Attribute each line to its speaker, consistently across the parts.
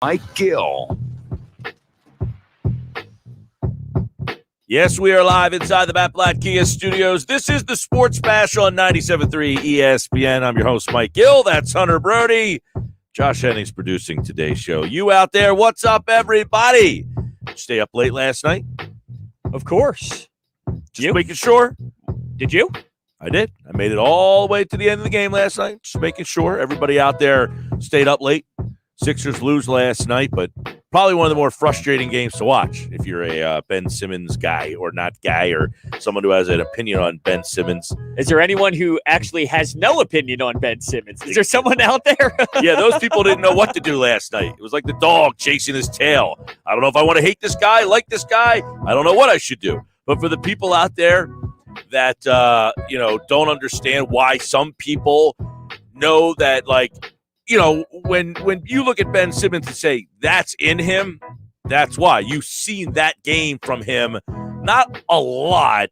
Speaker 1: Mike Gill.
Speaker 2: Yes, we are live inside the Matt Blatt Kia Studios. This is the Sports Bash on 97.3 ESPN. I'm your host, Mike Gill. That's Hunter Brody. Josh Henning's producing today's show. You out there, what's up, everybody? Stay up late last night?
Speaker 3: Of course.
Speaker 2: Just making sure.
Speaker 3: Did you?
Speaker 2: I did. I made it all the way to the end of the game last night. Just making sure everybody out there stayed up late. Sixers lose last night, but probably one of the more frustrating games to watch if you're a Ben Simmons guy or not guy, or someone who has an opinion on Ben Simmons.
Speaker 3: Is there anyone who actually has no opinion on Ben Simmons? Is there someone out there?
Speaker 2: Yeah, those people didn't know what to do last night. It was like the dog chasing his tail. I don't know if I want to hate this guy, like this guy. I don't know what I should do. But for the people out there that, don't understand why some people know that, like, when you look at Ben Simmons and say that's in him, that's why. You've seen that game from him. Not a lot.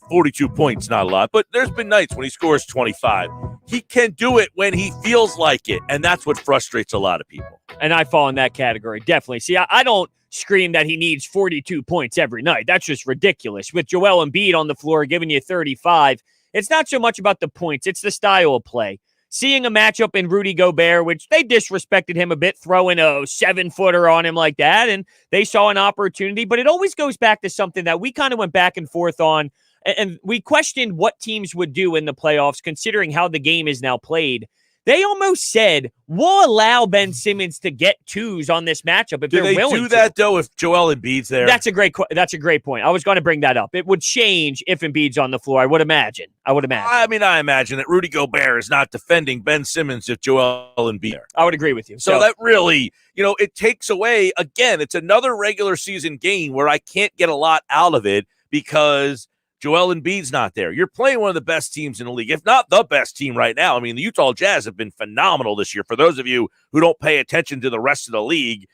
Speaker 2: 42 points, not a lot. But there's been nights when he scores 25. He can do it when he feels like it, and that's what frustrates a lot of people.
Speaker 3: And I fall in that category, definitely. See, I don't scream that he needs 42 points every night. That's just ridiculous. With Joel Embiid on the floor giving you 35, it's not so much about the points. It's the style of play. Seeing a matchup in Rudy Gobert, which they disrespected him a bit, throwing a 7-footer on him like that, and they saw an opportunity. But it always goes back to something that we kind of went back and forth on, and we questioned what teams would do in the playoffs, considering how the game is now played. They almost said, we'll allow Ben Simmons to get twos on this matchup if they're willing to.
Speaker 2: Do they do that, though, if Joel Embiid's there?
Speaker 3: That's a great point. I was going to bring that up. It would change if Embiid's on the floor, I would imagine. I
Speaker 2: imagine that Rudy Gobert is not defending Ben Simmons if Joel Embiid there.
Speaker 3: I would agree with you.
Speaker 2: So that really, it takes away, again, it's another regular season game where I can't get a lot out of it because Joel Embiid's not there. You're playing one of the best teams in the league, if not the best team right now. I mean, the Utah Jazz have been phenomenal this year. For those of you who don't pay attention to the rest of the league,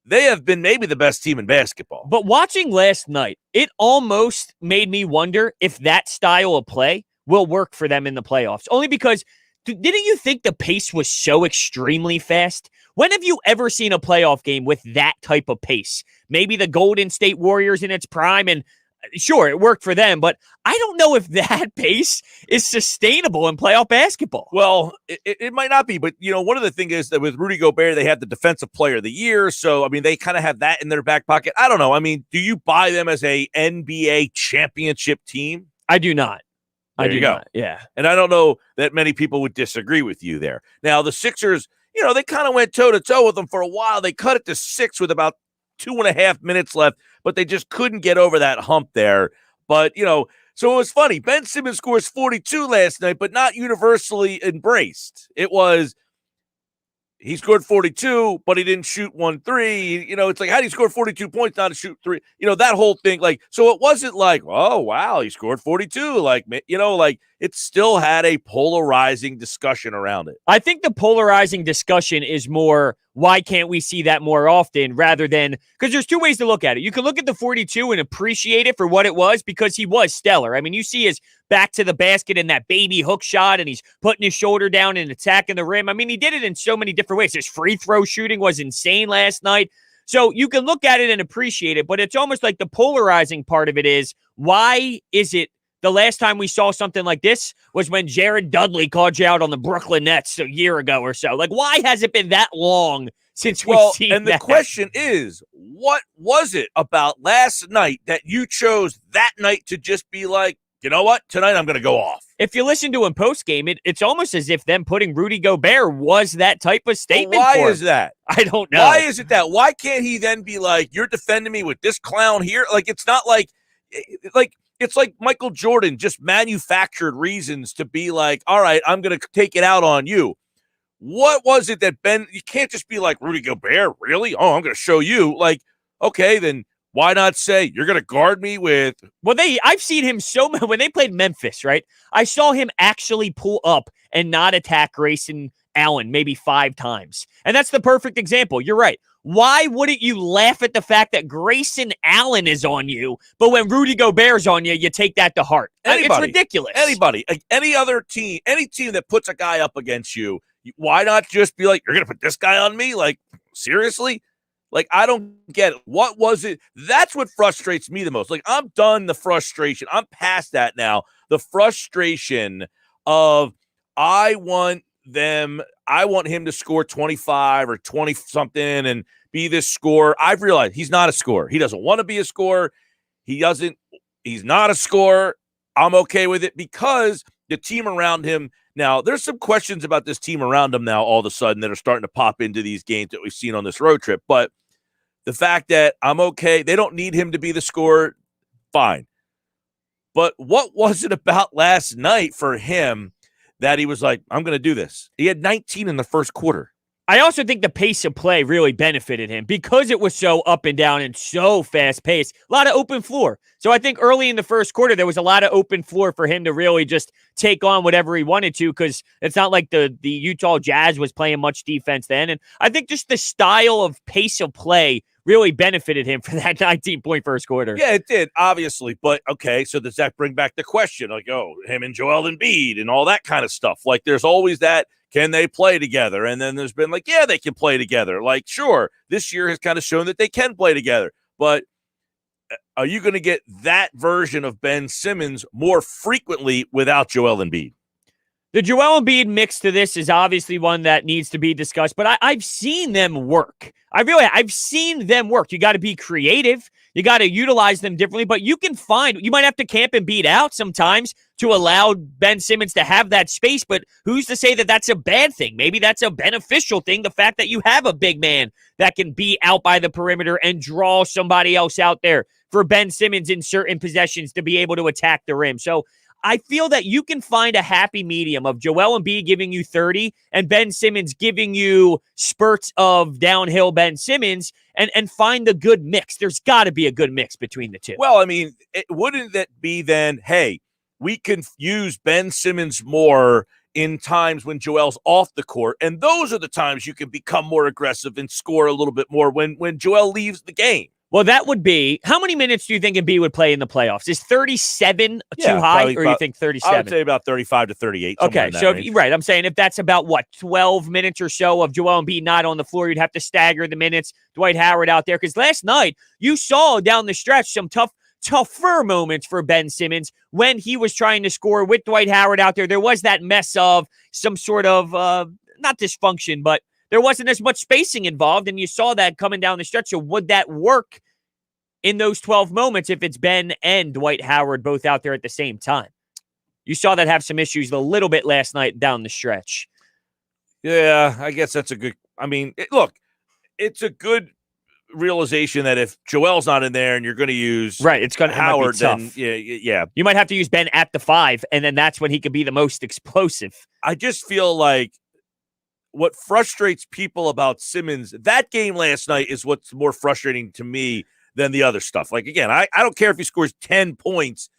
Speaker 2: they have been maybe the best team in basketball.
Speaker 3: But watching last night, it almost made me wonder if that style of play will work for them in the playoffs. Only because, didn't you think the pace was so extremely fast? When have you ever seen a playoff game with that type of pace? Maybe the Golden State Warriors in its prime, and sure, it worked for them, but I don't know if that pace is sustainable in playoff basketball.
Speaker 2: Well, it might not be, but, one of the things is that with Rudy Gobert, they had the Defensive Player of the Year, so, I mean, they kind of have that in their back pocket. I don't know. I mean, do you buy them as a NBA championship team?
Speaker 3: I do not.
Speaker 2: There you go.
Speaker 3: Yeah.
Speaker 2: And I don't know that many people would disagree with you there. Now, the Sixers, they kind of went toe-to-toe with them for a while. They cut it to 6 with about 2.5 minutes left, but they just couldn't get over that hump there. But, so it was funny. Ben Simmons scores 42 last night, but not universally embraced. It was, he scored 42, but he didn't shoot 1 3. It's like, how do you score 42 points, not to shoot 3? That whole thing. Like, so it wasn't like, oh, wow, he scored 42. Like, it still had a polarizing discussion around it.
Speaker 3: I think the polarizing discussion is more, why can't we see that more often, rather than, because there's two ways to look at it. You can look at the 42 and appreciate it for what it was, because he was stellar. I mean, you see his back to the basket and that baby hook shot, and he's putting his shoulder down and attacking the rim. I mean, he did it in so many different ways. His free throw shooting was insane last night. So you can look at it and appreciate it, but it's almost like the polarizing part of it is, why is it the last time we saw something like this was when Jared Dudley called you out on the Brooklyn Nets a year ago or so? Like, why has it been that long since we've seen that?
Speaker 2: And the question is, what was it about last night that you chose that night to just be like, you know what, tonight I'm going to go off?
Speaker 3: If you listen to him post-game, it's almost as if them putting Rudy Gobert was that type of statement.
Speaker 2: Well, why is that?
Speaker 3: I don't know.
Speaker 2: Why is it that? Why can't he then be like, you're defending me with this clown here? Like, it's not like it's like Michael Jordan just manufactured reasons to be like, all right, I'm going to take it out on you. What was it that you can't just be like, Rudy Gobert, really? Oh, I'm going to show you. Like, okay, then why not say you're going to guard me with?
Speaker 3: Well, I've seen him when they played Memphis, right? I saw him actually pull up and not attack Grayson Allen maybe 5 times. And that's the perfect example. You're right. Why wouldn't you laugh at the fact that Grayson Allen is on you, but when Rudy Gobert's on you, you take that to heart? It's ridiculous.
Speaker 2: Anybody, any other team, any team that puts a guy up against you, Why not just be like, you're going to put this guy on me? Like, seriously? Like, I don't get it. What was it? That's what frustrates me the most. Like, I'm done the frustration. I'm past that now. The frustration of I want him to score 25 or 20 something and be this scorer. I've realized he's not a scorer. He doesn't want to be a scorer. He's not a scorer. I'm okay with it because the team around him. Now, there's some questions about this team around him now all of a sudden that are starting to pop into these games that we've seen on this road trip. But the fact that I'm okay, they don't need him to be the scorer, fine. But what was it about last night for him that he was like, I'm going to do this? He had 19 in the first quarter.
Speaker 3: I also think the pace of play really benefited him because it was so up and down and so fast-paced. A lot of open floor. So I think early in the first quarter, there was a lot of open floor for him to really just take on whatever he wanted to because it's not like the Utah Jazz was playing much defense then. And I think just the style of pace of play really benefited him for that 19-point first quarter.
Speaker 2: Yeah, it did, obviously. But, okay, so does that bring back the question? Like, him and Joel Embiid and all that kind of stuff. Like, there's always that, can they play together? And then there's been like, yeah, they can play together. Like, sure, this year has kind of shown that they can play together. But are you going to get that version of Ben Simmons more frequently without Joel Embiid?
Speaker 3: The Joel Embiid mix to this is obviously one that needs to be discussed, but I've seen them work. I've seen them work. You got to be creative. You got to utilize them differently, but you might have to camp Embiid out sometimes to allow Ben Simmons to have that space, but who's to say that that's a bad thing? Maybe that's a beneficial thing, the fact that you have a big man that can be out by the perimeter and draw somebody else out there for Ben Simmons in certain possessions to be able to attack the rim. So I feel that you can find a happy medium of Joel Embiid giving you 30 and Ben Simmons giving you spurts of downhill Ben Simmons and find the good mix. There's got to be a good mix between the two.
Speaker 2: Well, I mean, wouldn't that be then, hey, we can use Ben Simmons more in times when Joel's off the court, and those are the times you can become more aggressive and score a little bit more when Joel leaves the game.
Speaker 3: Well, that would be, how many minutes do you think Embiid would play in the playoffs? Is 37 too high, or you think 37?
Speaker 2: I would say about 35 to 38.
Speaker 3: Okay, so right, I'm saying if that's about, 12 minutes or so of Joel Embiid not on the floor, you'd have to stagger the minutes, Dwight Howard out there, because last night you saw down the stretch some tougher moments for Ben Simmons when he was trying to score with Dwight Howard out there. There was that mess of some sort of, not dysfunction, but there wasn't as much spacing involved, and you saw that coming down the stretch. So would that work in those 12 moments if it's Ben and Dwight Howard both out there at the same time? You saw that have some issues a little bit last night down the stretch.
Speaker 2: Yeah, I guess that's a good – I mean, look, it's a good realization that if Joel's not in there and you're going to use
Speaker 3: it's going to
Speaker 2: Howard,
Speaker 3: then
Speaker 2: yeah.
Speaker 3: You might have to use Ben at the 5, and then that's when he could be the most explosive.
Speaker 2: I just feel like what frustrates people about Simmons, that game last night is what's more frustrating to me than the other stuff. Like, again, I don't care if he scores 10 points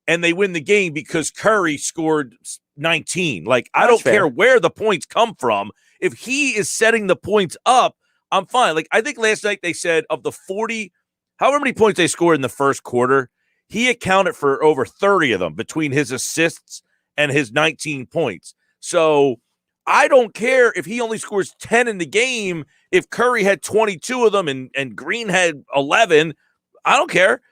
Speaker 2: and they win the game because Curry scored 19. Like, I don't care where the points come from. If he is setting the points up, I'm fine. Like, I think last night they said of the 40, however many points they scored in the first quarter, he accounted for over 30 of them between his assists and his 19 points. So I don't care if he only scores 10 in the game. If Curry had 22 of them and Green had 11, I don't care.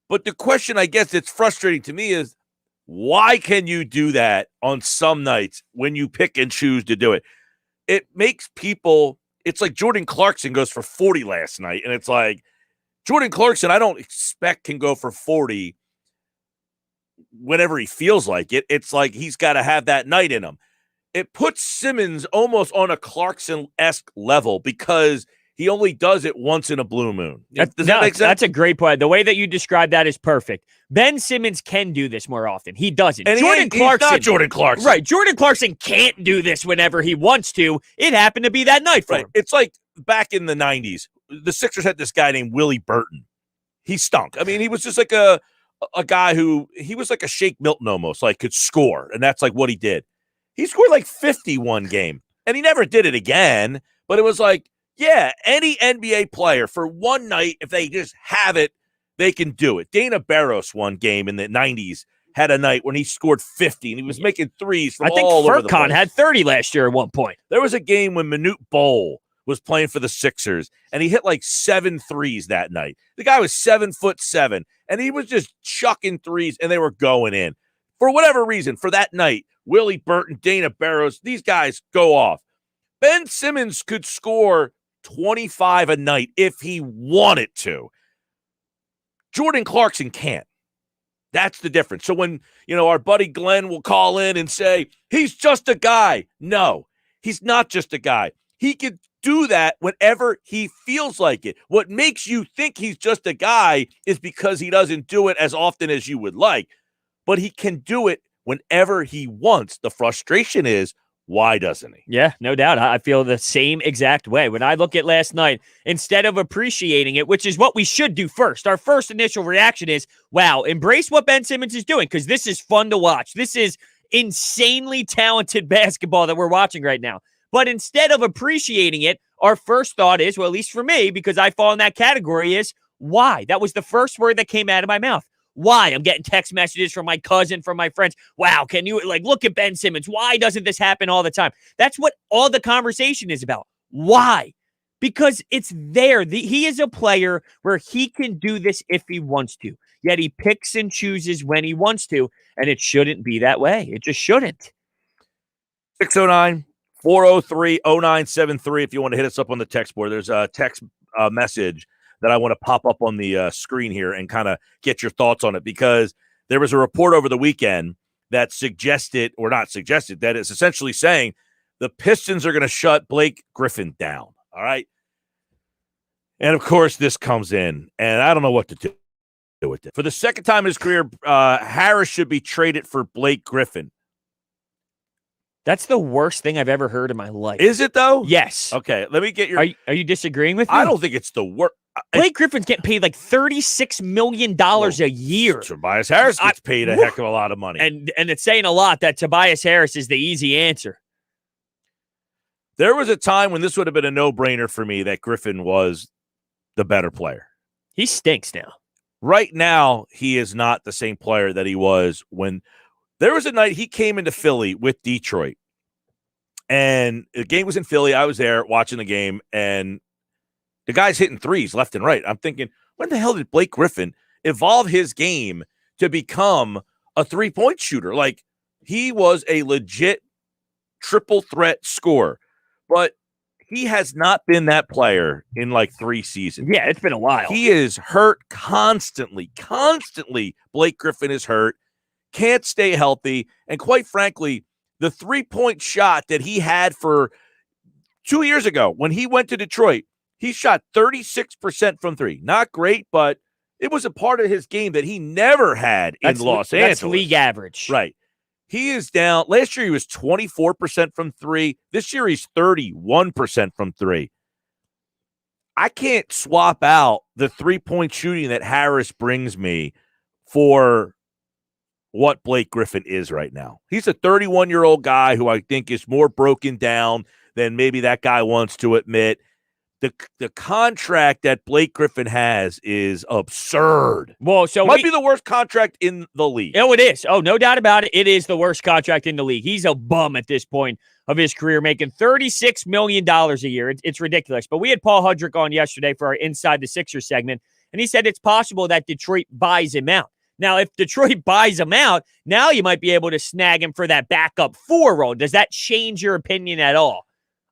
Speaker 2: But the question, I guess, that's frustrating to me is, why can you do that on some nights when you pick and choose to do it? It makes people, it's like Jordan Clarkson goes for 40 last night, and it's like, Jordan Clarkson, I don't expect can go for 40 whenever he feels like it. It's like he's got to have that night in him. It puts Simmons almost on a Clarkson-esque level because he only does it once in a blue moon. Does that make sense?
Speaker 3: That's a great point. The way that you describe that is perfect. Ben Simmons can do this more often. He doesn't.
Speaker 2: And he's not Jordan Clarkson.
Speaker 3: Right. Jordan Clarkson can't do this whenever he wants to. It happened to be that night for him.
Speaker 2: It's like back in the 90s, the Sixers had this guy named Willie Burton. He stunk. I mean, he was just like a guy who, he was like a Shake Milton almost, like could score, and that's like what he did. He scored like 51 game, and he never did it again. But it was like, yeah, any NBA player for one night, if they just have it, they can do it. Dana Barros one game in the 90s. had a night when he scored 50 and he was making threes from
Speaker 3: I think
Speaker 2: all over the
Speaker 3: Furkan
Speaker 2: place.
Speaker 3: had 30 last year at one point.
Speaker 2: There was a game when Manute Bol was playing for the Sixers, and he hit like 7 threes that night. The guy was 7'7", and he was just chucking threes, and they were going in. For whatever reason, for that night, Willie Burton, Dana Barros, these guys go off. Ben Simmons could score 25 a night if he wanted to. Jordan Clarkson can't. That's the difference. So when, our buddy Glenn will call in and say, he's just a guy. No, he's not just a guy. He can do that whenever he feels like it. What makes you think he's just a guy is because he doesn't do it as often as you would like, but he can do it whenever he wants. The frustration is, why doesn't he?
Speaker 3: Yeah, no doubt. I feel the same exact way. When I look at last night, instead of appreciating it, which is what we should do first, our first initial reaction is, wow, embrace what Ben Simmons is doing, because this is fun to watch. This is insanely talented basketball that we're watching right now. But instead of appreciating it, our first thought is, well, at least for me, because I fall in that category, is why? That was the first word that came out of my mouth. Why? I'm getting text messages from my cousin, from my friends. Wow, can you, look at Ben Simmons. Why doesn't this happen all the time? That's what all the conversation is about. Why? Because it's there. He is a player where he can do this if he wants to, yet he picks and chooses when he wants to, and it shouldn't be that way. It just shouldn't.
Speaker 2: 609-403-0973 if you want to hit us up on the text board. There's a text message that I want to pop up on the screen here and kind of get your thoughts on it, because there was a report over the weekend that suggested, or not suggested, that it's essentially saying the Pistons are going to shut Blake Griffin down. All right. And of course, this comes in, and I don't know what to do with it. For the second time in his career, Harris should be traded for Blake Griffin.
Speaker 3: That's the worst thing I've ever heard in my life.
Speaker 2: Is it, though?
Speaker 3: Yes.
Speaker 2: Okay, let me get your...
Speaker 3: Are you disagreeing with me?
Speaker 2: I don't think it's the worst.
Speaker 3: Blake Griffin's getting paid like $36 million a year.
Speaker 2: Tobias Harris gets paid a heck of a lot of money.
Speaker 3: And it's saying a lot that Tobias Harris is the easy answer.
Speaker 2: There was a time when this would have been a no-brainer for me that Griffin was the better player.
Speaker 3: He stinks now.
Speaker 2: Right now, he is not the same player that he was when... There was a night he came into Philly with Detroit, and the game was in Philly. I was there watching the game, and the guy's hitting threes left and right. I'm thinking, when the hell did Blake Griffin evolve his game to become a three-point shooter? Like, he was a legit triple threat scorer, but he has not been that player in like 3 seasons.
Speaker 3: Yeah, it's been a while.
Speaker 2: He is hurt constantly. Blake Griffin is hurt. Can't stay healthy, and quite frankly, the three-point shot that he had for 2 years ago when he went to Detroit, he shot 36% from three. Not great, but it was a part of his game that he never had in Los Angeles.
Speaker 3: That's league average.
Speaker 2: Right. He is down. Last year, he was 24% from three. This year, he's 31% from three. I can't swap out the three-point shooting that Harris brings me for what Blake Griffin is right now. He's a 31-year-old guy who I think is more broken down than maybe that guy wants to admit. The contract that Blake Griffin has is absurd.
Speaker 3: Well, so
Speaker 2: might be the worst contract in the league.
Speaker 3: Oh, it is. Oh, no doubt about it. It is the worst contract in the league. He's a bum at this point of his career, making $36 million a year. It's ridiculous. But we had Paul Hudrick on yesterday for our Inside the Sixers segment, and he said it's possible that Detroit buys him out. Now, if Detroit buys him out, now you might be able to snag him for that backup 4 role. Does that change your opinion at all?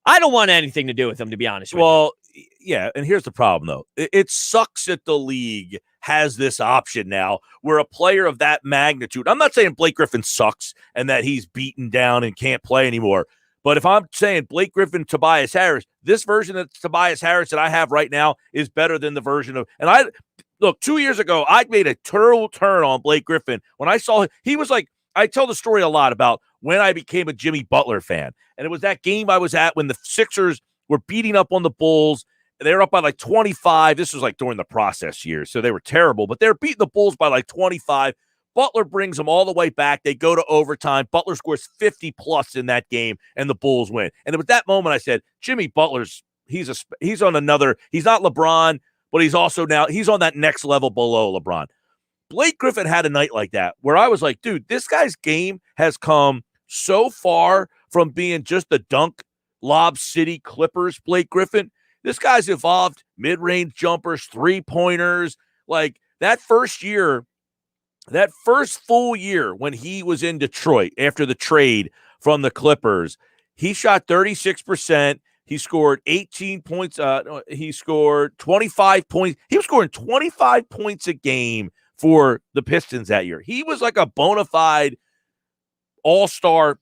Speaker 3: I don't want anything to do with him, to be honest with you.
Speaker 2: Well, yeah, and here's the problem, though. It sucks that the league has this option now where a player of that magnitude, I'm not saying Blake Griffin sucks and that he's beaten down and can't play anymore, but if I'm saying Blake Griffin, Tobias Harris, this version of Tobias Harris that I have right now is better than the version of, and look, 2 years ago, I made a total turn on Blake Griffin. When I saw him, he was like, I tell the story a lot about when I became a Jimmy Butler fan. And it was that game I was at when the Sixers were beating up on the Bulls. They were up by like 25. This was like during the process years, so they were terrible. But they were beating the Bulls by like 25. Butler brings them all the way back. They go to overtime. Butler scores 50-plus in that game, and the Bulls win. And it was that moment I said, Jimmy Butler's, he's on another, he's not LeBron, but he's also now, he's on that next level below LeBron. Blake Griffin had a night like that where I was like, dude, this guy's game has come so far from being just the dunk lob city Clippers Blake Griffin. This guy's evolved mid-range jumpers, three-pointers. Like that first full year when he was in Detroit after the trade from the Clippers, he shot 36%. He scored 18 points. He scored 25 points. He was scoring 25 points a game for the Pistons that year. He was like a bona fide all-star,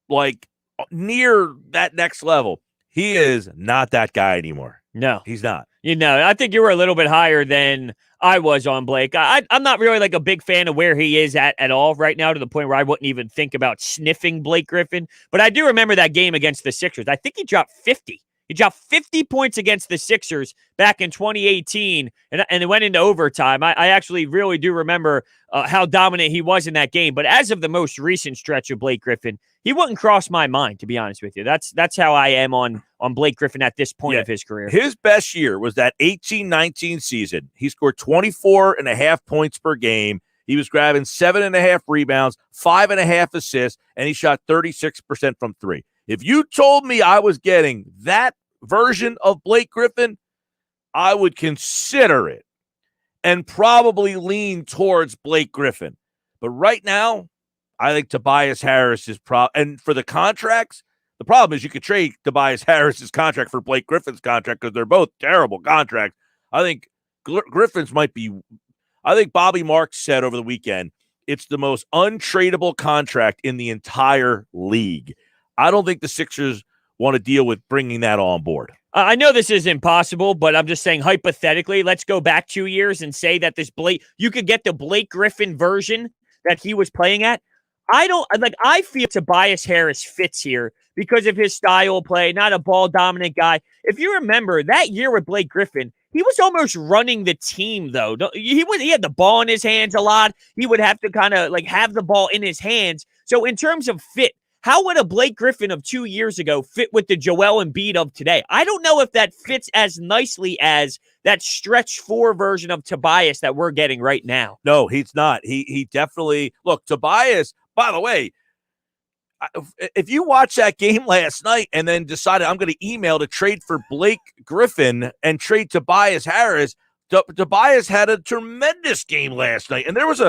Speaker 2: like near that next level. He is not that guy anymore.
Speaker 3: No,
Speaker 2: he's not.
Speaker 3: I think you were a little bit higher than I was on Blake. I'm not really like a big fan of where he is at all right now, to the point where I wouldn't even think about sniffing Blake Griffin. But I do remember that game against the Sixers. I think he dropped 50. He dropped 50 points against the Sixers back in 2018, and it went into overtime. I actually really do remember how dominant he was in that game. But as of the most recent stretch of Blake Griffin, he wouldn't cross my mind, to be honest with you. That's how I am on Blake Griffin at this point of his career.
Speaker 2: His best year was that 18-19 season. He scored 24.5 points per game. He was grabbing 7.5 rebounds, 5.5 assists, and he shot 36% from three. If you told me I was getting that version of Blake Griffin, I would consider it and probably lean towards Blake Griffin. But right now, I think Tobias Harris is and for the contracts, the problem is you could trade Tobias Harris's contract for Blake Griffin's contract because they're both terrible contracts. I think Griffin's might be – I think Bobby Marks said over the weekend, it's the most untradeable contract in the entire league. I don't think the Sixers want to deal with bringing that on board.
Speaker 3: I know this is impossible, but I'm just saying hypothetically, let's go back 2 years and say that you could get the Blake Griffin version that he was playing at. I feel Tobias Harris fits here because of his style of play, not a ball dominant guy. If you remember that year with Blake Griffin, he was almost running the team, though. He had the ball in his hands a lot. He would have to kind of like have the ball in his hands. So in terms of fit, how would a Blake Griffin of 2 years ago fit with the Joel Embiid of today? I don't know if that fits as nicely as that stretch 4 version of Tobias that we're getting right now.
Speaker 2: No, he's not. He definitely – look, Tobias, by the way, if you watch that game last night and then decided I'm going to email to trade for Blake Griffin and trade Tobias Harris, Tobias had a tremendous game last night. And there was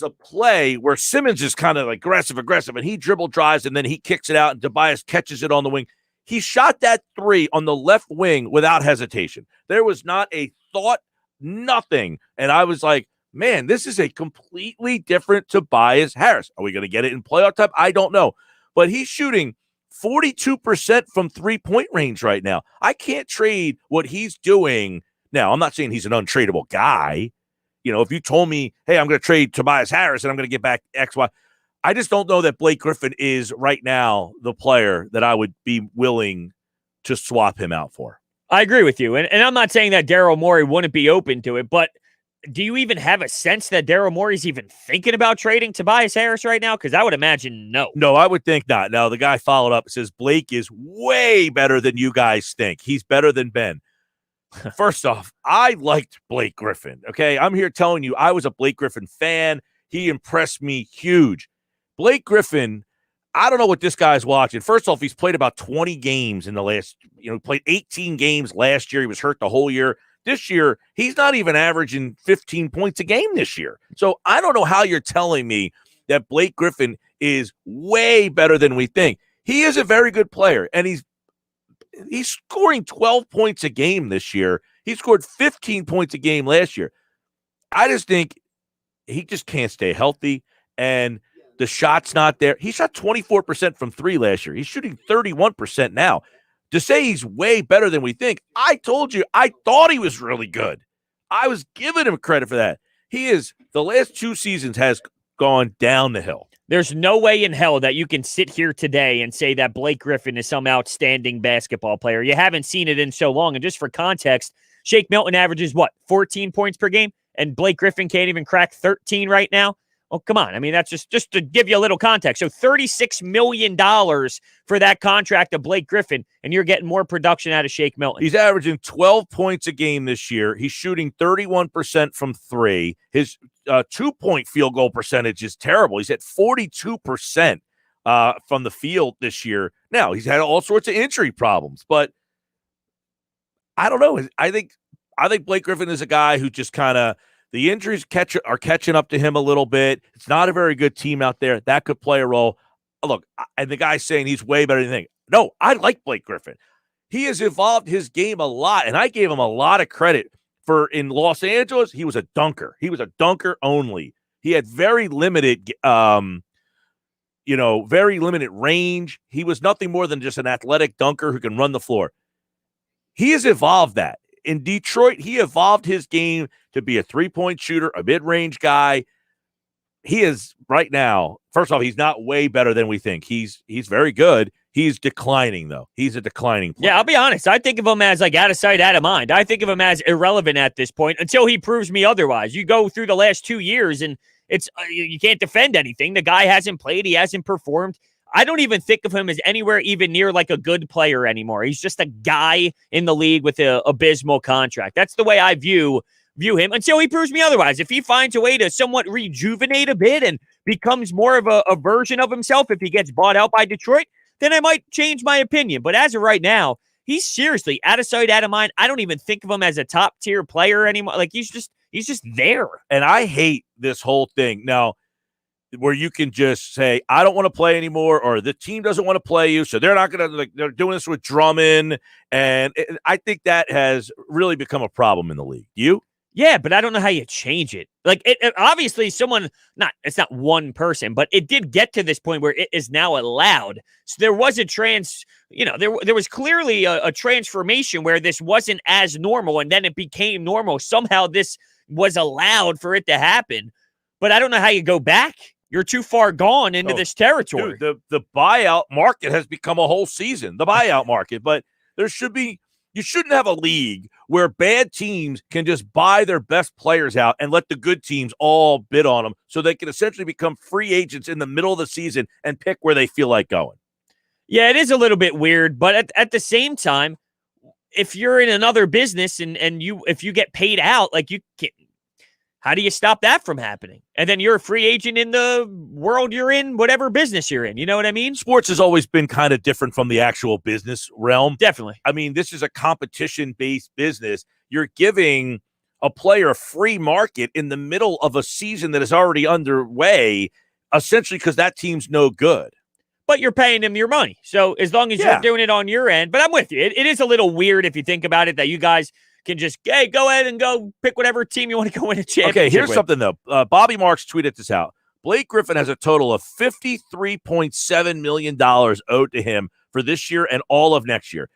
Speaker 2: a play where Simmons is kind of aggressive, and he dribble drives, and then he kicks it out, and Tobias catches it on the wing. He shot that 3 on the left wing without hesitation. There was not a thought, nothing. And I was like, man, this is a completely different Tobias Harris. Are we going to get it in playoff time? I don't know. But he's shooting 42% from three-point range right now. I can't trade what he's doing. Now, I'm not saying he's an untradeable guy. If you told me, hey, I'm going to trade Tobias Harris and I'm going to get back X, Y, I just don't know that Blake Griffin is right now the player that I would be willing to swap him out for.
Speaker 3: I agree with you. And I'm not saying that Daryl Morey wouldn't be open to it, but do you even have a sense that Daryl Morey's even thinking about trading Tobias Harris right now? Because I would imagine no.
Speaker 2: No, I would think not. Now, the guy followed up and says, Blake is way better than you guys think. He's better than Ben. First off, I liked Blake Griffin, okay? I'm here telling you I was a Blake Griffin fan. He impressed me huge. Blake Griffin, I don't know what this guy's watching. First off, he's played about 20 games in the last, he played 18 games last year. He was hurt the whole year. This year, he's not even averaging 15 points a game this year. So I don't know how you're telling me that Blake Griffin is way better than we think. He is a very good player, and he's scoring 12 points a game this year. He scored 15 points a game last year. I just think he just can't stay healthy, and the shot's not there. He shot 24% from 3 last year. He's shooting 31% now. To say he's way better than we think, I told you, I thought he was really good. I was giving him credit for that. He is, the last 2 seasons has gone down the hill.
Speaker 3: There's no way in hell that you can sit here today and say that Blake Griffin is some outstanding basketball player. You haven't seen it in so long. And just for context, Shake Milton averages, 14 points per game? And Blake Griffin can't even crack 13 right now? Well, come on. I mean, that's just to give you a little context. So $36 million for that contract of Blake Griffin, and you're getting more production out of Shake Milton.
Speaker 2: He's averaging 12 points a game this year. He's shooting 31% from three. His 2-point field goal percentage is terrible. He's at 42% from the field this year. Now, he's had all sorts of injury problems, but I don't know. I think Blake Griffin is a guy who just kind of, the injuries are catching up to him a little bit. It's not a very good team out there. That could play a role. Look, and the guy's saying he's way better than you think. No, I like Blake Griffin. He has evolved his game a lot, and I gave him a lot of credit for in Los Angeles. He was a dunker. He was a dunker only. He had very limited, very limited range. He was nothing more than just an athletic dunker who can run the floor. He has evolved that. In Detroit, he evolved his game to be a three-point shooter, a mid-range guy. He is right now, first off, he's not way better than we think. He's very good. He's declining, though. He's a declining player.
Speaker 3: Yeah, I'll be honest. I think of him as like out of sight, out of mind. I think of him as irrelevant at this point until he proves me otherwise. You go through the last 2 years, and it's you can't defend anything. The guy hasn't played. He hasn't performed. I don't even think of him as anywhere even near like a good player anymore. He's just a guy in the league with an abysmal contract. That's the way I view him until he proves me otherwise. If he finds a way to somewhat rejuvenate a bit and becomes more of a version of himself, if he gets bought out by Detroit, then I might change my opinion. But as of right now, he's seriously out of sight, out of mind. I don't even think of him as a top tier player anymore. Like he's just there.
Speaker 2: And I hate this whole thing now, where you can just say, I don't want to play anymore, or the team doesn't want to play you, so they're not going to, they're doing this with Drummond, and I think that has really become a problem in the league. You?
Speaker 3: Yeah, but I don't know how you change it. Like, it obviously it's not one person, but it did get to this point where it is now allowed. So there was there was clearly a transformation where this wasn't as normal, and then it became normal. Somehow this was allowed for it to happen, but I don't know how you go back. You're too far gone into this territory.
Speaker 2: Dude, the buyout market has become a whole season, the buyout market. But you shouldn't have a league where bad teams can just buy their best players out and let the good teams all bid on them so they can essentially become free agents in the middle of the season and pick where they feel like going.
Speaker 3: Yeah, it is a little bit weird, but at the same time, if you're in another business and if you get paid out, like you can't, how do you stop that from happening? And then you're a free agent in the world you're in, whatever business you're in. You know what I mean?
Speaker 2: Sports has always been kind of different from the actual business realm.
Speaker 3: Definitely.
Speaker 2: I mean, this is a competition-based business. You're giving a player a free market in the middle of a season that is already underway, essentially because that team's no good.
Speaker 3: But you're paying them your money. So as long as you're doing it on your end, but I'm with you. It is a little weird if you think about it that you guys can just, hey, go ahead and go pick whatever team you want to go win a championship.
Speaker 2: Okay, here's something, though. Bobby Marks tweeted this out. Blake Griffin has a total of $53.7 million owed to him for this year and all of next year.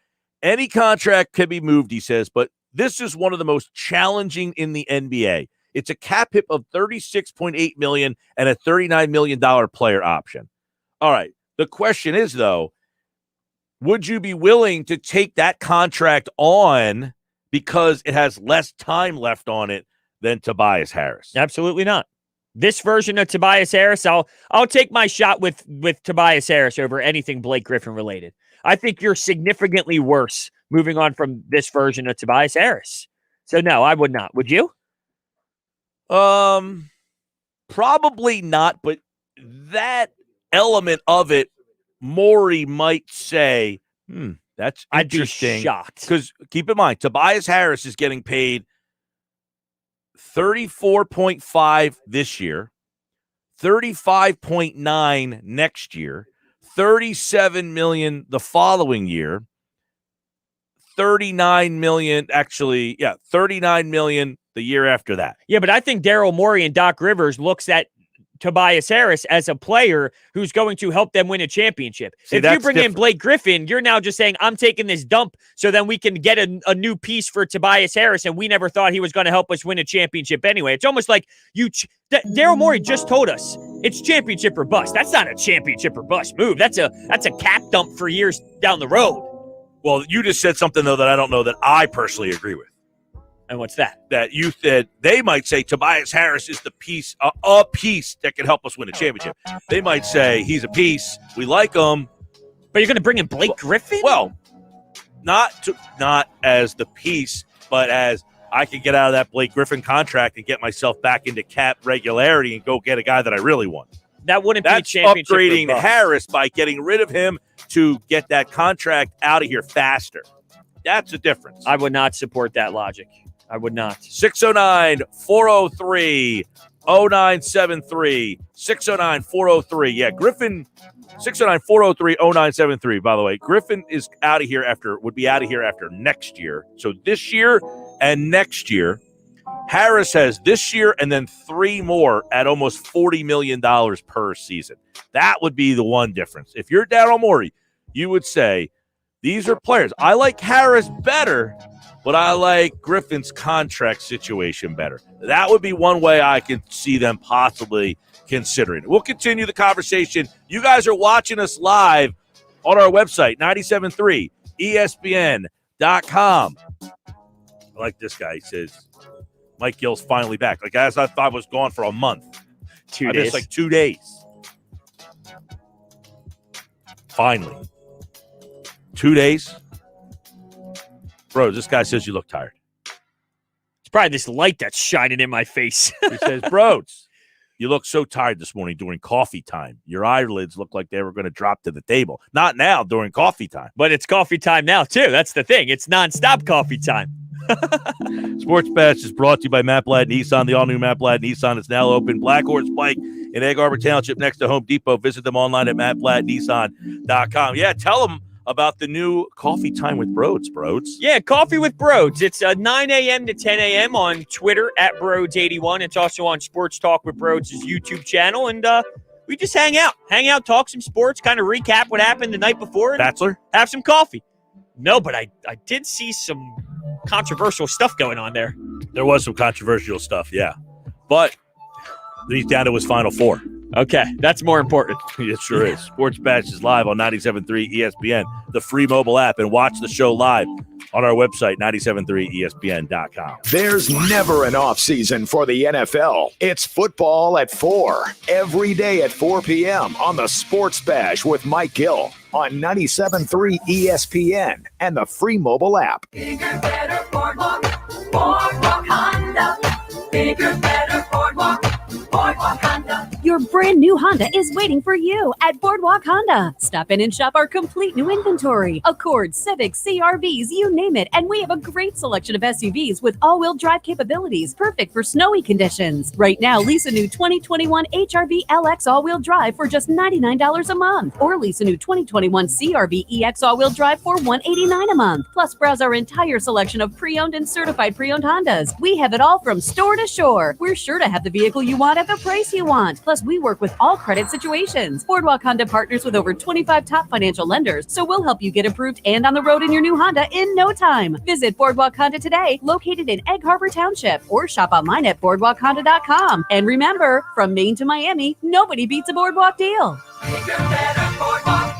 Speaker 2: Any contract can be moved, he says, but this is one of the most challenging in the NBA. It's a cap hit of $36.8 million and a $39 million player option. All right. The question is, though, would you be willing to take that contract on because it has less time left on it than Tobias Harris?
Speaker 3: Absolutely not. This version of Tobias Harris, I'll take my shot with Tobias Harris over anything Blake Griffin related. I think you're significantly worse moving on from this version of Tobias Harris. So no, I would not. Would you?
Speaker 2: Probably not, but that element of it, Maury might say, that's interesting.
Speaker 3: I'd be shocked.
Speaker 2: Because keep in mind, Tobias Harris is getting paid $34.5 this year, $35.9 next year, $37 million the following year, $39 million the year after that.
Speaker 3: Yeah, but I think Daryl Morey and Doc Rivers looks at Tobias Harris as a player who's going to help them win a championship.
Speaker 2: See,
Speaker 3: if you bring in Blake Griffin, you're now just saying, I'm taking this dump so then we can get a new piece for Tobias Harris, and we never thought he was going to help us win a championship anyway. It's almost like Daryl Morey just told us it's championship or bust. That's not a championship or bust move. That's a cap dump for years down the road.
Speaker 2: Well, you just said something, though, that I don't know that I personally agree with.
Speaker 3: And what's that?
Speaker 2: That they might say Tobias Harris is the piece, a piece that can help us win a championship. They might say he's a piece. We like him.
Speaker 3: But you're going to bring in Blake Griffin?
Speaker 2: Well, not as the piece, but as I can get out of that Blake Griffin contract and get myself back into cap regularity and go get a guy that I really want.
Speaker 3: That wouldn't
Speaker 2: That's
Speaker 3: be a championship.
Speaker 2: Upgrading Harris by getting rid of him to get that contract out of here faster. That's the difference.
Speaker 3: I would not support that logic. I would not.
Speaker 2: 609-403-0973. 609-403. Yeah, Griffin, 609-403-0973, by the way. Griffin is would be out of here after next year. So this year and next year. Harris has this year and then 3 more at almost $40 million per season. That would be the one difference. If you're Daryl Morey, you would say, these are players. I like Harris better, but I like Griffin's contract situation better. That would be one way I can see them possibly considering it. We'll continue the conversation. You guys are watching us live on our website, 97.3 ESPN.com. I like this guy. He says, Mike Gill's finally back. Like, as I thought was gone for a month.
Speaker 3: 2 days.
Speaker 2: It's like 2 days. Finally. 2 days? Bro, this guy says you look tired.
Speaker 3: It's probably this light that's shining in my face.
Speaker 2: He says, Brodes, you look so tired this morning during coffee time. Your eyelids look like they were going to drop to the table. Not now during coffee time.
Speaker 3: But it's coffee time now, too. That's the thing. It's nonstop coffee time.
Speaker 2: Sports Bash is brought to you by Matt Blatt Nissan. The all-new Matt Blatt Nissan is now open. Black Horse Pike in Egg Harbor Township next to Home Depot. Visit them online at mattblattnissan.com. Yeah, tell them about the new Coffee Time with Brodes.
Speaker 3: Yeah, Coffee with Brodes. It's 9 a.m. to 10 a.m. on Twitter at Brodes81. It's also on Sports Talk with Brodes' YouTube channel. And we just hang out, talk some sports, kind of recap what happened the night before. And
Speaker 2: Bachelor?
Speaker 3: Have some coffee. No, but I did see some controversial stuff going on there.
Speaker 2: There was some controversial stuff, yeah. But he's down to his Final Four.
Speaker 3: Okay, that's more important.
Speaker 2: It sure is. Sports Bash is live on 97.3 ESPN, the free mobile app, and watch the show live on our website, 97.3ESPN.com.
Speaker 1: There's never an off season for the NFL. It's football at 4, every day at 4 p.m. on the Sports Bash with Mike Gill on 97.3 ESPN and the free mobile app.
Speaker 4: Bigger, better, Boardwalk, Boardwalk Honda. Bigger, better, Boardwalk, Boardwalk Honda.
Speaker 5: Your brand new Honda is waiting for you at Boardwalk Honda. Stop in and shop our complete new inventory. Accords, Civics, CRVs, you name it. And we have a great selection of SUVs with all-wheel drive capabilities, perfect for snowy conditions. Right now, lease a new 2021 HRV LX all-wheel drive for just $99 a month. Or lease a new 2021 CRV EX all-wheel drive for $189 a month. Plus, browse our entire selection of pre-owned and certified pre-owned Hondas. We have it all from store to shore. We're sure to have the vehicle you want at the price you want. Plus, we work with all credit situations. Boardwalk Honda partners with over 25 top financial lenders, so we'll help you get approved and on the road in your new Honda in no time. Visit Boardwalk Honda today, located in Egg Harbor Township, or shop online at boardwalkhonda.com. And remember, from Maine to Miami, nobody beats a Boardwalk deal.
Speaker 4: Bigger, better, Boardwalk,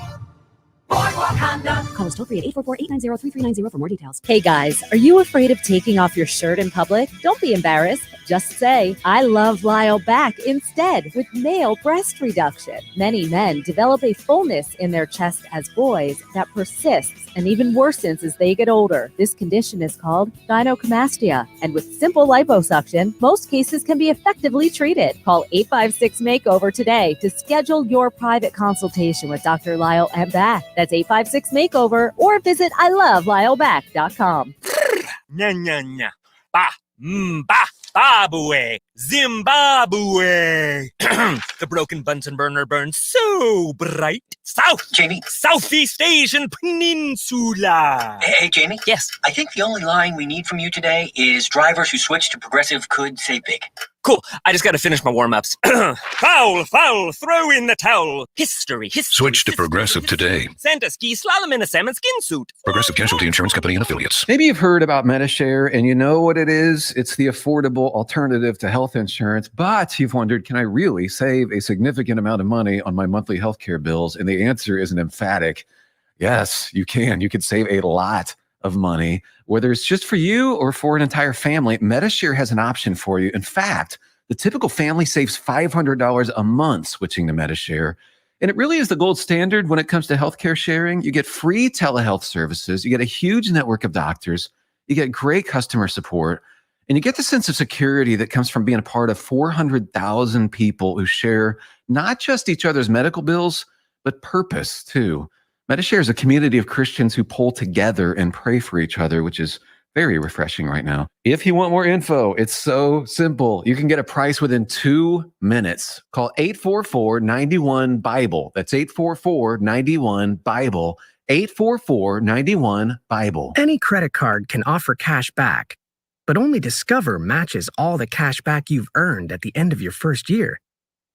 Speaker 4: Boardwalk Honda.
Speaker 5: Call us toll free at 844-890-3390 for more details. Hey guys, are you afraid of taking off your shirt in public? Don't be embarrassed. Just say, I love Lyle back instead with male breast reduction. Many men develop a fullness in their chest as boys that persists and even worsens as they get older. This condition is called gynecomastia, and with simple liposuction, most cases can be effectively treated. Call 856-MAKEOVER today to schedule your private consultation with Dr. Lyle and Back. That's 856-MAKEOVER, or visit ilovelyle.back.com.
Speaker 3: Nya, nya, nya. Ba, ba. Zimbabwe, Zimbabwe. The broken Bunsen burner burns so bright. Southeast Asian Peninsula.
Speaker 6: Hey, Jamie?
Speaker 3: Yes.
Speaker 6: I think the only line we need from you today is drivers who switch to Progressive could save big.
Speaker 3: Cool. I just got to finish my warm-ups. Foul, throw in the towel. History.
Speaker 7: Switch to Progressive today.
Speaker 3: Santa ski slalom in a salmon skin suit.
Speaker 7: Progressive Casualty Insurance Company and Affiliates.
Speaker 8: Maybe you've heard about MediShare, and you know what it is. It's the affordable alternative to health insurance. But you've wondered, can I really save a significant amount of money on my monthly healthcare bills? And the answer is an emphatic yes, you can. You can save a lot of money, whether it's just for you or for an entire family, MediShare has an option for you. In fact, the typical family saves $500 a month switching to MediShare. And it really is the gold standard when it comes to healthcare sharing. You get free telehealth services. You get a huge network of doctors. You get great customer support. And you get the sense of security that comes from being a part of 400,000 people who share not just each other's medical bills, but purpose too. MediShare is a community of Christians who pull together and pray for each other, which is very refreshing right now. If you want more info, it's so simple. You can get a price within 2 minutes. Call 844-91-BIBLE. That's 844-91-BIBLE. 844-91-BIBLE.
Speaker 9: Any credit card can offer cash back, but only Discover matches all the cash back you've earned at the end of your first year.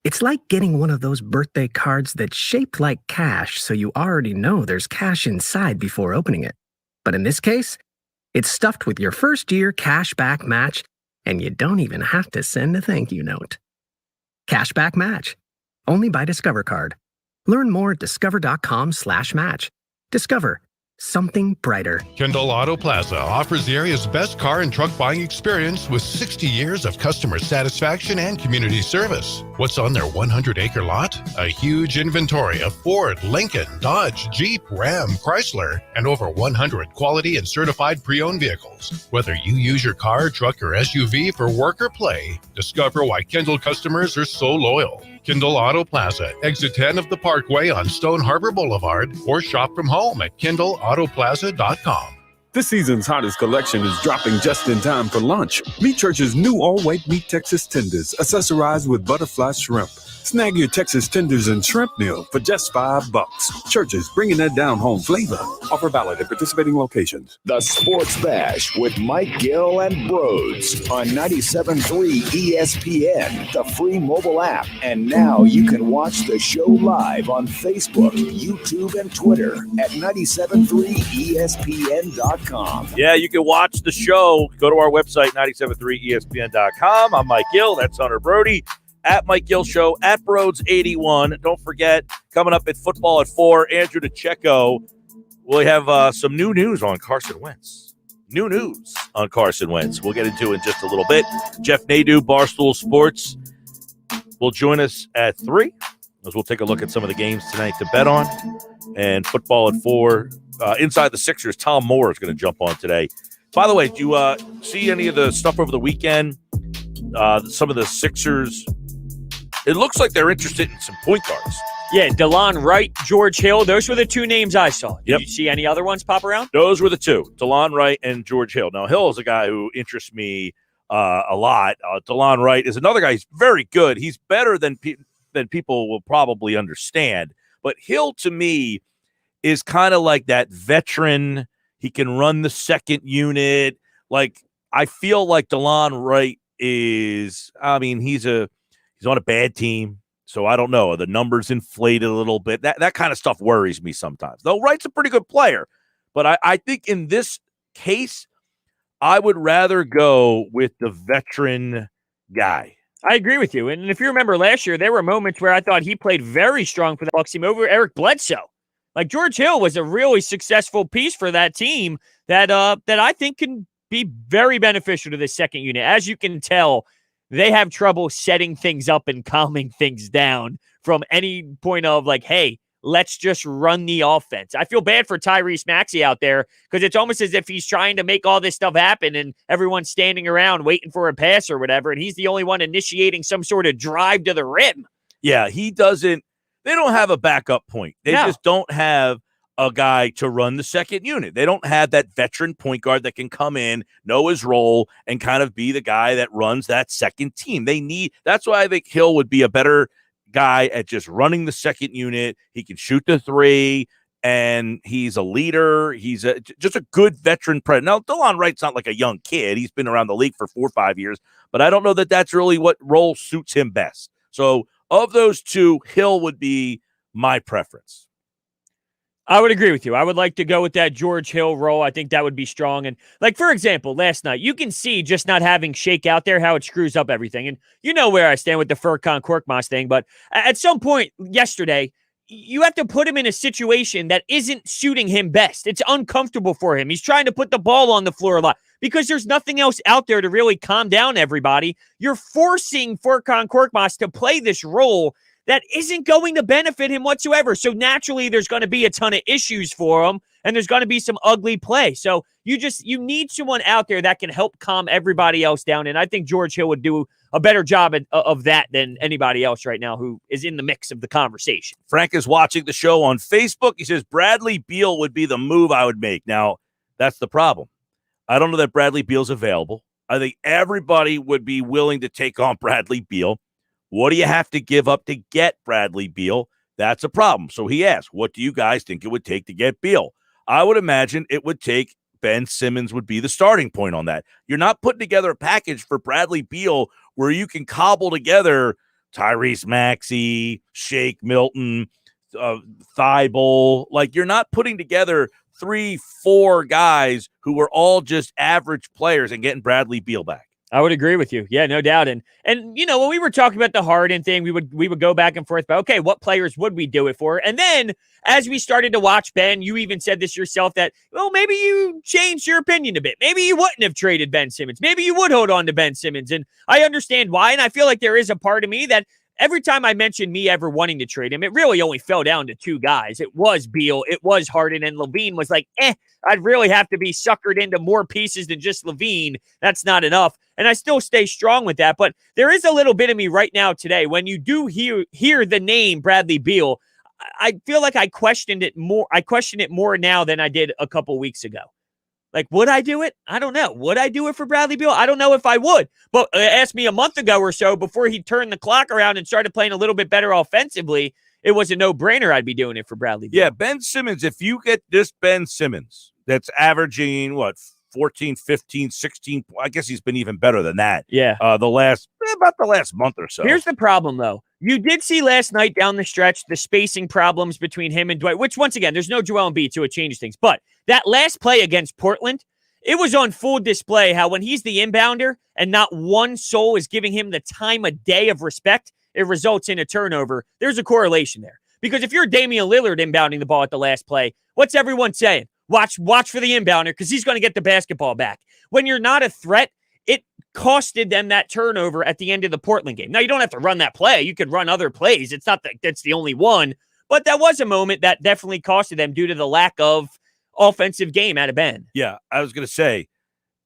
Speaker 9: It's like getting one of those birthday cards that's shaped like cash, so you already know there's cash inside before opening it. But in this case, it's stuffed with your first year cash back match, and you don't even have to send a thank you note. Cashback match. Only by Discover Card. Learn more at discover.com/match. Discover. Something brighter.
Speaker 10: Kendall Auto Plaza offers the area's best car and truck buying experience with 60 years of customer satisfaction and community service. What's on their 100-acre lot? A huge inventory of Ford, Lincoln, Dodge, Jeep, Ram, Chrysler, and over 100 quality and certified pre-owned vehicles. Whether you use your car, truck, or SUV for work or play, discover why Kendall customers are so loyal. Kendall Auto Plaza, exit 10 of the Parkway on Stone Harbor Boulevard, or shop from home at KendallAutoplaza.com.
Speaker 11: This season's hottest collection is dropping just in time for lunch. Meat Church's new all-white meat Texas tenders, accessorized with butterfly shrimp. Snag your Texas tenders and shrimp meal for just $5. Church's bringing that down-home flavor. Offer valid at participating locations.
Speaker 1: The Sports Bash with Mike Gill and Brodes on 97.3 ESPN, the free mobile app. And now you can watch the show live on Facebook, YouTube, and Twitter at 97.3ESPN.com.
Speaker 2: Yeah, you can watch the show. Go to our website, 97.3ESPN.com. I'm Mike Gill. That's Hunter Brody. At Mike Gill Show, at Brodes81. Don't forget, coming up at Football at 4, Andrew DiCecco. We'll have some new news on Carson Wentz. New news on Carson Wentz. We'll get into it in just a little bit. Jeff Nadu, Barstool Sports, will join us at 3, as we'll take a look at some of the games tonight to bet on. And Football at 4. Inside the Sixers, Tom Moore is going to jump on today. By the way, do you see any of the stuff over the weekend? Some of the Sixers, it looks like they're interested in some point guards.
Speaker 3: Yeah, DeLon Wright, George Hill. Those were the two names I saw. Did you see any other ones pop around?
Speaker 2: Those were the two, DeLon Wright and George Hill. Now, Hill is a guy who interests me a lot. DeLon Wright is another guy. He's very good. He's better than people will probably understand. But Hill, to me, is kind of like that veteran. He can run the second unit. Like, I feel like DeLon Wright is, he's on a bad team, so I don't know. The numbers inflated a little bit. That kind of stuff worries me sometimes. Though Wright's a pretty good player, but I think in this case, I would rather go with the veteran guy.
Speaker 3: I agree with you. And if you remember last year, there were moments where I thought he played very strong for the Bucs team over Eric Bledsoe. Like, George Hill was a really successful piece for that team that I think can be very beneficial to the second unit. As you can tell, they have trouble setting things up and calming things down from any point of like, hey, let's just run the offense. I feel bad for Tyrese Maxey out there because it's almost as if he's trying to make all this stuff happen and everyone's standing around waiting for a pass or whatever, and he's the only one initiating some sort of drive to the rim.
Speaker 2: Yeah, he doesn't. They don't have a backup point. They just don't have a guy to run the second unit. They don't have that veteran point guard that can come in, know his role, and kind of be the guy that runs that second team. That's why I think Hill would be a better guy at just running the second unit. He can shoot the three, and he's a leader. He's just a good veteran player. Now, DeLon Wright's not like a young kid. He's been around the league for 4 or 5 years, but I don't know that that's really what role suits him best. So of those two, Hill would be my preference.
Speaker 3: I would agree with you. I would like to go with that George Hill role. I think that would be strong. And like, for example, last night, you can see just not having Shake out there, how it screws up everything. And you know where I stand with the Furkan Korkmaz thing. But at some point yesterday, you have to put him in a situation that isn't suiting him best. It's uncomfortable for him. He's trying to put the ball on the floor a lot because there's nothing else out there to really calm down everybody. You're forcing Furkan Korkmaz to play this role that isn't going to benefit him whatsoever. So naturally, there's going to be a ton of issues for him, and there's going to be some ugly play. So you need someone out there that can help calm everybody else down, and I think George Hill would do a better job of that than anybody else right now who is in the mix of the conversation.
Speaker 2: Frank is watching the show on Facebook. He says, Bradley Beal would be the move I would make. Now, that's the problem. I don't know that Bradley Beal's available. I think everybody would be willing to take on Bradley Beal. What do you have to give up to get Bradley Beal? That's a problem. So he asked, what do you guys think it would take to get Beal? I would imagine it would take Ben Simmons would be the starting point on that. You're not putting together a package for Bradley Beal where you can cobble together Tyrese Maxey, Shake Milton, Thibault. Like, you're not putting together 3-4 guys who were all just average players and getting Bradley Beal back.
Speaker 3: I would agree with you. Yeah, no doubt. And you know, when we were talking about the Harden thing, we would go back and forth about, okay, what players would we do it for? And then as we started to watch Ben, you even said this yourself that, well, maybe you changed your opinion a bit. Maybe you wouldn't have traded Ben Simmons. Maybe you would hold on to Ben Simmons. And I understand why. And I feel like there is a part of me that every time I mentioned me ever wanting to trade him, it really only fell down to two guys. It was Beal, it was Harden, and Levine was like, I'd really have to be suckered into more pieces than just Levine. That's not enough. And I still stay strong with that. But there is a little bit of me right now today. When you do hear the name Bradley Beal, I feel like I question it more now than I did a couple weeks ago. Like, would I do it? I don't know. Would I do it for Bradley Beal? I don't know if I would. But ask me a month ago or so before he turned the clock around and started playing a little bit better offensively, it was a no-brainer I'd be doing it for Bradley Beal.
Speaker 2: Yeah, Ben Simmons, if you get this Ben Simmons that's averaging, 14, 15, 16, I guess he's been even better than that.
Speaker 3: Yeah.
Speaker 2: About the last month or so.
Speaker 3: Here's the problem, though. You did see last night down the stretch the spacing problems between him and Dwight, which, once again, there's no Joel Embiid, so it changes things. But that last play against Portland, it was on full display how when he's the inbounder and not one soul is giving him the time of day of respect, it results in a turnover. There's a correlation there. Because if you're Damian Lillard inbounding the ball at the last play, what's everyone saying? Watch for the inbounder because he's going to get the basketball back. When you're not a threat, it costed them that turnover at the end of the Portland game. Now, you don't have to run that play. You could run other plays. It's not that that's the only one. But that was a moment that definitely costed them due to the lack of offensive game out of Ben.
Speaker 2: Yeah, I was going to say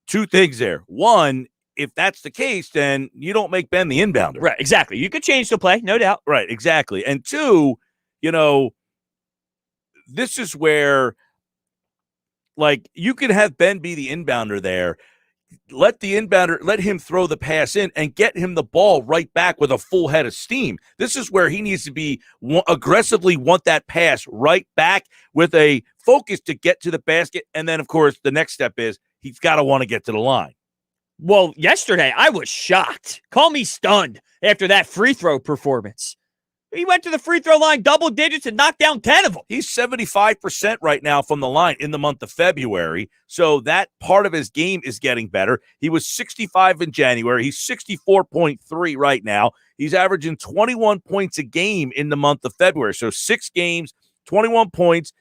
Speaker 2: two things there. One, if that's the case, then you don't make Ben the inbounder.
Speaker 3: Right, exactly. You could change the play, no doubt.
Speaker 2: Right, exactly. And two, this is where, you could have Ben be the inbounder there. Let him throw the pass in and get him the ball right back with a full head of steam. This is where he needs to be aggressively want that pass right back with a focus to get to the basket. And then, of course, the next step is he's got to want to get to the line.
Speaker 3: Well, yesterday I was shocked. Call me stunned after that free throw performance. He went to the free throw line double digits and knocked down 10 of them.
Speaker 2: He's 75% right now from the line in the month of February. So that part of his game is getting better. He was 65 in January. He's 64.3 right now. He's averaging 21 points a game in the month of February. So 6 games, 21 points.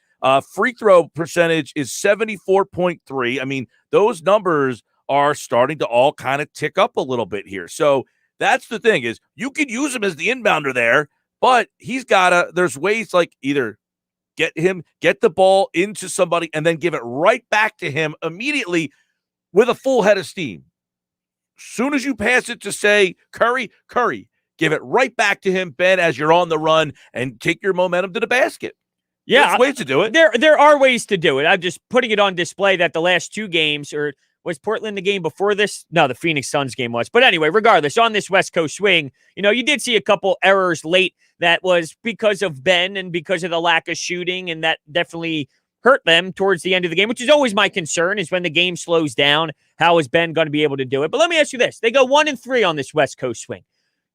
Speaker 2: Free throw percentage is 74.3. I mean, those numbers are starting to all kind of tick up a little bit here. So that's the thing is you could use him as the inbounder there. But there's ways like either get the ball into somebody and then give it right back to him immediately with a full head of steam. Soon as you pass it to, say, Curry, give it right back to him, Ben, as you're on the run and take your momentum to the basket.
Speaker 3: Yeah.
Speaker 2: There's ways to do it.
Speaker 3: There are ways to do it. I'm just putting it on display that the last 2 games, or was Portland the game before this? No, the Phoenix Suns game was. But anyway, regardless, on this West Coast swing, you did see a couple errors late that was because of Ben and because of the lack of shooting, and that definitely hurt them towards the end of the game, which is always my concern, is when the game slows down, how is Ben going to be able to do it? But let me ask you this. They go 1-3 on this West Coast swing.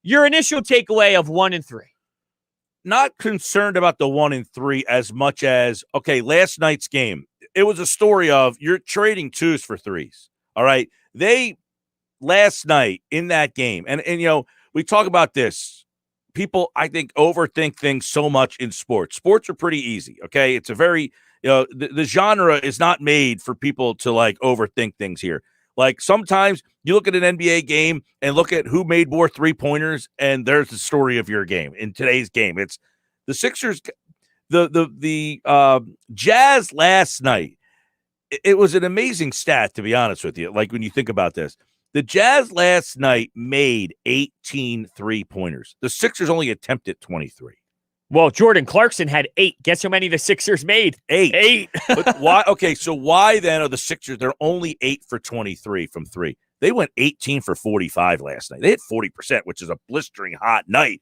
Speaker 3: Your initial takeaway of 1-3.
Speaker 2: Not concerned about the 1-3 as much as, okay, last night's game, it was a story of you're trading 2s for 3s. All right. Last night in that game, and we talk about this. people, I think, overthink things so much in sports. Sports are pretty easy, okay? It's a very, the genre is not made for people to, like, overthink things here. Like, sometimes you look at an NBA game and look at who made more three-pointers, and there's the story of your game. In today's game, it's the Sixers, the Jazz last night. It was an amazing stat, to be honest with you, like, when you think about this. The Jazz last night made 18 three-pointers. The Sixers only attempted 23.
Speaker 3: Well, Jordan Clarkson had 8. Guess how many the Sixers made?
Speaker 2: 8. But why? Okay, so why then are the Sixers, they're only 8 for 23 from 3? They went 18 for 45 last night. They hit 40%, which is a blistering hot night.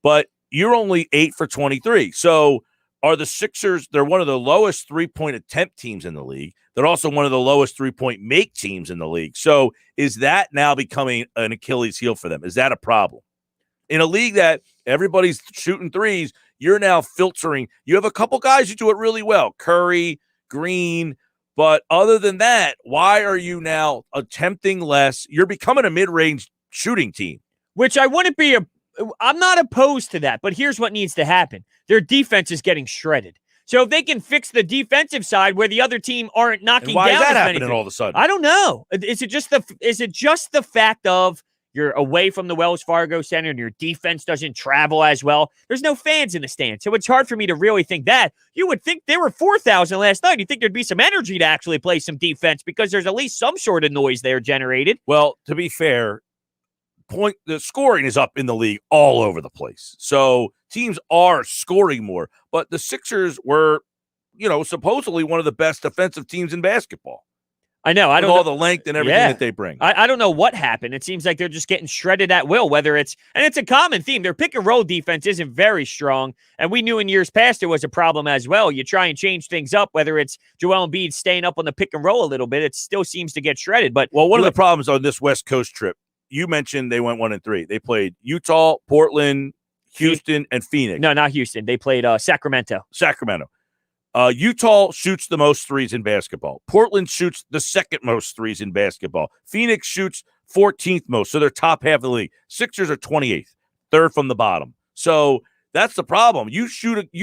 Speaker 2: But you're only 8 for 23. So are the Sixers, they're one of the lowest three-point attempt teams in the league. They're also one of the lowest three-point make teams in the league. So is that now becoming an Achilles heel for them? Is that a problem? In a league that everybody's shooting threes, you're now filtering. You have a couple guys who do it really well, Curry, Green, but other than that, why are you now attempting less? You're becoming a mid-range shooting team.
Speaker 3: Which I wouldn't be I'm not opposed to that, but here's what needs to happen. Their defense is getting shredded. So if they can fix the defensive side where the other team aren't knocking
Speaker 2: why
Speaker 3: down
Speaker 2: is that
Speaker 3: as many
Speaker 2: happening all of a sudden?
Speaker 3: I don't know. Is it just the fact of you're away from the Wells Fargo Center and your defense doesn't travel as well? There's no fans in the stand, so it's hard for me to really think that. You would think there were 4,000 last night. You'd think there'd be some energy to actually play some defense because there's at least some sort of noise there generated.
Speaker 2: Well, to be fair, the scoring is up in the league all over the place. So teams are scoring more, but the Sixers were, supposedly one of the best defensive teams in basketball.
Speaker 3: I know. I don't know
Speaker 2: all the length and everything that they bring.
Speaker 3: I don't know what happened. It seems like they're just getting shredded at will, and it's a common theme. Their pick and roll defense isn't very strong. And we knew in years past it was a problem as well. You try and change things up, whether it's Joel Embiid staying up on the pick and roll a little bit, it still seems to get shredded. But
Speaker 2: one of the problems on this West Coast trip, you mentioned they went 1-3. They played Utah, Portland, Houston, and Phoenix.
Speaker 3: No, not Houston. They played Sacramento.
Speaker 2: Utah shoots the most threes in basketball. Portland shoots the second most threes in basketball. Phoenix shoots 14th most, so they're top half of the league. Sixers are 28th, third from the bottom. So that's the problem. You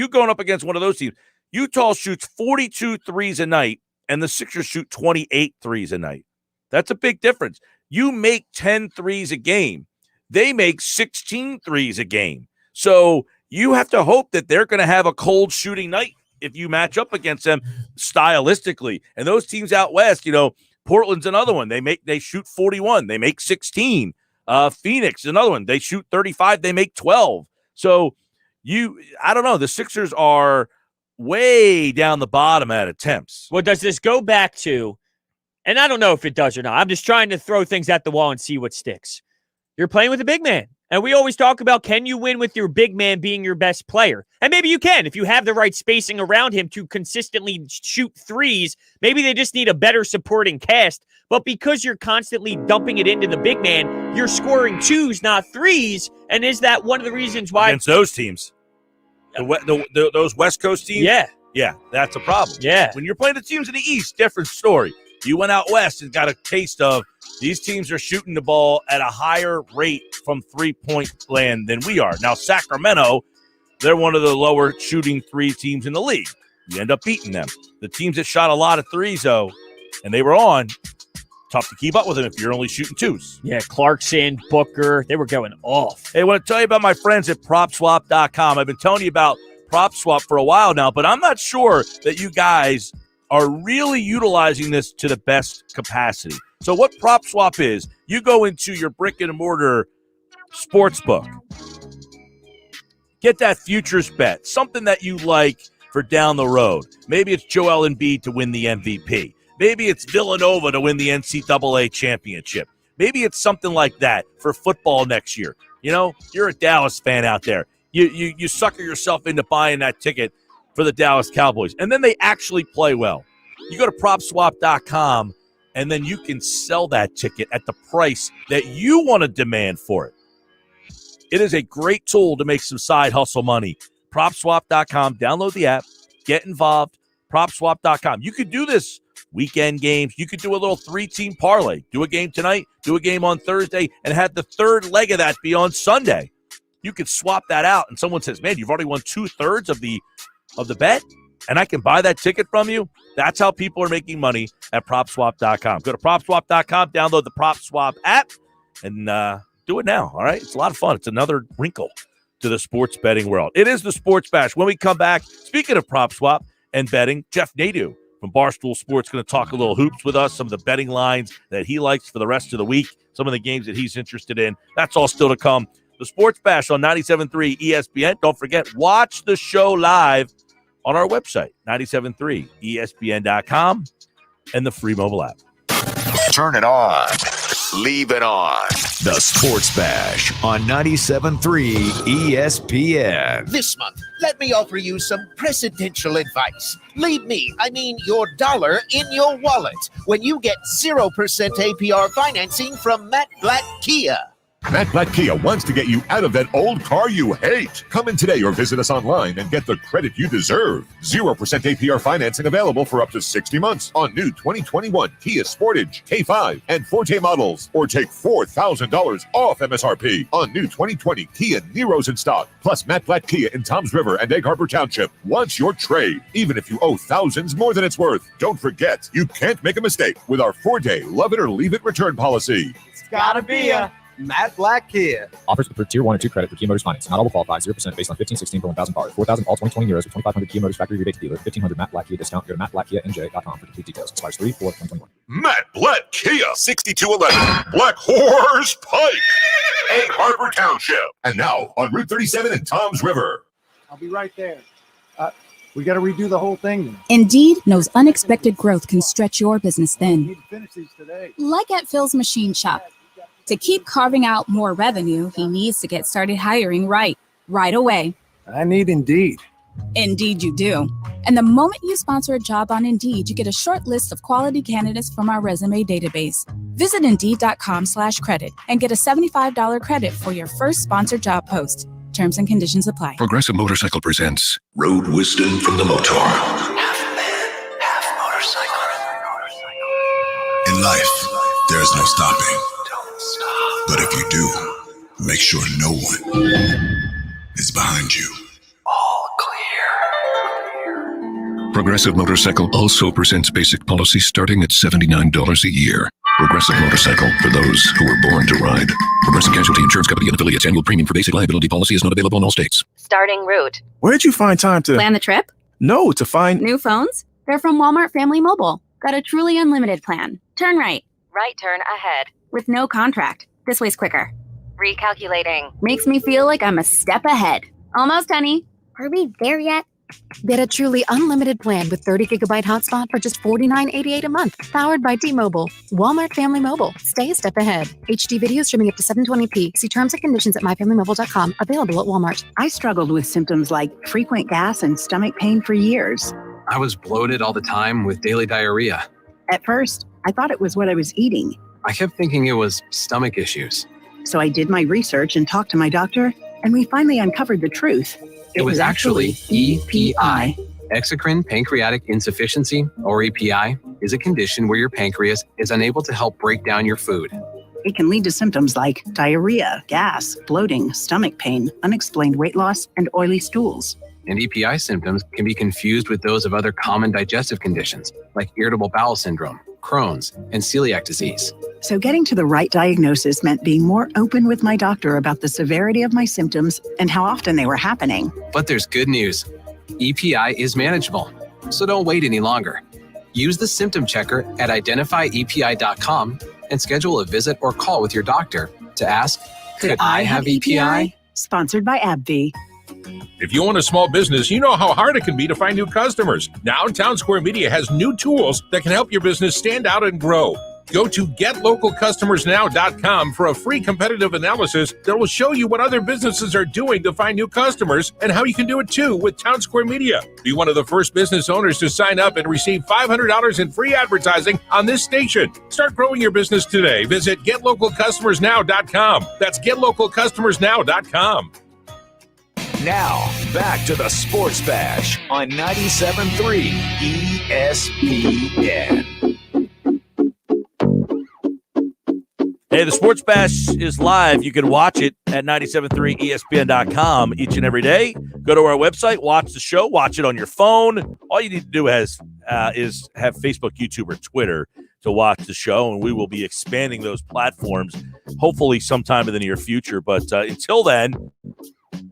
Speaker 2: going up against one of those teams. Utah shoots 42 threes a night, and the Sixers shoot 28 threes a night. That's a big difference. You make 10 threes a game. They make 16 threes a game. So you have to hope that they're going to have a cold shooting night if you match up against them stylistically. And those teams out west, Portland's another one. They shoot 41. They make 16. Phoenix is another one. They shoot 35. They make 12. So I don't know. The Sixers are way down the bottom at attempts.
Speaker 3: Well, does this go back to, and I don't know if it does or not, I'm just trying to throw things at the wall and see what sticks. You're playing with a big man. And we always talk about, can you win with your big man being your best player? And maybe you can if you have the right spacing around him to consistently shoot threes. Maybe they just need a better supporting cast. But because you're constantly dumping it into the big man, you're scoring twos, not threes. And is that one of the reasons why?
Speaker 2: Against those teams. Those West Coast teams? Yeah, that's a problem.
Speaker 3: Yeah.
Speaker 2: When you're playing the teams in the East, different story. You went out west and got a taste of these teams are shooting the ball at a higher rate from three-point land than we are. Now, Sacramento, they're one of the lower shooting three teams in the league. You end up beating them. The teams that shot a lot of threes, though, and they were on, tough to keep up with them if you're only shooting twos.
Speaker 3: Yeah, Clarkson, Booker, they were going off.
Speaker 2: Hey, I want to tell you about my friends at PropSwap.com. I've been telling you about PropSwap for a while now, but I'm not sure that you guys are really utilizing this to the best capacity. So what PropSwap is, you go into your brick and mortar sports book, get that futures bet, something that you like for down the road. Maybe it's Joel Embiid to win the MVP. Maybe it's Villanova to win the NCAA championship. Maybe it's something like that for football next year. You're a Dallas fan out there. You sucker yourself into buying that ticket for the Dallas Cowboys. And then they actually play well. You go to PropSwap.com, and then you can sell that ticket at the price that you want to demand for it. It is a great tool to make some side hustle money. PropSwap.com. Download the app. Get involved. PropSwap.com. You could do this weekend games. You could do a little 3-team parlay. Do a game tonight, do a game on Thursday, and have the third leg of that be on Sunday. you could swap that out, and someone says, man, you've already won 2/3 of the bet, and I can buy that ticket from you. That's how people are making money at PropSwap.com. Go to PropSwap.com, download the PropSwap app, and do it now, all right? It's a lot of fun. It's another wrinkle to the sports betting world. It is the Sports Bash. When we come back, speaking of PropSwap and betting, Jeff Nadu from Barstool Sports going to talk a little hoops with us, some of the betting lines that he likes for the rest of the week, some of the games that he's interested in. That's all still to come. The Sports Bash on 97.3 ESPN. Don't forget, watch the show live on our website, 97.3ESPN.com, and the free mobile app.
Speaker 1: Turn it on. Leave it on. The Sports Bash on 97.3 ESPN.
Speaker 12: This month, let me offer you some presidential advice. Leave me, your dollar in your wallet when you get 0% APR financing from Matt Blatt Kia.
Speaker 13: Matt Blatt Kia wants to get you out of that old car you hate. Come in today or visit us online and get the credit you deserve. 0% APR financing available for up to 60 months on new 2021 Kia Sportage, K5, and Forte models. Or take $4,000 off MSRP on new 2020 Kia Niros in stock. Plus, Matt Blatt Kia in Toms River and Egg Harbor Township wants your trade, even if you owe thousands more than it's worth. Don't forget, you can't make a mistake with our 4-day love it or leave it return policy.
Speaker 14: It's gotta be a Matt Blatt Kia.
Speaker 15: Offers for Tier 1 and 2 credit for Kia Motors Finance. Not all will qualify. 0% based on 1516 per 1,000 power. 4,000 all 2020 euros with 2,500 Kia Motors factory rebate to dealer. 1,500 Matt Blatt Kia discount. Go to mattblattkianj.com for complete details. Expires 3/4/2021.
Speaker 13: Matt Blatt Kia, 6211 Black Horse Pike, Egg Harbor Township. And now on Route 37 in Toms River.
Speaker 14: I'll be right there. We got to redo the whole thing.
Speaker 16: Indeed knows unexpected growth can stretch your business thin.
Speaker 14: Need to finish these today.
Speaker 16: Like at Phil's Machine Shop. To keep carving out more revenue, he needs to get started hiring right away.
Speaker 14: I need Indeed.
Speaker 16: Indeed you do. And the moment you sponsor a job on Indeed, you get a short list of quality candidates from our resume database. Visit Indeed.com/credit and get a $75 credit for your first sponsored job post. Terms and conditions apply.
Speaker 7: Progressive Motorcycle presents
Speaker 17: Road Wisdom from the Motor.
Speaker 18: Half man, half motorcycle.
Speaker 17: In life, there is no stopping. But if you do, make sure no one is behind you.
Speaker 18: All clear.
Speaker 7: Progressive Motorcycle also presents basic policy starting at $79 a year. Progressive Motorcycle, for those who were born to ride. Progressive Casualty Insurance Company and affiliates. Annual premium for basic liability policy is not available in all states.
Speaker 19: Starting route.
Speaker 20: Where'd you find time to
Speaker 19: Plan the trip?
Speaker 20: No, to find
Speaker 19: New phones? They're from Walmart Family Mobile. Got a truly unlimited plan. Turn right. Right turn ahead. With no contract. This way's quicker. Recalculating. Makes me feel like I'm a step ahead. Almost, honey.
Speaker 21: Are we there yet? Get a truly unlimited plan with 30GB hotspot for just $49.88 a month. Powered by T-Mobile. Walmart Family Mobile. Stay a step ahead. HD video streaming up to 720p. See terms and conditions at myfamilymobile.com. Available at Walmart.
Speaker 22: I struggled with symptoms like frequent gas and stomach pain for years.
Speaker 23: I was bloated all the time with daily diarrhea.
Speaker 22: At first, I thought it was what I was eating.
Speaker 23: I kept thinking it was stomach issues.
Speaker 22: So I did my research and talked to my doctor, and we finally uncovered the truth.
Speaker 23: It was actually EPI. Exocrine pancreatic insufficiency, or EPI, is a condition where your pancreas is unable to help break down your food.
Speaker 22: It can lead to symptoms like diarrhea, gas, bloating, stomach pain, unexplained weight loss, and oily stools.
Speaker 23: And EPI symptoms can be confused with those of other common digestive conditions, like irritable bowel syndrome, Crohn's, and celiac disease.
Speaker 22: So getting to the right diagnosis meant being more open with my doctor about the severity of my symptoms and how often they were happening.
Speaker 23: But there's good news. EPI is manageable, so don't wait any longer. Use the symptom checker at identifyepi.com and schedule a visit or call with your doctor to ask, could I have EPI?
Speaker 22: Sponsored by AbbVie.
Speaker 24: If you own a small business, you know how hard it can be to find new customers. Now, Town Square Media has new tools that can help your business stand out and grow. Go to getlocalcustomersnow.com for a free competitive analysis that will show you what other businesses are doing to find new customers and how you can do it too with Town Square Media. Be one of the first business owners to sign up and receive $500 in free advertising on this station. Start growing your business today. Visit getlocalcustomersnow.com. That's getlocalcustomersnow.com.
Speaker 1: Now, back to the Sports Bash on 97.3 ESPN.
Speaker 2: Hey, the Sports Bash is live. You can watch it at 973ESPN.com each and every day. Go to our website, watch the show, watch it on your phone. All you need to do is have Facebook, YouTube, or Twitter to watch the show, and we will be expanding those platforms hopefully sometime in the near future. But until then,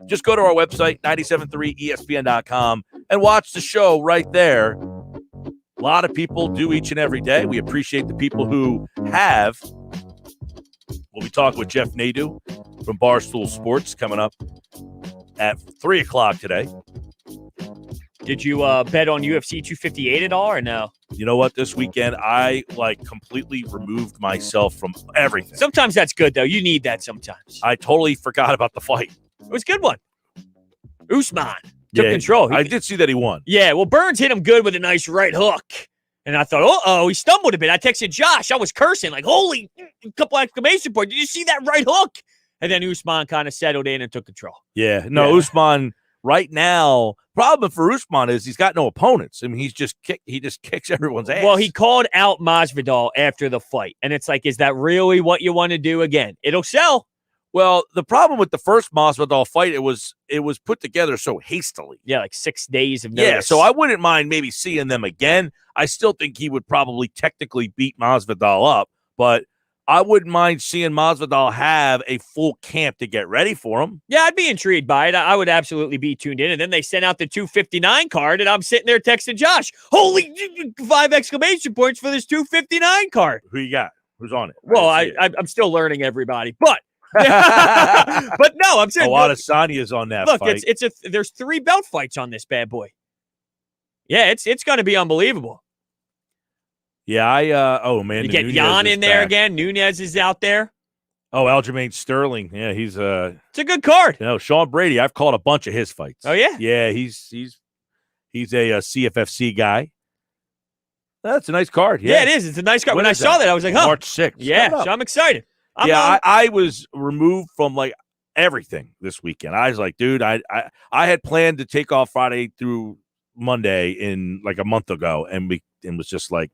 Speaker 2: just go to our website, 973ESPN.com, and watch the show right there. A lot of people do each and every day. We appreciate the people who have. We'll be talking with Jeff Nadu from Barstool Sports coming up at 3 o'clock today.
Speaker 3: Did you bet on UFC 258 at all or no?
Speaker 2: You know what? This weekend, I completely removed myself from everything.
Speaker 3: Sometimes that's good, though. You need that sometimes.
Speaker 2: I totally forgot about the fight.
Speaker 3: It was a good one. Usman took control.
Speaker 2: I did see that he won.
Speaker 3: Yeah, well, Burns hit him good with a nice right hook. And I thought, he stumbled a bit. I texted Josh. I was cursing, holy, a couple exclamation points. Did you see that right hook? And then Usman kind of settled in and took control.
Speaker 2: Yeah, Usman right now, problem for Usman is he's got no opponents. I mean, he just kicks everyone's ass.
Speaker 3: Well, he called out Masvidal after the fight. And it's is that really what you want to do again? It'll sell.
Speaker 2: Well, the problem with the first Masvidal fight, it was put together so hastily.
Speaker 3: Yeah, 6 days of notice.
Speaker 2: Yeah, so I wouldn't mind maybe seeing them again. I still think he would probably technically beat Masvidal up, but I wouldn't mind seeing Masvidal have a full camp to get ready for him.
Speaker 3: Yeah, I'd be intrigued by it. I would absolutely be tuned in. And then they sent out the 259 card, and I'm sitting there texting Josh, holy 5 exclamation points for this 259 card.
Speaker 2: Who you got? Who's on it?
Speaker 3: Well, I'm still learning everybody, but but no, I'm saying
Speaker 2: Adesanya's on that.
Speaker 3: Look,
Speaker 2: fight.
Speaker 3: There's 3 belt fights on this bad boy. Yeah, it's going to be unbelievable.
Speaker 2: Yeah, you
Speaker 3: get Jan in there again. Nunez is out there.
Speaker 2: Oh, Aljamain Sterling. Yeah, it's
Speaker 3: a good card.
Speaker 2: Sean Brady. I've called a bunch of his fights.
Speaker 3: Oh yeah,
Speaker 2: yeah. He's a CFFC guy. That's a nice card. Yeah,
Speaker 3: it is. It's a nice card. When I saw that, I was like,
Speaker 2: March 6th.
Speaker 3: Yeah, so I'm excited.
Speaker 2: I was removed from everything this weekend. I was like, dude, I had planned to take off Friday through Monday in a month ago, and was just like,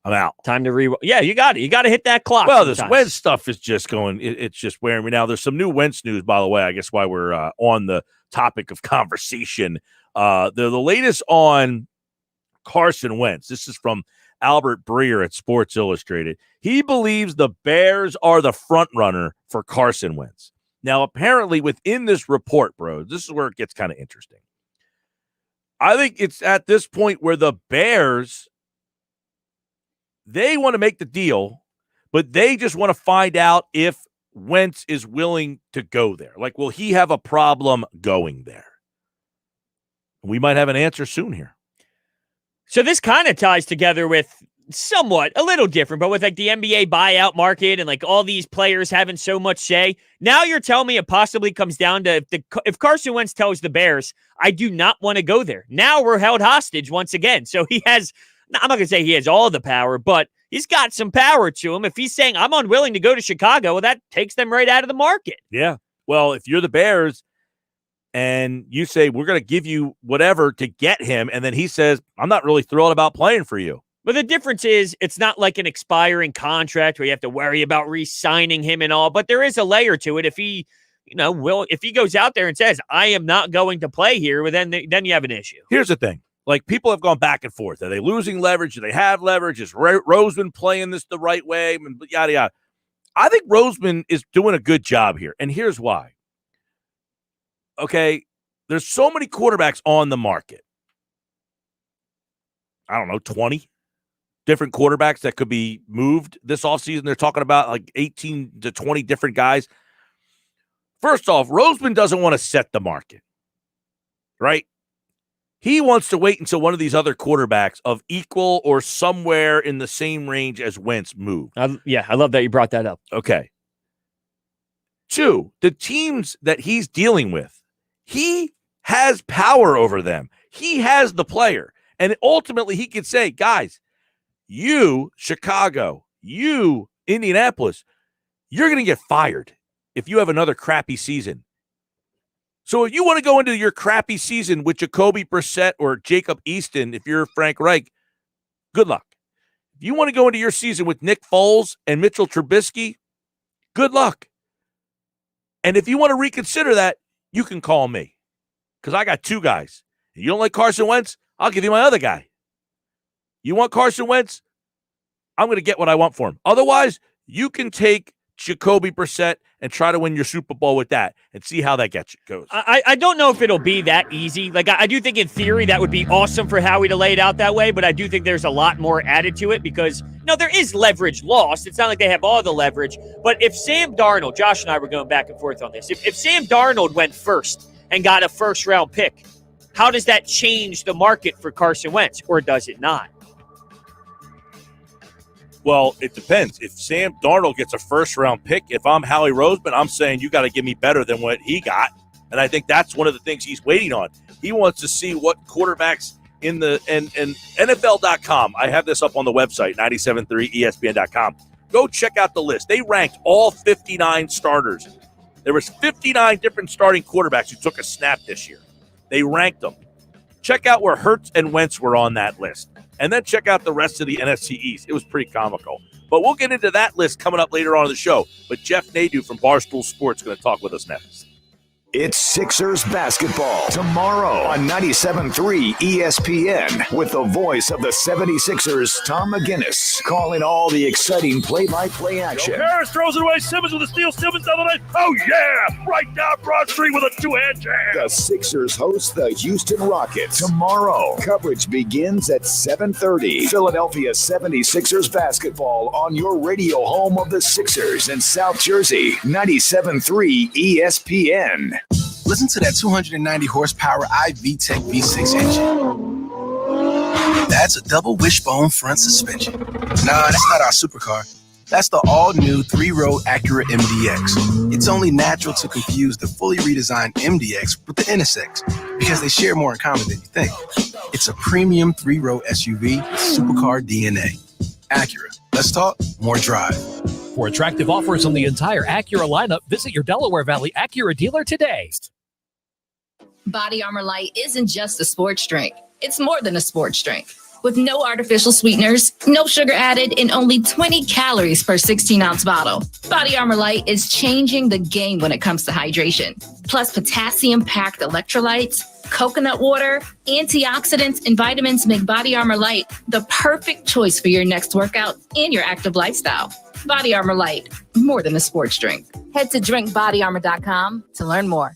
Speaker 2: I'm out.
Speaker 3: Time to Yeah, you got it. You got to hit that clock.
Speaker 2: Well, this Wentz stuff is just going. It's just wearing me now. There's some new Wentz news, by the way. I guess why we're on the topic of conversation. The latest on Carson Wentz. This is from Albert Breer at Sports Illustrated. He believes the Bears are the front runner for Carson Wentz. Now, apparently, within this report, bro, this is where it gets kind of interesting. I think it's at this point where the Bears, they want to make the deal, but they just want to find out if Wentz is willing to go there. Will he have a problem going there? We might have an answer soon here.
Speaker 3: So this kind of ties together with somewhat a little different, but with the NBA buyout market and all these players having so much say. Now you're telling me it possibly comes down to if Carson Wentz tells the Bears, I do not want to go there. Now we're held hostage once again. So he has, I'm not going to say he has all the power, but he's got some power to him. If he's saying I'm unwilling to go to Chicago, well, that takes them right out of the market.
Speaker 2: Yeah. Well, if you're the Bears and you say, we're going to give you whatever to get him, and then he says, I'm not really thrilled about playing for you.
Speaker 3: But the difference is it's not like an expiring contract where you have to worry about re-signing him and all, but there is a layer to it. If he, if he goes out there and says, I am not going to play here, well, then you have an issue.
Speaker 2: Here's the thing. People have gone back and forth. Are they losing leverage? Do they have leverage? Is Roseman playing this the right way? Yada, yada. I think Roseman is doing a good job here, and here's why. Okay, there's so many quarterbacks on the market. I don't know, 20 different quarterbacks that could be moved this offseason. They're talking about 18 to 20 different guys. First off, Roseman doesn't want to set the market, right? He wants to wait until one of these other quarterbacks of equal or somewhere in the same range as Wentz moved.
Speaker 3: I love that you brought that up.
Speaker 2: Okay. 2, the teams that he's dealing with, he has power over them. He has the player. And ultimately, he could say, guys, you, Chicago, you, Indianapolis, you're going to get fired if you have another crappy season. So if you want to go into your crappy season with Jacoby Brissett or Jacob Easton, if you're Frank Reich, good luck. If you want to go into your season with Nick Foles and Mitchell Trubisky, Good luck. And if you want to reconsider that, you can call me because I got two guys. You don't like Carson Wentz? I'll give you my other guy. You want Carson Wentz? I'm going to get what I want for him. Otherwise, you can take Jacoby Brissett and try to win your Super Bowl with that and see how that goes.
Speaker 3: I don't know if it'll be that easy. Like, I do think in theory that would be awesome for Howie to lay it out that way, but I do think there's a lot more added to it because, there is leverage lost. It's not like they have all the leverage. But if Sam Darnold, Josh and I were going back and forth on this, if Sam Darnold went first and got a first-round pick, how does that change the market for Carson Wentz, or does it not?
Speaker 2: Well, it depends. If Sam Darnold gets a first-round pick, if I'm Howie Roseman, I'm saying you got to give me better than what he got. And I think that's one of the things he's waiting on. He wants to see what quarterbacks in the and NFL.com. I have this up on the website, 973ESPN.com. Go check out the list. They ranked all 59 starters. There was 59 different starting quarterbacks who took a snap this year. They ranked them. Check out where Hurts and Wentz were on that list. And then check out the rest of the NFC East. It was pretty comical. But we'll get into that list coming up later on in the show. But Jeff Nadu from Barstool Sports is going to talk with us next.
Speaker 1: It's Sixers basketball tomorrow on 97.3 ESPN with the voice of the 76ers, Tom McGinnis, calling all the exciting play-by-play action.
Speaker 4: Harris throws it away. Simmons with a steal. Simmons down the lane. Oh, yeah. Right down Broad Street with a two-hand jam.
Speaker 1: The Sixers host the Houston Rockets tomorrow. Coverage begins at 7:30. Philadelphia 76ers basketball on your radio home of the Sixers in South Jersey, 97.3 ESPN.
Speaker 5: Listen to that 290 horsepower iVTEC V6 engine. That's a double wishbone front suspension. Nah, that's not our supercar. That's the all-new 3-row Acura MDX. It's only natural to confuse the fully redesigned MDX with the NSX because they share more in common than you think. It's a premium 3-row SUV with supercar DNA. Acura. Let's talk more drive.
Speaker 6: For attractive offers on the entire Acura lineup, visit your Delaware Valley Acura dealer today.
Speaker 8: Body Armor Light isn't just a sports drink. It's more than a sports drink. With no artificial sweeteners, no sugar added, and only 20 calories per 16-ounce bottle. Body Armor Light is changing the game when it comes to hydration. Plus potassium-packed electrolytes, coconut water, antioxidants, and vitamins make Body Armor Light the perfect choice for your next workout and your active lifestyle. Body Armor Light, more than a sports drink. Head to drinkbodyarmor.com to learn more.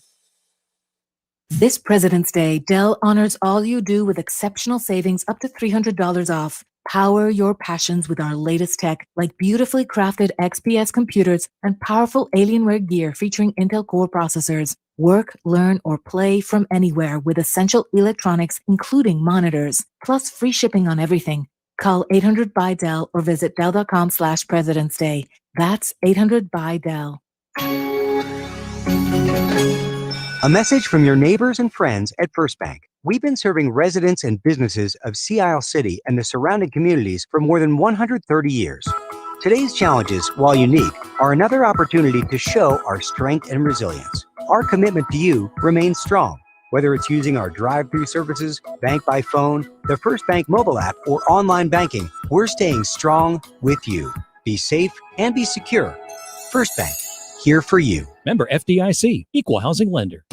Speaker 21: This President's Day, Dell honors all you do with exceptional savings up to $300 off. Power your passions with our latest tech, like beautifully crafted XPS computers and powerful Alienware gear featuring Intel Core processors. Work, learn, or play from anywhere with essential electronics, including monitors, plus free shipping on everything. Call 800-BUY-DELL or visit Dell.com/President's Day. That's 800-BUY-DELL.
Speaker 25: A message from your neighbors and friends at First Bank. We've been serving residents and businesses of Sea Isle City and the surrounding communities for more than 130 years. Today's challenges, while unique, are another opportunity to show our strength and resilience. Our commitment to you remains strong. Whether it's using our drive-through services, bank by phone, the First Bank mobile app, or online banking, we're staying strong with you. Be safe and be secure. First Bank, here for you.
Speaker 6: Member FDIC, Equal Housing Lender.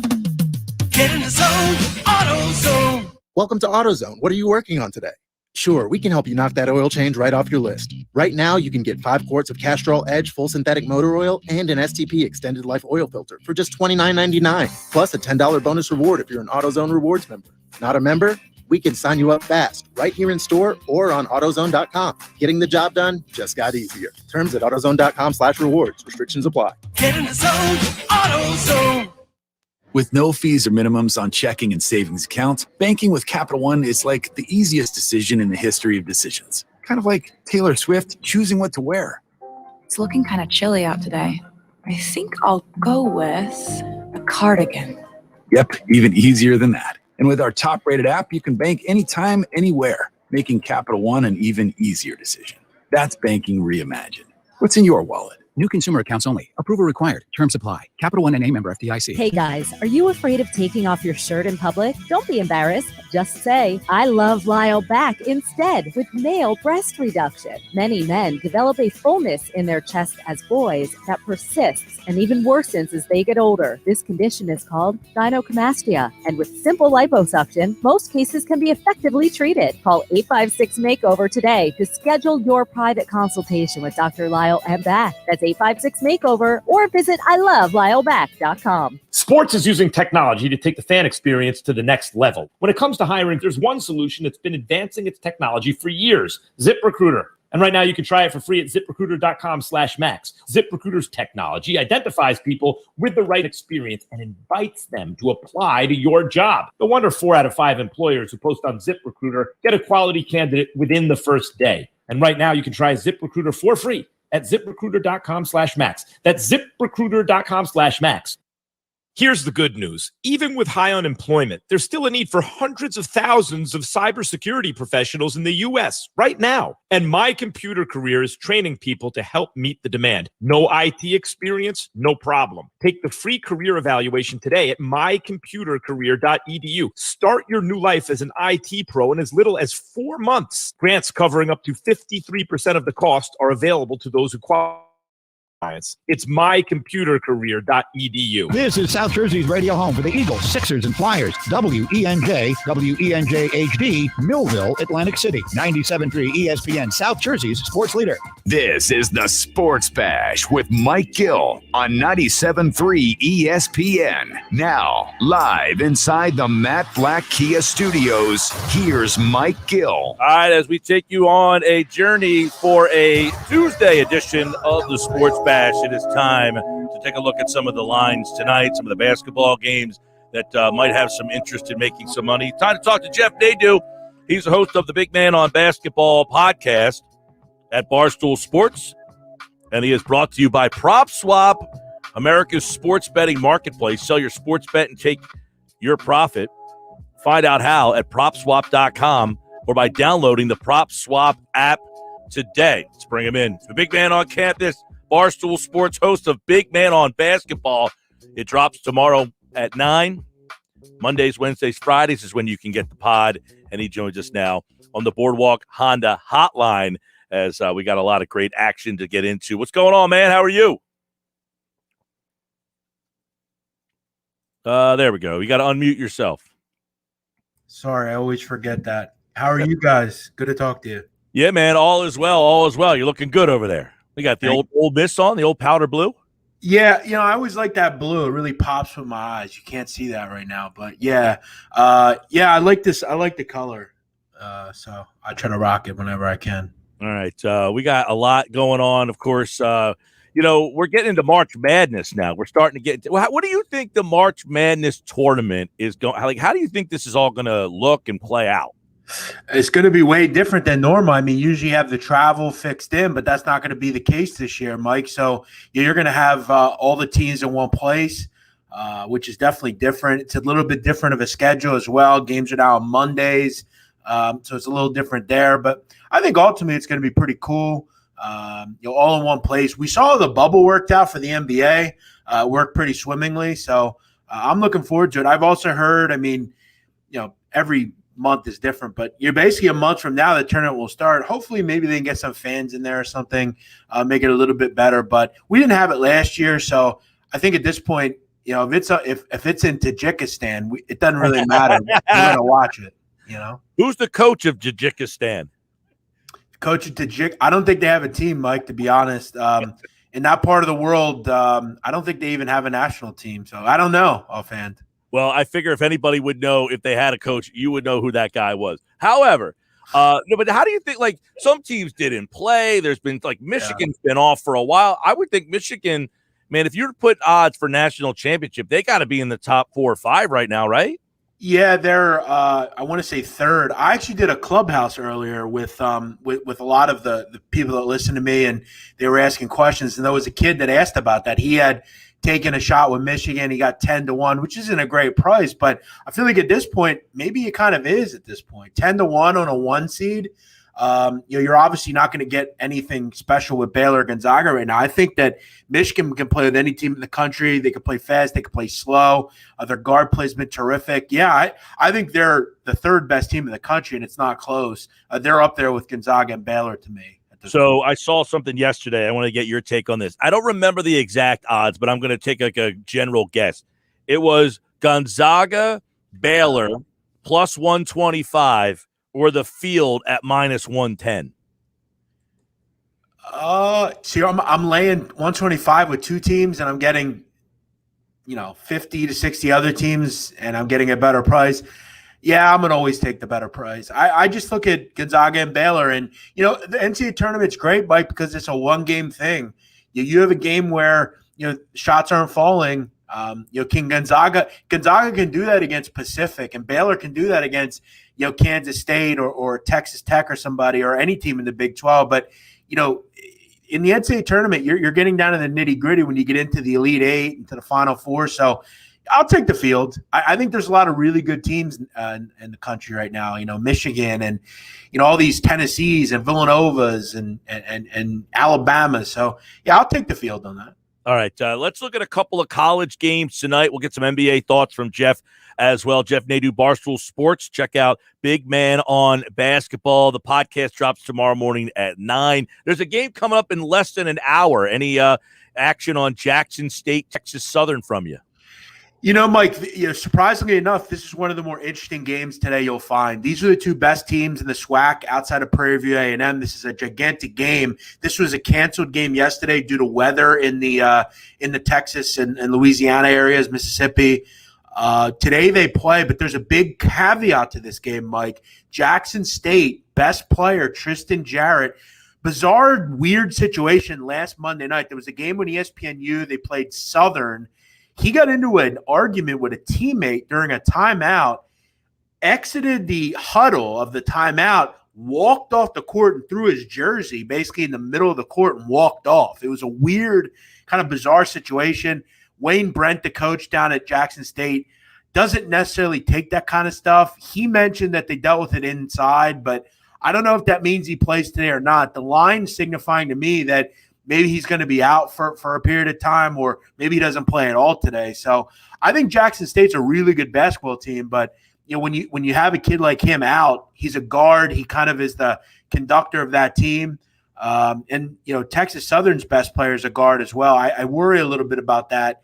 Speaker 18: Get in the zone, AutoZone.
Speaker 26: Welcome to AutoZone. What are you working on today? Sure, we can help you knock that oil change right off your list. Right now, you can get 5 quarts of Castrol Edge full synthetic motor oil and an STP extended life oil filter for just $29.99, plus a $10 bonus reward if you're an AutoZone Rewards member. Not a member? We can sign you up fast, right here in store or on AutoZone.com. Getting the job done just got easier. Terms at AutoZone.com/rewards. Restrictions apply.
Speaker 18: Get in the zone, AutoZone.
Speaker 27: With no fees or minimums on checking and savings accounts, banking with Capital One is like the easiest decision in the history of decisions. Kind of like Taylor Swift choosing what to wear.
Speaker 28: It's looking kind of chilly out today. I think I'll go with a cardigan.
Speaker 27: Yep, even easier than that. And with our top-rated app, you can bank anytime, anywhere, making Capital One an even easier decision. That's banking reimagined. What's in your wallet?
Speaker 9: New consumer accounts only. Approval required. Terms apply. Capital One NA, member FDIC.
Speaker 10: Hey guys, are you afraid of taking off your shirt in public? Don't be embarrassed. Just say, I love Lyle back instead with male breast reduction. Many men develop a fullness in their chest as boys that persists and even worsens as they get older. This condition is called gynecomastia, and with simple liposuction, most cases can be effectively treated. Call 856-MAKEOVER today to schedule your private consultation with Dr. Lyle and Back. That's 856-MAKEOVER, or visit iloveLyleBack.com.
Speaker 11: Sports is using technology to take the fan experience to the next level. When it comes to hiring, there's one solution that's been advancing its technology for years, ZipRecruiter. And right now you can try it for free at ZipRecruiter.com/max. ZipRecruiter's technology identifies people with the right experience and invites them to apply to your job. No wonder 4 out of 5 employers who post on ZipRecruiter get a quality candidate within the first day. And right now you can try ZipRecruiter for free at ZipRecruiter.com/max. That's ZipRecruiter.com/max. Here's the good news. Even with high unemployment, there's still a need for hundreds of thousands of cybersecurity professionals in the U.S. right now. And My Computer Career is training people to help meet the demand. No IT experience? No problem. Take the free career evaluation today at mycomputercareer.edu. Start your new life as an IT pro in as little as 4 months. Grants covering up to 53% of the cost are available to those who qualify. It's mycomputercareer.edu.
Speaker 12: This is South Jersey's radio home for the Eagles, Sixers, and Flyers. WENJ, WENJ HD, Millville, Atlantic City. 97.3 ESPN, South Jersey's sports leader.
Speaker 1: This is the Sports Bash with Mike Gill on 97.3 ESPN. Now, live inside the Matt Black Kia Studios, here's Mike Gill.
Speaker 2: All right, as we take you on a journey for a Tuesday edition of the Sports Bash, it is time to take a look at some of the lines tonight, some of the basketball games that might have some interest in making some money. Time to talk to Jeff Nadu. He's the host of the Big Man on Basketball podcast at Barstool Sports, and he is brought to you by PropSwap, America's sports betting marketplace. Sell your sports bet and take your profit. Find out how at PropSwap.com or by downloading the PropSwap app today. Let's bring him in. The Big Man on campus, Barstool Sports, host of Big Man on Basketball. It drops tomorrow at 9. Mondays, Wednesdays, Fridays is when you can get the pod. And he joins us now on the Boardwalk Honda hotline as we got a lot of great action to get into. What's going on, man? How are you? There we go. You got to unmute yourself.
Speaker 13: Sorry, I always forget that. How are you guys? Good to talk to you.
Speaker 2: Yeah, man. All is well. All is well. You're looking good over there. We got the old Miss on, the old powder blue.
Speaker 13: Yeah, I always like that blue. It really pops with my eyes. You can't see that right now, but yeah, I like this. I like the color, so I try to rock it whenever I can.
Speaker 2: All right, we got a lot going on. Of course, we're getting into March Madness now. We're starting to get into. What do you think the March Madness tournament is going? Like, how do you think this is all going to look and play out?
Speaker 13: It's going to be way different than normal. I mean, usually you have the travel fixed in, but that's not going to be the case this year, Mike. So you're going to have all the teams in one place, which is definitely different. It's a little bit different of a schedule as well. Games are now on Mondays, so it's a little different there. But I think ultimately it's going to be pretty cool. All in one place. We saw the bubble worked out for the NBA, worked pretty swimmingly. So I'm looking forward to it. I've also heard, every month is different, but you're basically a month from now the tournament will start. Hopefully maybe they can get some fans in there or something, make it a little bit better, but we didn't have it last year. So I think at this point, if it's in Tajikistan, it doesn't really matter. We're going to watch it,
Speaker 2: Who's the coach of Tajikistan?
Speaker 13: Coach of Tajik. I don't think they have a team, Mike, to be honest. In that part of the world, I don't think they even have a national team. So I don't know offhand.
Speaker 2: Well, I figure if anybody would know if they had a coach, you would know who that guy was. However, but how do you think, some teams didn't play? There's been, Michigan's been off for a while. I would think Michigan, man, if you were to put odds for national championship, they got to be in the top 4 or 5 right now, right?
Speaker 13: Yeah, they're I want to say 3rd. I actually did a clubhouse earlier with a lot of the people that listen to me, and they were asking questions, and there was a kid that asked about that. He had taken a shot with Michigan. He got 10-1, which isn't a great price, but I feel like at this point, maybe it kind of is at this point. 10-1 on a 1 seed. You're obviously not going to get anything special with Baylor or Gonzaga right now. I think that Michigan can play with any team in the country. They can play fast. They can play slow. Their guard play has been terrific. Yeah, I think they're the third best team in the country, and it's not close. They're up there with Gonzaga and Baylor to me.
Speaker 2: So I saw something yesterday. I want to get your take on this. I don't remember the exact odds, but I'm going to take like a general guess. It was Gonzaga, Baylor, plus 125, or the field at minus 110.
Speaker 13: See, I'm laying 125 with two teams, and I'm getting, 50 to 60 other teams, and I'm getting a better price. Yeah, I'm going to always take the better price. I just look at Gonzaga and Baylor, and, the NCAA tournament's great, Mike, because it's a one-game thing. You have a game where, shots aren't falling. Can Gonzaga can do that against Pacific, and Baylor can do that against, Kansas State or Texas Tech or somebody or any team in the Big 12. But, in the NCAA tournament, you're getting down to the nitty-gritty when you get into the Elite Eight, into the Final Four. So I'll take the field. I think there's a lot of really good teams in the country right now. Michigan and all these Tennessees and Villanovas and Alabama. So yeah, I'll take the field on that.
Speaker 2: All right, let's look at a couple of college games tonight. We'll get some NBA thoughts from Jeff as well. Jeff Nadu, Barstool Sports. Check out Big Man on Basketball. The podcast drops tomorrow morning at 9. There's a game coming up in less than an hour. Any action on Jackson State, Texas Southern from you?
Speaker 13: Mike, surprisingly enough, this is one of the more interesting games today you'll find. These are the two best teams in the SWAC outside of Prairie View A&M. This is a gigantic game. This was a canceled game yesterday due to weather in the Texas and Louisiana areas, Mississippi. Today they play, but there's a big caveat to this game, Mike. Jackson State, best player, Tristan Jarrett. Bizarre, weird situation last Monday night. There was a game when ESPNU, they played Southern. He got into an argument with a teammate during a timeout, exited the huddle of the timeout, walked off the court and threw his jersey basically in the middle of the court and walked off. It was a weird, kind of bizarre situation. Wayne Brent, the coach down at Jackson State, doesn't necessarily take that kind of stuff. He mentioned that they dealt with it inside, but I don't know if that means he plays today or not. The line signifying to me that maybe he's going to be out for a period of time, or maybe he doesn't play at all today. So I think Jackson State's a really good basketball team, but when you have a kid like him out, he's a guard. He kind of is the conductor of that team. And Texas Southern's best player is a guard as well. I worry a little bit about that.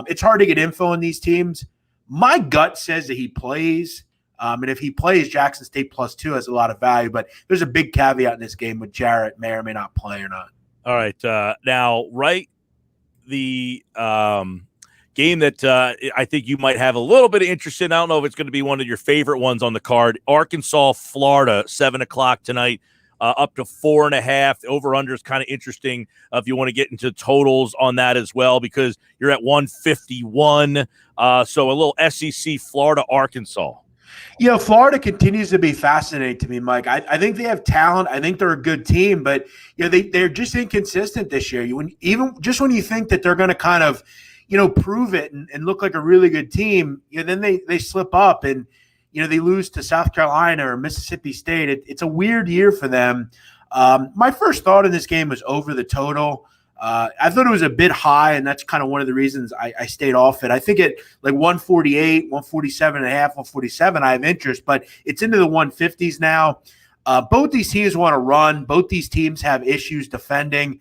Speaker 13: It's hard to get info on these teams. My gut says that he plays. And if he plays, Jackson State +2 has a lot of value, but there's a big caveat in this game with Jarrett may or may not play or not.
Speaker 2: All right. Now, the game that I think you might have a little bit of interest in. I don't know if it's going to be one of your favorite ones on the card. Arkansas, Florida, 7 o'clock tonight, up to 4.5. Over-under is kind of interesting if you want to get into totals on that as well, because you're at 151. So a little SEC, Florida, Arkansas.
Speaker 13: Florida continues to be fascinating to me, Mike. I think they have talent. I think they're a good team, but they're just inconsistent this year. When you think that they're going to kind of, prove it and look like a really good team, then they slip up and they lose to South Carolina or Mississippi State. It's a weird year for them. My first thought in this game was over the total. I thought it was a bit high, and that's kind of one of the reasons I stayed off it. I think at like 148, 147.5, 147, I have interest, but it's into the 150s now. Both these teams want to run. Both these teams have issues defending.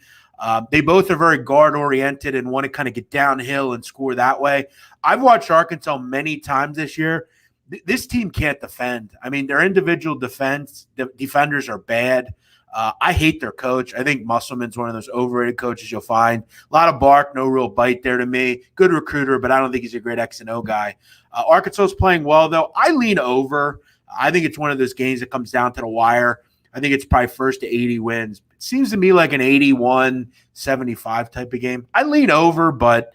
Speaker 13: They both are very guard-oriented and want to kind of get downhill and score that way. I've watched Arkansas many times this year. This team can't defend. I mean, their individual defenders are bad. I hate their coach. I think Musselman's one of those overrated coaches you'll find. A lot of bark, no real bite there to me. Good recruiter, but I don't think he's a great X and O guy. Arkansas is playing well, though. I lean over. I think it's one of those games that comes down to the wire. I think it's probably first to 80 wins. It seems to me like an 81-75 type of game. I lean over, but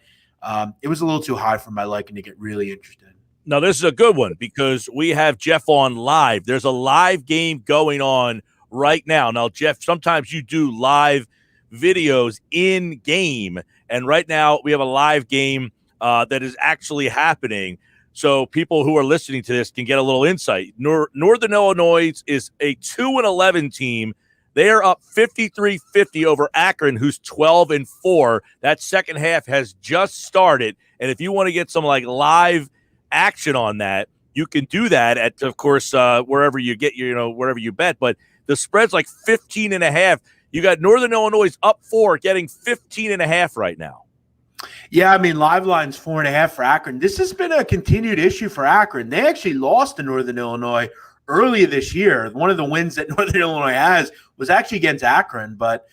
Speaker 13: it was a little too high for my liking to get really interested.
Speaker 2: Now, this is a good one because we have Jeff on live. There's a live game going on right now. Now, Jeff, sometimes you do live videos in game, and right now we have a live game that is actually happening. so people who are listening to this can get a little insight. Northern Illinois is a 2-11 team. They are up 53-50 over Akron, who's 12-4. That second half has just started, and if you want to get some like live action on that, you can do that at, of course, wherever you get wherever you bet. But the spread's like 15.5. You got Northern Illinois up 4, getting 15.5 right now.
Speaker 13: Yeah, I mean, live line's 4.5 for Akron. This has been a continued issue for Akron. They actually lost to Northern Illinois earlier this year. One of the wins that Northern Illinois has was actually against Akron. But,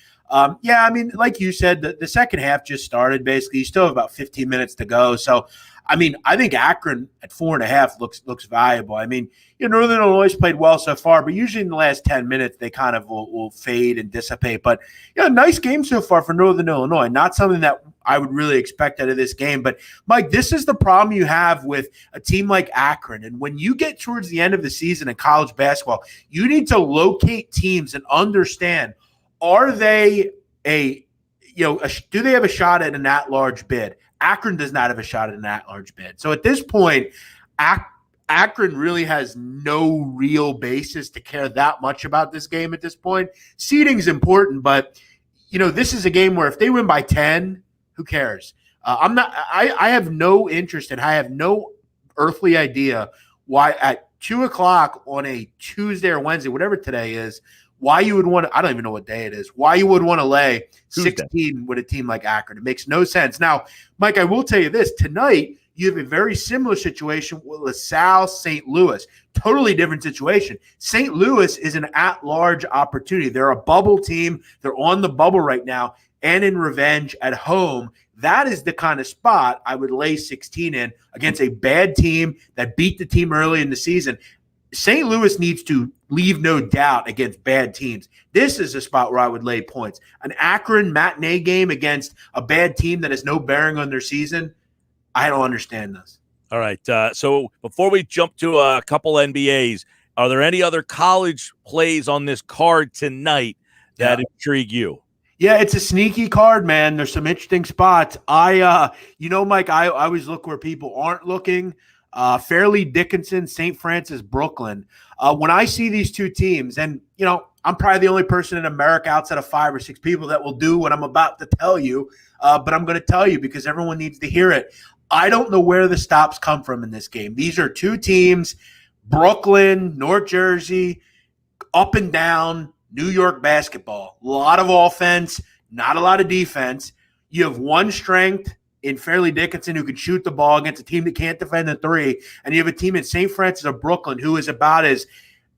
Speaker 13: yeah, I mean, like you said, the second half just started, basically. You still have about 15 minutes to go. So, I mean, I think Akron at 4.5 looks valuable. I mean, Northern Illinois played well so far, but usually in the last 10 minutes they kind of will fade and dissipate. But nice game so far for Northern Illinois. Not something that I would really expect out of this game. But Mike, this is the problem you have with a team like Akron. And when you get towards the end of the season in college basketball, you need to locate teams and understand: are they do they have a shot at an at-large bid? Akron does not have a shot at an at-large bid. So at this point, Akron really has no real basis to care that much about this game at this point. Seeding is important, but this is a game where if they win by 10, who cares? I have no interest and I have no earthly idea why at 2:00 on a Tuesday or Wednesday, whatever today is, why you would want to – I don't even know what day it is – why you would want to lay 16 with a team like Akron. It makes no sense. Now, Mike, I will tell you this. Tonight, you have a very similar situation with LaSalle St. Louis. Totally different situation. St. Louis is an at-large opportunity. They're a bubble team. They're on the bubble right now and in revenge at home. That is the kind of spot I would lay 16 in against a bad team that beat the team early in the season. St. Louis needs to leave no doubt against bad teams. This is a spot where I would lay points. An Akron matinee game against a bad team that has no bearing on their season, I don't understand this.
Speaker 2: All right. So before we jump to a couple NBAs, are there any other college plays on this card tonight that intrigue you?
Speaker 13: Yeah, it's a sneaky card, man. There's some interesting spots. Mike, I always look where people aren't looking. Fairleigh Dickinson, St. Francis, Brooklyn. When I see these two teams, and, I'm probably the only person in America outside of 5 or 6 people that will do what I'm about to tell you, but I'm going to tell you because everyone needs to hear it. I don't know where the stops come from in this game. These are two teams, Brooklyn, North Jersey, up and down, New York basketball. A lot of offense, not a lot of defense. You have one strength in Fairleigh Dickinson who can shoot the ball against a team that can't defend the three, and you have a team in St. Francis of Brooklyn who is about as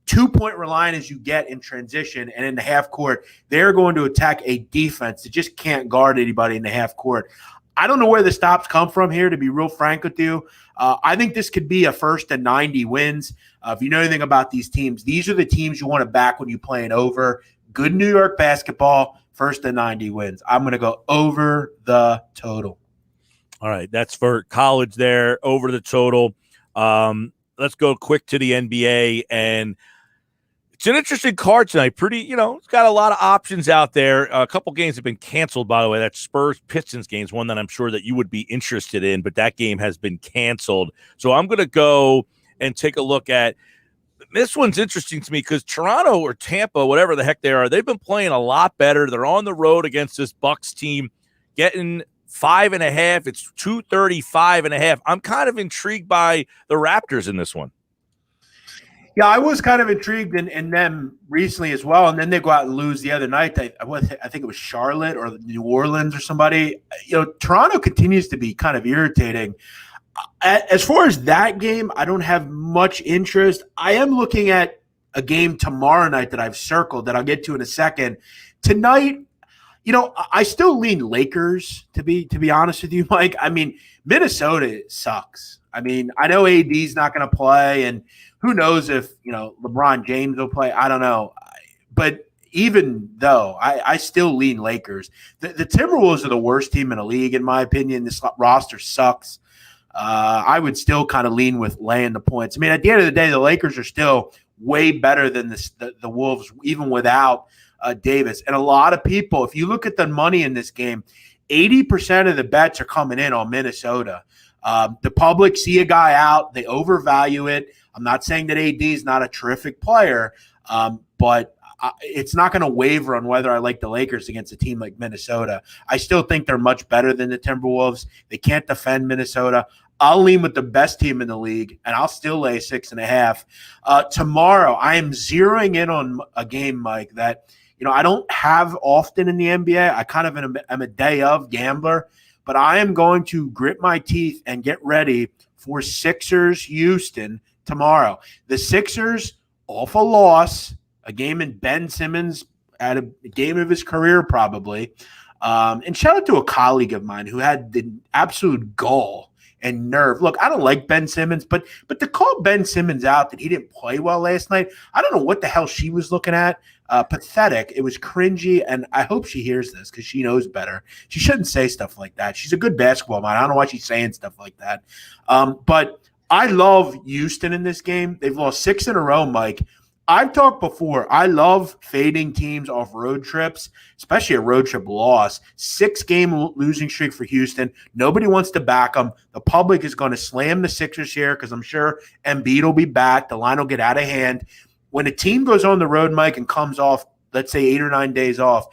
Speaker 13: 2-point reliant as you get in transition and in the half court. They're going to attack a defense that just can't guard anybody in the half court. I don't know where the stops come from here, to be real frank with you. I think this could be a 1st and 90 wins. If you know anything about these teams, these are the teams you want to back when you play an over. Good New York basketball, 1st and 90 wins. I'm going to go over the total.
Speaker 2: All right, that's for college there, over the total. Let's go quick to the NBA, and it's an interesting card tonight. It's got a lot of options out there. A couple games have been canceled, by the way. That Spurs-Pistons game is one that I'm sure that you would be interested in, but that game has been canceled. So I'm going to go and take a look at – this one's interesting to me because Toronto or Tampa, whatever the heck they are, they've been playing a lot better. They're on the road against this Bucks team, getting 5.5. It's 235.5. I'm kind of intrigued by the Raptors in this one.
Speaker 13: Yeah, I was kind of intrigued in them recently as well, and then they go out and lose the other night. I think it was Charlotte or New Orleans or somebody. Toronto continues to be kind of irritating. As far as that game, I don't have much interest. I am looking at a game tomorrow night that I've circled that I'll get to in a second. Tonight, I still lean Lakers, to be honest with you, Mike. I mean, Minnesota sucks. I mean, I know AD's not going to play, and who knows if, LeBron James will play. I don't know. But even though I still lean Lakers, the Timberwolves are the worst team in the league, in my opinion. This roster sucks. I would still kind of lean with laying the points. I mean, at the end of the day, the Lakers are still way better than the Wolves, even without Davis. And a lot of people, if you look at the money in this game, 80% of the bets are coming in on Minnesota. The public see a guy out. They overvalue it. I'm not saying that AD is not a terrific player, but it's not going to waver on whether I like the Lakers against a team like Minnesota. I still think they're much better than the Timberwolves. They can't defend Minnesota. I'll lean with the best team in the league, and I'll still lay 6.5. Tomorrow, I am zeroing in on a game, Mike, that I don't have often in the NBA. I kind of am a day of gambler, but I am going to grit my teeth and get ready for Sixers Houston tomorrow. The Sixers, off a loss, a game in Ben Simmons at a game of his career probably. And shout out to a colleague of mine who had the absolute gall and nerve. Look, I don't like Ben Simmons, but to call Ben Simmons out that he didn't play well last night, I don't know what the hell she was looking at. Pathetic. It was cringy, and I hope she hears this because she knows better. She shouldn't say stuff like that. She's a good basketball mind. I don't know why she's saying stuff like that. But I love Houston in this game. They've lost 6 in a row, Mike. I've talked before. I love fading teams off road trips, especially a road trip loss. 6-game losing streak for Houston. Nobody wants to back them. The public is going to slam the Sixers here because I'm sure Embiid will be back. The line will get out of hand. When a team goes on the road, Mike, and comes off, let's say 8 or 9 days off,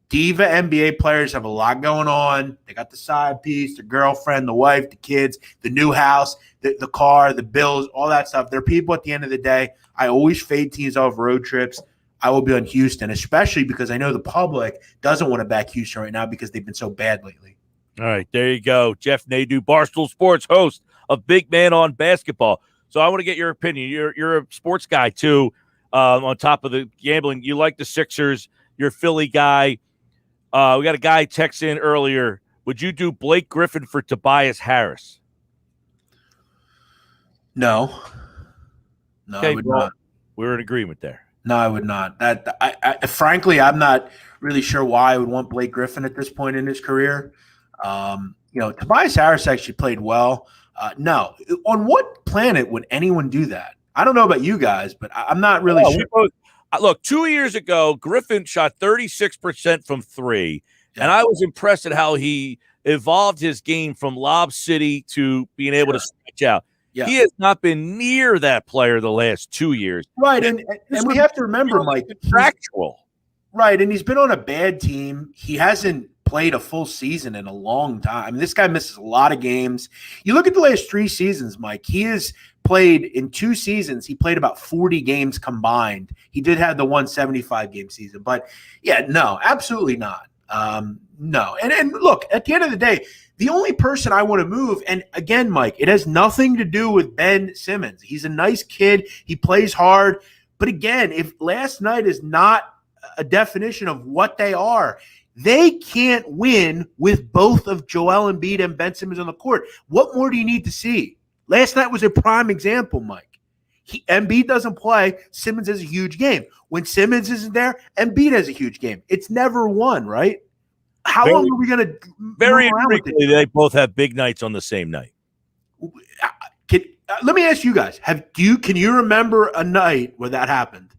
Speaker 13: diva NBA players have a lot going on. They got the side piece, the girlfriend, the wife, the kids, the new house, the car, the bills, all that stuff. They're people at the end of the day. I always fade teams off road trips. I will be on Houston, especially because I know the public doesn't want to back Houston right now because they've been so bad lately.
Speaker 2: All right, there you go. Jeff Nadu, Barstool Sports, host of Big Man on Basketball. So I want to get your opinion. You're a sports guy, too, on top of the gambling. You like the Sixers. You're a Philly guy. We got a guy text in earlier. Would you do Blake Griffin for Tobias Harris?
Speaker 13: No. No,
Speaker 2: okay,
Speaker 13: I would not.
Speaker 2: We're in agreement there.
Speaker 13: No, I would not. Frankly, I'm not really sure why I would want Blake Griffin at this point in his career. Tobias Harris actually played well. No. On what planet would anyone do that? I don't know about you guys, but I'm not really sure.
Speaker 2: Look, 2 years ago, Griffin shot 36% from 3, and I was impressed at how he evolved his game from Lob City to being able to stretch out. Yeah. He has not been near that player the last 2 years.
Speaker 13: Right, and we have to remember, Mike,
Speaker 2: contractual.
Speaker 13: Right, and he's been on a bad team. He hasn't played a full season in a long time. I mean, this guy misses a lot of games. You look at the last 3 seasons, Mike. He has played in 2 seasons. He played about 40 games combined. He did have the 175-game season. But, yeah, no, absolutely not. No. And look, at the end of the day, the only person I want to move, and again, Mike, it has nothing to do with Ben Simmons. He's a nice kid. He plays hard. But again, if last night is not a definition of what they are, they can't win with both of Joel Embiid and Ben Simmons on the court. What more do you need to see? Last night was a prime example, Mike. Embiid doesn't play. Simmons has a huge game. When Simmons isn't there, Embiid has a huge game. It's never one, right? How long are we going to
Speaker 2: very infrequently they both have big nights on the same night?
Speaker 13: Let me ask you guys, can you remember a night where that happened?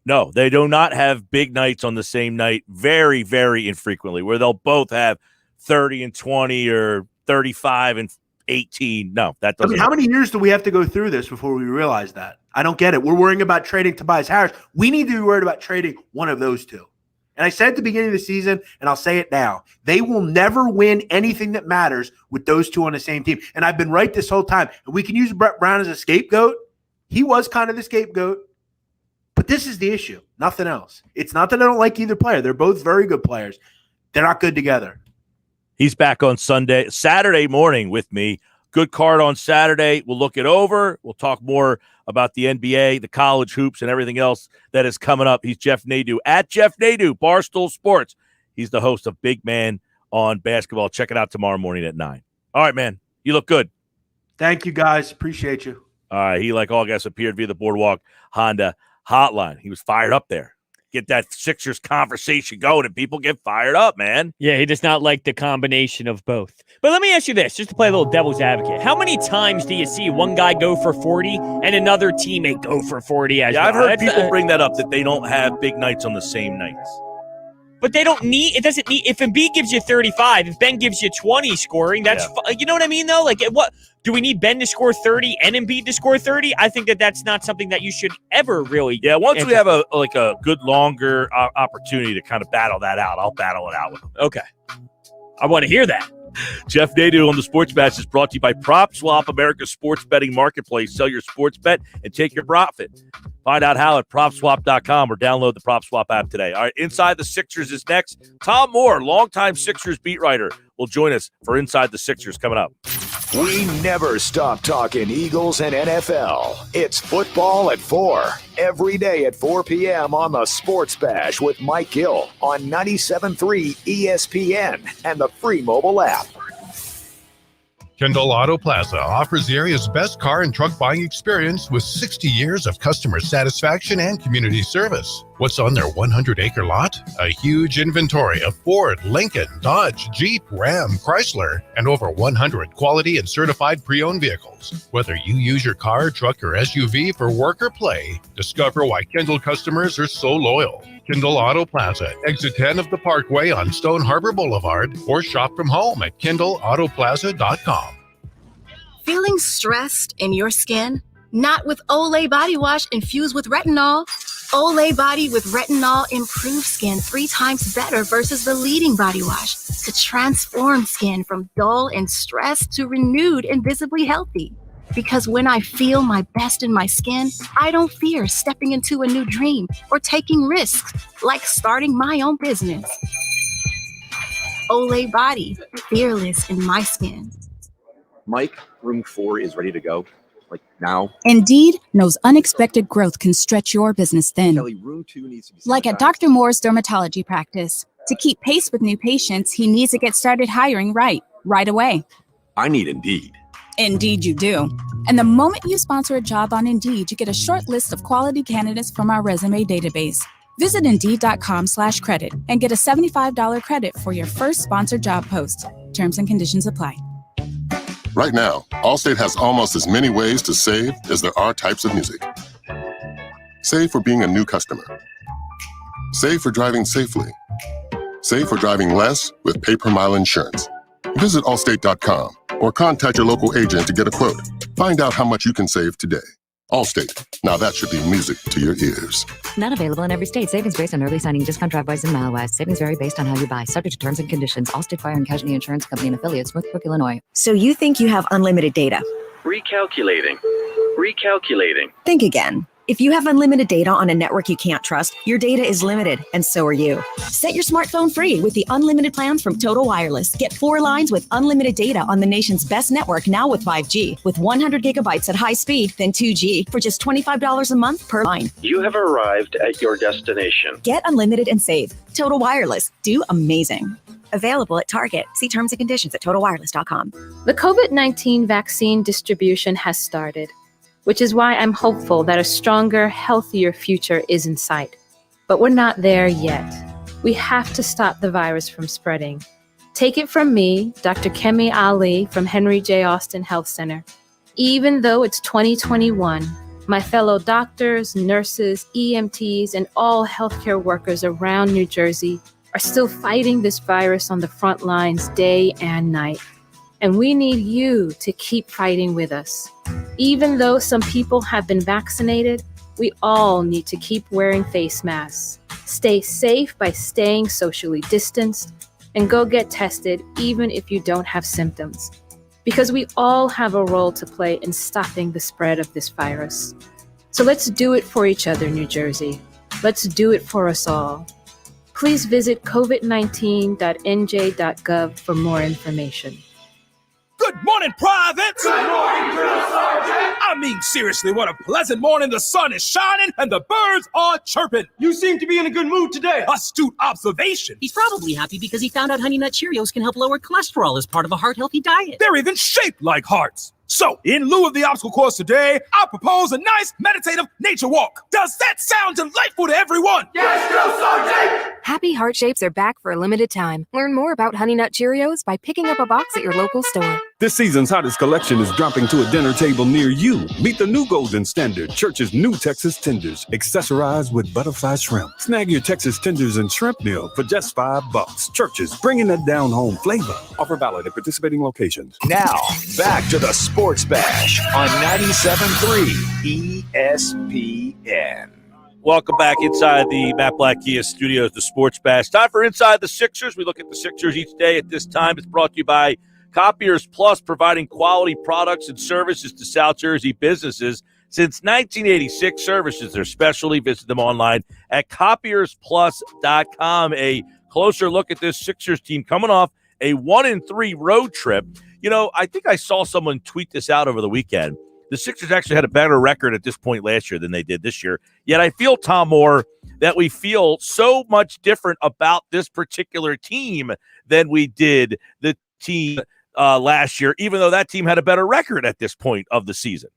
Speaker 2: No, they do not have big nights on the same night very, very infrequently where they'll both have 30 and 20 or 35 and 18. No, that doesn't.
Speaker 13: How many years do we have to go through this before we realize that? I don't get it. We're worrying about trading Tobias Harris. We need to be worried about trading one of those two. And I said at the beginning of the season, and I'll say it now, they will never win anything that matters with those two on the same team. And I've been right this whole time. And we can use Brett Brown as a scapegoat. He was kind of the scapegoat. But this is the issue. Nothing else. It's not that I don't like either player. They're both very good players. They're not good together.
Speaker 2: He's back on Saturday morning with me. Good card on Saturday. We'll look it over. We'll talk more about the NBA, the college hoops, and everything else that is coming up. He's Jeff Nadu at Jeff Nadu, Barstool Sports. He's the host of Big Man on Basketball. Check it out tomorrow morning at 9. All right, man. You look good.
Speaker 13: Thank you, guys. Appreciate you.
Speaker 2: All right. He, like all guests, appeared via the Boardwalk Honda hotline. He was fired up there. Get that Sixers conversation going, and people get fired up, man.
Speaker 3: Yeah, he does not like the combination of both. But let me ask you this, just to play a little devil's advocate. How many times do you see one guy go for 40 and another teammate go for 40 as well?
Speaker 2: I've heard people bring that up, that they don't have big nights on the same nights.
Speaker 3: But they don't need, it doesn't need, if Embiid gives you 35, if Ben gives you 20 scoring, that's, you know what I mean, though? Like, Do we need Ben to score 30 and Embiid to score 30? I think that's not something that you should ever really.
Speaker 2: Yeah, once we have a good longer opportunity to kind of battle that out, I'll battle it out with him.
Speaker 3: Okay. I want to hear that.
Speaker 2: Jeff Nadu on the Sports Bash is brought to you by PropSwap, America's sports betting marketplace. Sell your sports bet and take your profit. Find out how at PropSwap.com or download the PropSwap app today. All right, Inside the Sixers is next. Tom Moore, longtime Sixers beat writer, will join us for Inside the Sixers coming up.
Speaker 1: We never stop talking Eagles and NFL. It's Football at 4, every day at 4 p.m. on the Sports Bash with Mike Gill on 97.3 ESPN and the free mobile app.
Speaker 24: Kendall Auto Plaza offers the area's best car and truck buying experience with 60 years of customer satisfaction and community service. What's on their 100-acre lot? A huge inventory of Ford, Lincoln, Dodge, Jeep, Ram, Chrysler, and over 100 quality and certified pre-owned vehicles. Whether you use your car, truck, or SUV for work or play, discover why Kendall customers are so loyal. Kendall Auto Plaza, exit 10 of the Parkway on Stone Harbor Boulevard, or shop from home at KendallAutoplaza.com.
Speaker 7: Feeling stressed in your skin? Not with Olay Body Wash infused with retinol. Olay Body with retinol improves skin 3 times better versus the leading body wash to transform skin from dull and stressed to renewed and visibly healthy. Because when I feel my best in my skin, I don't fear stepping into a new dream or taking risks like starting my own business. Olay Body, fearless in my skin.
Speaker 14: Mike, room 4 is ready to go. Like now.
Speaker 15: Indeed knows unexpected growth can stretch your business thin.
Speaker 14: Kelly, room 2 needs to be
Speaker 15: like at Dr. Moore's dermatology practice. To keep pace with new patients, he needs to get started hiring right away.
Speaker 14: I need Indeed.
Speaker 15: Indeed you do. And the moment you sponsor a job on Indeed, you get a short list of quality candidates from our resume database. Visit Indeed.com/credit and get a $75 credit for your first sponsored job post. Terms and conditions apply.
Speaker 16: Right now, Allstate has almost as many ways to save as there are types of music. Save for being a new customer. Save for driving safely. Save for driving less with pay-per-mile insurance. Visit Allstate.com or contact your local agent to get a quote. Find out how much you can save today. Allstate. Now that should be music to your ears.
Speaker 17: Not available in every state. Savings based on early signing discount drive-bys and mile-wise. Savings vary based on how you buy. Subject to terms and conditions. Allstate Fire and Casualty Insurance Company and affiliates, Northbrook, Illinois.
Speaker 19: So you think you have unlimited data?
Speaker 20: Recalculating.
Speaker 19: Think again. If you have unlimited data on a network you can't trust, your data is limited, and so are you. Set your smartphone free with the unlimited plans from Total Wireless. Get 4 lines with unlimited data on the nation's best network now with 5G, with 100 gigabytes at high speed, then 2G for just $25 a month per line.
Speaker 20: You have arrived at your destination.
Speaker 19: Get unlimited and save. Total Wireless. Do amazing. Available at Target. See terms and conditions at TotalWireless.com.
Speaker 23: The COVID-19 vaccine distribution has started, which is why I'm hopeful that a stronger, healthier future is in sight. But we're not there yet. We have to stop the virus from spreading. Take it from me, Dr. Kemi Ali from Henry J. Austin Health Center. Even though it's 2021, my fellow doctors, nurses, EMTs, and all healthcare workers around New Jersey are still fighting this virus on the front lines day and night. And we need you to keep fighting with us. Even though some people have been vaccinated, we all need to keep wearing face masks. Stay safe by staying socially distanced, and go get tested even if you don't have symptoms. Because we all have a role to play in stopping the spread of this virus. So let's do it for each other, New Jersey. Let's do it for us all. Please visit covid19.nj.gov for more information.
Speaker 29: Good morning, privates!
Speaker 18: Good morning, Drill Sergeant!
Speaker 29: I mean, seriously, what a pleasant morning. The sun is shining and the birds are chirping.
Speaker 18: You seem to be in a good mood today.
Speaker 29: Astute observation.
Speaker 30: He's probably happy because he found out Honey Nut Cheerios can help lower cholesterol as part of a heart-healthy diet.
Speaker 29: They're even shaped like hearts. So, in lieu of the obstacle course today, I propose a nice meditative nature walk. Does that sound delightful to everyone?
Speaker 18: Yes, Drill Sergeant!
Speaker 21: Happy Heart Shapes are back for a limited time. Learn more about Honey Nut Cheerios by picking up a box at your local store.
Speaker 4: This season's hottest collection is dropping to a dinner table near you. Meet the new Golden Standard, Church's new Texas Tenders, accessorized with butterfly shrimp. Snag your Texas Tenders and shrimp meal for just $5. Church's, bringing that down-home flavor. Offer valid at participating locations.
Speaker 1: Now, back to the Sports Bash on 97.3 ESPN.
Speaker 2: Welcome back inside the Matt Black Kia Studios, the Sports Bash. Time for Inside the Sixers. We look at the Sixers each day at this time. It's brought to you by Copiers Plus, providing quality products and services to South Jersey businesses since 1986. Services their specialty. Visit them online at copiersplus.com. A closer look at this Sixers team coming off a 1-3 road trip. You know, I think I saw someone tweet this out over the weekend. The Sixers actually had a better record at this point last year than they did this year. Yet I feel, Tom Moore, that we feel so much different about this particular team than we did the team last year, even though that team had a better record at this point of the season.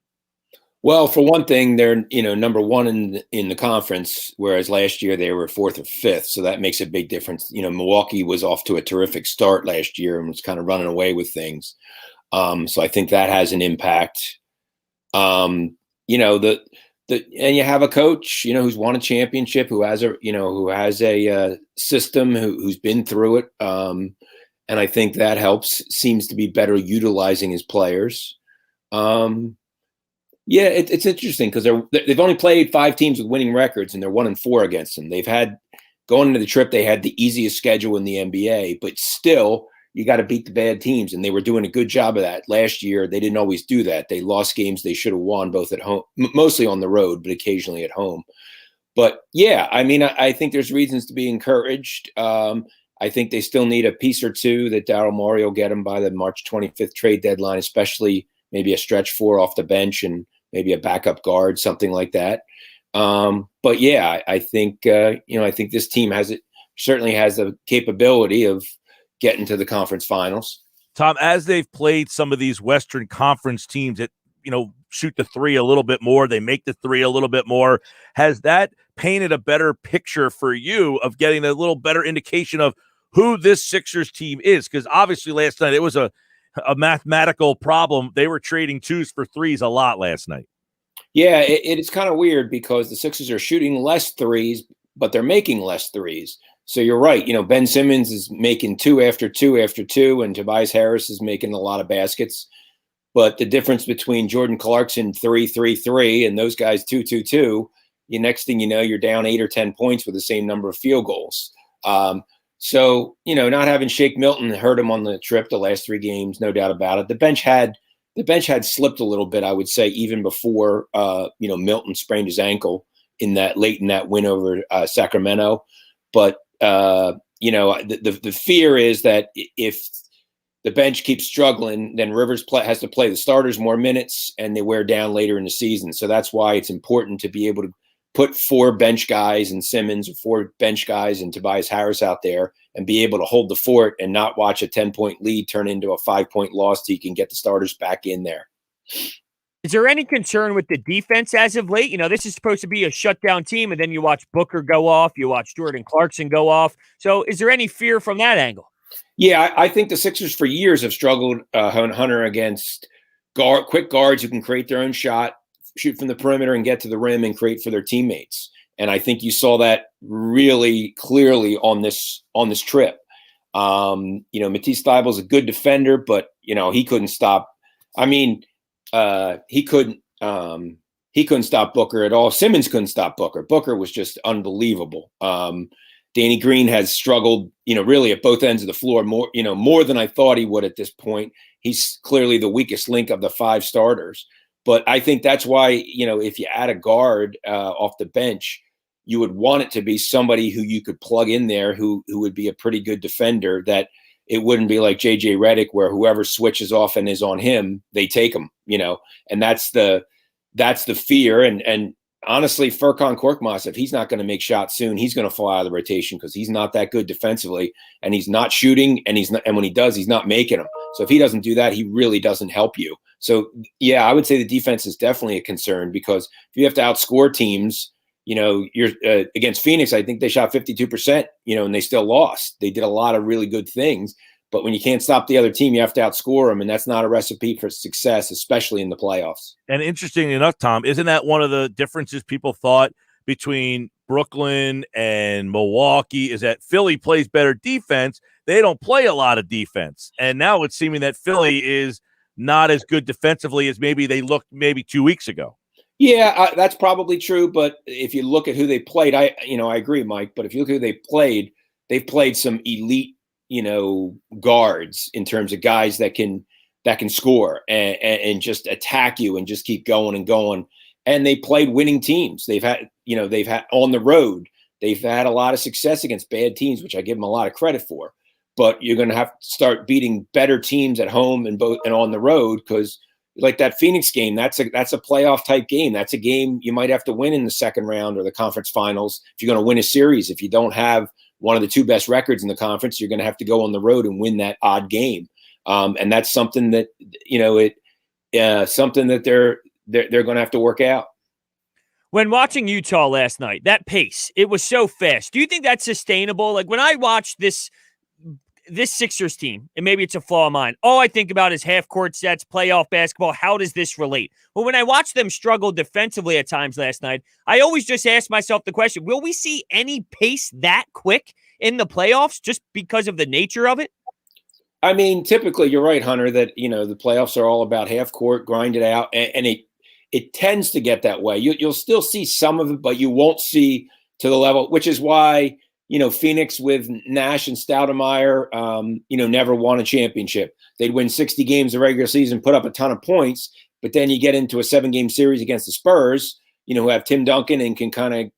Speaker 5: Well, for one thing, they're number one in the conference, whereas last year they were fourth or fifth, so that makes a big difference. Milwaukee was off to a terrific start last year and was kind of running away with things, so I think that has an impact. And you have a coach, who's won a championship, who has a system, who's been through it. And I think that helps, seems to be better utilizing his players. It's interesting because they've only played 5 teams with winning records and they're 1-4 against them. They've had, going into the trip, they had the easiest schedule in the NBA, but still you got to beat the bad teams. And they were doing a good job of that. Last year, they didn't always do that. They lost games they should have won, both at home, mostly on the road, but occasionally at home. But yeah, I think there's reasons to be encouraged. I think they still need a piece or two that Daryl Morey will get them by the March 25th trade deadline, especially maybe a stretch 4 off the bench and maybe a backup guard, something like that. But yeah, I think I think this team certainly has the capability of getting to the conference finals.
Speaker 2: Tom, as they've played some of these Western Conference teams that shoot the three a little bit more, they make the three a little bit more. Has that painted a better picture for you of getting a little better indication of who this Sixers team is? Because obviously last night it was a mathematical problem. They were trading 2s for 3s a lot last night.
Speaker 5: Yeah, it's kind of weird because the Sixers are shooting less threes, but they're making less threes. So you're right. Ben Simmons is making 2 after 2 after 2, and Tobias Harris is making a lot of baskets. But the difference between Jordan Clarkson 3-3-3 and those guys 2-2-2, next thing you know, you're down 8 or 10 points with the same number of field goals. So not having Shake Milton hurt him on the trip the last 3 games, no doubt about it. The bench had slipped a little bit, I would say, even before Milton sprained his ankle late in that win over Sacramento. But the fear is that if the bench keeps struggling, then Rivers has to play the starters more minutes and they wear down later in the season. So that's why it's important to be able to put 4 bench guys and Simmons or 4 bench guys and Tobias Harris out there and be able to hold the fort and not watch a 10-point lead turn into a 5-point loss so you can get the starters back in there.
Speaker 3: Is there any concern with the defense as of late? This is supposed to be a shutdown team, and then you watch Booker go off, you watch Jordan Clarkson go off. So is there any fear from that angle?
Speaker 5: Yeah, I think the Sixers for years have struggled, Hunter, against quick guards who can create their own shot, shoot from the perimeter and get to the rim and create for their teammates. And I think you saw that really clearly on this trip. Matisse Thybulle is a good defender, but he couldn't stop. He couldn't stop Booker at all. Simmons couldn't stop Booker. Booker was just unbelievable. Danny Green has struggled, really at both ends of the floor more than I thought he would at this point. He's clearly the weakest link of the 5 starters. But I think that's why, if you add a guard off the bench, you would want it to be somebody who you could plug in there who would be a pretty good defender, that it wouldn't be like JJ Redick where whoever switches off and is on him, they take him, and that's the fear. And honestly, Furkan Korkmaz, if he's not going to make shots soon, he's going to fall out of the rotation because he's not that good defensively and he's not shooting and when he does, he's not making them. So if he doesn't do that, he really doesn't help you. So yeah, I would say the defense is definitely a concern because if you have to outscore teams, you're against Phoenix, I think they shot 52%, and they still lost. They did a lot of really good things, But when you can't stop the other team, you have to outscore them, and that's not a recipe for success, especially in the playoffs.
Speaker 2: And interestingly enough, Tom, isn't that one of the differences people thought between Brooklyn and Milwaukee is that Philly plays better defense. They don't play a lot of defense. And now it's seeming that Philly is not as good defensively as maybe they looked maybe 2 weeks ago.
Speaker 5: Yeah, that's probably true. But if you look at who they played, I agree, Mike. But if you look at who they played, they've played some elite, guards in terms of guys that can score and just attack you and just keep going and going. And they played winning teams. They've had on the road. They've had a lot of success against bad teams, which I give them a lot of credit for. But you're going to have to start beating better teams at home and on the road, because like that Phoenix game, that's a playoff type game. That's a game you might have to win in the second round or the conference finals if you're going to win a series. If you don't have one of the two best records in the conference, you're going to have to go on the road and win that odd game. And that's something that something that they're going to have to work out.
Speaker 3: When watching Utah last night, that pace, it was so fast. Do you think that's sustainable? Like when I watch this Sixers team, and maybe it's a flaw of mine, all I think about is half-court sets, playoff basketball. How does this relate? Well, when I watched them struggle defensively at times last night, I always just ask myself the question, will we see any pace that quick in the playoffs just because of the nature of it?
Speaker 5: I mean, typically, you're right, Hunter, that, the playoffs are all about half-court, grind it out, and it tends to get that way. You'll still see some of it, but you won't see to the level, which is why Phoenix with Nash and Stoudemire, never won a championship. They'd win 60 games the regular season, put up a ton of points, but then you get into a 7-game series against the Spurs, who have Tim Duncan and can kind of,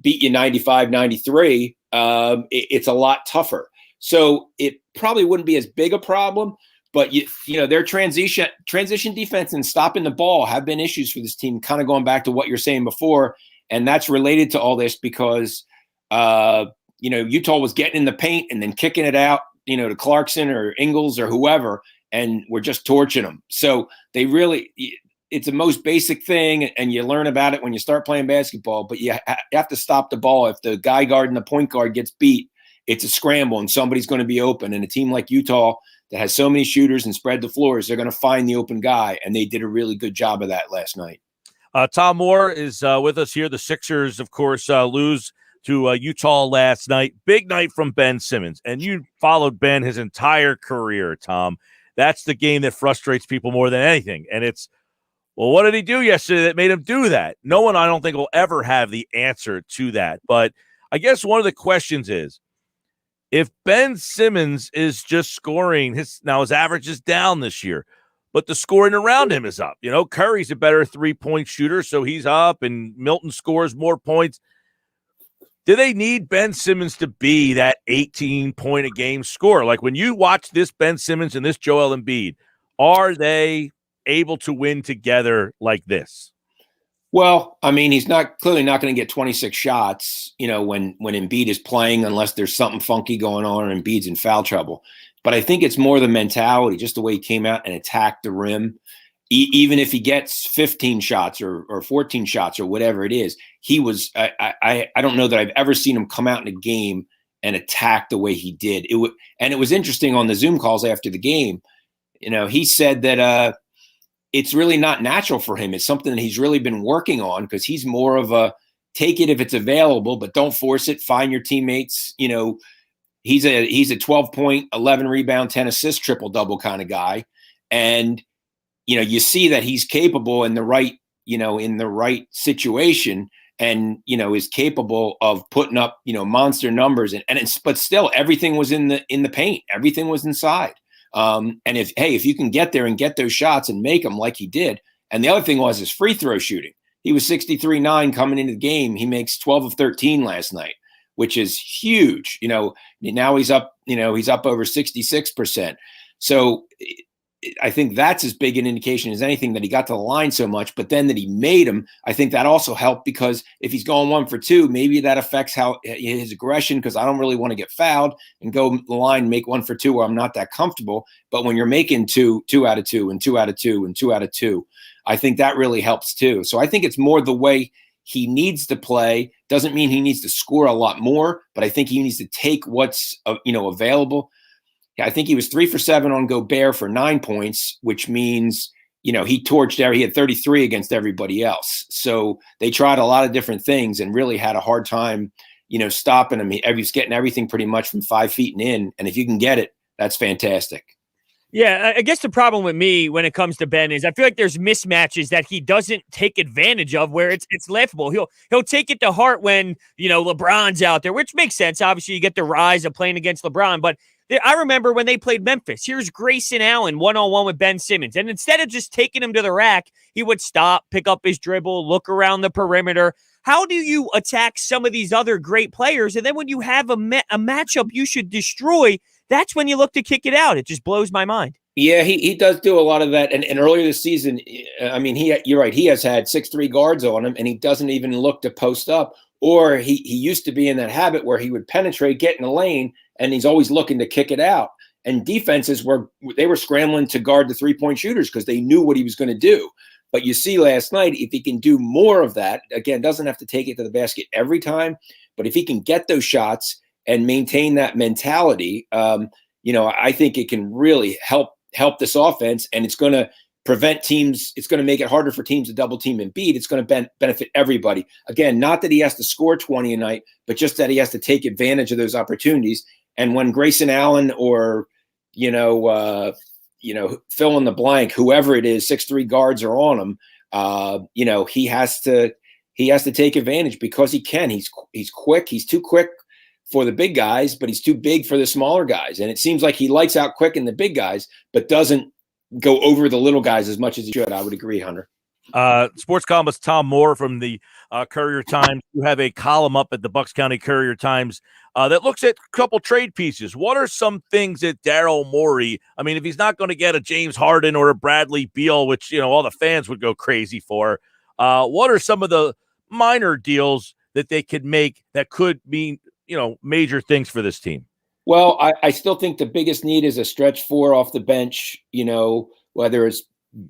Speaker 5: beat you 95-93. It's a lot tougher. So it probably wouldn't be as big a problem, but their transition defense and stopping the ball have been issues for this team, kind of going back to what you're saying before. And that's related to all this because Utah was getting in the paint and then kicking it out, to Clarkson or Ingles or whoever, and we're just torching them. So it's the most basic thing, and you learn about it when you start playing basketball, but you have to stop the ball. If the guy guarding the point guard gets beat, it's a scramble and somebody's going to be open. And a team like Utah that has so many shooters and spread the floors, they're going to find the open guy, and they did a really good job of that last night.
Speaker 2: Tom Moore is with us here. The Sixers, of course, lose to Utah last night. Big night from Ben Simmons. And you followed Ben his entire career, Tom. That's the game that frustrates people more than anything. And it's, well, what did he do yesterday that made him do that? No one, I don't think, will ever have the answer to that. But I guess one of the questions is, if Ben Simmons is just scoring, his average is down this year, but the scoring around him is up. Curry's a better three-point shooter, so he's up, and Milton scores more points. Do they need Ben Simmons to be that 18-point-a-game scorer? Like when you watch this Ben Simmons and this Joel Embiid, are they able to win together like this?
Speaker 5: Well, I mean, he's clearly not going to get 26 shots, when Embiid is playing, unless there's something funky going on or Embiid's in foul trouble. But I think it's more the mentality, just the way he came out and attacked the rim. Even if he gets 15 shots or 14 shots or whatever it is, he was. I don't know that I've ever seen him come out in a game and attack the way he did. And it was interesting on the Zoom calls after the game. He said that it's really not natural for him. It's something that he's really been working on, because he's more of a take it if it's available, but don't force it. Find your teammates. He's a 12-point, 11 rebound, 10 assist, triple double kind of guy, and you see that he's capable in the right situation, and is capable of putting up monster numbers, but still everything was in the paint, everything was inside. And if you can get there and get those shots and make them like he did. And the other thing was his free throw shooting. He was 63-9 coming into the game. He makes 12 of 13 last night, which is huge. Now he's up over 66%. So I think that's as big an indication as anything that he got to the line so much, but then that he made them. I think that also helped, because if he's going 1 for 2, maybe that affects how his aggression, because I don't really want to get fouled and go the line, make 1 for 2 where I'm not that comfortable. But when you're making two out of 2 and 2 out of 2 and 2 out of 2, I think that really helps too. So I think it's more the way he needs to play. Doesn't mean he needs to score a lot more, but I think he needs to take what's available. I think he was 3 for 7 on Gobert for 9 points, which means, he torched there. He had 33 against everybody else. So they tried a lot of different things and really had a hard time, stopping him. He was getting everything pretty much from 5 feet and in. And if you can get it, that's fantastic.
Speaker 3: Yeah, I guess the problem with me when it comes to Ben is I feel like there's mismatches that he doesn't take advantage of where it's laughable. He'll take it to heart when, LeBron's out there, which makes sense. Obviously, you get the rise of playing against LeBron. But I remember when they played Memphis, here's Grayson Allen one-on-one with Ben Simmons. And instead of just taking him to the rack, he would stop, pick up his dribble, look around the perimeter. How do you attack some of these other great players? And then when you have a matchup you should destroy, that's when you look to kick it out. It just blows my mind.
Speaker 5: Yeah, he does do a lot of that. And earlier this season, you're right. He has had 6'3" guards on him, and he doesn't even look to post up. Or he used to be in that habit where he would penetrate, get in the lane, and he's always looking to kick it out. And defenses were scrambling to guard the 3-point shooters because they knew what he was going to do. But you see last night, if he can do more of that, again, doesn't have to take it to the basket every time, but if he can get those shots and maintain that mentality, I think it can really help this offense, and it's going to prevent teams. It's going to make it harder for teams to double team Embiid. It's going to benefit everybody. Again, not that he has to score 20 a night, but just that he has to take advantage of those opportunities. And when Grayson Allen or, fill in the blank, whoever it is, 6'3" guards are on him, he has to take advantage because he can. He's quick. He's too quick for the big guys, but he's too big for the smaller guys. And it seems like he likes out quicking the big guys, but doesn't go over the little guys as much as he should. I would agree, Hunter.
Speaker 2: Sports columnist Tom Moore from the Courier Times. You have a column up at the Bucks County Courier Times that looks at a couple trade pieces. What are some things that Daryl Morey, if he's not going to get a James Harden or a Bradley Beal, which, all the fans would go crazy for, what are some of the minor deals that they could make that could mean, major things for this team?
Speaker 5: Well, I still think the biggest need is a stretch 4 off the bench, whether it's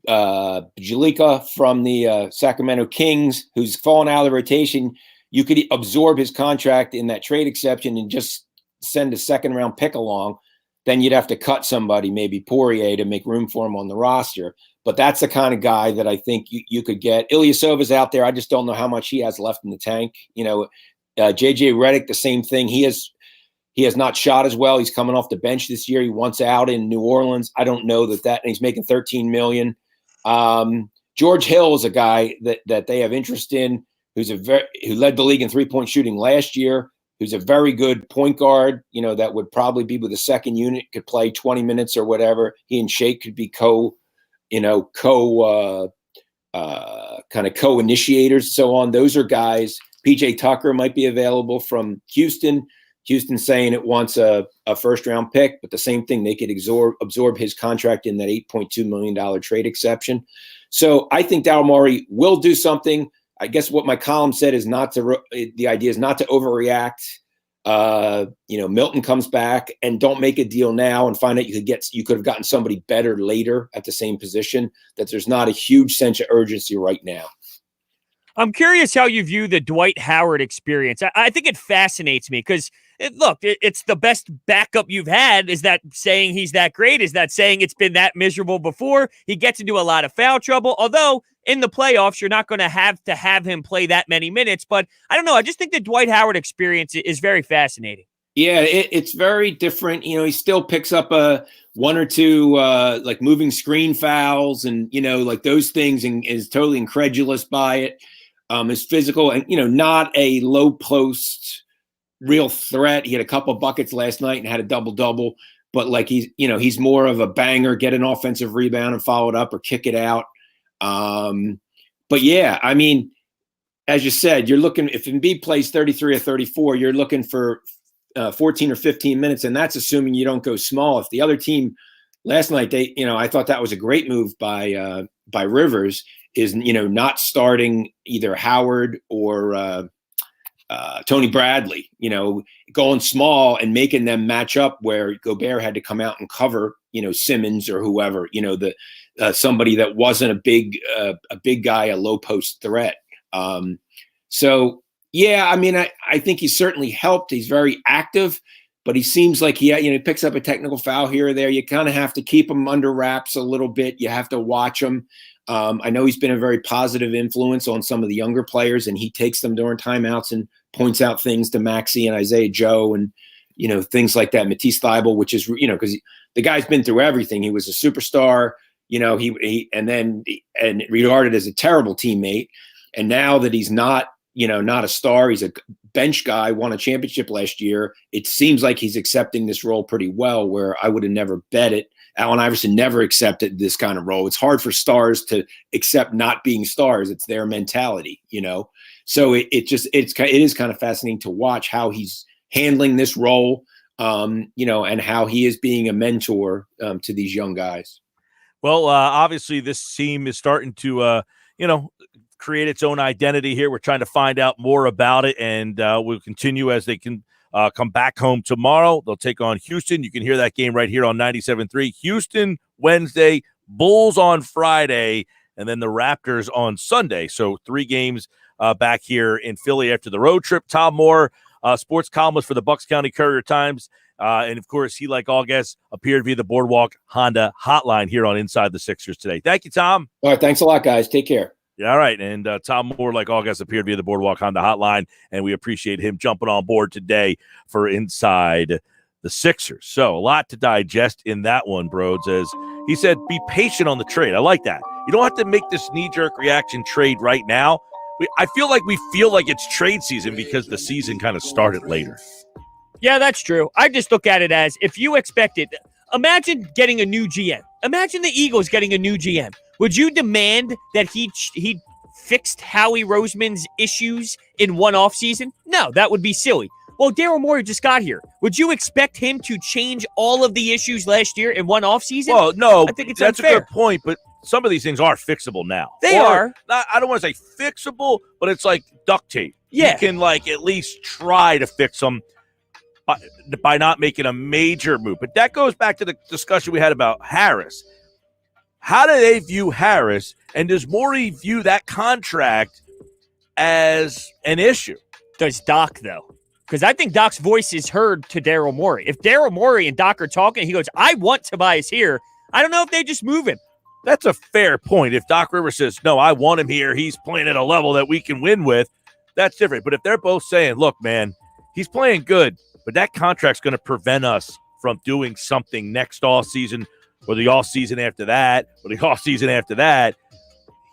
Speaker 5: Jalika from the Sacramento Kings, who's fallen out of the rotation. You could absorb his contract in that trade exception and just send a second-round pick along. Then you'd have to cut somebody, maybe Poirier, to make room for him on the roster. But that's the kind of guy that I think you could get. Ilyasova's out there. I just don't know how much he has left in the tank. JJ Redick, the same thing. He has not shot as well. He's coming off the bench this year. He wants out in New Orleans. I don't know that and he's making $13 million. George Hill is a guy that they have interest in, who led the league in 3-point shooting last year, who's a very good point guard, that would probably be with a second unit, could play 20 minutes or whatever. He and Shake could be co-initiators, so on. Those are guys. PJ Tucker might be available from Houston. Houston saying it wants a first-round pick, but the same thing, they could absorb his contract in that $8.2 million trade exception. So I think Daryl Morey will do something. I guess what my column said is the idea is not to overreact. Milton comes back, and don't make a deal now and find out you could have gotten somebody better later at the same position, that there's not a huge sense of urgency right now.
Speaker 3: I'm curious how you view the Dwight Howard experience. I think it fascinates me because, it's the best backup you've had. Is that saying he's that great? Is that saying it's been that miserable before? He gets into a lot of foul trouble, although in the playoffs, you're not going to have him play that many minutes. But I don't know. I just think the Dwight Howard experience is very fascinating.
Speaker 5: Yeah, it's very different. He still picks up one or two like moving screen fouls and, like those things, and is totally incredulous by it. Is physical and, not a low post real threat. He had a couple buckets last night and had a double-double, but like he's more of a banger, get an offensive rebound and follow it up or kick it out. But yeah, as you said, you're looking, if Embiid plays 33 or 34, you're looking for 14 or 15 minutes, and that's assuming you don't go small. If the other team last night, I thought that was a great move by Rivers, is, not starting either Howard or Tony Bradley, going small and making them match up where Gobert had to come out and cover, Simmons or whoever, somebody that wasn't a big guy, a low post threat. So yeah, I think he's certainly helped. He's very active. but he seems like he picks up a technical foul here or there. You kind of have to keep him under wraps a little bit. You have to watch him. I know he's been a very positive influence on some of the younger players, and he takes them during timeouts and points out things to Maxey and Isaiah Joe and, things like that. Matisse Thybulle, which is, because the guy's been through everything. He was a superstar, and regarded as a terrible teammate. And now that he's not a star, he's a bench guy, won a championship last year. It seems like he's accepting this role pretty well, where I would have never bet it. Allen Iverson never accepted this kind of role. It's hard for stars to accept not being stars. It's their mentality, So it is kind of fascinating to watch how he's handling this role, and how he is being a mentor to these young guys.
Speaker 2: Well, obviously this team is starting to, create its own identity here. We're trying to find out more about it, and we'll continue as they can come back home tomorrow. They'll take on Houston. You can hear that game right here on 97.3. Houston Wednesday, Bulls on Friday, and then the Raptors on Sunday. So 3 games back here in Philly after the road trip. Tom Moore, sports columnist for the Bucks County Courier-Times. And, of course, he, like all guests, appeared via the Boardwalk Honda hotline here on Inside the Sixers today. Thank you, Tom.
Speaker 5: All right, thanks a lot, guys. Take care.
Speaker 2: Yeah, all right. And Tom Moore, like all guests, appeared via the Boardwalk Honda hotline, and we appreciate him jumping on board today for Inside the Sixers. So a lot to digest in that one, Brodes. As he said, be patient on the trade. I like that. You don't have to make this knee-jerk reaction trade right now. I feel like it's trade season because the season kind of started later.
Speaker 3: Yeah, that's true. I just look at it as if you expected. Imagine getting a new GM. Imagine the Eagles getting a new GM. Would you demand that he fixed Howie Roseman's issues in one offseason? No, that would be silly. Well, Daryl Morey just got here. Would you expect him to change all of the issues last year in one offseason?
Speaker 2: Well, no,
Speaker 3: I think it's
Speaker 2: that's
Speaker 3: unfair.
Speaker 2: a good point, but some of these things are fixable now.
Speaker 3: They are.
Speaker 2: I don't want to say fixable, but it's like duct tape.
Speaker 3: Yeah.
Speaker 2: You can at least try to fix them by not making a major move. But that goes back to the discussion we had about Harris. How do they view Harris, and does Morey view that contract as an issue?
Speaker 3: Does Doc, though? Because I think Doc's voice is heard to Daryl Morey. If Daryl Morey and Doc are talking, he goes, I want Tobias here. I don't know if they just move him.
Speaker 2: That's a fair point. If Doc Rivers says, no, I want him here, he's playing at a level that we can win with, that's different. But if they're both saying, look, man, he's playing good, but that contract's going to prevent us from doing something next offseason or the offseason after that or the offseason after that,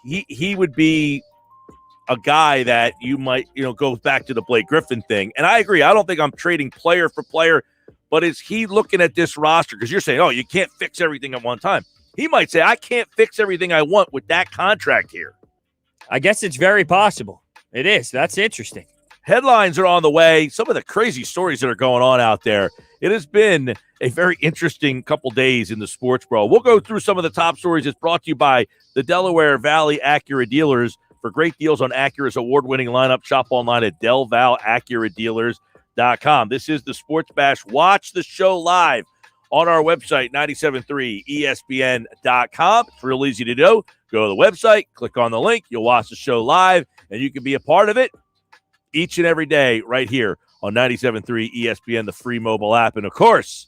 Speaker 2: he would be a guy that you might, go back to the Blake Griffin thing. And I agree. I don't think I'm trading player for player, but is he looking at this roster? Because you're saying, oh, you can't fix everything at one time. He might say, I can't fix everything I want with that contract here.
Speaker 3: I guess it's very possible. It is. That's interesting.
Speaker 2: Headlines are on the way. Some of the crazy stories that are going on out there. It has been a very interesting couple days in the sports world. We'll go through some of the top stories. It's brought to you by the Delaware Valley Acura Dealers. For great deals on Acura's award-winning lineup, shop online at DelValAcuraDealers.com. This is the Sports Bash. Watch the show live on our website, 973ESPN.com. It's real easy to do. Go to the website, click on the link. You'll watch the show live, and you can be a part of it each and every day right here on 97.3 ESPN, the free mobile app, and, of course,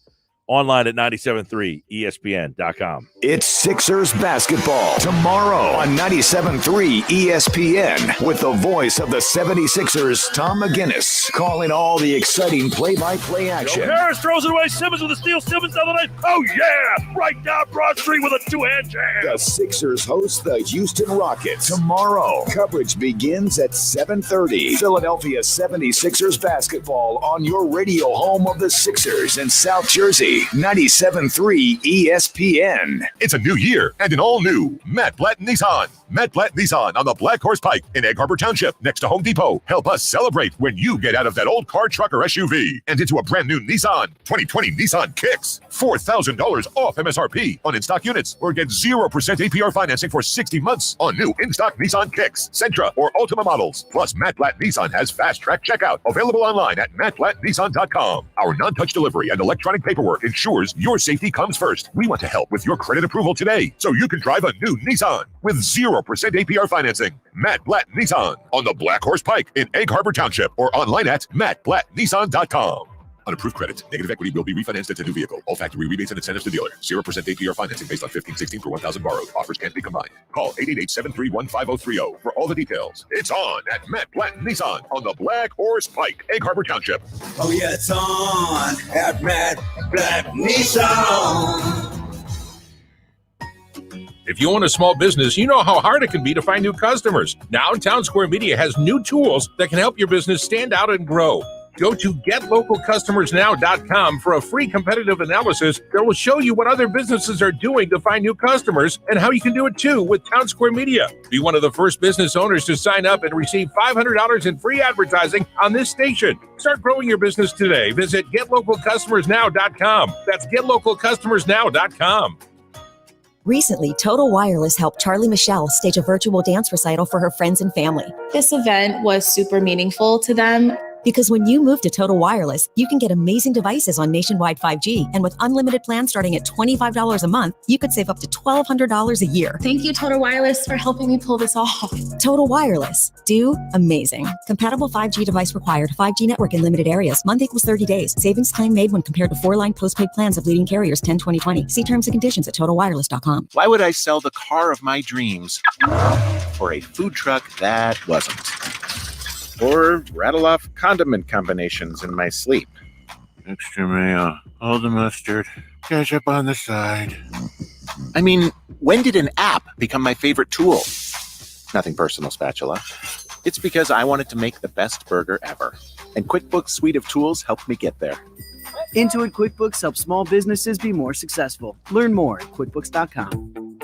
Speaker 2: online at 97.3ESPN.com.
Speaker 1: It's Sixers basketball tomorrow on 97.3 ESPN with the voice of the 76ers, Tom McGinnis, calling all the exciting play-by-play action.
Speaker 6: Harris throws it away. Simmons with a steal. Simmons down the lane. Oh, yeah. Right down Broad Street with a two-hand jam.
Speaker 1: The Sixers host the Houston Rockets tomorrow. Coverage begins at 7:30. Philadelphia 76ers basketball on your radio home of the Sixers in South Jersey. 97.3 ESPN.
Speaker 8: It's a new year and an all-new Matt Blatt Nissan. Matt Blatt Nissan on the Black Horse Pike in Egg Harbor Township next to Home Depot. Help us celebrate when you get out of that old car, truck, or SUV and into a brand new Nissan. 2020 Nissan Kicks. $4,000 off MSRP on in-stock units or get 0% APR financing for 60 months on new in-stock Nissan Kicks, Sentra, or Ultima models. Plus, Matt Blatt Nissan has fast-track checkout available online at mattblattnissan.com. Our non-touch delivery and electronic paperwork ensures your safety comes first. We want to help with your credit approval today so you can drive a new Nissan with 0% APR financing. Matt Blatt Nissan on the Black Horse Pike in Egg Harbor Township or online at mattblattnissan.com. Unapproved credit. Negative equity will be refinanced into new vehicle. All factory rebates and incentives to dealer. 0% APR financing based on 15/16 per 1,000 borrowed. Offers can't be combined. Call 888-731-5030 for all the details. It's on at Matt Blatt Nissan on the Black Horse Pike, Egg Harbor Township.
Speaker 18: Oh yeah, it's on at Matt Blatt Nissan.
Speaker 24: If you own a small business, you know how hard it can be to find new customers. Now, Town Square Media has new tools that can help your business stand out and grow. Go to GetLocalCustomersNow.com for a free competitive analysis that will show you what other businesses are doing to find new customers and how you can do it too with Town Square Media. Be one of the first business owners to sign up and receive $500 in free advertising on this station. Start growing your business today. Visit GetLocalCustomersNow.com. That's GetLocalCustomersNow.com.
Speaker 19: Recently, Total Wireless helped Charlie Michelle stage a virtual dance recital for her friends and family.
Speaker 9: This event was super meaningful to them.
Speaker 19: Because when you move to Total Wireless, you can get amazing devices on nationwide 5G. And with unlimited plans starting at $25 a month, you could save up to $1,200 a year.
Speaker 9: Thank you, Total Wireless, for helping me pull this off.
Speaker 19: Total Wireless. Do amazing. Compatible 5G device required. 5G network in limited areas. Month equals 30 days. Savings claim made when compared to 4-line postpaid plans of leading carriers 10-20-20. See terms and conditions at TotalWireless.com.
Speaker 10: Why would I sell the car of my dreams for a food truck that wasn't? Or rattle off condiment combinations in my sleep. Extra mayo, all the mustard, ketchup on the side. I mean, when did an app become my favorite tool? Nothing personal, Spatula. It's because I wanted to make the best burger ever. And QuickBooks suite of tools helped me get there.
Speaker 11: Intuit QuickBooks helps small businesses be more successful. Learn more at QuickBooks.com.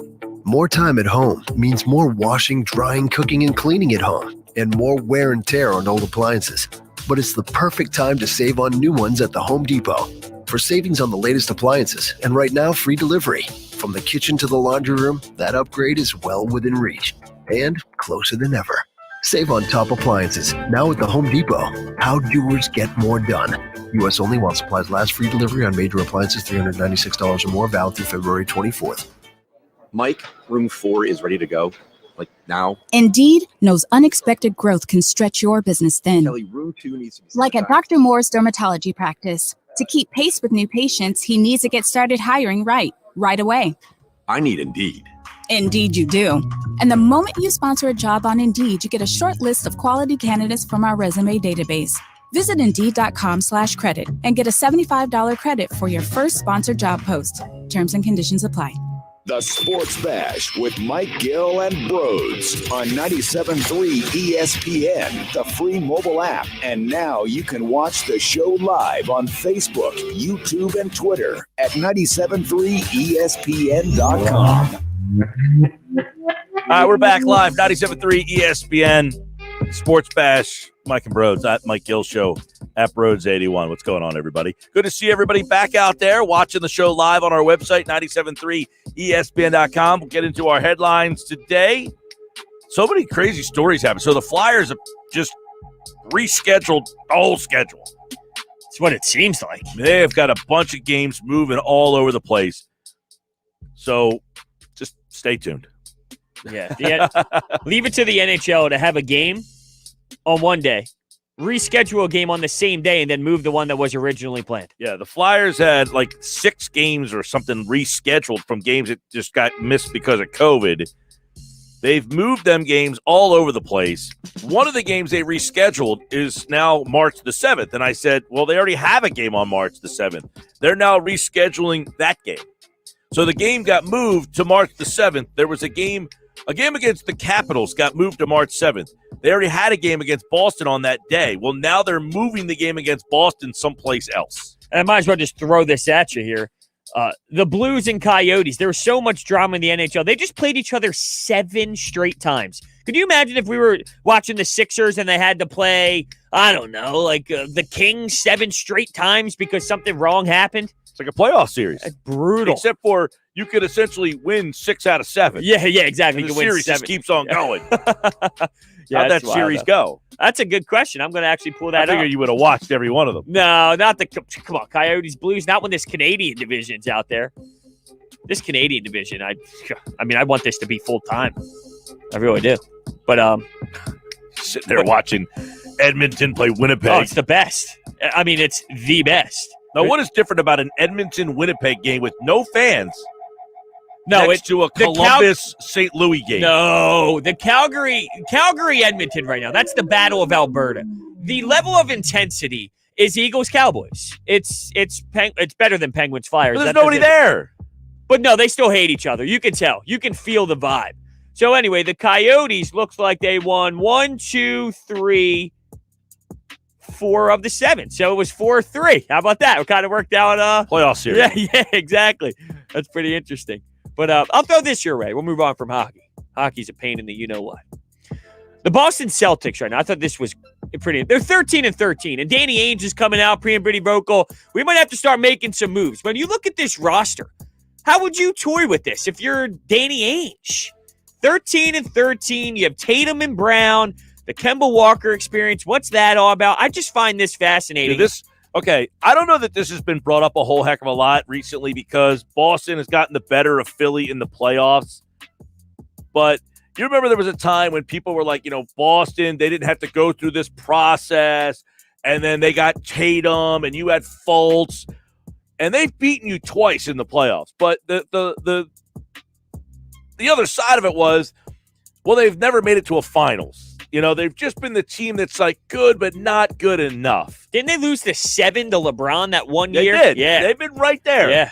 Speaker 12: More time at home means more washing, drying, cooking, and cleaning at home, and more wear and tear on old appliances. But it's the perfect time to save on new ones at the Home Depot. For savings on the latest appliances, and right now, free delivery. From the kitchen to the laundry room, that upgrade is well within reach. And closer than ever. Save on top appliances, now at the Home Depot. How doers get more done. U.S. only while supplies last. Free delivery on major appliances, $396 or more, valid through February 24th.
Speaker 14: Mike, room 4 is ready to go. Like now.
Speaker 15: Indeed knows unexpected growth can stretch your business thin.
Speaker 14: Kelly, room 2 needs to be
Speaker 15: like at Dr. Moore's dermatology practice. To keep pace with new patients, he needs to get started hiring right away.
Speaker 14: I need Indeed.
Speaker 15: Indeed you do. And the moment you sponsor a job on Indeed, you get a short list of quality candidates from our resume database. Visit Indeed.com/credit and get a $75 credit for your first sponsored job post. Terms and conditions apply.
Speaker 1: The Sports Bash with Mike Gill and Brodes on 97.3 ESPN, the free mobile app. And now you can watch the show live on Facebook, YouTube, and Twitter at 97.3ESPN.com.
Speaker 2: All right, we're back live, 97.3 ESPN, Sports Bash, Mike and Brodes, at Mike Gill Show, at Brodes81. What's going on, everybody? Good to see everybody back out there watching the show live on our website, 97.3ESPN.com. We'll get into our headlines today. So many crazy stories happen. So the Flyers have just rescheduled the whole schedule.
Speaker 3: That's what it seems like.
Speaker 2: They've got a bunch of games moving all over the place. So just stay tuned.
Speaker 3: Yeah. Leave it to the NHL to have a game on one day, reschedule a game on the same day, and then move the one that was originally planned.
Speaker 2: Yeah, the Flyers had like 6 games or something rescheduled from games that just got missed because of COVID. They've moved them games all over the place. One of the games they rescheduled is now March the 7th. And I said, well, they already have a game on March the 7th. They're now rescheduling that game. So the game got moved to March the 7th. There was a game against the Capitals got moved to March 7th. They already had a game against Boston on that day. Well, now they're moving the game against Boston someplace else.
Speaker 3: And I might as well just throw this at you here. The Blues and Coyotes, there was so much drama in the NHL. They just played each other 7 straight times. Could you imagine if we were watching the Sixers and they had to play, I don't know, like the Kings 7 straight times because something wrong happened?
Speaker 2: It's like a playoff series.
Speaker 3: That's brutal.
Speaker 2: Except for you could essentially win 6 out of 7.
Speaker 3: Yeah, exactly.
Speaker 2: And the series just keeps on going.
Speaker 3: How'd
Speaker 2: that series go?
Speaker 3: That's a good question. I'm going to actually pull that up.
Speaker 2: I figure you would have watched every one of them.
Speaker 3: No, not the – come on, Coyotes, Blues, not when this Canadian division's out there. This Canadian division, I want this to be full-time. I really do. But
Speaker 2: sitting there watching Edmonton play Winnipeg.
Speaker 3: Oh, it's the best. I mean, it's the best.
Speaker 2: Now, what is different about an Edmonton-Winnipeg game with no fans next to a Columbus-St. Louis game?
Speaker 3: No, the Calgary-Edmonton right now. That's the Battle of Alberta. The level of intensity is Eagles-Cowboys. It's better than Penguins-Flyers.
Speaker 2: But there's nobody there.
Speaker 3: But no, they still hate each other. You can tell. You can feel the vibe. So anyway, the Coyotes looks like they won 1, 2, 3, 4 of the 7. So it was 4-3. How about that? It kind of worked out.
Speaker 2: Playoff series.
Speaker 3: Yeah, exactly. That's pretty interesting. But I'll throw this your way. We'll move on from hockey. Hockey's a pain in the you-know-what. The Boston Celtics right now, I thought this was pretty. They're 13-13, and Danny Ainge is coming out, pretty vocal. We might have to start making some moves. When you look at this roster, how would you toy with this if you're Danny Ainge? 13-13, you have Tatum and Brown, the Kemba Walker experience. What's that all about? I just find this fascinating.
Speaker 2: Okay, I don't know that this has been brought up a whole heck of a lot recently because Boston has gotten the better of Philly in the playoffs. But you remember there was a time when people were like, Boston, they didn't have to go through this process, and then they got Tatum, and you had Fultz, and they've beaten you twice in the playoffs. But the other side of it was, well, they've never made it to a finals. They've just been the team that's like good, but not good enough.
Speaker 3: Didn't they lose the 7 to LeBron that one year?
Speaker 2: They did.
Speaker 3: Yeah.
Speaker 2: They've been right there.
Speaker 3: Yeah.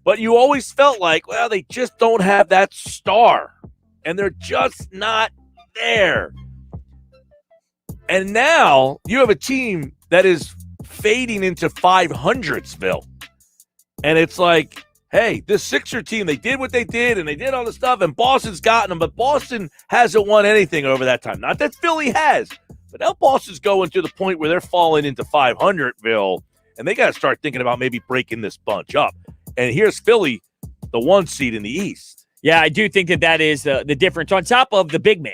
Speaker 2: But you always felt like, well, they just don't have that star. And they're just not there. And now you have a team that is fading into 500sville. And it's like, hey, this Sixer team, they did what they did, and they did all the stuff, and Boston's gotten them, but Boston hasn't won anything over that time. Not that Philly has, but now Boston's going to the point where they're falling into 500sville, and they got to start thinking about maybe breaking this bunch up. And here's Philly, the 1 seed in the East.
Speaker 3: Yeah, I do think that is the difference. On top of the big man,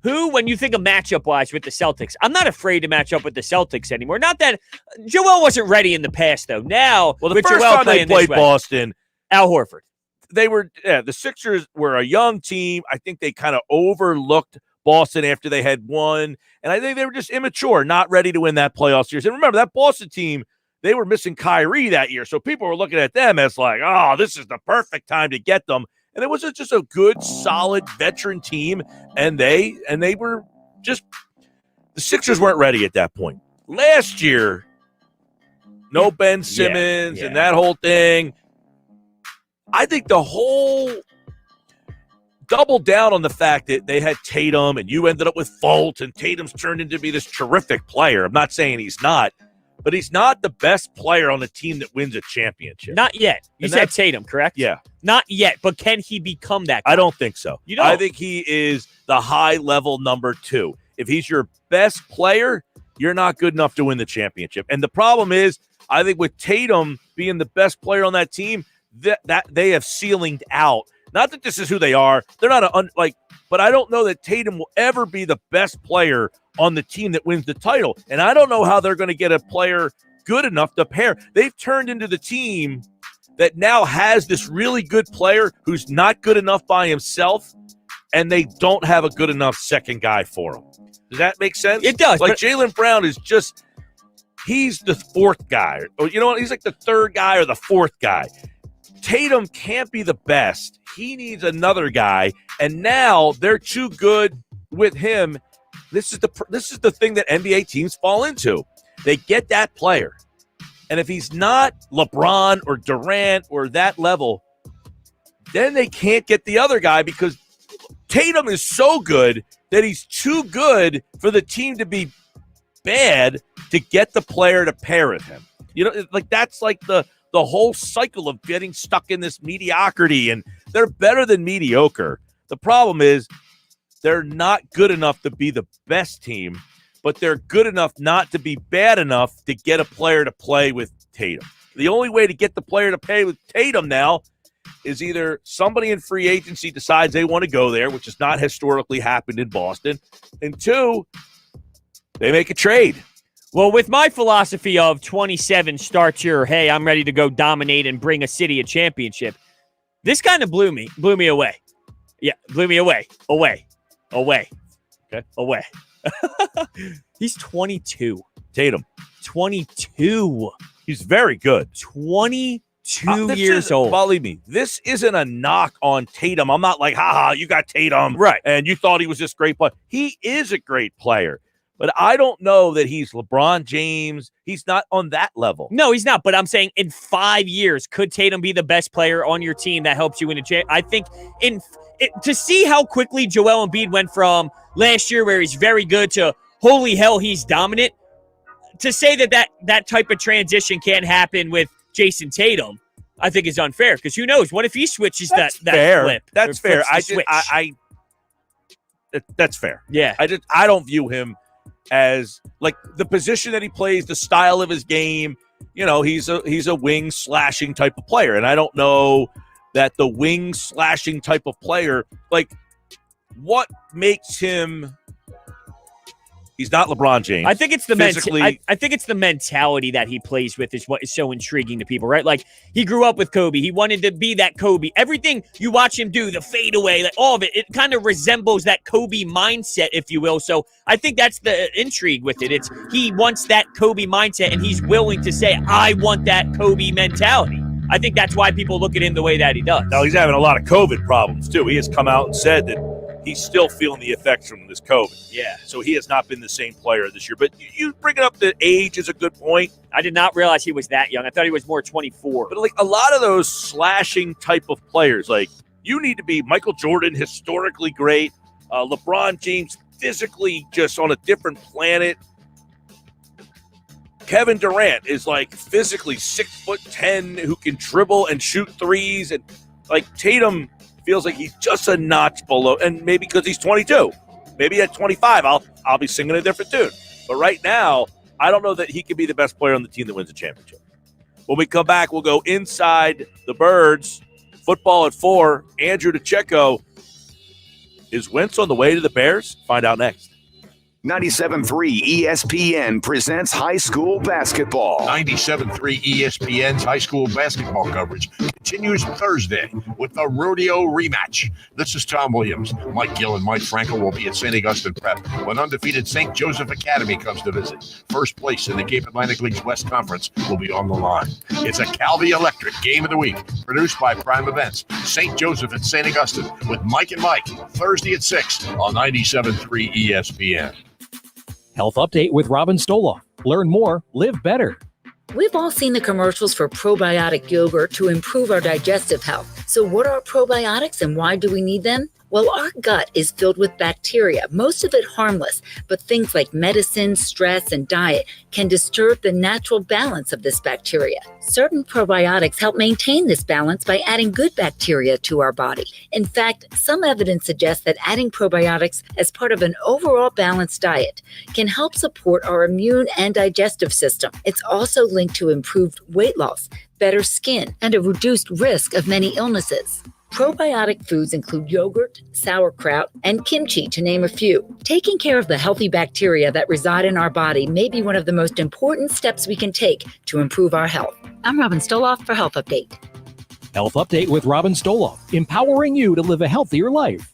Speaker 3: who, when you think of matchup-wise with the Celtics, I'm not afraid to match up with the Celtics anymore. Not that Joel wasn't ready in the past, though. Now,
Speaker 2: well, the first
Speaker 3: Joel
Speaker 2: time they played Boston,
Speaker 3: Al Horford.
Speaker 2: The Sixers were a young team. I think they kind of overlooked Boston after they had won, and I think they were just immature, not ready to win that playoff series. And remember, that Boston team, they were missing Kyrie that year, so people were looking at them as like, oh, this is the perfect time to get them. And it was just a good, solid veteran team, and they were just the Sixers weren't ready at that point. Last year, no Ben Simmons and that whole thing. I think the whole double down on the fact that they had Tatum, and you ended up with Fultz, and Tatum's turned into be this terrific player. I'm not saying he's not. But he's not the best player on the team that wins a championship.
Speaker 3: Not yet. You said Tatum, correct?
Speaker 2: Yeah.
Speaker 3: Not yet, but can he become that guy?
Speaker 2: I don't think so.
Speaker 3: You don't?
Speaker 2: I think he is the high-level number 2. If he's your best player, you're not good enough to win the championship. And the problem is, I think with Tatum being the best player on that team, that they have ceilinged out. Not that this is who they are. They're not but I don't know that Tatum will ever be the best player on the team that wins the title. And I don't know how they're going to get a player good enough to pair. They've turned into the team that now has this really good player who's not good enough by himself, and they don't have a good enough second guy for him. Does that make sense?
Speaker 3: It does.
Speaker 2: Like Jaylen Brown is he's the 4th guy. Or you know what? He's like the 3rd guy or the 4th guy. Tatum can't be the best. He needs another guy, and now they're too good with him. This is the thing that NBA teams fall into. They get that player, and if he's not LeBron or Durant or that level, then they can't get the other guy because Tatum is so good that he's too good for the team to be bad to get the player to pair with him. That's like the whole cycle of getting stuck in this mediocrity, and they're better than mediocre. The problem is they're not good enough to be the best team, but they're good enough not to be bad enough to get a player to play with Tatum. The only way to get the player to play with Tatum now is either somebody in free agency decides they want to go there, which has not historically happened in Boston, and 2, they make a trade.
Speaker 3: Well, with my philosophy of 27 starts your, hey, I'm ready to go dominate and bring a city a championship, this kind of blew me away. Yeah, blew me away. Away.
Speaker 2: Okay.
Speaker 3: Away. He's 22.
Speaker 2: Tatum.
Speaker 3: 22.
Speaker 2: He's very good.
Speaker 3: 22 years old.
Speaker 2: Believe me, this isn't a knock on Tatum. I'm not like, haha, you got Tatum.
Speaker 3: Right.
Speaker 2: And you thought he was this great player. He is a great player. But I don't know that he's LeBron James. He's not on that level.
Speaker 3: No, he's not. But I'm saying in 5 years, could Tatum be the best player on your team that helps you win a championship? I think to see how quickly Joel Embiid went from last year where he's very good to holy hell, he's dominant. To say that type of transition can't happen with Jason Tatum, I think is unfair because who knows? What if he switches that flip?
Speaker 2: That's fair. That's fair.
Speaker 3: Yeah.
Speaker 2: I don't view him as like the position that he plays, the style of his game. You know, he's a wing slashing type of player, and I don't know that the wing slashing type of player, like what makes him. He's not LeBron James.
Speaker 3: I think it's the I think it's the mentality that he plays with is what is so intriguing to people, right? Like he grew up with Kobe. He wanted to be that Kobe. Everything you watch him do, the fadeaway, like all of it, it kind of resembles that Kobe mindset, if you will. So I think that's the intrigue with it. It's he wants that Kobe mindset, and he's willing to say, "I want that Kobe mentality." I think that's why people look at him the way that he does.
Speaker 2: Now he's having a lot of COVID problems too. He has come out and said that he's still feeling the effects from this COVID.
Speaker 3: Yeah.
Speaker 2: So he has not been the same player this year. But you bringing up the age is a good point.
Speaker 3: I did not realize he was that young. I thought he was more 24.
Speaker 2: But like a lot of those slashing type of players, like you need to be Michael Jordan, historically great. LeBron James, physically just on a different planet. Kevin Durant is like physically 6'10", who can dribble and shoot threes. And like Tatum feels like he's just a notch below, and maybe because he's 22. Maybe at 25, I'll be singing a different tune. But right now, I don't know that he could be the best player on the team that wins a championship. When we come back, we'll go inside the Birds. Football at 4. Andrew DiCecco. Is Wentz on the way to the Bears? Find out next.
Speaker 1: 97.3 ESPN presents high school basketball.
Speaker 8: 97.3 ESPN's high school basketball coverage continues Thursday with the rodeo rematch. This is Tom Williams. Mike Gill and Mike Frankel will be at St. Augustine Prep when undefeated St. Joseph Academy comes to visit. First place in the Cape Atlantic League's West Conference will be on the line. It's a Calvi Electric Game of the Week, produced by Prime Events. St. Joseph at St. Augustine with Mike and Mike, Thursday at 6 on 97.3 ESPN.
Speaker 7: Health Update with Robin Stoloff. Learn more, live better.
Speaker 13: We've all seen the commercials for probiotic yogurt to improve our digestive health. So what are probiotics and why do we need them? Well, our gut is filled with bacteria, most of it harmless, but things like medicine, stress, and diet can disturb the natural balance of this bacteria. Certain probiotics help maintain this balance by adding good bacteria to our body. In fact, some evidence suggests that adding probiotics as part of an overall balanced diet can help support our immune and digestive system. It's also linked to improved weight loss, better skin, and a reduced risk of many illnesses. Probiotic foods include yogurt, sauerkraut, and kimchi, to name a few. Taking care of the healthy bacteria that reside in our body may be one of the most important steps we can take to improve our health. I'm Robin Stoloff for Health Update.
Speaker 7: Health Update with Robin Stoloff, empowering you to live a healthier life.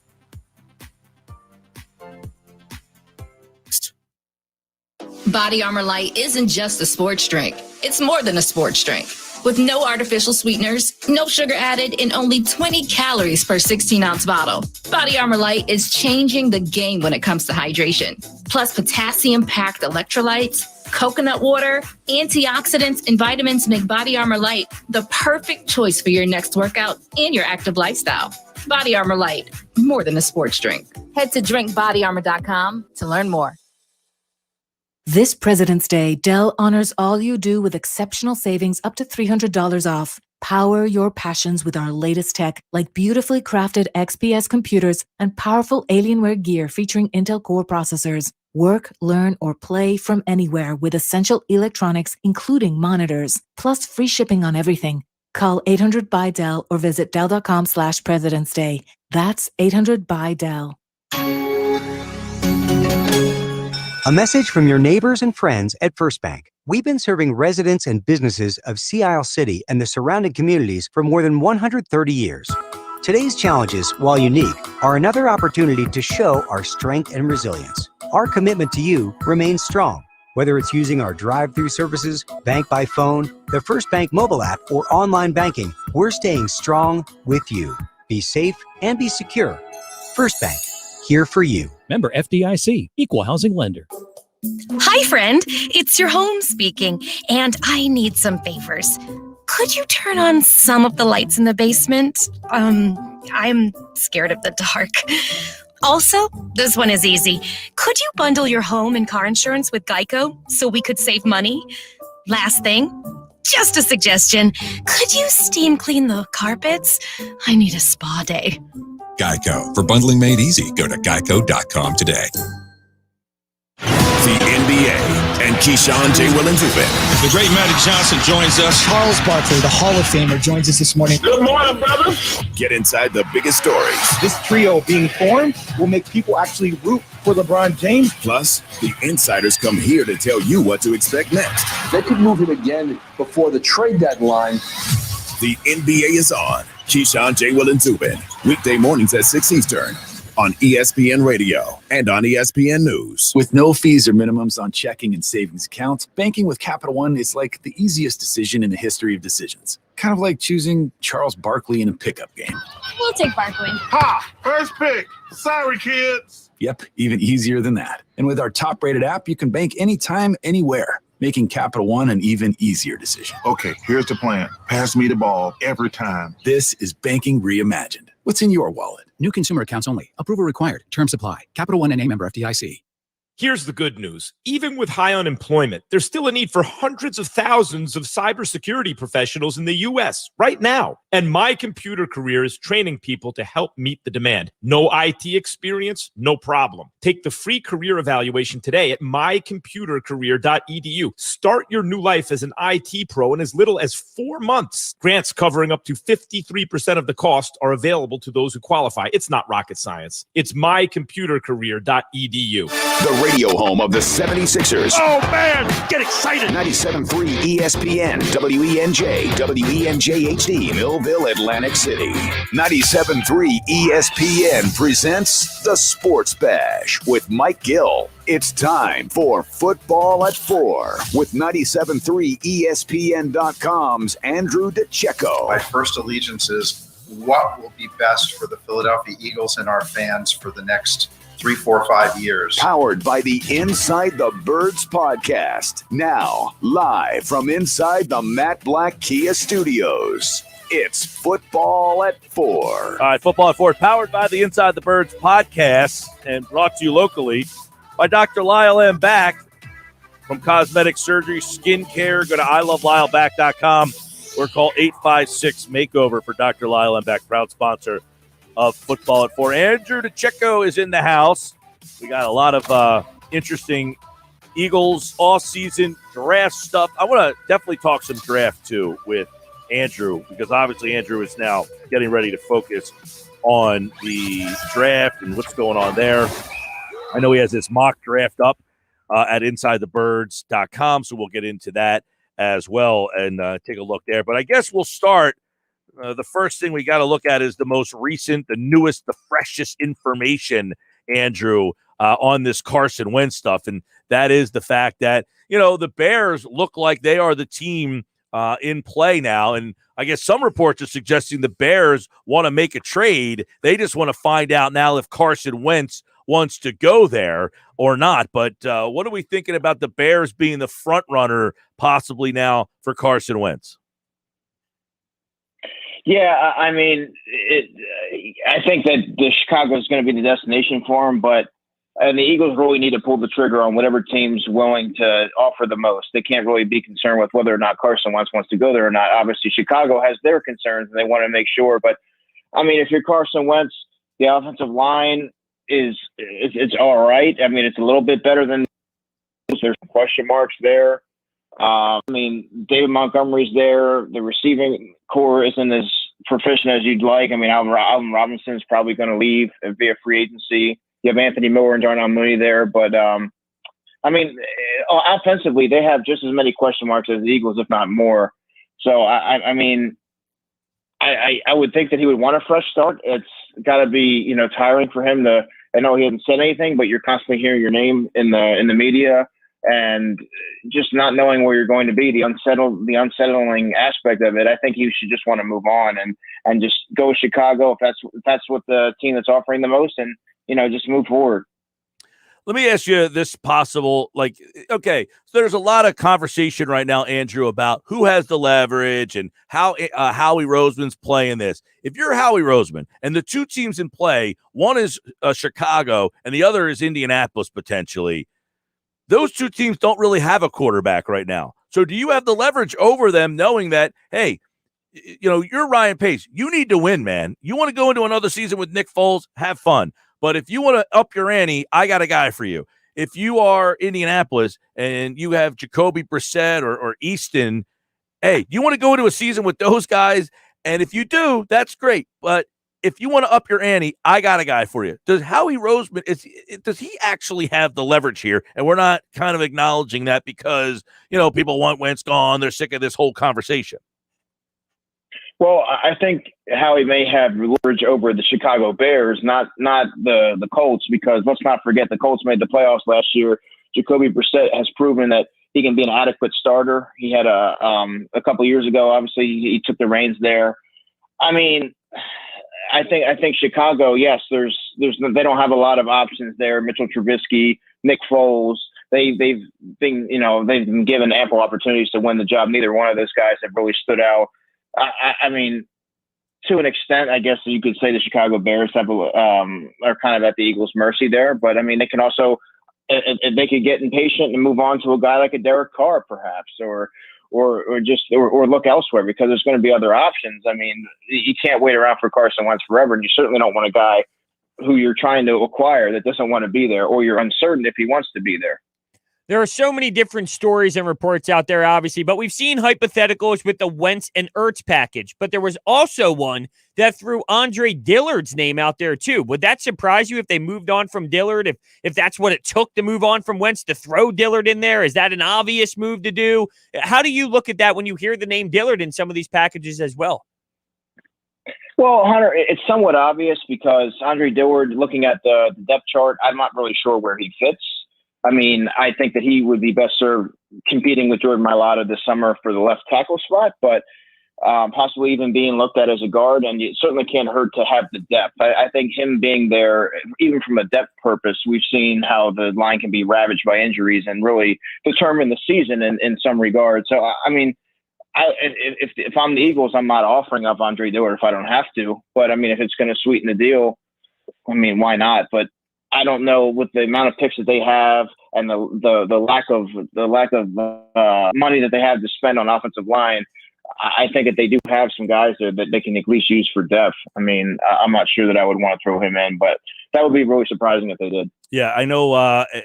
Speaker 16: Body Armor Light isn't just a sports drink. It's more than a sports drink. With no artificial sweeteners, no sugar added, and only 20 calories per 16-ounce bottle. Body Armor Light is changing the game when it comes to hydration. Plus, potassium-packed electrolytes, coconut water, antioxidants, and vitamins make Body Armor Light the perfect choice for your next workout and your active lifestyle. Body Armor Light, more than a sports drink. Head to drinkbodyarmor.com to learn more.
Speaker 17: This President's Day, Dell honors all you do with exceptional savings up to $300 off. Power your passions with our latest tech, like beautifully crafted XPS computers and powerful Alienware gear featuring Intel Core processors. Work, learn, or play from anywhere with essential electronics, including monitors, plus free shipping on everything. Call 800-BUY-DELL or visit Dell.com/President's Day. That's 800-BUY-DELL.
Speaker 20: A message from your neighbors and friends at First Bank. We've been serving residents and businesses of Sea Isle City and the surrounding communities for more than 130 years. Today's challenges, while unique, are another opportunity to show our strength and resilience. Our commitment to you remains strong. Whether it's using our drive-through services, bank by phone, the First Bank mobile app, or online banking, we're staying strong with you. Be safe and be secure. First Bank, here for you.
Speaker 7: Member FDIC, Equal Housing Lender.
Speaker 4: Hi, friend. It's your home speaking, and I need some favors. Could you turn on some of the lights in the basement? I'm scared of the dark. Also, this one is easy. Could you bundle your home and car insurance with Geico so we could save money? Last thing, just a suggestion. Could you steam clean the carpets? I need a spa day.
Speaker 21: Geico. For bundling made easy, go to geico.com today.
Speaker 22: The NBA and Keyshawn J. Will and Zubin.
Speaker 23: The great Magic Johnson joins us.
Speaker 25: Charles Barkley, the Hall of Famer, joins us this morning.
Speaker 22: Good morning, brother. Get inside the biggest stories.
Speaker 26: This trio being formed will make people actually root for LeBron James.
Speaker 22: Plus, the insiders come here to tell you what to expect next.
Speaker 27: They could move him again before the trade deadline.
Speaker 22: The NBA is on. Keyshawn J. Will and Zubin. Weekday mornings at 6 Eastern. On ESPN Radio and on ESPN News.
Speaker 28: With no fees or minimums on checking and savings accounts, banking with Capital One is like the easiest decision in the history of decisions. Kind of like choosing Charles Barkley in a pickup game.
Speaker 9: We'll take Barkley.
Speaker 29: Ha! First pick. Sorry, kids.
Speaker 28: Yep, even easier than that. And with our top-rated app, you can bank anytime, anywhere, making Capital One an even easier decision.
Speaker 29: Okay, here's the plan. Pass me the ball every time.
Speaker 28: This is banking reimagined. What's in your wallet?
Speaker 7: New consumer accounts only. Approval required. Terms apply. Capital One N.A. member FDIC.
Speaker 30: Here's the good news. Even with high unemployment, there's still a need for hundreds of thousands of cybersecurity professionals in the U.S. right now. And My Computer Career is training people to help meet the demand. No IT experience? No problem. Take the free career evaluation today at mycomputercareer.edu. Start your new life as an IT pro in as little as 4 months. Grants covering up to 53% of the cost are available to those who qualify. It's not rocket science. It's mycomputercareer.edu.
Speaker 1: The radio home of the 76ers.
Speaker 6: Oh, man, get excited.
Speaker 1: 97.3 ESPN, WENJ, WENJ-HD, Millville, Atlantic City. 97.3 ESPN presents The Sports Bash with Mike Gill. It's time for Football at 4 with 97.3 ESPN.com's Andrew DiCecco.
Speaker 31: My first allegiance is what will be best for the Philadelphia Eagles and our fans for the next 3, 4, 5 years.
Speaker 1: Powered by the Inside the Birds podcast. Now, live from inside the Matt Black Kia Studios. It's Football at 4.
Speaker 2: All right, Football at 4, powered by the Inside the Birds podcast and brought to you locally by Dr. Lyle M. Back from Cosmetic Surgery, Skincare. Go to ilovelylback.com or call 856-MAKEOVER for Dr. Lyle M. Back, proud sponsor of Football at 4. Andrew DiCecco is in the house. We got a lot of interesting Eagles off-season draft stuff. I want to definitely talk some draft, too, with Andrew, because obviously Andrew is now getting ready to focus on the draft and what's going on there. I know he has this mock draft up at InsideTheBirds.com, so we'll get into that as well and take a look there. But I guess we'll start. The first thing we got to look at is the most recent, the newest, the freshest information, Andrew, on this Carson Wentz stuff. And that is the fact that, you know, the Bears look like they are the team in play now. And I guess some reports are suggesting the Bears want to make a trade. They just want to find out now if Carson Wentz wants to go there or not. But what are we thinking about the Bears being the front runner possibly now for Carson Wentz?
Speaker 32: Yeah, I mean, I think that Chicago is going to be the destination for him, but the Eagles really need to pull the trigger on whatever team's willing to offer the most. They can't really be concerned with whether or not Carson Wentz wants to go there or not. Obviously, Chicago has their concerns, and they want to make sure. But, I mean, if you're Carson Wentz, the offensive line it's all right. I mean, it's a little bit better than – there's some question marks there. I mean, David Montgomery's there. The receiving core isn't as proficient as you'd like. I mean, Alvin Robinson's probably going to leave via free agency. You have Anthony Miller and Darnell Mooney there. But, I mean, offensively, they have just as many question marks as the Eagles, if not more. So, I mean, I would think that he would want a fresh start. It's got to be, you know, tiring for him to – I know he hasn't said anything, but you're constantly hearing your name in the media. and just not knowing where you're going to be, the unsettling aspect of it. I think you should just want to move on and just go with Chicago if that's what the team that's offering the most, and just move forward.
Speaker 2: Let me ask you this possible, okay, so there's a lot of conversation right now, Andrew, about who has the leverage and how Howie Roseman's playing this. If you're Howie Roseman and the two teams in play, one is Chicago and the other is Indianapolis potentially, those two teams don't really have a quarterback right now. So do you have the leverage over them knowing that, hey, you're Ryan Pace. You need to win, man. You want to go into another season with Nick Foles, have fun. But if you want to up your ante, I got a guy for you. If you are Indianapolis and you have Jacoby Brissett or Easton, hey, you want to go into a season with those guys? And if you do, that's great. But if you want to up your ante, I got a guy for you. Does Howie Roseman, does he actually have the leverage here? And we're not kind of acknowledging that because, people want Wentz gone. They're sick of this whole conversation.
Speaker 32: Well, I think Howie may have leverage over the Chicago Bears, not the Colts, because let's not forget the Colts made the playoffs last year. Jacoby Brissett has proven that he can be an adequate starter. He had a couple of years ago, obviously he took the reins there. I mean, I think Chicago, yes, they don't have a lot of options there. Mitchell Trubisky, Nick Foles, they've been given ample opportunities to win the job. Neither one of those guys have really stood out. I mean, to an extent, I guess you could say the Chicago Bears are kind of at the Eagles' mercy there. But I mean, they can also, they could get impatient and move on to a guy like a Derek Carr, perhaps, or look elsewhere because there's going to be other options. I mean, you can't wait around for Carson Wentz forever, and you certainly don't want a guy who you're trying to acquire that doesn't want to be there, or you're uncertain if he wants to be there.
Speaker 3: There are so many different stories and reports out there, obviously, but we've seen hypotheticals with the Wentz and Ertz package. But there was also one that threw Andre Dillard's name out there, too. Would that surprise you if they moved on from Dillard? If that's what it took to move on from Wentz, to throw Dillard in there? Is that an obvious move to do? How do you look at that when you hear the name Dillard in some of these packages as well?
Speaker 32: Well, Hunter, it's somewhat obvious because Andre Dillard, looking at the depth chart, I'm not really sure where he fits. I mean, I think that he would be best served competing with Jordan Mailata this summer for the left tackle spot, but possibly even being looked at as a guard, and it certainly can't hurt to have the depth. I think him being there, even from a depth purpose, we've seen how the line can be ravaged by injuries and really determine the season in some regards. So, I mean, if I'm the Eagles, I'm not offering up Andre Dillard if I don't have to. But, I mean, if it's going to sweeten the deal, I mean, why not? But I don't know, with the amount of picks that they have and the lack of money that they have to spend on offensive line, I think that they do have some guys there that they can at least use for depth. I mean, I'm not sure that I would want to throw him in, but that would be really surprising if they did.
Speaker 2: Yeah, I know.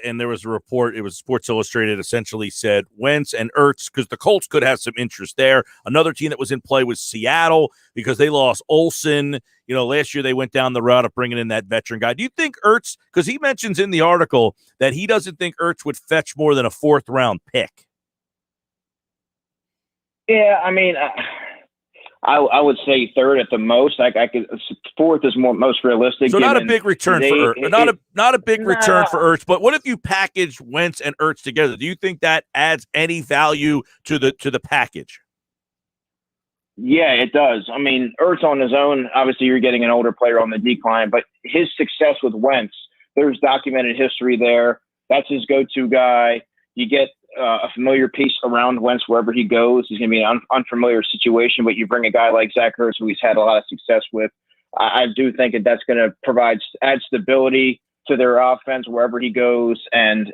Speaker 2: And there was a report. It was Sports Illustrated essentially said Wentz and Ertz, because the Colts could have some interest there. Another team that was in play was Seattle because they lost Olsen. Last year they went down the route of bringing in that veteran guy. Do you think Ertz, because he mentions in the article that he doesn't think Ertz would fetch more than a 4th round pick?
Speaker 32: Yeah, I mean, I would say 3rd at the most. I could 4th is most realistic.
Speaker 2: So not a big return for Ertz. Not a big return for Ertz. But what if you package Wentz and Ertz together? Do you think that adds any value to the package?
Speaker 32: Yeah, it does. I mean, Ertz on his own, obviously you're getting an older player on the decline, but his success with Wentz, there's documented history there. That's his go-to guy. You get a familiar piece around Wentz wherever he goes. He's going to be an unfamiliar situation, but you bring a guy like Zach Ertz, who he's had a lot of success with. I do think that that's going to add stability to their offense wherever he goes and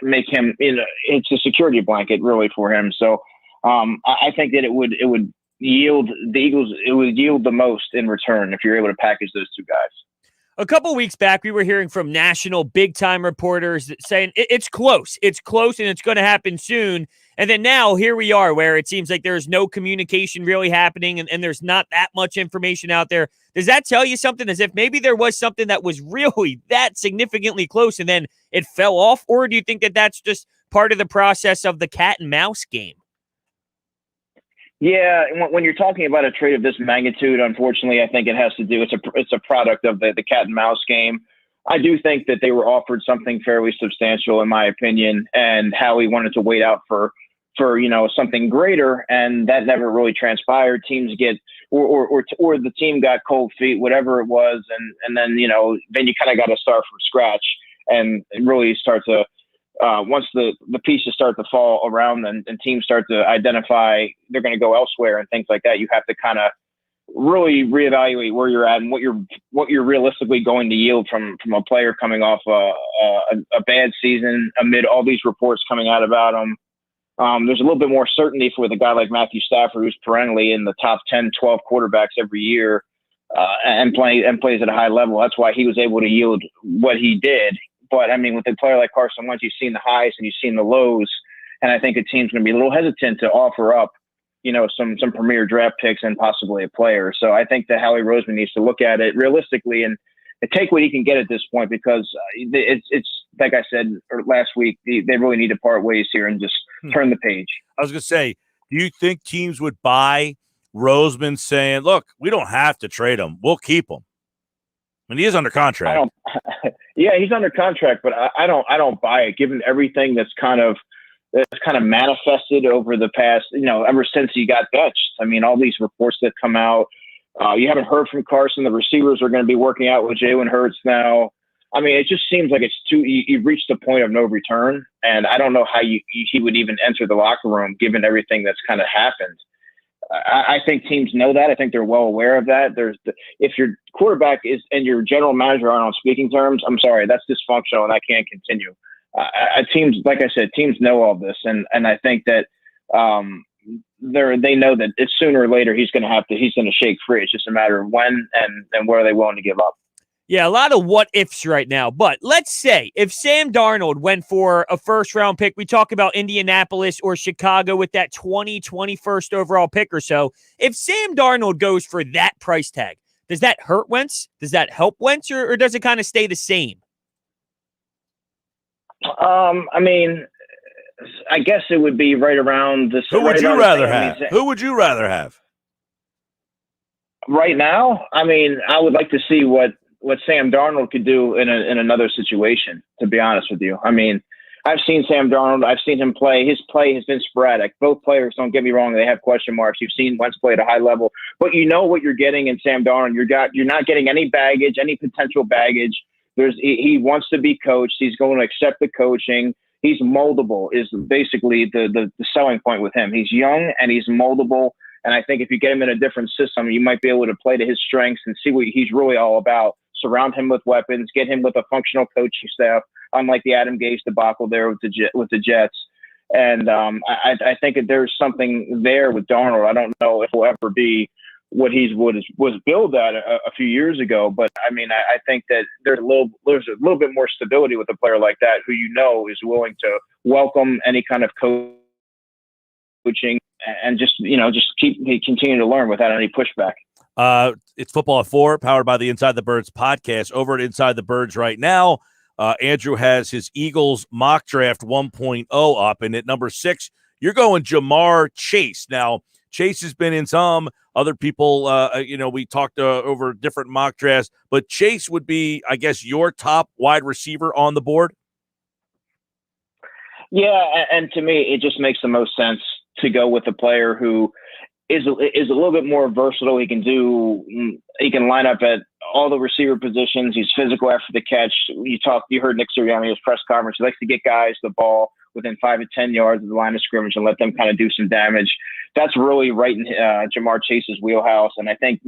Speaker 32: make him, it's a security blanket really for him. So I think that it would yield the Eagles. It would yield the most in return if you're able to package those two guys.
Speaker 3: A couple of weeks back, we were hearing from national big-time reporters saying it's close, and it's going to happen soon. And then now, here we are, where it seems like there's no communication really happening, and there's not that much information out there. Does that tell you something, as if maybe there was something that was really that significantly close, and then it fell off? Or do you think that that's just part of the process of the cat and mouse game?
Speaker 32: Yeah, when you're talking about a trade of this magnitude, unfortunately, I think it has to do. It's a product of the cat and mouse game. I do think that they were offered something fairly substantial, in my opinion, and Howie wanted to wait out for something greater, and that never really transpired. Teams get or the team got cold feet, whatever it was, and then then you kind of got to start from scratch and really start to once the pieces start to fall around and teams start to identify they're going to go elsewhere and things like that. You have to kind of really reevaluate where you're at and what you're realistically going to yield from a player coming off a bad season amid all these reports coming out about him. There's a little bit more certainty for the guy like Matthew Stafford, who's perennially in the top 10, 12 quarterbacks every year and plays at a high level. That's why he was able to yield what he did. But, I mean, with a player like Carson Wentz, you've seen the highs and you've seen the lows, and I think a team's going to be a little hesitant to offer up some premier draft picks and possibly a player. So I think that Howie Roseman needs to look at it realistically and take what he can get at this point, because it's like I said last week, they really need to part ways here and just turn the page.
Speaker 2: I was going to say, do you think teams would buy Roseman saying, look, we don't have to trade him, we'll keep him? I mean, he is under contract.
Speaker 32: Yeah, he's under contract, but I don't buy it, given everything that's kind of manifested over the past, ever since he got benched. I mean, all these reports that come out. You haven't heard from Carson. The receivers are going to be working out with Jalen Hurts now. I mean, it just seems like you've reached a point of no return, and I don't know how he would even enter the locker room given everything that's kind of happened. I think teams know that. I think they're well aware of that. If your quarterback and your general manager aren't on speaking terms, I'm sorry, that's dysfunctional, and that can't continue. Teams, like I said, teams know all this, and I think that they know that it's sooner or later he's going to shake free. It's just a matter of when and where are they willing to give up.
Speaker 3: Yeah, a lot of what ifs right now. But let's say if Sam Darnold went for a first-round pick, we talk about Indianapolis or Chicago with that 21st overall pick or so. If Sam Darnold goes for that price tag, does that hurt Wentz? Does that help Wentz, or does it kind of stay the same?
Speaker 32: I mean, I guess it would be right around this.
Speaker 2: Who would you rather have? Who would you rather have?
Speaker 32: Right now, I mean, I would like to see what Sam Darnold could do in another situation, to be honest with you. I mean, I've seen Sam Darnold. I've seen him play. His play has been sporadic. Both players, don't get me wrong, they have question marks. You've seen Wentz play at a high level, but you know what you're getting in Sam Darnold. You're not getting any baggage, any potential baggage. He wants to be coached. He's going to accept the coaching. He's moldable is basically the selling point with him. He's young and he's moldable. And I think if you get him in a different system, you might be able to play to his strengths and see what he's really all about. Surround him with weapons, get him with a functional coaching staff, unlike the Adam Gase debacle there with the Jets. And I think that there's something there with Darnold. I don't know if he'll ever be what was billed at a few years ago, but I mean, I think that there's a little bit more stability with a player like that, who is willing to welcome any kind of coaching and just continue to learn without any pushback.
Speaker 2: It's Football at 4, powered by the Inside the Birds podcast. Over at Inside the Birds right now, Andrew has his Eagles mock draft 1.0 up, and at number 6, you're going Jamar Chase. Now, Chase has been in some other people. We talked over different mock drafts, but Chase would be, I guess, your top wide receiver on the board.
Speaker 32: Yeah, and to me, it just makes the most sense to go with a player who is a little bit more versatile. He can line up at all the receiver positions. He's physical after the catch. You heard Nick Sirianni's press conference. He likes to get guys the ball within 5 to 10 yards of the line of scrimmage and let them kind of do some damage. That's really right in Jamar Chase's wheelhouse. And I think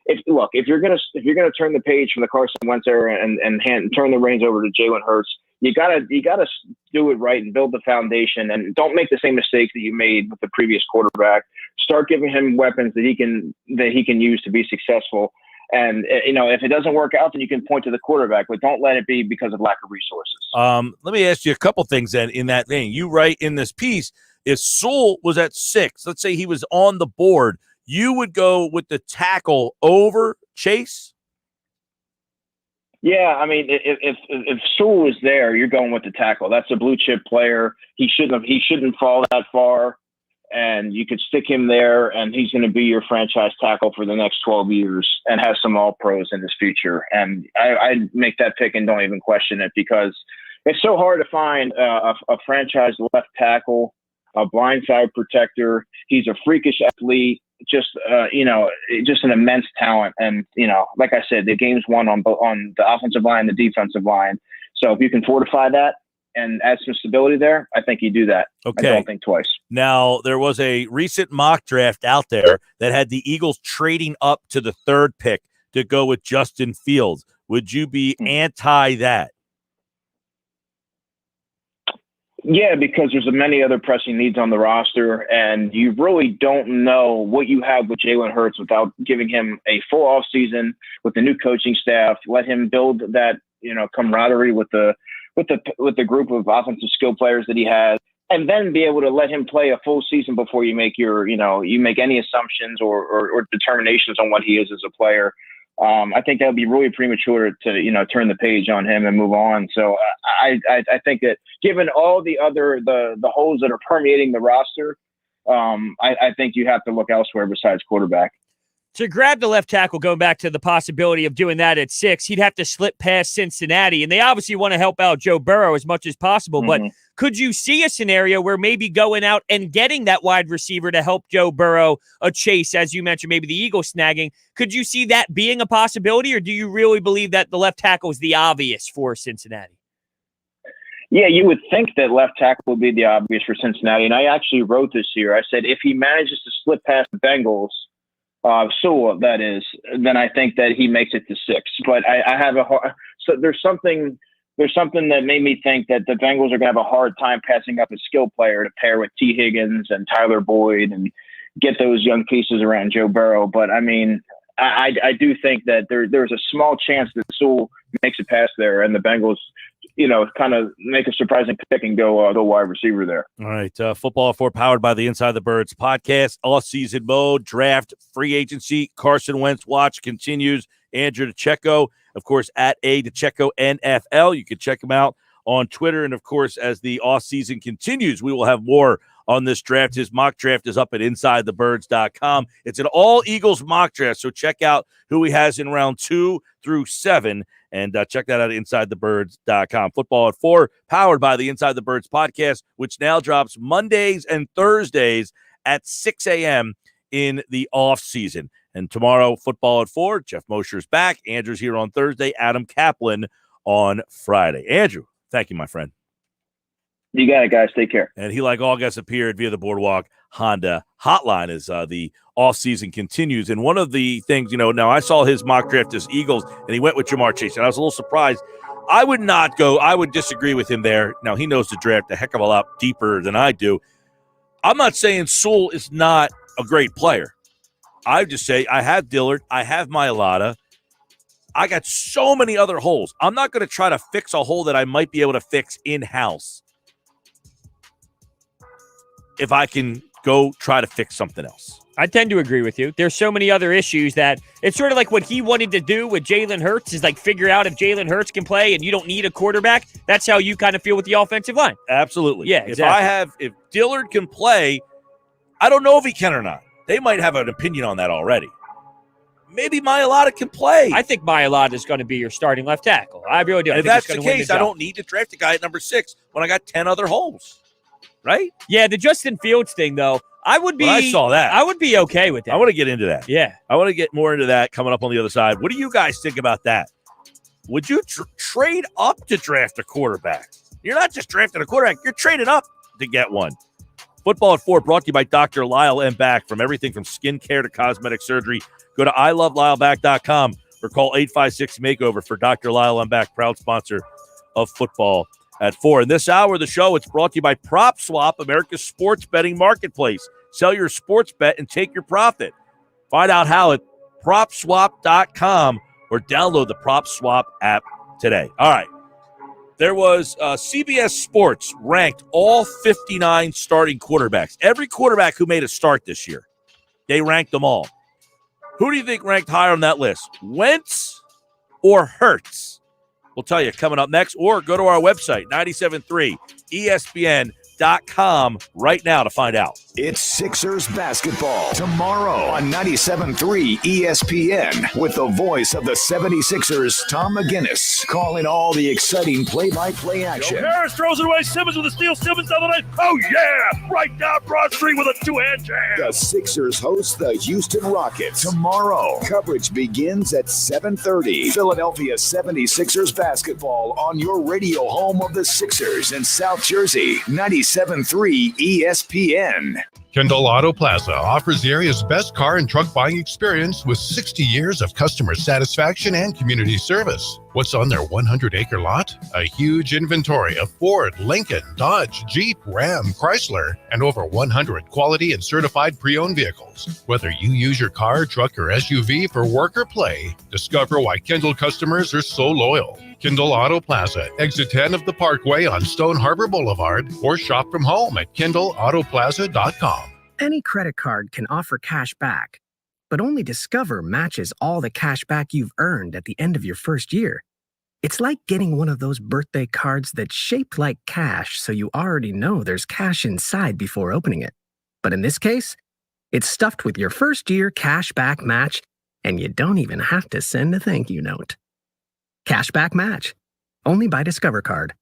Speaker 32: if you're gonna turn the page from the Carson Wentz era and turn the reins over to Jalen Hurts, you gotta do it right and build the foundation, and don't make the same mistakes that you made with the previous quarterback. Start giving him weapons that he can use to be successful. And if it doesn't work out, then you can point to the quarterback, but don't let it be because of lack of resources.
Speaker 2: Let me ask you a couple things then in that vein. You write in this piece, if Sewell was at 6, let's say he was on the board, you would go with the tackle over Chase?
Speaker 32: Yeah, I mean, if Sewell is there, you're going with the tackle. That's a blue chip player. He shouldn't fall that far. and you could stick him there, and he's going to be your franchise tackle for the next 12 years and have some all-pros in his future. And I'd make that pick and don't even question it, because it's so hard to find a franchise left tackle, a blindside protector. He's a freakish athlete, just an immense talent. And, like I said, the game's won on the offensive line, the defensive line. So if you can fortify that and add some stability there, I think you do that.
Speaker 2: Okay.
Speaker 32: I don't think twice.
Speaker 2: Now, there was a recent mock draft out there that had the Eagles trading up to the 3rd pick to go with Justin Fields. Would you be anti that?
Speaker 32: Yeah, because there's many other pressing needs on the roster, and you really don't know what you have with Jalen Hurts without giving him a full off season with the new coaching staff. Let him build that, camaraderie with the group of offensive skill players that he has, and then be able to let him play a full season before you make you make any assumptions or determinations on what he is as a player. I think that would be really premature to, turn the page on him and move on. So I think that given all the other, the holes that are permeating the roster, I think you have to look elsewhere besides quarterback.
Speaker 3: To grab the left tackle, going back to the possibility of doing that at 6, he'd have to slip past Cincinnati, and they obviously want to help out Joe Burrow as much as possible. But could you see a scenario where maybe going out and getting that wide receiver to help Joe Burrow a chase, as you mentioned, maybe the Eagles snagging? Could you see that being a possibility, or do you really believe that the left tackle is the obvious for Cincinnati?
Speaker 32: Yeah, you would think that left tackle would be the obvious for Cincinnati. And I actually wrote this here. I said, if he manages to slip past the Bengals, Sewell, that is, then I think that he makes it to 6. But I have so there's something that made me think that the Bengals are going to have a hard time passing up a skill player to pair with T. Higgins and Tyler Boyd and get those young pieces around Joe Burrow. But I mean, I do think that there's a small chance that Sewell makes it past there, and the Bengals, kind of make a surprising pick and go the wide receiver there.
Speaker 2: All right. Football at 4 powered by the Inside the Birds podcast. Off-season mode, draft, free agency. Carson Wentz watch continues. Andrew DiCecco, of course, at DiCecco NFL. You can check him out on Twitter. And, of course, as the off-season continues, we will have more on this draft. His mock draft is up at InsideTheBirds.com. It's an all-Eagles mock draft, so check out who he has in round 2 through 7. And check that out at InsideTheBirds.com. Football at 4, powered by the Inside the Birds podcast, which now drops Mondays and Thursdays at 6 a.m. in the off-season. And tomorrow, Football at 4, Jeff Mosher's back. Andrew's here on Thursday. Adam Kaplan on Friday. Andrew, thank you, my friend.
Speaker 32: You got it, guys. Take care.
Speaker 2: And he, like all guests, appeared via the Boardwalk Honda hotline as the offseason continues. And one of the things, now I saw his mock draft as Eagles, and he went with Jamar Chase, and I was a little surprised. I would disagree with him there. Now, he knows the draft a heck of a lot deeper than I do. I'm not saying Sewell is not a great player. I just say I have Dillard, I have Mailata. I got so many other holes. I'm not going to try to fix a hole that I might be able to fix in-house if I can go try to fix something else.
Speaker 3: I tend to agree with you. There's so many other issues that it's sort of like what he wanted to do with Jalen Hurts is like figure out if Jalen Hurts can play and you don't need a quarterback. That's how you kind of feel with the offensive line.
Speaker 2: Absolutely.
Speaker 3: Yeah, exactly.
Speaker 2: If Dillard can play, I don't know if he can or not. They might have an opinion on that already. Maybe Mailata can play.
Speaker 3: I think Mailata is going to be your starting left tackle. I really do.
Speaker 2: If that's the case, I don't need to draft a guy at number 6 when I got 10 other holes. Right?
Speaker 3: Yeah, the Justin Fields thing, though, I saw that. I would be okay with that.
Speaker 2: I want to get into that.
Speaker 3: Yeah.
Speaker 2: I want to get more into that coming up on the other side. What do you guys think about that? Would you trade up to draft a quarterback? You're not just drafting a quarterback. You're trading up to get one. Football at 4 brought to you by Dr. Lyle M. Back. From everything from skincare to cosmetic surgery, go to ilovelyle.com or call 856-MAKEOVER for Dr. Lyle M. Back, proud sponsor of Football at 4. In this hour of the show, it's brought to you by PropSwap, America's sports betting marketplace. Sell your sports bet and take your profit. Find out how at PropSwap.com or download the PropSwap app today. All right. There was CBS Sports ranked all 59 starting quarterbacks. Every quarterback who made a start this year, they ranked them all. Who do you think ranked higher on that list? Wentz or Hurts? We'll tell you coming up next, or go to our website, 97.3ESPN.com right now to find out.
Speaker 1: It's Sixers basketball tomorrow on 97.3 ESPN with the voice of the 76ers, Tom McGinnis, calling all the exciting play-by-play action.
Speaker 6: Harris throws it away. Simmons with a steal. Simmons down the lane. Oh, yeah. Right down Broad Street with a two-hand jam.
Speaker 1: The Sixers host the Houston Rockets tomorrow. Coverage begins at 7:30. Philadelphia 76ers basketball on your radio home of the Sixers in South Jersey. 97.3 ESPN.
Speaker 5: Kendall Auto Plaza offers the area's best car and truck buying experience with 60 years of customer satisfaction and community service. What's on their 100-acre lot? A huge inventory of Ford, Lincoln, Dodge, Jeep, Ram, Chrysler, and over 100 quality and certified pre-owned vehicles. Whether you use your car, truck, or SUV for work or play, discover why Kendall customers are so loyal. Kendall Auto Plaza, exit 10 of the Parkway on Stone Harbor Boulevard, or shop from home at KendallAutoplaza.com.
Speaker 8: Any credit card can offer cash back, but only Discover matches all the cash back you've earned at the end of your first year. It's like getting one of those birthday cards that's shaped like cash, so you already know there's cash inside before opening it. But in this case, it's stuffed with your first year cash back match, and you don't even have to send a thank you note. Cashback match. Only by Discover Card.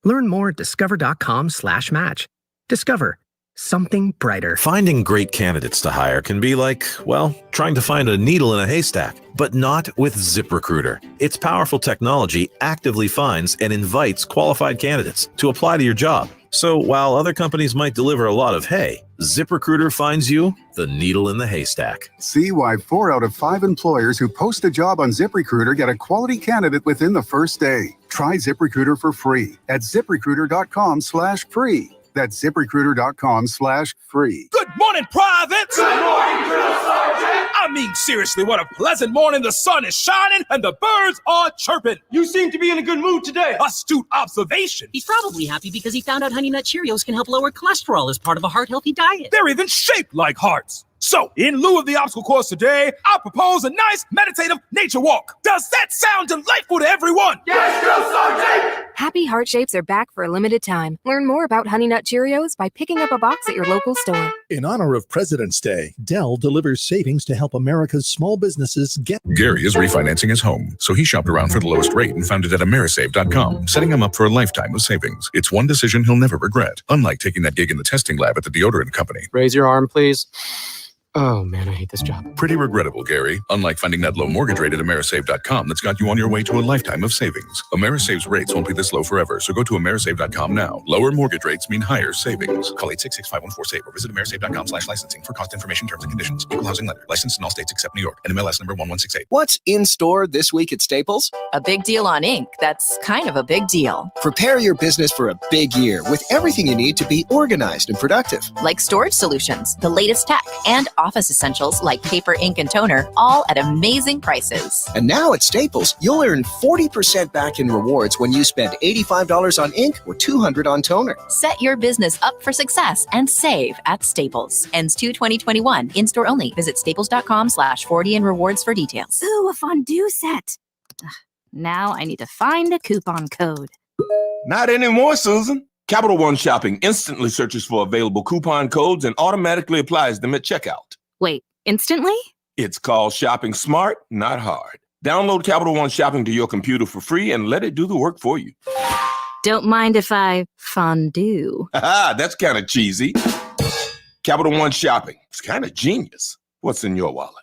Speaker 8: Learn more at discover.com/match. Discover. Something brighter.
Speaker 10: Finding great candidates to hire can be like, well, trying to find a needle in a haystack, but not with ZipRecruiter. Its powerful technology actively finds and invites qualified candidates to apply to your job. So while other companies might deliver a lot of hay, ZipRecruiter finds you the needle in the haystack.
Speaker 11: See why 4 out of 5 employers who post a job on ZipRecruiter get a quality candidate within the first day. Try ZipRecruiter for free at ZipRecruiter.com/free. That's ZipRecruiter.com/free.
Speaker 23: Good morning, privates! Good morning, Drill Sergeant! I mean, seriously, what a pleasant morning. The sun is shining and the birds are chirping. You seem to be in a good mood today. Astute observation.
Speaker 12: He's probably happy because he found out Honey Nut Cheerios can help lower cholesterol as part of a heart-healthy diet.
Speaker 23: They're even shaped like hearts. So, in lieu of the obstacle course today, I propose a nice meditative nature walk. Does that sound delightful to everyone?
Speaker 13: Yes, Drill Sergeant! Happy Heart Shapes are back for a limited time. Learn more about Honey Nut Cheerios by picking up a box at your local store.
Speaker 14: In honor of President's Day, Dell delivers savings to help America's small businesses get...
Speaker 21: Gary is refinancing his home, so he shopped around for the lowest rate and found it at Amerisave.com, setting him up for a lifetime of savings. It's one decision he'll never regret, unlike taking that gig in the testing lab at the deodorant company.
Speaker 15: Raise your arm, please. Oh, man, I hate this job.
Speaker 21: Pretty regrettable, Gary. Unlike finding that low mortgage rate at Amerisave.com that's got you on your way to a lifetime of savings. Amerisave's rates won't be this low forever, so go to Amerisave.com now. Lower mortgage rates mean higher savings. Call 866-514-SAVE or visit Amerisave.com/licensing for cost information, terms, and conditions. Equal housing lender. Licensed in all states except New York. NMLS number 1168.
Speaker 16: What's in store this week at Staples?
Speaker 18: A big deal on ink. That's kind of a big deal.
Speaker 16: Prepare your business for a big year with everything you need to be organized and productive.
Speaker 18: Like storage solutions, the latest tech, and office essentials like paper, ink, and toner, all at amazing prices.
Speaker 16: And now at Staples, you'll earn 40% back in rewards when you spend $85 on ink or $200 on toner.
Speaker 18: Set your business up for success and save at Staples. Ends 2/2021. In-store only. Visit staples.com/40 and rewards for details.
Speaker 13: Ooh, a fondue set. Now I need to find a coupon code.
Speaker 19: Not anymore, Susan. Capital One Shopping instantly searches for available coupon codes and automatically applies them at checkout.
Speaker 13: Wait, instantly?
Speaker 19: It's called shopping smart, not hard. Download Capital One Shopping to your computer for free and let it do the work for you.
Speaker 13: Don't mind if I fondue.
Speaker 19: Haha, that's kind of cheesy. Capital One Shopping. It's kind of genius. What's in your wallet?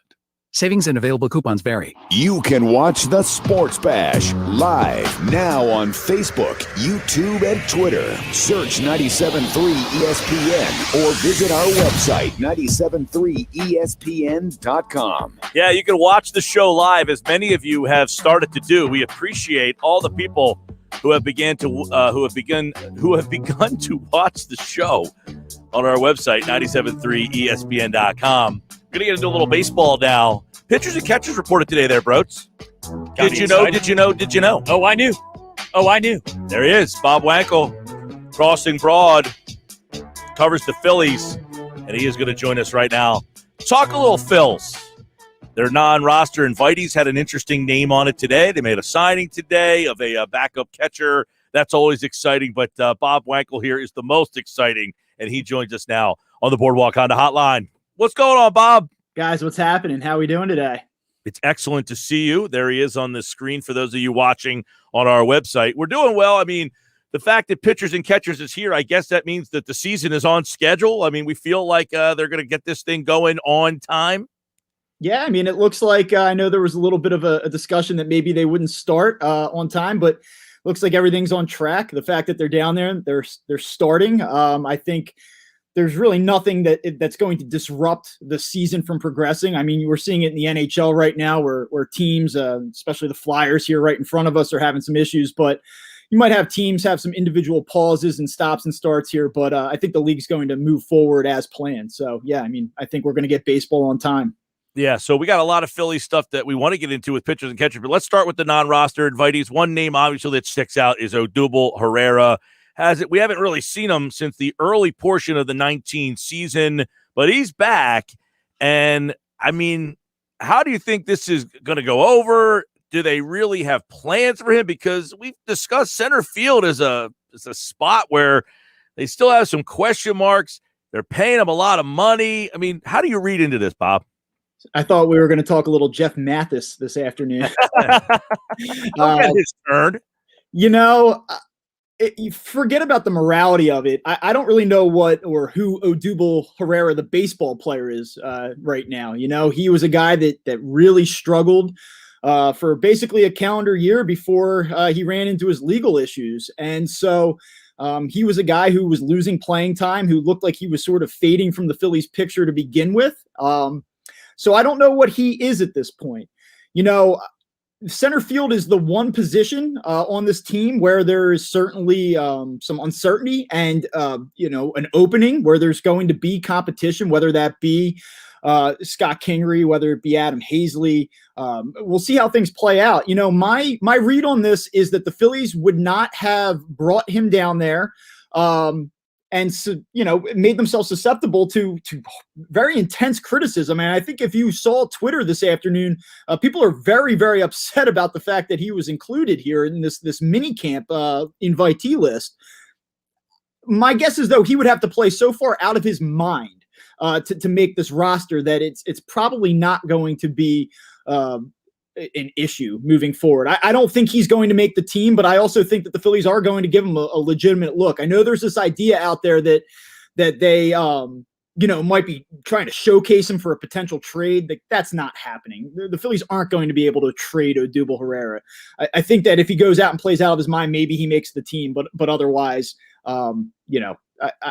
Speaker 24: Savings and available coupons vary.
Speaker 1: You can watch the Sports Bash live now on Facebook, YouTube, and Twitter. Search 97.3 ESPN or visit our website, 973ESPN.com.
Speaker 2: Yeah, you can watch the show live, as many of you have started to do. We appreciate all the people who have begun to watch the show on our website, 973ESPN.com. We're going to get into a little baseball now. Pitchers and catchers reported today there, Brodes. Did you know?
Speaker 3: Oh, I knew.
Speaker 2: There he is, Bob Wankel, crossing broad, covers the Phillies, and he is going to join us right now. Talk a little Phils. Their non-roster invitees had an interesting name on it today. They made a signing today of a backup catcher. That's always exciting, but Bob Wankel here is the most exciting, and he joins us now on the Boardwalk Honda Hotline. What's going on, Bob?
Speaker 4: Guys, what's happening? How are we doing today?
Speaker 2: It's excellent to see you. There he is on the screen for those of you watching on our website. We're doing well. I mean, the fact that pitchers and catchers is here, I guess that means that the season is on schedule. I mean, we feel like they're going to get this thing going on time.
Speaker 4: Yeah, I mean, it looks like I know there was a little bit of a discussion that maybe they wouldn't start on time, but looks like everything's on track. The fact that they're down there, they're starting. I think there's really nothing that's going to disrupt the season from progressing. I mean, we're seeing it in the NHL right now where teams, especially the Flyers here right in front of us, are having some issues, but you might have teams have some individual pauses and stops and starts here, but I think the league's going to move forward as planned. So, yeah, I mean, I think we're going to get baseball on time.
Speaker 2: Yeah, so we got a lot of Philly stuff that we want to get into with pitchers and catchers, but let's start with the non-roster invitees. One name, obviously, that sticks out is Odubel Herrera. We haven't really seen him since the early portion of the 19 season, but he's back. And, I mean, how do you think this is going to go over? Do they really have plans for him? Because we've discussed center field as a spot where they still have some question marks. They're paying him a lot of money. I mean, how do you read into this, Bob?
Speaker 4: I thought we were going to talk a little Jeff Mathis this afternoon.
Speaker 2: His turn.
Speaker 4: You know, you forget about the morality of it. I don't really know what or who Odubel Herrera, the baseball player, is right now. You know, he was a guy that really struggled for basically a calendar year before he ran into his legal issues. And so he was a guy who was losing playing time, who looked like he was sort of fading from the Phillies picture to begin with. So I don't know what he is at this point. You know, center field is the one position on this team where there is certainly some uncertainty and, you know, an opening where there's going to be competition, whether that be Scott Kingery, whether it be Adam Hazley. We'll see how things play out. You know, my read on this is that the Phillies would not have brought him down there and, so, you know, made themselves susceptible to very intense criticism. And I think if you saw Twitter this afternoon, people are very, very upset about the fact that he was included here in this mini camp invitee list. My guess is, though, he would have to play so far out of his mind to make this roster that it's probably not going to be an issue moving forward. I don't think he's going to make the team, but I also think that the Phillies are going to give him a legitimate look. I know there's this idea out there that they, you know, might be trying to showcase him for a potential trade. That's not happening. The Phillies aren't going to be able to trade Odubel Herrera. I think that if he goes out and plays out of his mind, maybe he makes the team, but otherwise, you know,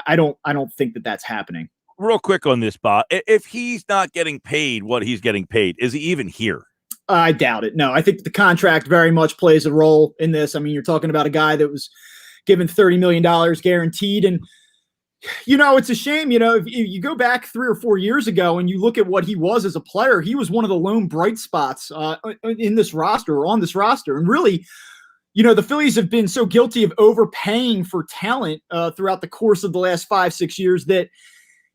Speaker 4: I don't think that that's happening.
Speaker 2: Real quick on this, Bob, if he's not getting paid what he's getting paid, is he even here?
Speaker 4: I doubt it. No, I think the contract very much plays a role in this. I mean, you're talking about a guy that was given $30 million guaranteed. And, you know, it's a shame, you know, if you go back 3 or 4 years ago and you look at what he was as a player, he was one of the lone bright spots in this roster or on this roster. And really, you know, the Phillies have been so guilty of overpaying for talent throughout the course of the last 5-6 years that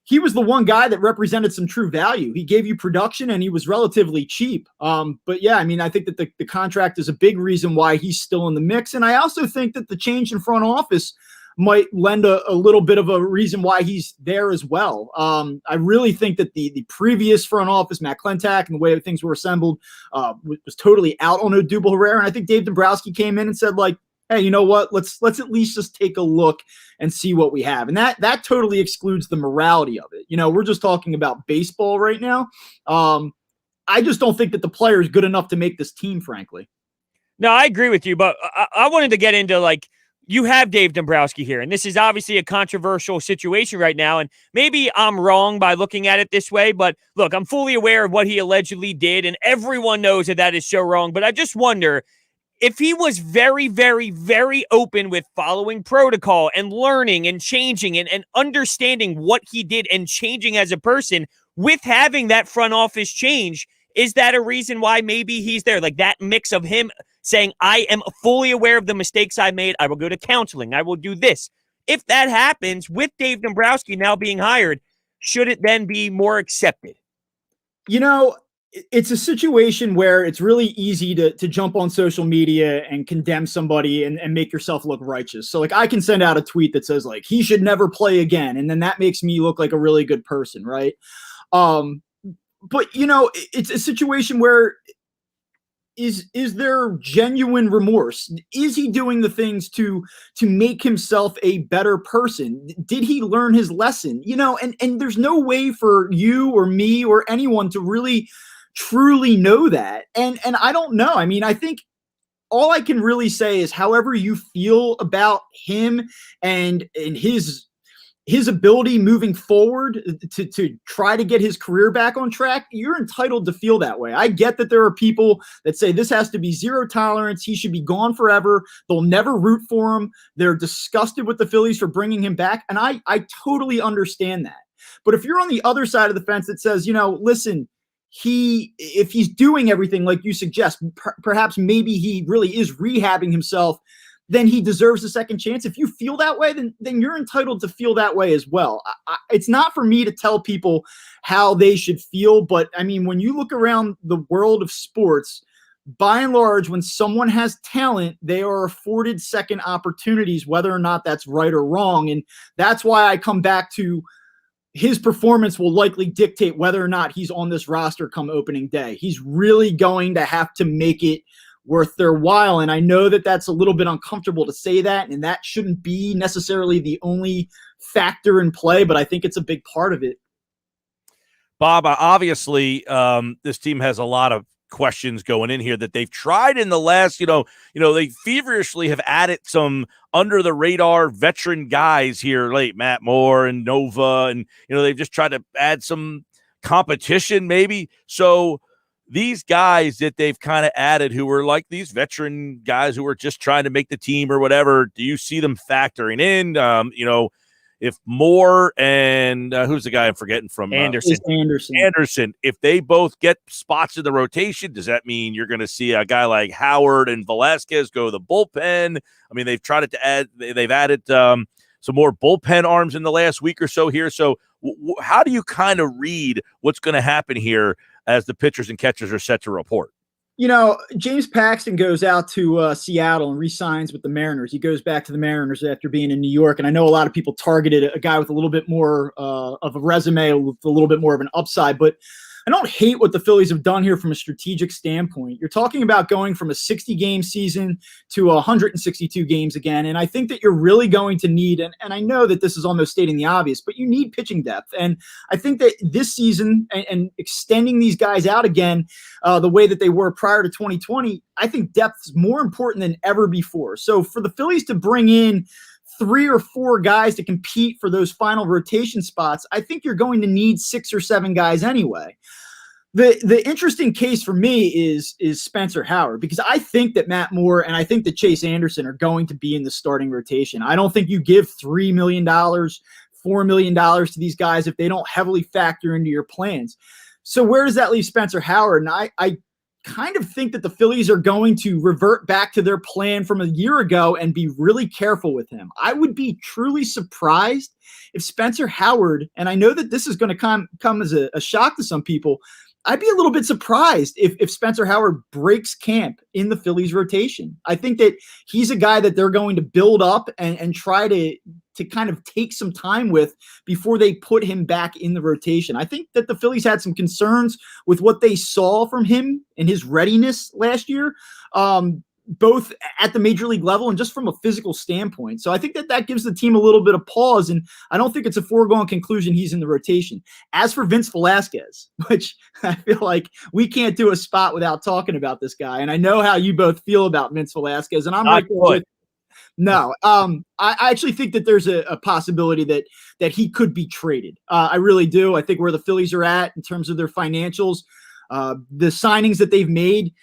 Speaker 4: he was the one guy that represented some true value. He gave you production and he was relatively cheap. But yeah, I mean, I think that the contract is a big reason why he's still in the mix. And I also think that the change in front office might lend a little bit of a reason why he's there as well. I really think that the previous front office, Matt Klentak, and the way things were assembled was totally out on Odubel Herrera. And I think Dave Dombrowski came in and said, like, hey, you know what? Let's at least just take a look and see what we have. And that totally excludes the morality of it. You know, we're just talking about baseball right now. I just don't think that the player is good enough to make this team, frankly.
Speaker 3: No, I agree with you, but I wanted to get into, like, you have Dave Dombrowski here, and this is obviously a controversial situation right now, and maybe I'm wrong by looking at it this way, but look, I'm fully aware of what he allegedly did, and everyone knows that is so wrong, but I just wonder if he was very, very, very open with following protocol and learning and changing and understanding what he did and changing as a person with having that front office change, is that a reason why maybe he's there? Like that mix of him saying, I am fully aware of the mistakes I made. I will go to counseling. I will do this. If that happens with Dave Dombrowski now being hired, should it then be more accepted?
Speaker 4: You know, it's a situation where it's really easy to jump on social media and condemn somebody and make yourself look righteous. So like I can send out a tweet that says like, he should never play again. And then that makes me look like a really good person. Right. But it's a situation where is there genuine remorse? Is he doing the things to make himself a better person? Did he learn his lesson? And there's no way for you or me or anyone to really truly know that. And I don't know. I mean, I think all I can really say is however you feel about him and his ability moving forward to try to get his career back on track, you're entitled to feel that way. I get that there are people that say this has to be zero tolerance. He should be gone forever. They'll never root for him. They're disgusted with the Phillies for bringing him back. And I totally understand that. But if you're on the other side of the fence that says, listen, if he's doing everything like you suggest, perhaps maybe he really is rehabbing himself, then he deserves a second chance. If you feel that way, then you're entitled to feel that way as well. It's not for me to tell people how they should feel, but I mean, when you look around the world of sports, by and large, when someone has talent, they are afforded second opportunities, whether or not that's right or wrong. And that's why I come back to his performance will likely dictate whether or not he's on this roster come opening day. He's really going to have to make it worth their while. And I know that that's a little bit uncomfortable to say that, and that shouldn't be necessarily the only factor in play, but I think it's a big part of it.
Speaker 2: Bob, obviously, this team has a lot of questions going in here that they've tried in the last, they feverishly have added some under the radar veteran guys here late, Matt Moore and Nova, and they've just tried to add some competition maybe. So these guys that they've kind of added who were like these veteran guys who were just trying to make the team or whatever, do you see them factoring in? If Moore and who's the guy I'm forgetting from? Anderson. If they both get spots in the rotation, does that mean you're going to see a guy like Howard and Velasquez go to the bullpen? I mean, they've tried to add. They've added some more bullpen arms in the last week or so here. So how do you kind of read what's going to happen here as the pitchers and catchers are set to report?
Speaker 4: James Paxton goes out to Seattle and re-signs with the Mariners. He goes back to the Mariners after being in New York. And I know a lot of people targeted a guy with a little bit more of a resume, with a little bit more of an upside. But I don't hate what the Phillies have done here from a strategic standpoint. You're talking about going from a 60-game season to 162 games again. And I think that you're really going to need, and I know that this is almost stating the obvious, but you need pitching depth. And I think that this season and extending these guys out again the way that they were prior to 2020, I think depth is more important than ever before. So for the Phillies to bring in 3 or 4 guys to compete for those final rotation spots, I think you're going to need 6 or 7 guys anyway. The interesting case for me is Spencer Howard, because I think that Matt Moore and I think that Chase Anderson are going to be in the starting rotation. I don't think you give $3 million, $4 million to these guys if they don't heavily factor into your plans. So where does that leave Spencer Howard? And I kind of think that the Phillies are going to revert back to their plan from a year ago and be really careful with him. I would be truly surprised if Spencer Howard, and I know that this is going to come as a shock to some people, I'd be a little bit surprised if Spencer Howard breaks camp in the Phillies rotation. I think that he's a guy that they're going to build up and try to kind of take some time with before they put him back in the rotation. I think that the Phillies had some concerns with what they saw from him and his readiness last year, both at the major league level and just from a physical standpoint. So I think that gives the team a little bit of pause, and I don't think it's a foregone conclusion he's in the rotation. As for Vince Velasquez, which I feel like we can't do a spot without talking about this guy, and I know how you both feel about Vince Velasquez, and I'm right there with no. I actually think that there's a possibility that he could be traded. I really do. I think where the Phillies are at in terms of their financials, the signings that they've made,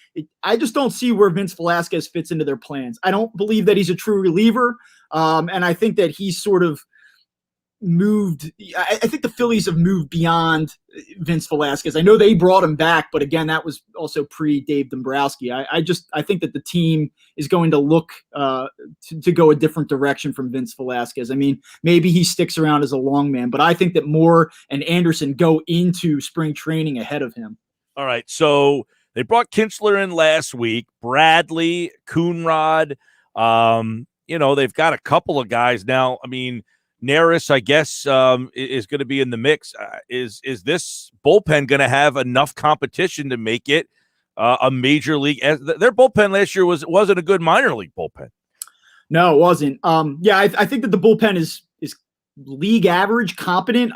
Speaker 4: I just don't see where Vince Velasquez fits into their plans. I don't believe that he's a true reliever. And I think that he's sort of moved. I think the Phillies have moved beyond Vince Velasquez. I know they brought him back, but again, that was also pre-Dave Dombrowski. I think that the team is going to look to go a different direction from Vince Velasquez. I mean, maybe he sticks around as a long man, but I think that Moore and Anderson go into spring training ahead of him.
Speaker 2: All right, so they brought Kinsler in last week, Bradley, Coonrod. They've got a couple of guys now. I mean, Neris, I guess, is going to be in the mix. Is this bullpen going to have enough competition to make it a major league? Their bullpen last year wasn't a good minor league bullpen.
Speaker 4: No, it wasn't. I think that the bullpen is league average, competent.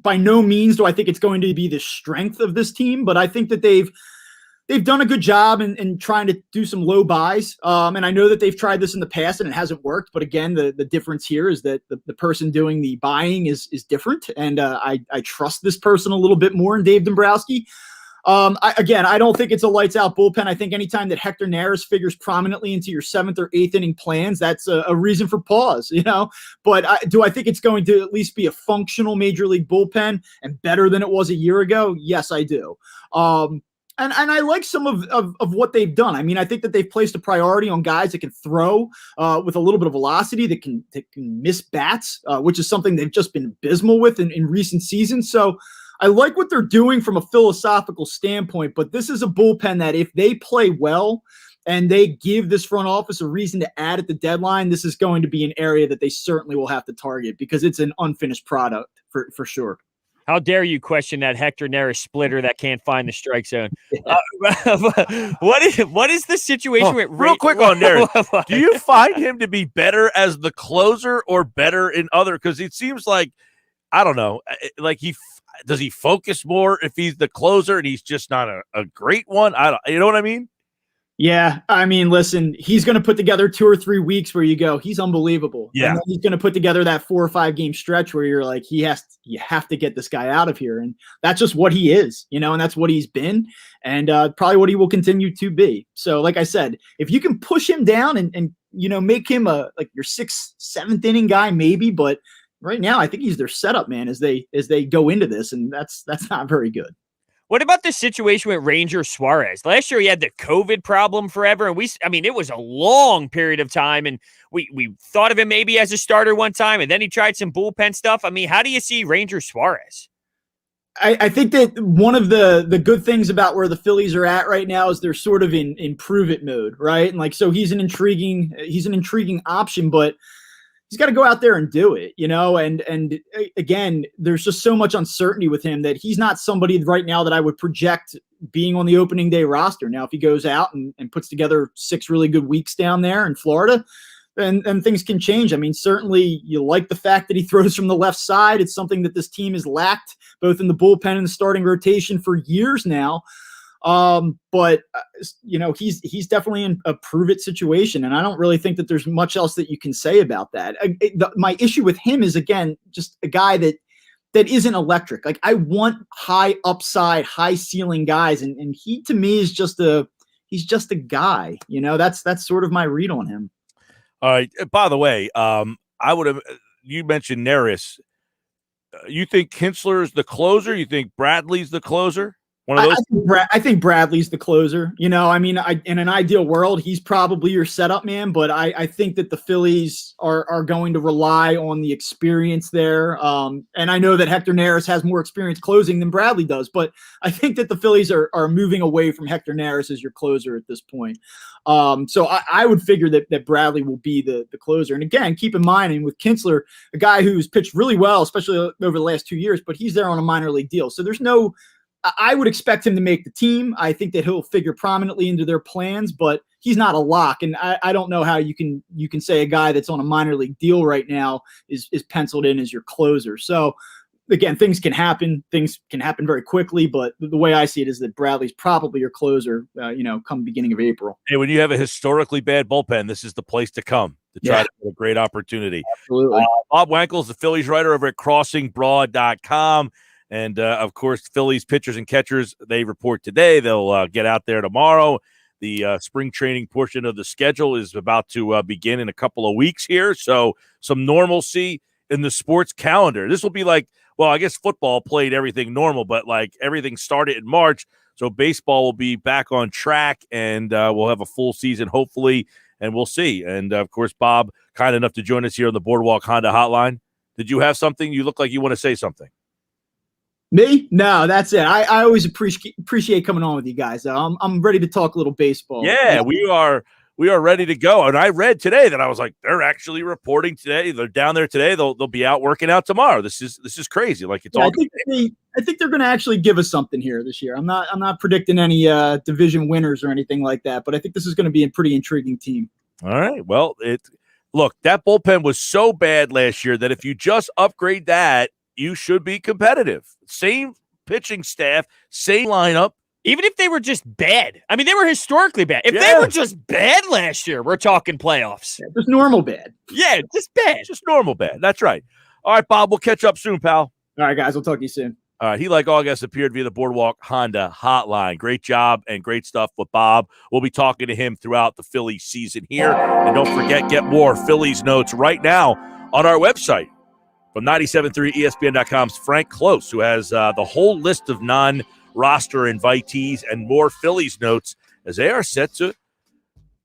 Speaker 4: By no means do I think it's going to be the strength of this team, but I think that they've done a good job in trying to do some low buys. And I know that they've tried this in the past and it hasn't worked. But again, the difference here is that the person doing the buying is different. And I trust this person a little bit more in Dave Dombrowski. I don't think it's a lights out bullpen. I think anytime that Hector Neris figures prominently into your 7th or 8th inning plans, that's a reason for pause, But do I think it's going to at least be a functional major league bullpen and better than it was a year ago? Yes, I do. And I like some of what they've done. I mean, I think that they've placed a priority on guys that can throw with a little bit of velocity, that can miss bats, which is something they've just been abysmal with in recent seasons. So I like what they're doing from a philosophical standpoint, but this is a bullpen that if they play well and they give this front office a reason to add at the deadline, this is going to be an area that they certainly will have to target because it's an unfinished product for sure.
Speaker 3: How dare you question that Hector Neris splitter that can't find the strike zone? What is the situation with
Speaker 2: real quick on Neris? Do you find him to be better as the closer or better in other? Because it seems like, I don't know, like does he focus more if he's the closer and he's just not a great one? You know what I mean?
Speaker 4: Yeah, I mean, listen, he's going to put together 2 or 3 weeks where you go, he's unbelievable.
Speaker 2: Yeah,
Speaker 4: and then he's going to put together that 4 or 5 game stretch where you're like, you have to get this guy out of here, and that's just what he is, and that's what he's been, and probably what he will continue to be. So, like I said, if you can push him down and make him like your 6th, 7th inning guy, maybe, but right now I think he's their setup man as they go into this, and that's not very good.
Speaker 3: What about the situation with Ranger Suarez? Last year he had the COVID problem forever, and it was a long period of time, and we thought of him maybe as a starter one time, and then he tried some bullpen stuff. I mean, how do you see Ranger Suarez?
Speaker 4: I think that one of the good things about where the Phillies are at right now is they're sort of in prove it mode, right? And so he's an intriguing option, but he's got to go out there and do it, and again, there's just so much uncertainty with him that he's not somebody right now that I would project being on the opening day roster. Now, if he goes out and puts together 6 really good weeks down there in Florida, then things can change. I mean, certainly you like the fact that he throws from the left side. It's something that this team has lacked both in the bullpen and the starting rotation for years now. But he's definitely in a prove it situation. And I don't really think that there's much else that you can say about that. My issue with him is, again, just a guy that isn't electric. Like, I want high upside, high ceiling guys. And he, to me, is he's just a guy, that's sort of my read on him.
Speaker 2: All right. By the way, you mentioned Neris. You think Kinsler is the closer? You think Bradley's the closer? One of those?
Speaker 4: I think Bradley's the closer. In an ideal world, he's probably your setup man, but I think that the Phillies are going to rely on the experience there. And I know that Hector Neris has more experience closing than Bradley does, but I think that the Phillies are moving away from Hector Neris as your closer at this point. So I would figure that Bradley will be the closer. And again, keep in mind, and with Kinsler, a guy who's pitched really well, especially over the last 2 years, but he's there on a minor league deal. So I would expect him to make the team. I think that he'll figure prominently into their plans, but he's not a lock. And I don't know how you can say a guy that's on a minor league deal right now is penciled in as your closer. So again, things can happen. Things can happen very quickly, but the way I see it is that Bradley's probably your closer, come beginning of April.
Speaker 2: Hey, when you have a historically bad bullpen, this is the place to come to try to get a great opportunity.
Speaker 4: Absolutely.
Speaker 2: Bob Wankel's the Phillies writer over at crossingbroad.com. And, of course, Phillies pitchers and catchers, they report today. They'll get out there tomorrow. The spring training portion of the schedule is about to begin in a couple of weeks here. So some normalcy in the sports calendar. This will be like, well, I guess football played everything normal, but like everything started in March. So baseball will be back on track, and we'll have a full season, hopefully, and we'll see. And, of course, Bob, kind enough to join us here on the Boardwalk Honda Hotline. Did you have something? You look like you want to say something.
Speaker 4: Me? No, that's it. I always appreciate coming on with you guys. I'm ready to talk a little baseball.
Speaker 2: Yeah, we are ready to go. And I read today that I was like, they're actually reporting today. They're down there today. They'll be out working out tomorrow. This is crazy. Like it's all.
Speaker 4: I think they're going to actually give us something here this year. I'm not predicting any division winners or anything like that, but I think this is going to be a pretty intriguing team.
Speaker 2: All right. Well, look, that bullpen was so bad last year that if you just upgrade that, you should be competitive. Same pitching staff, same lineup.
Speaker 3: Even if they were just bad. I mean, they were historically bad. If they were just bad last year, we're talking playoffs.
Speaker 4: Yeah, just normal bad.
Speaker 3: Yeah, just bad.
Speaker 2: Just normal bad. That's right. All right, Bob, we'll catch up soon, pal.
Speaker 4: All right, guys, we'll talk to you soon.
Speaker 2: All right, he, like all guests, appeared via the Boardwalk Honda hotline. Great job and great stuff with Bob. We'll be talking to him throughout the Phillies season here. And don't forget, get more Phillies notes right now on our website. From 97.3 ESPN.com's Frank Close, who has the whole list of non-roster invitees and more Phillies notes as they are set to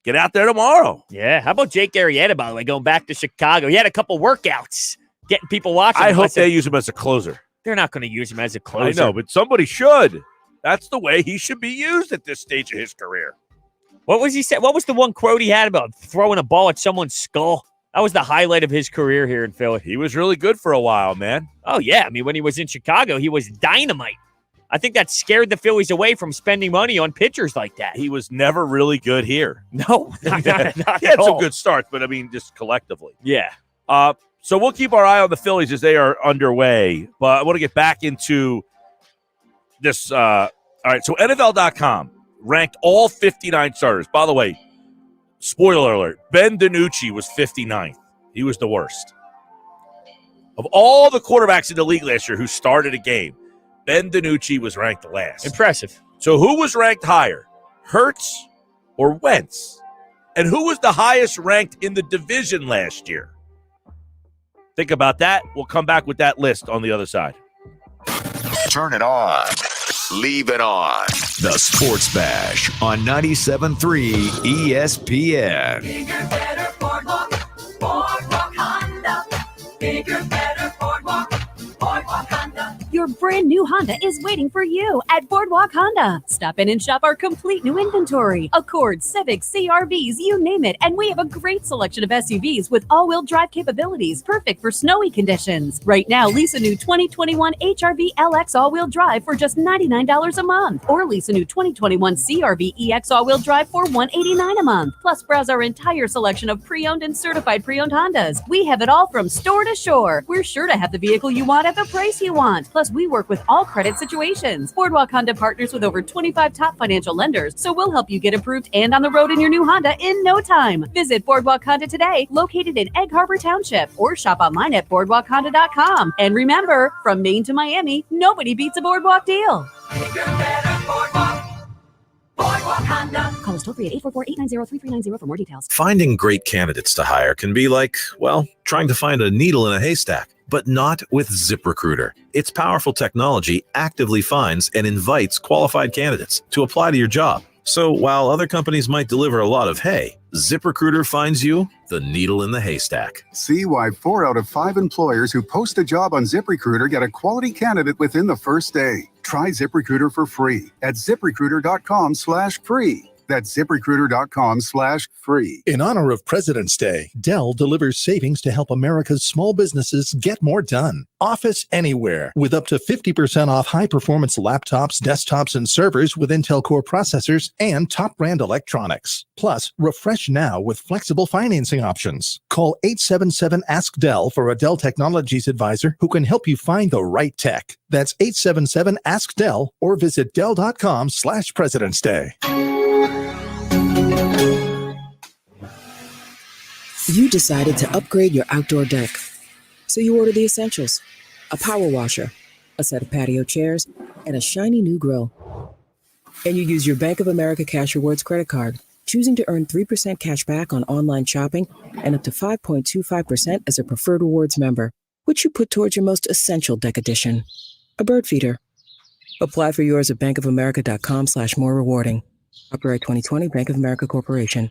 Speaker 2: get out there tomorrow.
Speaker 3: Yeah, how about Jake Arrieta, by the way, going back to Chicago? He had a couple workouts, getting people watching.
Speaker 2: I hope they use him as a closer.
Speaker 3: They're not going to use him as a closer.
Speaker 2: I know, but somebody should. That's the way he should be used at this stage of his career.
Speaker 3: What was he saying? What was the one quote he had about throwing a ball at someone's skull? That was the highlight of his career here in Philly.
Speaker 2: He was really good for a while, man.
Speaker 3: Oh, yeah. I mean, when he was in Chicago, he was dynamite. I think that scared the Phillies away from spending money on pitchers like that.
Speaker 2: He was never really good here.
Speaker 3: No, not
Speaker 2: he had some good starts, but I mean, just collectively.
Speaker 3: Yeah.
Speaker 2: So we'll keep our eye on the Phillies as they are underway. But I want to get back into this. All right, so NFL.com ranked all 59 starters. By the way, spoiler alert, Ben DiNucci was 59th. He was the worst. Of all the quarterbacks in the league last year who started a game, Ben DiNucci was ranked last.
Speaker 3: Impressive.
Speaker 2: So who was ranked higher, Hurts or Wentz? And who was the highest ranked in the division last year? Think about that. We'll come back with that list on the other side.
Speaker 1: Turn it on. Leave it on. The Sports Bash on 97.3 ESPN.
Speaker 7: Bigger, better, Boardwalk. Boardwalk Honda. Bigger, better, Boardwalk. Boardwalk Honda.
Speaker 9: Your brand new Honda is waiting for you at Boardwalk Honda. Stop in and shop our complete new inventory. Accords, Civics, CRVs, you name it. And we have a great selection of SUVs with all-wheel drive capabilities, perfect for snowy conditions. Right now, lease a new 2021 HRV LX all-wheel drive for just $99 a month. Or lease a new 2021 CRV EX all-wheel drive for $189 a month. Plus, browse our entire selection of pre-owned and certified pre-owned Hondas. We have it all from store to shore. We're sure to have the vehicle you want at the price you want. Plus, we work with all credit situations. Boardwalk Honda partners with over 25 top financial lenders, so we'll help you get approved and on the road in your new Honda in no time. Visit Boardwalk Honda today, located in Egg Harbor Township, or shop online at boardwalkhonda.com. And remember, from Maine to Miami, nobody beats a Boardwalk deal.
Speaker 7: Bigger, better, Boardwalk. Boardwalk Honda.
Speaker 9: Call us toll-free at 844-890-3390 for more details.
Speaker 10: Finding great candidates to hire can be like, well, trying to find a needle in a haystack. But not with ZipRecruiter. Its powerful technology actively finds and invites qualified candidates to apply to your job. So while other companies might deliver a lot of hay, ZipRecruiter finds you the needle in the haystack.
Speaker 11: See why 4 out of 5 employers who post a job on ZipRecruiter get a quality candidate within the first day. Try ZipRecruiter for free at ZipRecruiter.com/free. That's ZipRecruiter.com/free.
Speaker 14: In honor of President's Day, Dell delivers savings to help America's small businesses get more done. Office Anywhere, with up to 50% off high-performance laptops, desktops, and servers with Intel Core processors and top-brand electronics. Plus, refresh now with flexible financing options. Call 877-ASK-DELL for a Dell Technologies advisor who can help you find the right tech. That's 877-ASK-DELL or visit Dell.com/President's Day.
Speaker 17: You decided to upgrade your outdoor deck. So you ordered the essentials: a power washer, a set of patio chairs, and a shiny new grill. And you use your Bank of America Cash Rewards credit card, choosing to earn 3% cash back on online shopping and up to 5.25% as a preferred rewards member, which you put towards your most essential deck addition, a bird feeder. Apply for yours at bankofamerica.com/more rewarding. Copyright 2020 Bank of America Corporation.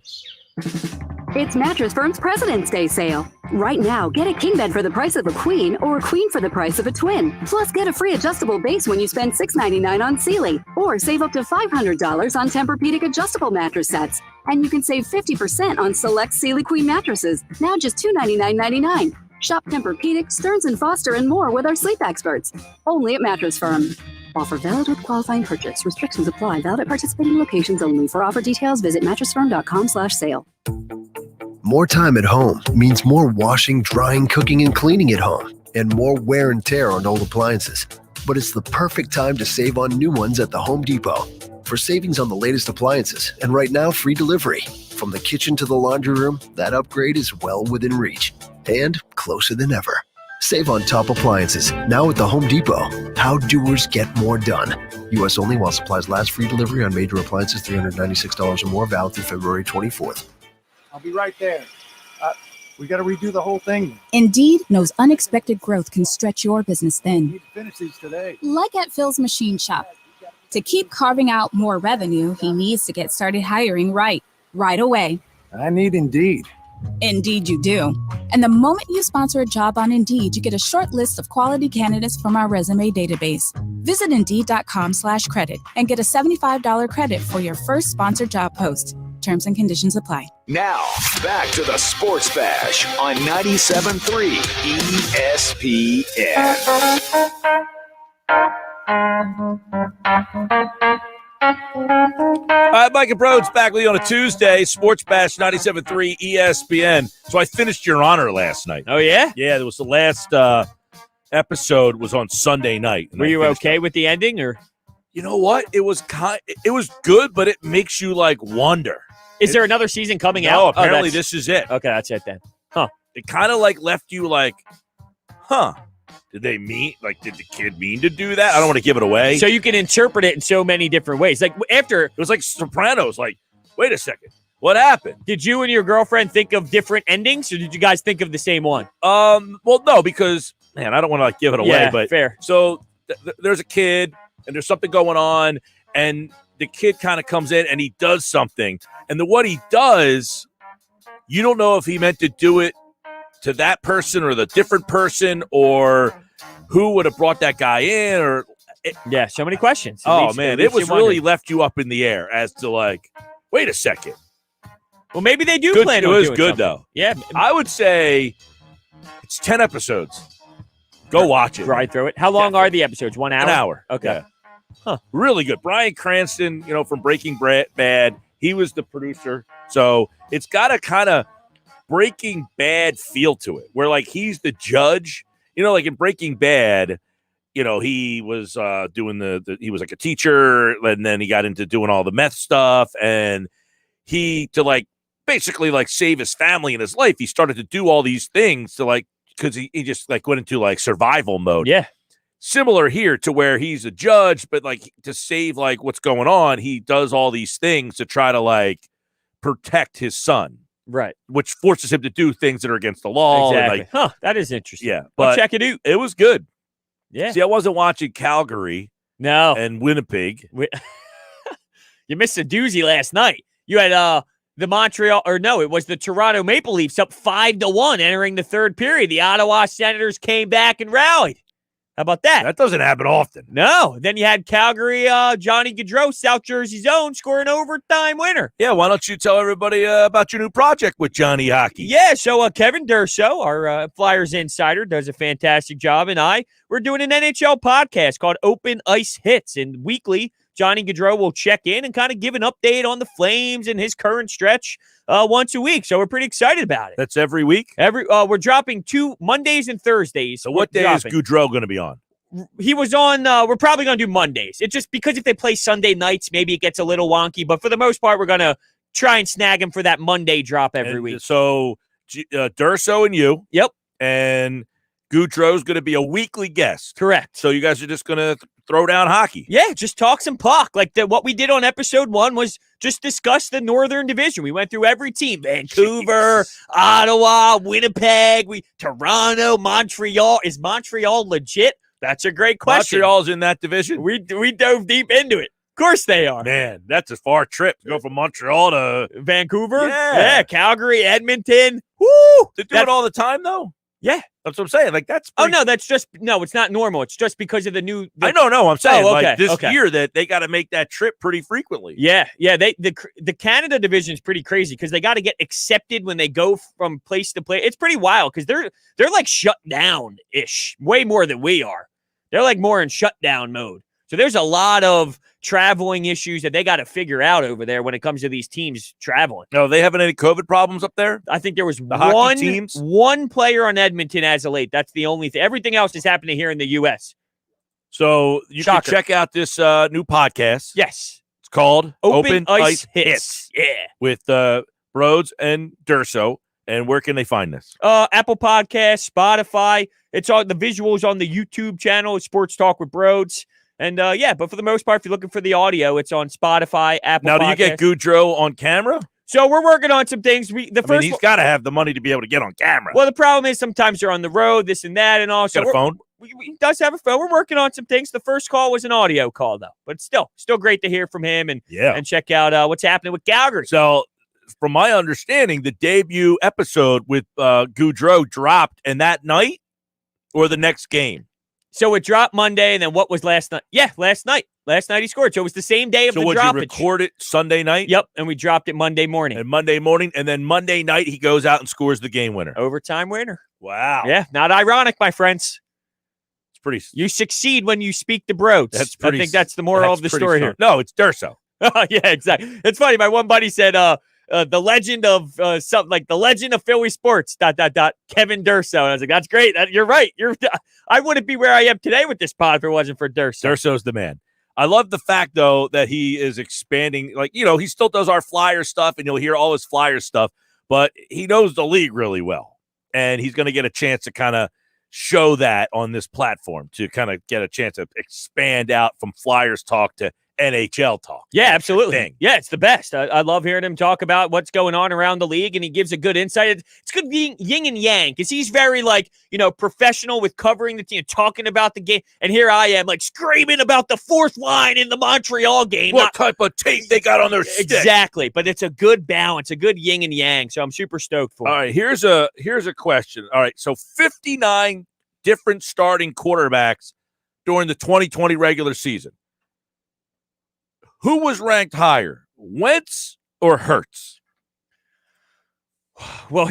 Speaker 9: It's Mattress Firm's President's Day sale. Right now, get a king bed for the price of a queen or a queen for the price of a twin. Plus, get a free adjustable base when you spend $6.99 on Sealy. Or save up to $500 on Tempur-Pedic adjustable mattress sets. And you can save 50% on select Sealy Queen mattresses, now just $299.99. Shop Tempur-Pedic, Stearns & Foster, and more with our sleep experts. Only at Mattress Firm. Offer valid with qualifying purchase. Restrictions apply. Valid at participating locations only. For offer details, visit mattressfirm.com/sale.
Speaker 5: More time at home means more washing, drying, cooking, and cleaning at home, and more wear and tear on old appliances. But it's the perfect time to save on new ones at the Home Depot. For savings on the latest appliances, and right now, free delivery. From the kitchen to the laundry room, that upgrade is well within reach. And closer than ever. Save on top appliances, now at the Home Depot. How doers get more done. U.S. only while supplies last. Free delivery on major appliances, $396 or more, valid through February 24th.
Speaker 6: I'll be right there. We got to redo the whole thing.
Speaker 20: Indeed knows unexpected growth can stretch your business thin.
Speaker 6: We need to finish these today.
Speaker 20: Like at Phil's Machine Shop. To keep carving out more revenue, he needs to get started hiring right away.
Speaker 6: I need Indeed.
Speaker 20: Indeed you do. And the moment you sponsor a job on Indeed, you get a short list of quality candidates from our resume database. Visit Indeed.com/credit and get a $75 credit for your first sponsored job post. Terms and conditions apply.
Speaker 1: Now, back to the Sports Bash on 97.3 ESPN.
Speaker 2: All right, Mike and Brodes back with you on a Tuesday. Sports Bash 97.3 ESPN. So I finished Your Honor last night.
Speaker 3: Oh, yeah?
Speaker 2: Yeah, it was the last episode was on Sunday night.
Speaker 3: Were you okay with the ending, or?
Speaker 2: You know what? It was good, but it makes you like wonder.
Speaker 3: Is there another season coming out?
Speaker 2: No, apparently this is it.
Speaker 3: Okay, that's it then. Huh.
Speaker 2: It kind of like left you like, huh. Did they mean, like, did the kid mean to do that? I don't want to give it away.
Speaker 3: So you can interpret it in so many different ways. Like after
Speaker 2: it was like Sopranos, like, wait a second. What happened?
Speaker 3: Did you and your girlfriend think of different endings, or did you guys think of the same one?
Speaker 2: Well, no, because, man, I don't want to like give it away.
Speaker 3: Yeah,
Speaker 2: but
Speaker 3: fair.
Speaker 2: So there's a kid, and there's something going on, and the kid kind of comes in, and he does something. And what he does, you don't know if he meant to do it to that person or the different person, or who would have brought that guy in, or
Speaker 3: yeah, so many questions.
Speaker 2: It was really left you up in the air as to like, wait a second.
Speaker 3: Well, maybe they do
Speaker 2: good,
Speaker 3: plan
Speaker 2: it
Speaker 3: on
Speaker 2: was
Speaker 3: doing
Speaker 2: good
Speaker 3: something.
Speaker 2: though.
Speaker 3: Yeah,
Speaker 2: I would say it's 10 episodes. Go watch it.
Speaker 3: Right through it. How long are the episodes? 1 hour?
Speaker 2: An hour.
Speaker 3: Okay.
Speaker 2: Yeah. Huh. Really good. Bryan Cranston, from Breaking Bad, he was the producer. So it's got a kind of Breaking Bad feel to it, where like he's the judge. Like in Breaking Bad, he was doing he was like a teacher, and then he got into doing all the meth stuff, and to like basically like save his family and his life, he started to do all these things to like, because he just like went into like survival mode.
Speaker 3: Yeah.
Speaker 2: Similar here to where he's a judge, but like to save like what's going on, he does all these things to try to like protect his son.
Speaker 3: Right.
Speaker 2: Which forces him to do things that are against the law.
Speaker 3: Exactly.
Speaker 2: And like,
Speaker 3: that is interesting.
Speaker 2: Yeah.
Speaker 3: I'll
Speaker 2: But
Speaker 3: check it out.
Speaker 2: It was good.
Speaker 3: Yeah.
Speaker 2: See, I wasn't watching Calgary.
Speaker 3: No.
Speaker 2: And Winnipeg.
Speaker 3: You missed a doozy last night. You had the Montreal, or no, it was the Toronto Maple Leafs up 5-1 entering the third period. The Ottawa Senators came back and rallied. How about that?
Speaker 2: That doesn't happen often.
Speaker 3: No. Then you had Calgary, Johnny Gaudreau, South Jersey's own, scoring overtime winner.
Speaker 2: Yeah, why don't you tell everybody about your new project with Johnny Hockey?
Speaker 3: Yeah, so Kevin Durso, our Flyers insider, does a fantastic job, and we're doing an NHL podcast called Open Ice Hits, and weekly, Johnny Gaudreau will check in and kind of give an update on the Flames and his current stretch once a week. So we're pretty excited about it.
Speaker 2: That's every week?
Speaker 3: We're dropping 2 Mondays and Thursdays.
Speaker 2: So what day is Gaudreau going to be on?
Speaker 3: He was on, we're probably going to do Mondays. It's just because if they play Sunday nights, maybe it gets a little wonky. But for the most part, we're going to try and snag him for that Monday drop every week.
Speaker 2: So Durso and you.
Speaker 3: Yep.
Speaker 2: And Gaudreau's going to be a weekly guest.
Speaker 3: Correct.
Speaker 2: So you guys are just going to throw down hockey.
Speaker 3: Yeah, just talk some puck. Like what we did on episode 1 was just discuss the Northern Division. We went through every team: Vancouver, Ottawa, Winnipeg, Toronto, Montreal. Is Montreal legit? That's a great question.
Speaker 2: Montreal's in that division.
Speaker 3: We dove deep into it. course they are.
Speaker 2: Man, that's a far trip to go from Montreal to
Speaker 3: Vancouver.
Speaker 2: Yeah.
Speaker 3: Calgary, Edmonton. Woo!
Speaker 2: To do it all the time, though?
Speaker 3: Yeah.
Speaker 2: That's what I'm saying. Like, that's
Speaker 3: Oh, no, it's not normal. It's just because of the new.
Speaker 2: I know. I'm saying,
Speaker 3: okay,
Speaker 2: this year that they got to make that trip pretty frequently.
Speaker 3: Yeah. The Canada division is pretty crazy because they got to get accepted when they go from place to place. It's pretty wild because they're like shut down-ish, way more than we are. They're like more in shutdown mode. So there's a lot of traveling issues that they got to figure out over there when it comes to these teams traveling.
Speaker 2: No, they having any COVID problems up there?
Speaker 3: I think there was
Speaker 2: hockey teams?
Speaker 3: one player on Edmonton as of late. That's the only thing. Everything else is happening here in the U.S.
Speaker 2: So you can check out this new podcast.
Speaker 3: Yes.
Speaker 2: It's called
Speaker 3: Open Ice Hits. Yeah.
Speaker 2: With Brodes and Durso. And where can they find this?
Speaker 3: Apple Podcasts, Spotify. It's all the visuals on the YouTube channel, Sports Talk with Brodes. And but for the most part, if you're looking for the audio, it's on Spotify, Apple
Speaker 2: Now,
Speaker 3: Podcasts.
Speaker 2: do you get Goudreau on camera?
Speaker 3: So we're working on some things. He's
Speaker 2: got to have the money to be able to get on camera.
Speaker 3: Well, the problem is sometimes you're on the road, this and that, and all.
Speaker 2: Got a phone?
Speaker 3: He does have a phone. We're working on some things. The first call was an audio call, though. But still great to hear from him and check out what's happening with Calgary.
Speaker 2: So, from my understanding, the debut episode with Goudreau dropped, and that night or the next game?
Speaker 3: So it dropped Monday, and then what was last night? Yeah, last night. Last night he scored. So it was the same day of the drop.
Speaker 2: So would you record it Sunday night?
Speaker 3: Yep, and we dropped it Monday morning.
Speaker 2: And then Monday night he goes out and scores the game winner.
Speaker 3: Overtime winner.
Speaker 2: Wow.
Speaker 3: Yeah, not ironic, my friends.
Speaker 2: It's pretty.
Speaker 3: You succeed when you speak to Brodes. I think that's the moral of the story here.
Speaker 2: No, it's Durso.
Speaker 3: Yeah, exactly. It's funny. My one buddy said, the legend of something like the legend of Philly sports, ... Kevin Durso. And I was like, that's great. You're right. I wouldn't be where I am today with this pod if it wasn't for Durso.
Speaker 2: Durso's the man. I love the fact, though, that he is expanding. Like, he still does our Flyer stuff, and you'll hear all his Flyer stuff, but he knows the league really well. And he's going to get a chance to kind of show that on this platform, to kind of get a chance to expand out from Flyers talk to NHL talk.
Speaker 3: Yeah, absolutely. Yeah, it's the best. I love hearing him talk about what's going on around the league, and he gives a good insight. It's good being yin and yang because he's very professional with covering the team, talking about the game. And here I am screaming about the fourth line in the Montreal game.
Speaker 2: What type of tape they got on their stick.
Speaker 3: Exactly. But it's a good balance, a good yin and yang. So I'm super stoked for it.
Speaker 2: All right, here's a question. All right, so 59 different starting quarterbacks during the 2020 regular season. Who was ranked higher, Wentz or Ertz?
Speaker 3: Well,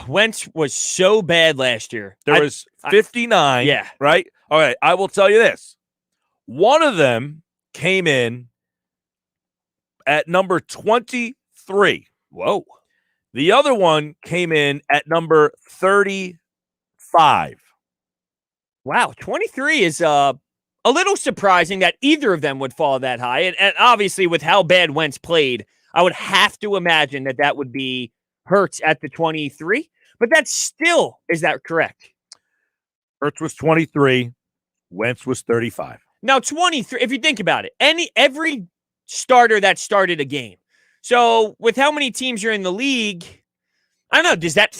Speaker 3: Wentz was so bad last year.
Speaker 2: There was 59.
Speaker 3: Yeah.
Speaker 2: Right? All right, I will tell you this. One of them came in at number 23.
Speaker 3: Whoa.
Speaker 2: The other one came in at number 35.
Speaker 3: Wow, 23 is a little surprising that either of them would fall that high. And obviously, with how bad Wentz played, I would have to imagine that would be Ertz at the 23. But that's still, is that correct?
Speaker 2: Ertz was 23. Wentz was 35.
Speaker 3: Now, 23, if you think about it, every starter that started a game. So with how many teams are in the league, I don't know. Does that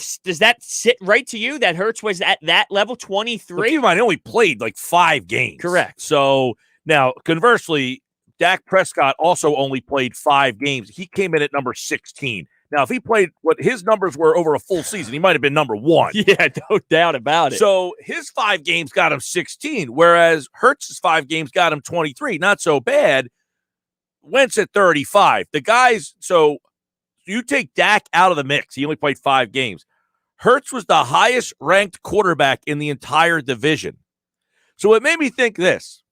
Speaker 3: sit right to you that Ertz was at that level, 23?
Speaker 2: Well, keep in mind, he only played 5 games.
Speaker 3: Correct.
Speaker 2: So now, conversely, Dak Prescott also only played 5 games. He came in at number 16. Now, if he played what his numbers were over a full season, he might have been number 1.
Speaker 3: Yeah, no doubt about it.
Speaker 2: So his 5 games got him 16, whereas Hertz's 5 games got him 23. Not so bad. Wentz at 35. The guys, so you take Dak out of the mix. He only played 5 games. Ertz was the highest ranked quarterback in the entire division. So it made me think this.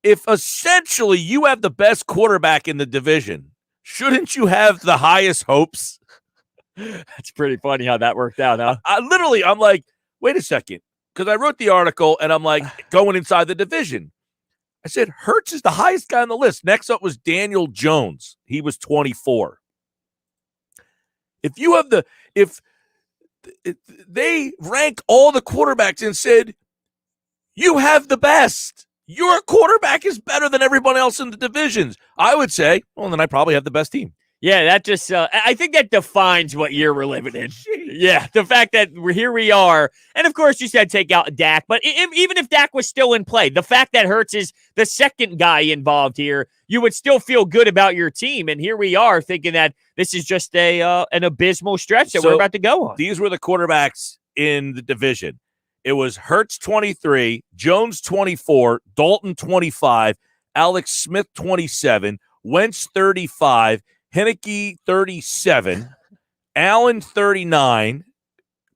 Speaker 2: If essentially you have the best quarterback in the division, shouldn't you have the highest hopes?
Speaker 3: That's pretty funny how that worked out, huh?
Speaker 2: I'm like, wait a second. Because I wrote the article and I'm like, going inside the division. I said, Ertz is the highest guy on the list. Next up was Daniel Jones. He was 24. If they rank all the quarterbacks and said, you have the best, your quarterback is better than everyone else in the divisions, I would say, well, then I probably have the best team.
Speaker 3: Yeah, that just, I think that defines what year we're living in. Yeah, the fact that here we are. And of course, you said take out Dak, but even if Dak was still in play, the fact that Hurts is the second guy involved here, you would still feel good about your team. And here we are thinking that this is just an abysmal stretch that we're about to go on.
Speaker 2: These were the quarterbacks in the division. It was Hurts 23, Jones 24, Dalton 25, Alex Smith 27, Wentz 35, Heineke 37, Allen 39,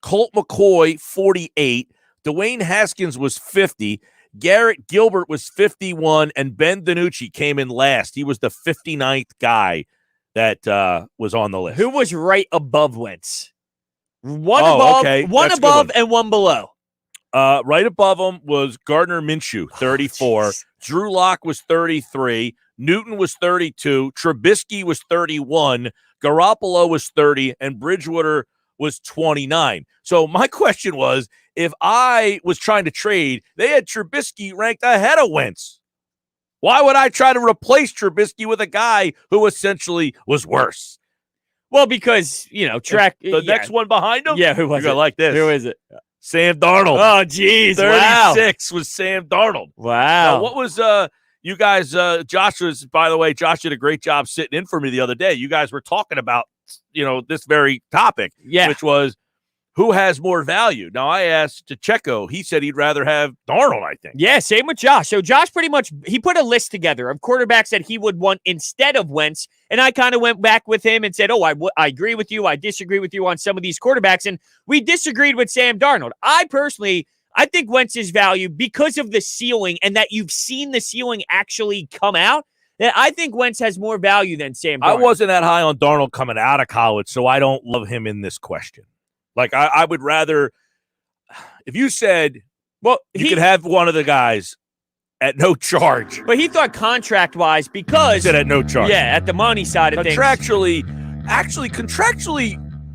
Speaker 2: Colt McCoy 48, Dwayne Haskins was 50, Garrett Gilbert was 51, and Ben DiNucci came in last. He was the 59th guy that was on the list.
Speaker 3: Who was right above Wentz? One above and one below.
Speaker 2: Right above him was Gardner Minshew, 34. Drew Lock was 33. Newton was 32. Trubisky was 31. Garoppolo was 30. And Bridgewater was 29. So my question was, if I was trying to trade, they had Trubisky ranked ahead of Wentz. Why would I try to replace Trubisky with a guy who essentially was worse?
Speaker 3: Well, because,
Speaker 2: the next one behind him?
Speaker 3: Yeah, who was it?
Speaker 2: You're gonna like this.
Speaker 3: Who is it?
Speaker 2: Sam Darnold.
Speaker 3: Oh, geez.
Speaker 2: 36 was Sam Darnold.
Speaker 3: Wow.
Speaker 2: What was you guys, Josh did a great job sitting in for me the other day. You guys were talking about, this very topic, which was who has more value. Now, I asked DiCecco. He said he'd rather have Darnold, I think.
Speaker 3: Yeah, same with Josh. So Josh pretty much, he put a list together of quarterbacks that he would want instead of Wentz. And I kind of went back with him and said, I agree with you. I disagree with you on some of these quarterbacks. And we disagreed with Sam Darnold. I think Wentz's value, because of the ceiling and that you've seen the ceiling actually come out, that I think Wentz has more value than Sam Darnold.
Speaker 2: I wasn't that high on Darnold coming out of college, so I don't love him in this question. Like, I would rather, if you said, you could have one of the guys at no charge.
Speaker 3: But he thought contract-wise because.
Speaker 2: He said at no charge.
Speaker 3: Yeah, at the money side of things.
Speaker 2: Contractually,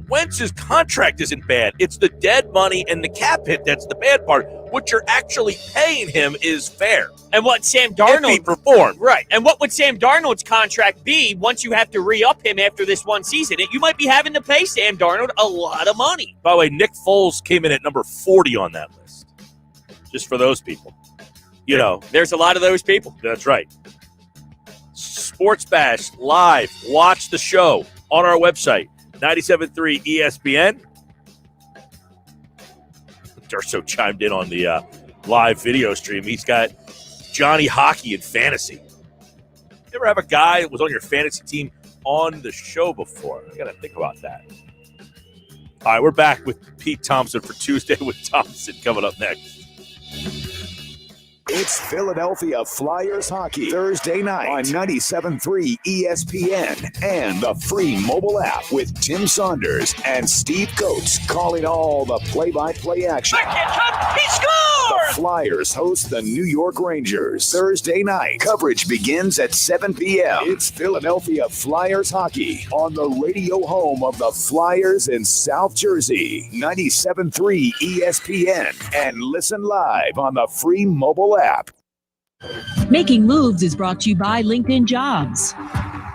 Speaker 2: Wentz's contract isn't bad. It's the dead money and the cap hit that's the bad part. What you're actually paying him is fair.
Speaker 3: And what Sam Darnold...
Speaker 2: If he performed.
Speaker 3: Right. And what would Sam Darnold's contract be once you have to re-up him after this one season? You might be having to pay Sam Darnold a lot of money.
Speaker 2: By the way, Nick Foles came in at number 40 on that list. Just for those people.
Speaker 3: There's a lot of those people.
Speaker 2: That's right. Sports Bash live. Watch the show on our website. 97.3 ESPN. Durso chimed in on the live video stream. He's got Johnny Hockey in fantasy. You ever have a guy that was on your fantasy team on the show before? I got to think about that. All right, we're back with Pete Thompson for Tuesday with Thompson coming up next.
Speaker 1: It's Philadelphia Flyers hockey Thursday night on 97.3 ESPN and the free mobile app with Tim Saunders and Steve Coates calling all the play-by-play action.
Speaker 7: He scores!
Speaker 1: The Flyers host the New York Rangers Thursday night. Coverage begins at 7 p.m. It's Philadelphia Flyers hockey on the radio home of the Flyers in South Jersey. 97.3 ESPN and listen live on the free mobile app.
Speaker 8: Making Moves is brought to you by LinkedIn Jobs.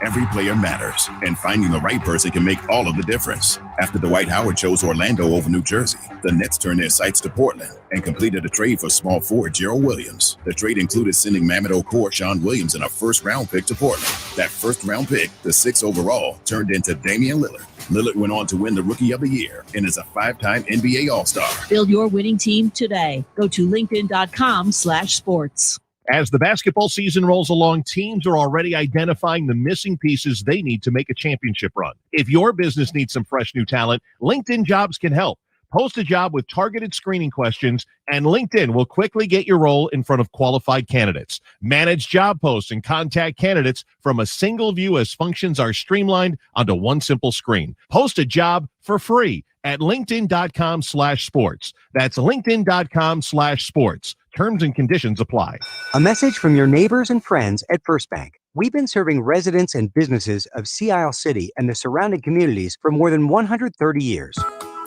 Speaker 12: Every player matters, and finding the right person can make all of the difference. After Dwight Howard chose Orlando over New Jersey, the Nets turned their sights to Portland and completed a trade for small forward Gerald Williams. The trade included sending Mamadou Sean Williams and a first-round pick to Portland. That first-round pick, the 6th overall, turned into Damian Lillard. Lillard went on to win the Rookie of the Year and is a 5-time NBA All-Star.
Speaker 8: Build your winning team today. Go to linkedin.com/sports.
Speaker 22: As the basketball season rolls along, teams are already identifying the missing pieces they need to make a championship run. If your business needs some fresh new talent, LinkedIn Jobs can help. Post a job with targeted screening questions, and LinkedIn will quickly get your role in front of qualified candidates. Manage job posts and contact candidates from a single view as functions are streamlined onto one simple screen. Post a job for free at linkedin.com/sports. That's linkedin.com/sports. Terms and conditions apply.
Speaker 23: A message from your neighbors and friends at First Bank. We've been serving residents and businesses of Sea Isle City and the surrounding communities for more than 130 years.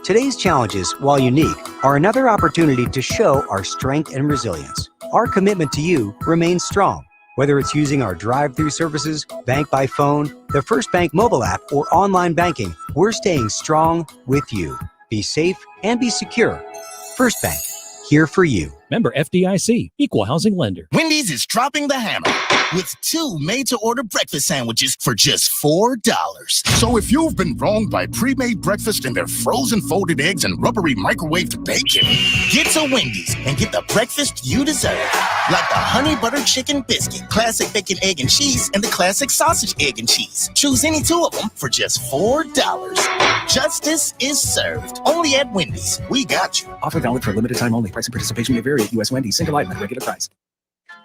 Speaker 23: Today's challenges, while unique, are another opportunity to show our strength and resilience. Our commitment to you remains strong. Whether it's using our drive-through services, bank by phone, the First Bank mobile app, or online banking, we're staying strong with you. Be safe and be secure. First Bank, here for you.
Speaker 15: Member FDIC, Equal Housing Lender.
Speaker 16: Wendy's is dropping the hammer with 2 made-to-order breakfast sandwiches for just $4.
Speaker 12: So if you've been wronged by pre-made breakfast and their frozen folded eggs and rubbery microwaved bacon,
Speaker 16: get to Wendy's and get the breakfast you deserve. Like the honey butter chicken biscuit, classic bacon, egg, and cheese, and the classic sausage, egg, and cheese. Choose any 2 of them for just $4. Justice is served. Only at Wendy's. We got you.
Speaker 15: Offer valid for a limited time only. Price and participation may vary at U.S. Wendy's. Single item at regular price.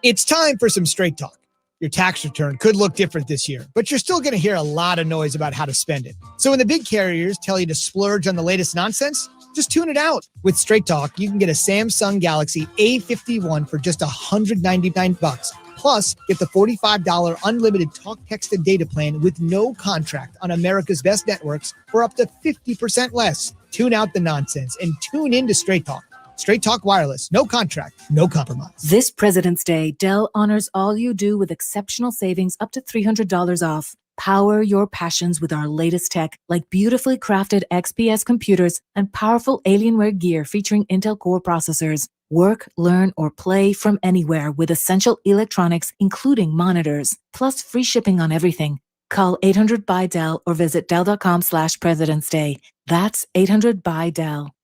Speaker 18: It's time for some straight talk. Your tax return could look different this year, but you're still going to hear a lot of noise about how to spend it. So when the big carriers tell you to splurge on the latest nonsense, just tune it out. With Straight Talk, you can get a Samsung Galaxy A51 for just $199. Plus, get the $45 unlimited talk, text, and data plan with no contract on America's best networks for up to 50% less. Tune out the nonsense and tune in to Straight Talk. Straight Talk Wireless. No contract, no compromise.
Speaker 9: This President's Day, Dell honors all you do with exceptional savings up to $300 off. Power your passions with our latest tech, like beautifully crafted XPS computers and powerful Alienware gear featuring Intel Core processors. Work, learn, or play from anywhere with essential electronics, including monitors, plus free shipping on everything. Call 800-BUY-DELL or visit Dell.com/President's Day. That's 800-BUY-DELL.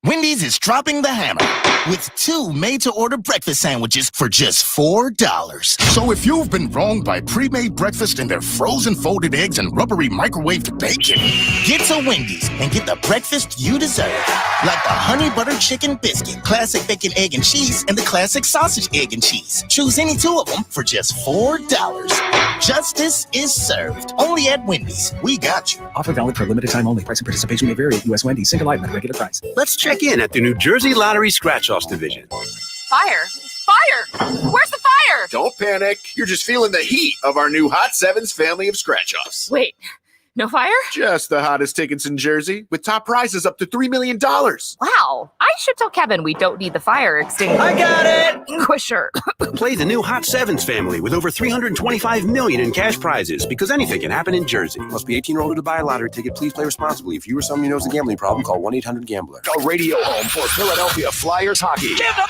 Speaker 16: Wendy's is dropping the hammer with 2 made-to-order breakfast sandwiches for just $4.
Speaker 12: So if you've been wronged by pre-made breakfast and their frozen folded eggs and rubbery microwaved bacon,
Speaker 16: get to Wendy's and get the breakfast you deserve. Like the honey butter chicken biscuit, classic bacon, egg, and cheese, and the classic sausage, egg, and cheese. Choose any 2 of them for just $4. Justice is served. Only at Wendy's. We got you.
Speaker 15: Offer valid for a limited time only. Price and participation may vary at U.S. Wendy's. Single item at regular price.
Speaker 21: Let's check in at the New Jersey Lottery Scratch-Offs Division.
Speaker 25: Fire! Fire! Where's the fire?
Speaker 26: Don't panic. You're just feeling the heat of our new Hot Sevens family of scratch-offs.
Speaker 25: Wait, no fire?
Speaker 26: Just the hottest tickets in Jersey, with top prizes up to $3 million.
Speaker 25: Wow, I should tell Kevin we don't need the fire extinguisher.
Speaker 21: I got it!
Speaker 25: Extinguisher.
Speaker 21: Play the new Hot Sevens family with over $325 million in cash prizes, because anything can happen in Jersey. Must be 18 or older to buy a lottery ticket. Please play responsibly. If you or someone you know has a gambling problem, call 1-800-GAMBLER.
Speaker 1: A radio home for Philadelphia Flyers hockey.
Speaker 7: Give them the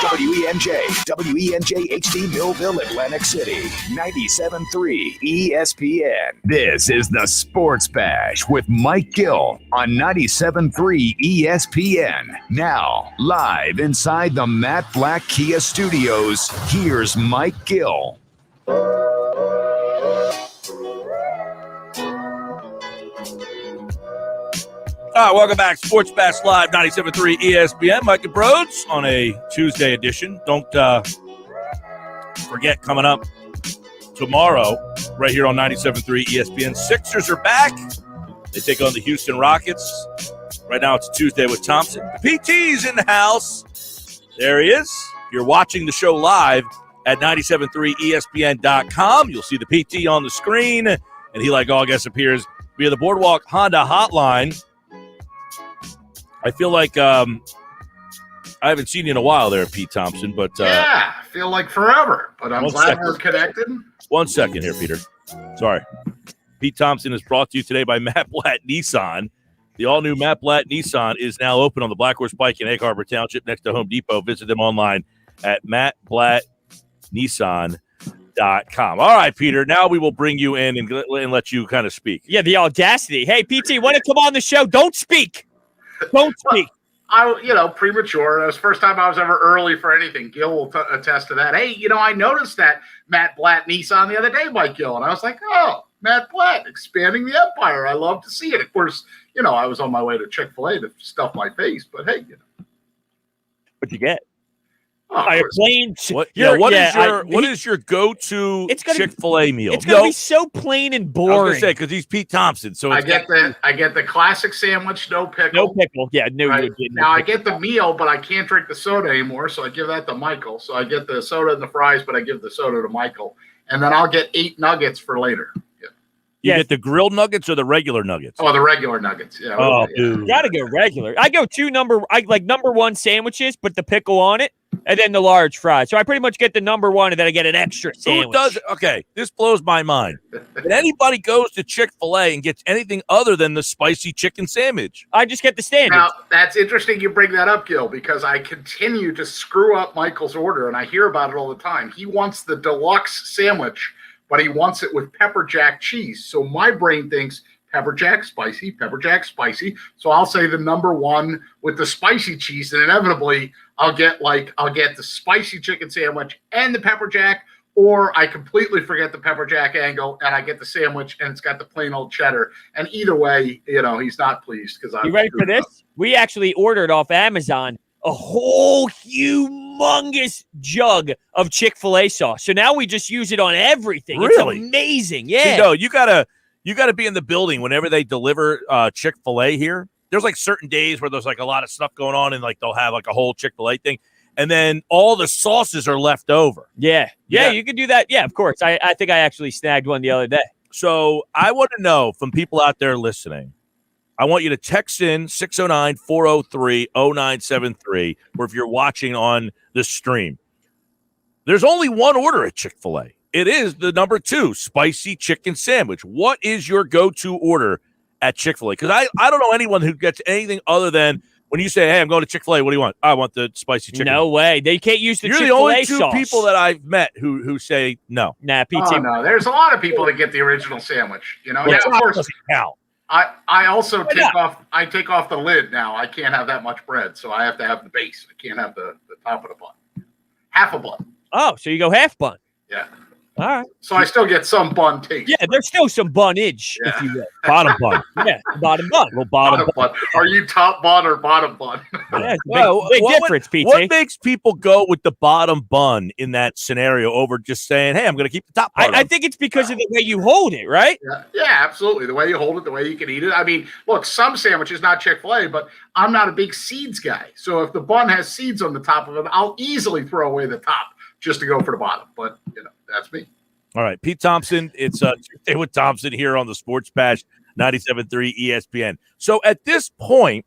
Speaker 1: WENJ HD Millville, Atlantic City, 97.3 ESPN. This is the Sports Bash with Mike Gill on 97.3 ESPN. Now, live inside the Matt Black Kia Studios, here's Mike Gill.
Speaker 2: All right, welcome back. Sports Bash Live, 97.3 ESPN. Mike and Brodes on a Tuesday edition. Don't forget, coming up tomorrow, right here on 97.3 ESPN, Sixers are back. They take on the Houston Rockets. Right now it's Tuesday with Thompson. The PT's in the house. There he is. You're watching the show live at 973ESPN.com. You'll see the PT on the screen, and he, like all guests, appears via the Boardwalk Honda hotline. I feel like I haven't seen you in a while there, Pete Thompson. But
Speaker 27: yeah, I feel like forever. But I'm glad we're connected.
Speaker 2: 1 second here, Peter. Sorry. Pete Thompson is brought to you today by Matt Blatt Nissan. The all-new Matt Blatt Nissan is now open on the Black Horse Pike in Egg Harbor Township next to Home Depot. Visit them online at mattblattnissan.com. All right, Peter, now we will bring you in and let you kind of speak.
Speaker 3: Yeah, the audacity. Hey, PT, want to come on the show? Don't speak. Don't speak.
Speaker 27: Premature. It was the first time I was ever early for anything. Gil will attest to that. Hey, I noticed that Matt Blatt Nissan the other day, Mike Gill, and I was like, oh, Matt Blatt, expanding the empire. I love to see it. Of course, I was on my way to Chick-fil-A to stuff my face, but hey,
Speaker 2: What'd you get?
Speaker 3: A plain.
Speaker 2: What is your go-to Chick-fil-A meal?
Speaker 3: It's going to be so plain and boring.
Speaker 2: I was going to say, because he's Pete Thompson. So
Speaker 27: I get the classic sandwich, no pickle.
Speaker 3: No pickle. Yeah, no.
Speaker 27: Right. Now I get the meal, but I can't drink the soda anymore, so I give that to Michael. So I get the soda and the fries, but I give the soda to Michael. And then I'll get 8 nuggets for later.
Speaker 2: You get the grilled nuggets or the regular nuggets?
Speaker 27: Oh, the regular nuggets. Yeah.
Speaker 2: Oh, dude.
Speaker 3: Gotta go regular. I go number one sandwiches, put the pickle on it. And then the large fries. So I pretty much get the number one, and then I get an extra sandwich.
Speaker 2: Who does it? Okay, this blows my mind. If anybody goes to Chick-fil-A and gets anything other than the spicy chicken sandwich,
Speaker 3: I just get the standard.
Speaker 27: Now, that's interesting you bring that up, Gil, because I continue to screw up Michael's order, and I hear about it all the time. He wants the deluxe sandwich, but he wants it with pepper jack cheese. So my brain thinks pepper jack spicy. So I'll say the number one with the spicy cheese, and inevitably I'll get the spicy chicken sandwich and the pepper jack, or I completely forget the pepper jack angle and I get the sandwich and it's got the plain old cheddar. And either way, he's not pleased because I'm.
Speaker 3: You ready for this? We actually ordered off Amazon a whole humongous jug of Chick-fil-A sauce. So now we just use it on everything.
Speaker 2: Really?
Speaker 3: It's amazing. Yeah.
Speaker 2: No, you gotta be in the building whenever they deliver Chick-fil-A here. There's like certain days where there's like a lot of stuff going on, and like they'll have like a whole Chick-fil-A thing, and then all the sauces are left over.
Speaker 3: Yeah, you can do that. Yeah, of course. I think I actually snagged one the other day.
Speaker 2: So I want to know from people out there listening, I want you to text in 609-403-0973, or if you're watching on the stream. There's only one order at Chick-fil-A. It is the number 2 spicy chicken sandwich. What is your go-to order at Chick-fil-A? Because I don't know anyone who gets anything other than when you say, hey, I'm going to Chick-fil-A, what do you want? I want the spicy chicken.
Speaker 3: No way. They can't use the
Speaker 2: You're
Speaker 3: Chick-fil-A
Speaker 2: the only 2
Speaker 3: sauce.
Speaker 2: people that I've met who say no.
Speaker 3: Nah, PT.
Speaker 27: Oh, no. There's a lot of people that get the original sandwich. Now, of course,
Speaker 2: count.
Speaker 27: I also take off the lid now. I can't have that much bread, so I have to have the base. I can't have the top of the bun. Half a bun.
Speaker 3: Oh, so you go half bun.
Speaker 27: Yeah.
Speaker 3: All right.
Speaker 27: So I still get some bun taste.
Speaker 3: Yeah, there's still some bunnage, if you will.
Speaker 2: Bottom bun.
Speaker 3: Yeah, bottom bun.
Speaker 2: Little bottom bun.
Speaker 27: Are you top bun or bottom bun?
Speaker 3: Yeah, big
Speaker 2: what
Speaker 3: difference, PT.
Speaker 2: What makes people go with the bottom bun in that scenario over just saying, hey, I'm going to keep the top part
Speaker 3: I think it's because of the way you hold it, right?
Speaker 27: Yeah, absolutely. The way you hold it, the way you can eat it. I mean, look, some sandwiches, not Chick-fil-A, but I'm not a big seeds guy. So if the bun has seeds on the top of it, I'll easily throw away the top just to go for the bottom. But, that's me.
Speaker 2: All right, Pete Thompson. It's Tuesday with Thompson here on the Sports Bash 97.3 ESPN. So at this point,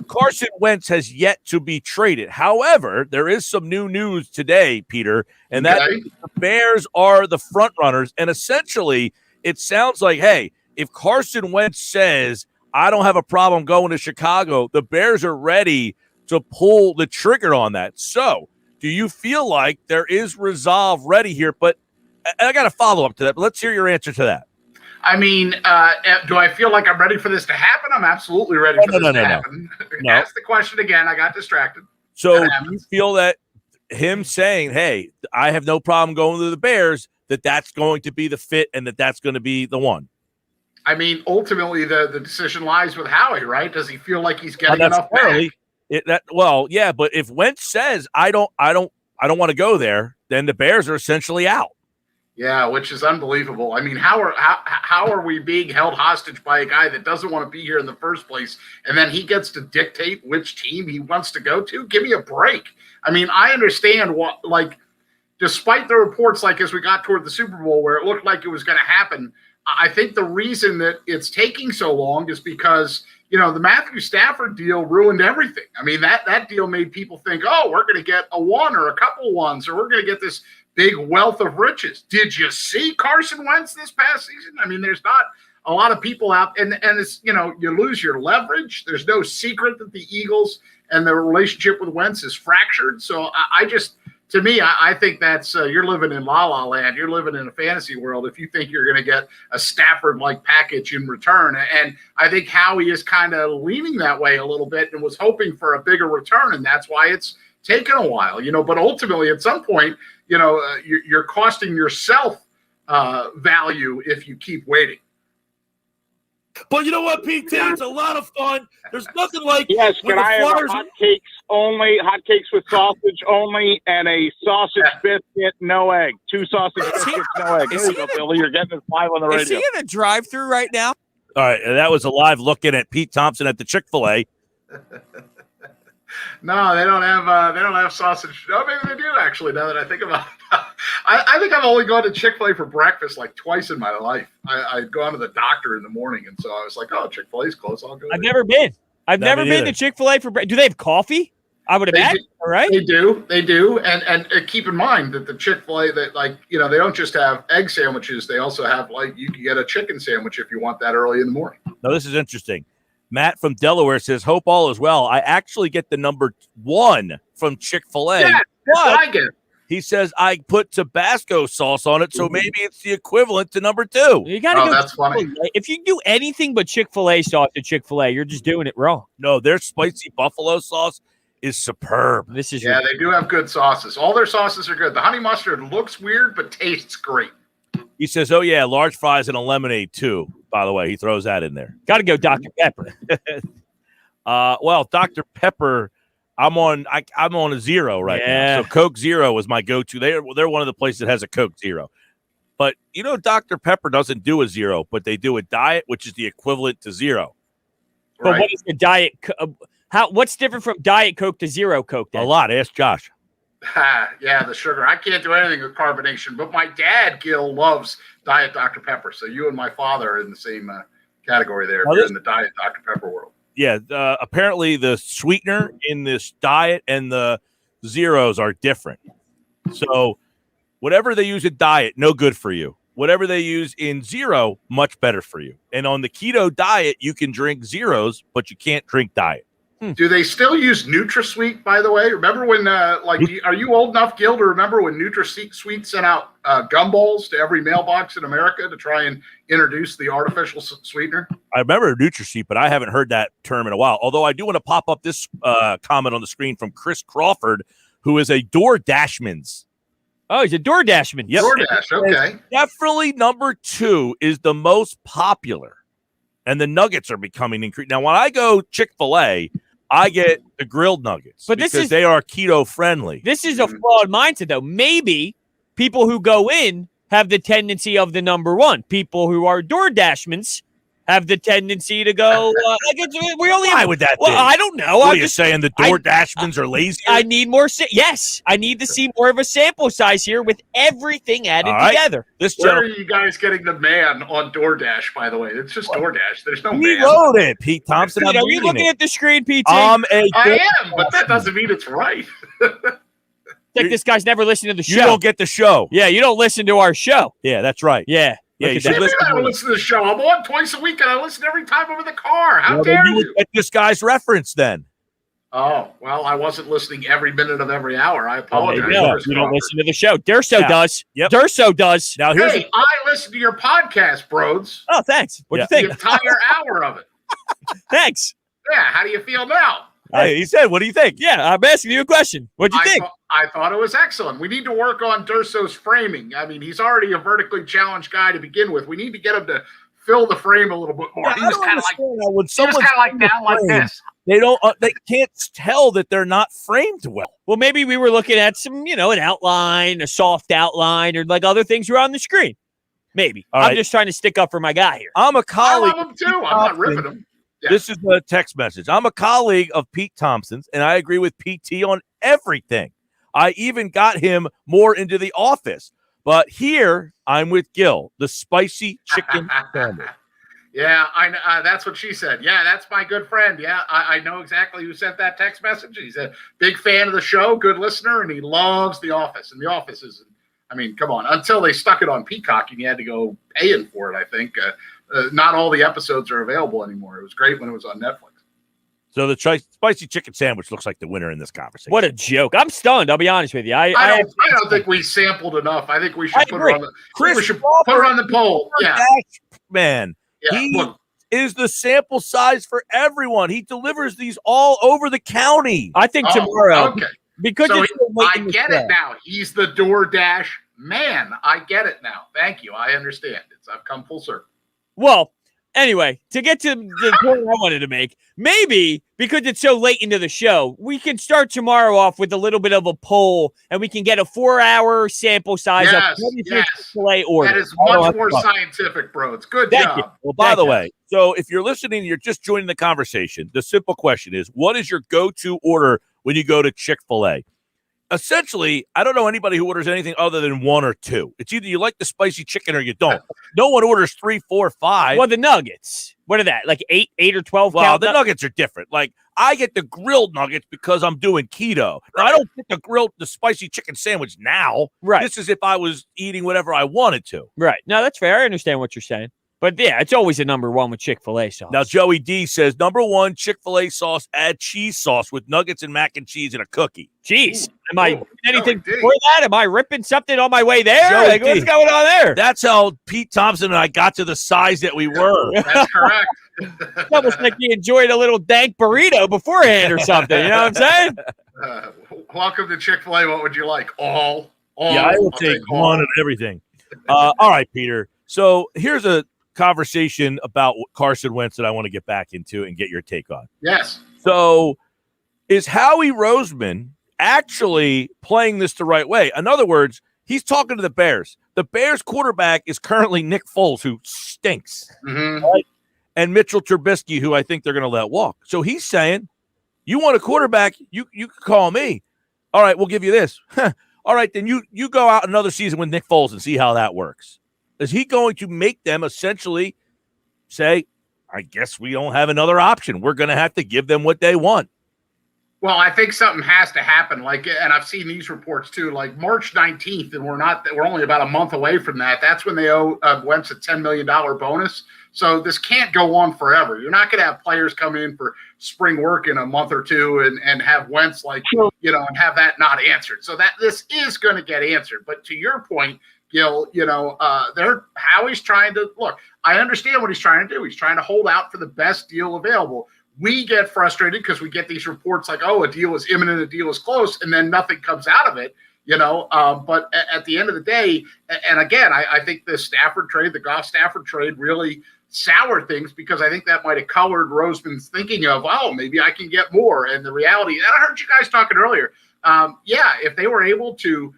Speaker 2: Carson Wentz has yet to be traded. However, there is some new news today, Peter, and that the Bears are the front runners. And essentially, it sounds like, hey, if Carson Wentz says, I don't have a problem going to Chicago, the Bears are ready to pull the trigger on that. So do you feel like there is resolve ready here? But I got a follow-up to that, but let's hear your answer to that.
Speaker 27: I mean, do I feel like I'm ready for this to happen? I'm absolutely ready for this to happen.
Speaker 2: No.
Speaker 27: Ask the question again. I got distracted.
Speaker 2: So do you feel that him saying, hey, I have no problem going to the Bears, that's going to be the fit and that's going to be the one?
Speaker 27: I mean, ultimately, the decision lies with Howie, right? Does he feel like he's getting enough back?
Speaker 2: Yeah, but if Wentz says, I don't want to go there, then the Bears are essentially out.
Speaker 27: Yeah, which is unbelievable. I mean, how are we being held hostage by a guy that doesn't want to be here in the first place, and then he gets to dictate which team he wants to go to? Give me a break. I mean, I understand despite the reports, as we got toward the Super Bowl where it looked like it was going to happen, I think the reason that it's taking so long is because, the Matthew Stafford deal ruined everything. I mean, that deal made people think, oh, we're going to get a one or a couple ones, or we're going to get this big wealth of riches. Did you see Carson Wentz this past season? I mean, there's not a lot of people out, and it's, you lose your leverage. There's no secret that the Eagles and the relationship with Wentz is fractured. So to me, I think that's you're living in la la land. You're living in a fantasy world if you think you're going to get a Stafford-like package in return. And I think Howie is kind of leaning that way a little bit and was hoping for a bigger return, and that's why it's taken a while. But ultimately, at some point, you're costing yourself value if you keep waiting.
Speaker 2: But you know what, PT? It's a lot of fun. There's nothing like
Speaker 4: can I have hotcakes with sausage only, and a sausage biscuit, no egg. 2 sausage biscuits, no egg. There you go, Billy. You're getting this live on the radio.
Speaker 10: Is he in a drive-through right now?
Speaker 2: All right, and that was a live look in at Pete Thompson at the Chick-fil-A.
Speaker 27: No, they don't have sausage. No, maybe they do actually. Now that I think about it, I think I've only gone to Chick-fil-A for breakfast twice in my life. I'd gone to the doctor in the morning, and so I was like, "Oh, Chick-fil-A's closed. I'll go."
Speaker 3: I've never been. I've never been to Chick-fil-A for breakfast. Do they have coffee? I would imagine, right?
Speaker 27: They do. And keep in mind that the Chick-fil-A, that they don't just have egg sandwiches. They also have, you can get a chicken sandwich if you want that early in the morning.
Speaker 2: Now, this is interesting. Matt from Delaware says, hope all is well. I actually get the number 1 from Chick-fil-A.
Speaker 27: Yeah, that's what I get.
Speaker 2: He says, I put Tabasco sauce on it, so maybe it's the equivalent to number 2.
Speaker 3: You got to go.
Speaker 27: That's funny.
Speaker 3: If you do anything but Chick-fil-A sauce to Chick-fil-A, you're just doing it wrong.
Speaker 2: No, their spicy buffalo sauce is superb.
Speaker 3: This is
Speaker 27: they do have good sauces. All their sauces are good. The honey mustard looks weird, but tastes great.
Speaker 2: He says, oh, yeah, large fries and a lemonade, too. By the way, he throws that in there.
Speaker 3: Got to go Dr. Pepper.
Speaker 2: Well, Dr. Pepper, I'm on a 0 right now. So Coke Zero is my go-to. They're one of the places that has a Coke Zero. But, Dr. Pepper doesn't do a 0, but they do a diet, which is the equivalent to 0.
Speaker 3: But what is the diet? What's different from Diet Coke to Zero Coke then?
Speaker 2: A lot. Ask Josh.
Speaker 27: Yeah, the sugar. I can't do anything with carbonation, but my dad, Gil, loves Diet Dr. Pepper. So you and my father are in the same category there in the Diet Dr. Pepper world.
Speaker 2: Yeah, apparently the sweetener in this diet and the zeros are different. So whatever they use in diet, no good for you. Whatever they use in zero, much better for you. And on the keto diet, you can drink zeros, but you can't drink diet.
Speaker 27: Do they still use NutraSweet, by the way? Remember when, are you old enough, Gil, to remember when NutraSweet sent out gumballs to every mailbox in America to try and introduce the artificial sweetener?
Speaker 2: I remember NutraSweet, but I haven't heard that term in a while. Although I do want to pop up this comment on the screen from Chris Crawford, who is a DoorDashman's.
Speaker 3: Oh, he's a DoorDashman.
Speaker 27: Yep. DoorDash, okay.
Speaker 2: Definitely number 2 is the most popular, and the nuggets are becoming increased. Now, when I go Chick-fil-A, I get the grilled nuggets, but because they are keto friendly.
Speaker 3: This is a flawed mindset, though. Maybe people who go in have the tendency of the number 1. People who are DoorDashmans have the tendency to go.
Speaker 2: Why would that be?
Speaker 3: Well, I don't know.
Speaker 2: What are you saying? The DoorDashmans are lazy?
Speaker 3: I need more. Yes, I need to see more of a sample size here with everything added together.
Speaker 27: Where are you guys getting the man on DoorDash, by the way? It's just DoorDash. There's no man.
Speaker 2: He wrote it, Pete Thompson.
Speaker 3: Are you looking at the screen, PT?
Speaker 27: I am, but that doesn't mean it's right.
Speaker 3: Like this guy's never listened to the show.
Speaker 2: You don't get the show.
Speaker 3: Yeah, you don't listen to our show.
Speaker 2: Yeah, that's right.
Speaker 3: Yeah.
Speaker 27: Yeah, you should listen to the show. I'm on twice a week, and I listen every time I'm in the car. How dare you?
Speaker 2: Get this guy's reference then.
Speaker 27: Oh, well, I wasn't listening every minute of every hour. I apologize.
Speaker 3: You don't listen to the show. Durso does.
Speaker 2: Yep.
Speaker 3: Durso does.
Speaker 2: Now
Speaker 27: I listen to your podcast, Brodes.
Speaker 3: Oh, thanks. What'd you think?
Speaker 27: The entire hour of it.
Speaker 3: Thanks.
Speaker 27: Yeah, how do you feel now?
Speaker 2: Hey, he said, what do you think?
Speaker 3: Yeah, I'm asking you a question. What'd you think?
Speaker 27: I thought it was excellent. We need to work on Durso's framing. I mean, he's already a vertically challenged guy to begin with. We need to get him to fill the frame a little bit more. He was kind of like down like this.
Speaker 2: They don't. They can't tell that they're not framed well.
Speaker 3: Well, maybe we were looking at some, an outline, a soft outline, or like other things were on the screen. Maybe. I'm just trying to stick up for my guy here.
Speaker 2: I'm a colleague.
Speaker 27: I love him too. I'm not ripping him.
Speaker 2: Yeah. This is a text message. I'm a colleague of Pete Thompson's, and I agree with PT on everything. I even got him more into the office. But here, I'm with Gil, the spicy chicken sandwich.
Speaker 27: Yeah, that's what she said. Yeah, that's my good friend. Yeah, I know exactly who sent that text message. He's a big fan of the show, good listener, and he loves The Office. And The Office is, come on. Until they stuck it on Peacock and you had to go paying for it, I think. Not all the episodes are available anymore. It was great when it was on Netflix.
Speaker 2: So the spicy chicken sandwich looks like the winner in this conversation.
Speaker 3: What a joke. I'm stunned. I'll be honest with you.
Speaker 27: I don't think we sampled enough. I think we should put it on the poll. Yeah.
Speaker 2: Man, he is the sample size for everyone. He delivers these all over the county.
Speaker 3: I think tomorrow.
Speaker 27: Okay.
Speaker 3: Because
Speaker 27: so I get it now. He's the DoorDash man. I get it now. Thank you. I understand. I've come full circle.
Speaker 3: Well, anyway, to get to the point I wanted to make, maybe because it's so late into the show, we can start tomorrow off with a little bit of a poll, and we can get a 4-hour sample size of Chick-fil-A order.
Speaker 27: That is much more scientific, bro. It's good job.
Speaker 2: You. Well, by the way, so if you're listening, you're just joining the conversation. The simple question is, what is your go-to order when you go to Chick-fil-A? Essentially, I don't know anybody who orders anything other than 1 or 2. It's either you like the spicy chicken or you don't. No one orders 3, 4, 5.
Speaker 3: Well, the nuggets. What are that? Like 8 or 12?
Speaker 2: Well, the nuggets are different. Like I get the grilled nuggets because I'm doing keto. Now, I don't get the spicy chicken sandwich now.
Speaker 3: Right.
Speaker 2: This is if I was eating whatever I wanted to.
Speaker 3: Right. No, that's fair. I understand what you're saying. But yeah, it's always a number one with Chick-fil-A sauce.
Speaker 2: Now, Joey D says, number one, Chick-fil-A sauce, add cheese sauce with nuggets and mac and cheese and a cookie.
Speaker 3: Jeez. Am I anything before that? Am I ripping something on my way there?
Speaker 2: Joey
Speaker 3: Like, what's
Speaker 2: D.
Speaker 3: going on there?
Speaker 2: That's how Pete Thompson and I got to the size that we were.
Speaker 27: That's correct.
Speaker 3: It's almost like you enjoyed a little dank burrito beforehand or something. You know what I'm saying?
Speaker 27: Welcome to Chick-fil-A. What would you like? All.
Speaker 2: Yeah, I will take one and everything. All right, Peter. So here's a conversation about Carson Wentz that I want to get back into and get your take on.
Speaker 27: Yes.
Speaker 2: So is Howie Roseman actually playing this the right way? In other words, he's talking to the Bears. The Bears quarterback is currently Nick Foles, who stinks.
Speaker 27: Mm-hmm.
Speaker 2: Right? And Mitchell Trubisky, who I think they're going to let walk. So he's saying, you want a quarterback, you can call me. All right, we'll give you this. All right, then you go out another season with Nick Foles and see how that works. Is he going to make them essentially say, I guess we don't have another option. We're going to have to give them what they want.
Speaker 27: Well, I think something has to happen. And I've seen these reports too. Like March 19th, and we're only about a month away from that. That's when they owe Wentz a $10 million bonus. So this can't go on forever. You're not going to have players come in for spring work in a month or two and have Wentz and have that not answered. So that this is going to get answered. But to your point, Gil, Howie's trying to look. I understand what he's trying to do. He's trying to hold out for the best deal available. We get frustrated because we get these reports like, oh, a deal is imminent, a deal is close, and then nothing comes out of it. But at the end of the day, and again, I think the Goff Stafford trade really soured things because I think that might have colored Roseman's thinking of, oh, maybe I can get more. And the reality, and I heard you guys talking earlier, if they were able to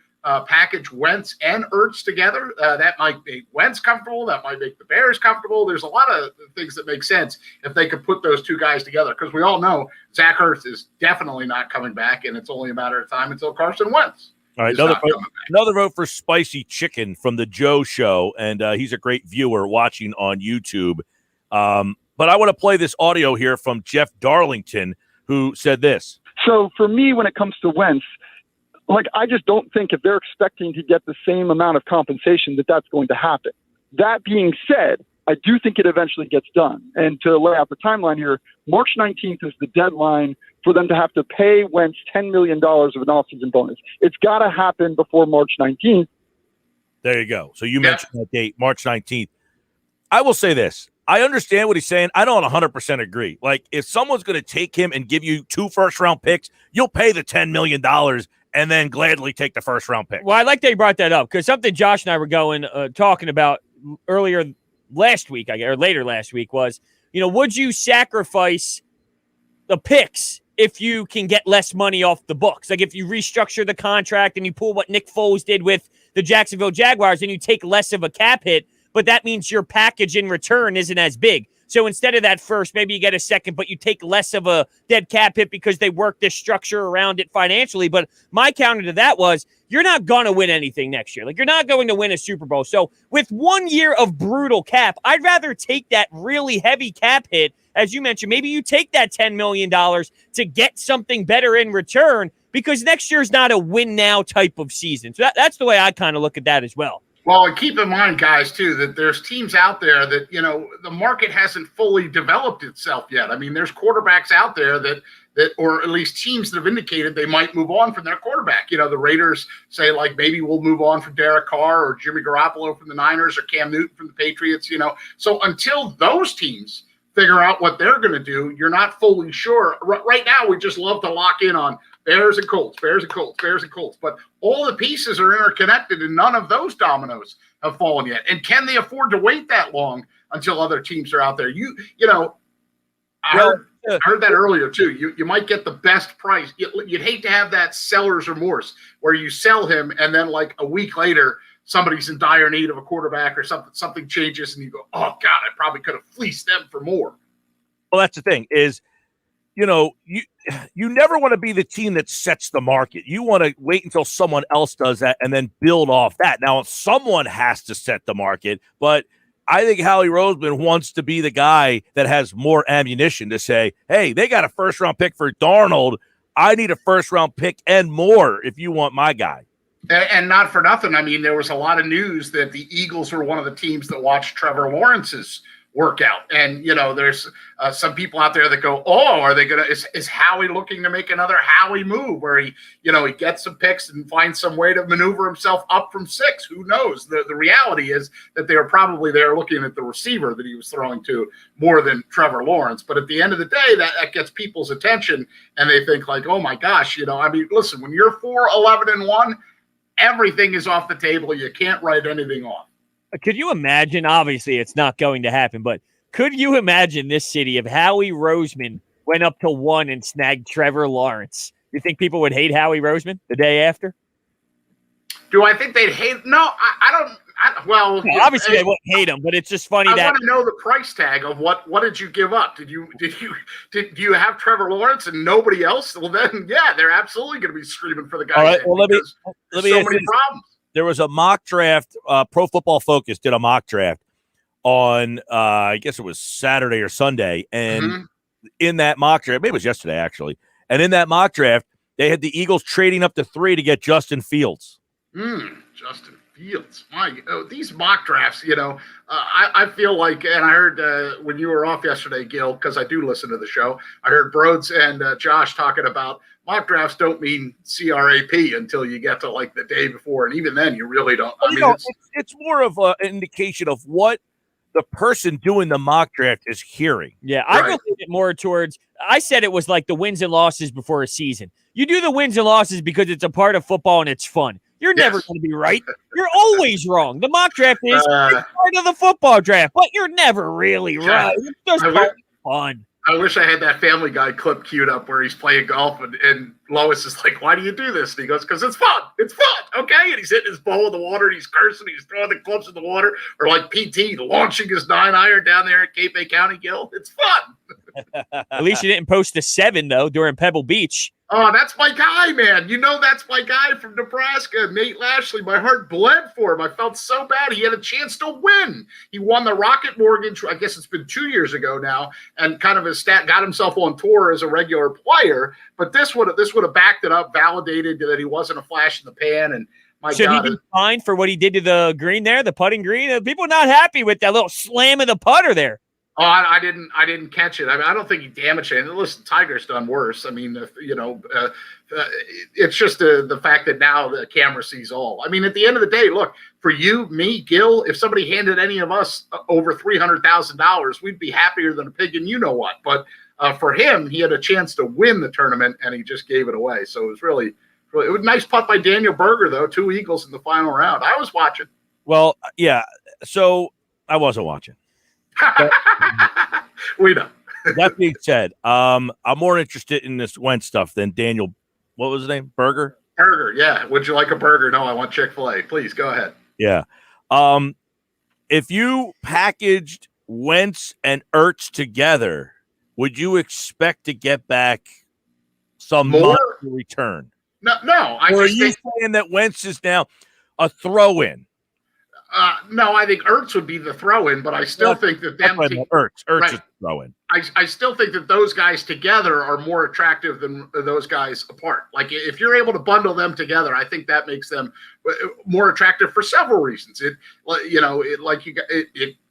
Speaker 27: package Wentz and Ertz together, that might make Wentz comfortable. That might make the Bears comfortable. There's a lot of things that make sense if they could put those two guys together, because we all know Zach Ertz is definitely not coming back, and it's only a matter of time until Carson Wentz.
Speaker 2: All right, another vote for Spicy Chicken from the Joe Show, and he's a great viewer watching on YouTube. But I want to play this audio here from Jeff Darlington, who said this.
Speaker 5: So for me, when it comes to Wentz, I just don't think if they're expecting to get the same amount of compensation that's going to happen. That being said, I do think it eventually gets done. And to lay out the timeline here, March 19th is the deadline for them to have to pay Wentz $10 million of an offseason bonus. It's got to happen before March 19th.
Speaker 2: There you go. So you mentioned that date, March 19th. I will say this. I understand what he's saying. I don't 100% agree. Like, if someone's going to take him and give you 2 first-round picks, you'll pay the $10 million and then gladly take the first-round pick.
Speaker 3: Well, I like that you brought that up, because something Josh and I were talking about earlier last week, or later last week, was, would you sacrifice the picks if you can get less money off the books? Like, if you restructure the contract and you pull what Nick Foles did with the Jacksonville Jaguars and you take less of a cap hit, but that means your package in return isn't as big. So instead of that first, maybe you get a second, but you take less of a dead cap hit because they work this structure around it financially. But my counter to that was, you're not going to win anything next year. Like, you're not going to win a Super Bowl. So with 1 year of brutal cap, I'd rather take that really heavy cap hit. As you mentioned, maybe you take that $10 million to get something better in return, because next year's not a win now type of season. So that's the way I kind of look at that as well.
Speaker 27: Well, and keep in mind, guys, too, that there's teams out there that, the market hasn't fully developed itself yet. I mean, there's quarterbacks out there that, or at least teams that have indicated they might move on from their quarterback. The Raiders say, maybe we'll move on from Derek Carr or Jimmy Garoppolo from the Niners or Cam Newton from the Patriots, So until those teams figure out what they're going to do, you're not fully sure. Right now, we just love to lock in on Bears and Colts, Bears and Colts, Bears and Colts. But all the pieces are interconnected, and none of those dominoes have fallen yet. And can they afford to wait that long until other teams are out there? I heard that earlier, too. You might get the best price. You'd hate to have that seller's remorse where you sell him and then a week later somebody's in dire need of a quarterback or something changes and you go, oh, God, I probably could have fleeced them for more.
Speaker 2: Well, that's the thing is, you never want to be the team that sets the market. You want to wait until someone else does that and then build off that. Now, someone has to set the market, but I think Howie Roseman wants to be the guy that has more ammunition to say, hey, they got a first-round pick for Darnold. I need a first-round pick and more if you want my guy.
Speaker 27: And not for nothing, I mean, there was a lot of news that the Eagles were one of the teams that watched Trevor Lawrence's workout. And, there's some people out there that go, oh, are they going to – is Howie looking to make another Howie move where he gets some picks and finds some way to maneuver himself up from 6? Who knows? The reality is that they were probably there looking at the receiver that he was throwing to more than Trevor Lawrence. But at the end of the day, that gets people's attention, and they think like, oh, my gosh, listen, when you're 4-11-1, everything is off the table. You can't write anything off.
Speaker 3: Could you imagine? Obviously, it's not going to happen, but could you imagine this city if Howie Roseman went up to 1 and snagged Trevor Lawrence? You think people would hate Howie Roseman the day after?
Speaker 27: Do I think they'd hate? No, I don't.
Speaker 3: Obviously they wouldn't hate him, but it's just funny that
Speaker 27: I want to know the price tag of what did you give up? Did you have Trevor Lawrence and nobody else? Well, then yeah, they're absolutely going to be screaming for the guy.
Speaker 2: All right, well let me
Speaker 27: so many problems.
Speaker 2: There was a mock draft. Pro Football Focus did a mock draft on I guess it was Saturday or Sunday, and in that mock draft, maybe it was yesterday actually, and in that mock draft, they had the Eagles trading up to 3 to get Justin Fields.
Speaker 27: Justin Fields. These mock drafts, I feel like, and I heard when you were off yesterday, Gil, because I do listen to the show, I heard Brodes and Josh talking about mock drafts don't mean CRAP until you get to like the day before. And even then you really don't.
Speaker 2: It's more of an indication of what the person doing the mock draft is hearing.
Speaker 3: Yeah, I relate it more towards, I said it was like the wins and losses before a season. You do the wins and losses because it's a part of football and it's fun. You're never going to be right. You're always wrong. The mock draft is part of the football draft, but you're never really right. It's just fun.
Speaker 27: I wish I had that Family Guy clip queued up where he's playing golf and Lois is like, why do you do this? And he goes, because it's fun. It's fun. Okay. And he's hitting his ball in the water and he's cursing. He's throwing the clubs in the water, or like PT launching his 9-iron down there at Cape May County, Gil. It's fun.
Speaker 3: At least you didn't post a 7 though during Pebble Beach.
Speaker 27: Oh, that's my guy, man. That's my guy from Nebraska, Nate Lashley. My heart bled for him. I felt so bad. He had a chance to win. He won the Rocket Mortgage, I guess it's been 2 years ago now, and kind of got himself on tour as a regular player. But this would have backed it up, validated that he wasn't a flash in the pan. And my
Speaker 3: Should
Speaker 27: God,
Speaker 3: he be fined for what he did to the green there, the putting green? People are not happy with that little slam of the putter there.
Speaker 27: Oh, I didn't catch it. I mean, I don't think he damaged it. Listen, Tiger's done worse. I mean, it's just the fact that now the camera sees all. I mean, at the end of the day, look, for you, me, Gil, if somebody handed any of us over $300,000, we'd be happier than a pig in you know what. But for him, he had a chance to win the tournament, and he just gave it away. So it was really it was a nice putt by Daniel Berger, though. 2 eagles in the final round. I was watching.
Speaker 2: Well, yeah. So I wasn't watching.
Speaker 27: We know.
Speaker 2: That being said, I'm more interested in this Wentz stuff than Daniel. What was his name? Burger?
Speaker 27: Burger, yeah. Would you like a burger? No, I want Chick-fil-A. Please go ahead.
Speaker 2: Yeah. If you packaged Wentz and Ertz together, would you expect to get back some
Speaker 27: more
Speaker 2: return?
Speaker 27: No.
Speaker 2: Or are you saying that Wentz is now a throw-in?
Speaker 27: No, I think Ertz would be the throw-in, but I still think that
Speaker 2: Ertz is throw-in.
Speaker 27: I still think that those guys together are more attractive than those guys apart. Like if you're able to bundle them together, I think that makes them more attractive for several reasons. It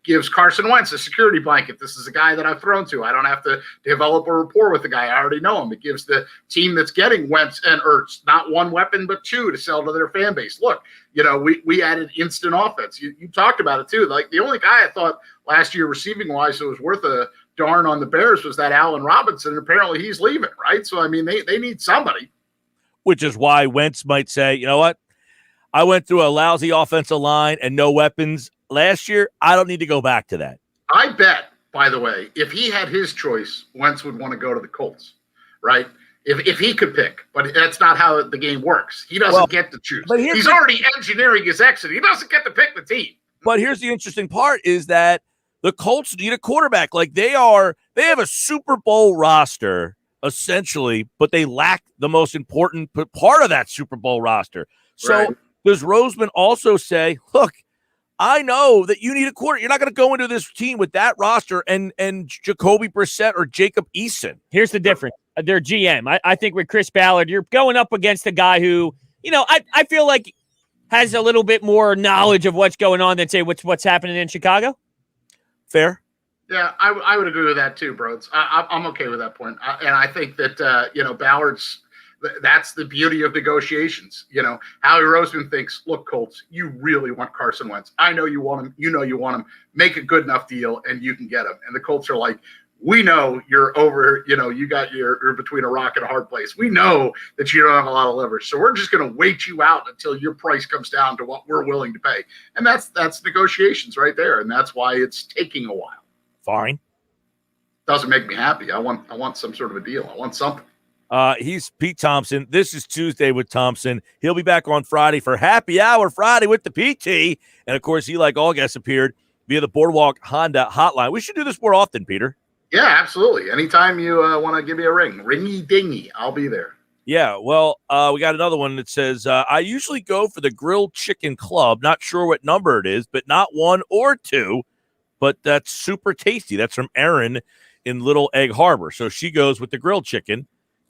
Speaker 27: gives Carson Wentz a security blanket. This is a guy that I've thrown to. I don't have to develop a rapport with the guy. I already know him. It gives the team that's getting Wentz and Ertz not one weapon but two to sell to their fan base. Look, we added instant offense. You talked about it too. Like the only guy I thought last year receiving wise that was worth a darn on the Bears was that Allen Robinson. And apparently he's leaving, right? So I mean they need somebody.
Speaker 2: Which is why Wentz might say, you know what? I went through a lousy offensive line and no weapons last year. I don't need to go back to that.
Speaker 27: I bet, by the way, if he had his choice, Wentz would want to go to the Colts, right? If he could pick, but that's not how the game works. He doesn't get to choose. But he's already engineering his exit. He doesn't get to pick the team.
Speaker 2: But here's the interesting part is that the Colts need a quarterback. Like they have a Super Bowl roster essentially, but they lack the most important part of that Super Bowl roster. So does Roseman also say, look, I know that you need a quarter. You're not going to go into this team with that roster and Jacoby Brissett or Jacob Eason.
Speaker 3: Here's the difference. Their GM. I think with Chris Ballard, you're going up against a guy who, I feel like has a little bit more knowledge of what's going on than, say, what's happening in Chicago.
Speaker 2: Fair.
Speaker 27: Yeah, I would agree with that too, Brodes. I'm okay with that point. And I think that, Ballard's – that's the beauty of negotiations. Howie Roseman thinks, look, Colts, you really want Carson Wentz. I know you want him. You want him. Make a good enough deal and you can get him. And the Colts are like, we know you're over, you're between a rock and a hard place. We know that you don't have a lot of leverage. So we're just going to wait you out until your price comes down to what we're willing to pay. And that's negotiations right there. And that's why it's taking a while.
Speaker 2: Fine.
Speaker 27: Doesn't make me happy. I want some sort of a deal. I want something.
Speaker 2: He's Pete Thompson. This is Tuesday with Thompson. He'll be back on Friday for Happy Hour Friday with the PT. And, of course, he, like all guests, appeared via the Boardwalk Honda hotline. We should do this more often, Peter.
Speaker 27: Yeah, absolutely. Anytime you want to give me a ring, ringy dingy, I'll be there.
Speaker 2: Yeah, well, we got another one that says, I usually go for the grilled chicken club. Not sure what number it is, but not 1 or 2. But that's super tasty. That's from Erin in Little Egg Harbor. So she goes with the grilled chicken.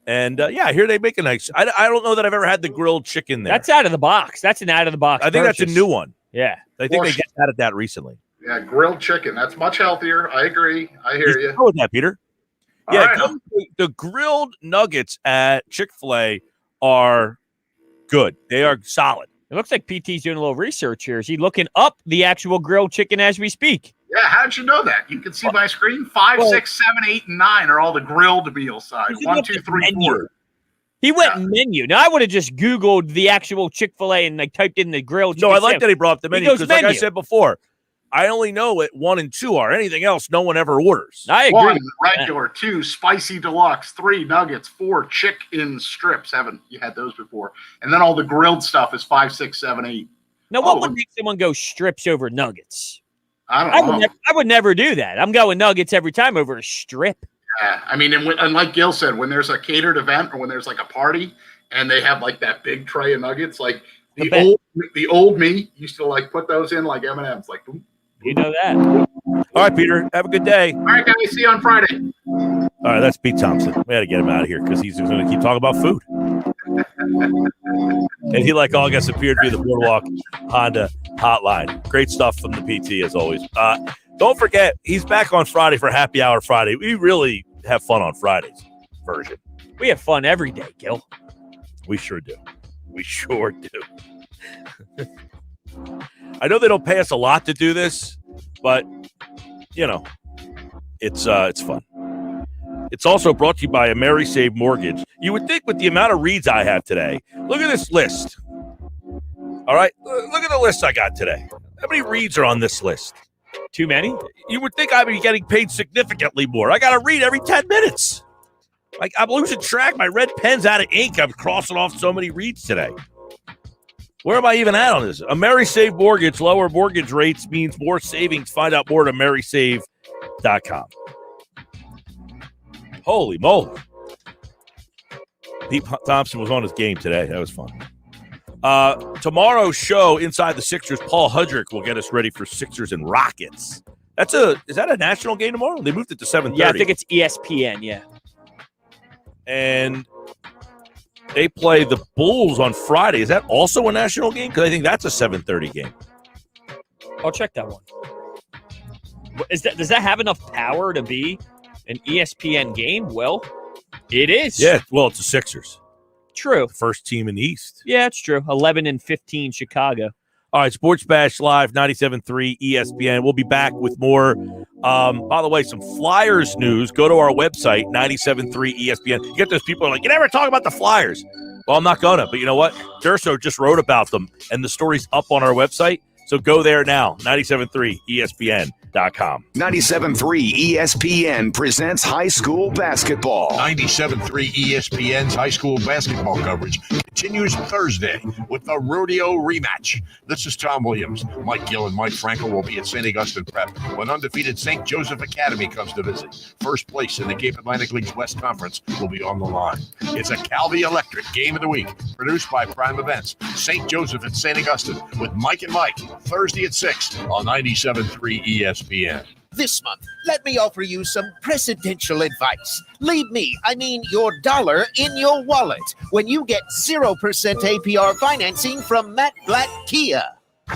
Speaker 2: And, I hear they make a nice – I don't know that I've ever had the grilled chicken there.
Speaker 3: That's out of the box. That's an out-of-the-box
Speaker 2: I think
Speaker 3: purchase.
Speaker 2: That's a new one.
Speaker 3: Yeah.
Speaker 2: I think they just added that recently.
Speaker 27: Yeah, grilled chicken. That's much healthier. I agree. I hear you.
Speaker 2: Go with that, Peter.
Speaker 27: All
Speaker 2: Yeah,
Speaker 27: right.
Speaker 2: the grilled nuggets at Chick-fil-A are good. They are solid.
Speaker 3: It looks like PT's doing a little research here. Is he looking up the actual grilled chicken as we speak?
Speaker 27: Yeah, how'd you know that? You can see my screen. 5, 6, 7, 8, and 9 are all the grilled meal side. 1, 2, 3, 4.
Speaker 3: He went menu. Now, I would have just Googled the actual Chick-fil-A and typed in the grilled chicken.
Speaker 2: No, I like that he brought up the menu because, like I
Speaker 3: menu.
Speaker 2: said before, I only know what 1 and 2 are. Anything else, no one ever orders.
Speaker 3: I agree.
Speaker 27: 1, regular. 2, spicy deluxe. 3, nuggets. 4, chicken strips. Haven't you had those before? And then all the grilled stuff is 5, 6, 7, 8.
Speaker 3: Now, what would make someone go strips over nuggets?
Speaker 27: I don't know.
Speaker 3: I would never do that. I'm going nuggets every time over a strip.
Speaker 27: Yeah, I mean, and like Gil said, when there's a catered event or when there's like a party and they have like that big tray of nuggets, like the old me used to like put those in like M&Ms, like. Boom.
Speaker 3: You know that.
Speaker 2: All right, Peter. Have a good day.
Speaker 27: All right, guys. See you on Friday.
Speaker 2: All right, that's Pete Thompson. We had to get him out of here because he's going to keep talking about food. And he, like all guests, appeared via the Boardwalk Honda hotline. Great stuff from the PT, as always. Don't forget, he's back on Friday for Happy Hour Friday. We really have fun on Fridays version.
Speaker 3: We have fun every day, Gil.
Speaker 2: We sure do. We sure do. I know they don't pay us a lot to do this, but, it's fun. It's also brought to you by AmeriSave Mortgage. You would think with the amount of reads I have today, look at this list. All right? Look at the list I got today. How many reads are on this list?
Speaker 3: Too many?
Speaker 2: You would think I'd be getting paid significantly more. I got to read every 10 minutes. Like, I'm losing track. My red pen's out of ink. I'm crossing off so many reads today. Where am I even at on this? AmeriSave Mortgage. Lower mortgage rates means more savings. Find out more at AmeriSave.com. Holy moly. Pete Thompson was on his game today. That was fun. Tomorrow's show, Inside the Sixers, Paul Hudrick will get us ready for Sixers and Rockets. Is that a national game tomorrow? They moved it to 7:30.
Speaker 3: Yeah, I think it's ESPN, yeah.
Speaker 2: And they play the Bulls on Friday. Is that also a national game? Because I think that's a 7:30 game.
Speaker 3: I'll check that one. Does that have enough power to be an ESPN game? Well, it is.
Speaker 2: Yeah, well, it's the Sixers.
Speaker 3: True.
Speaker 2: First team in the East.
Speaker 3: Yeah, it's true. 11-15 Chicago.
Speaker 2: All right, Sports Bash Live, 97.3 ESPN. We'll be back with more. By the way, some Flyers news. Go to our website, 97.3 ESPN. You get those people who are like, you never talk about the Flyers. Well, I'm not going to. But you know what? Durso just wrote about them, and the story's up on our website. So go there now, 97.3 ESPN. ESPN.com.
Speaker 1: 97.3 ESPN presents high school basketball.
Speaker 6: 97.3 ESPN's high school basketball coverage continues Thursday with the rodeo rematch. This is Tom Williams. Mike Gill and Mike Frankel will be at St. Augustine Prep when undefeated St. Joseph Academy comes to visit. First place in the Cape Atlantic League's West Conference will be on the line. It's a Calvi Electric Game of the Week, produced by Prime Events. St. Joseph at St. Augustine with Mike and Mike, Thursday at 6 on 97.3 ESPN.
Speaker 11: This month, let me offer you some presidential advice. Leave me, I mean your dollar, in your wallet when you get 0% APR financing from Matt Blatt Kia.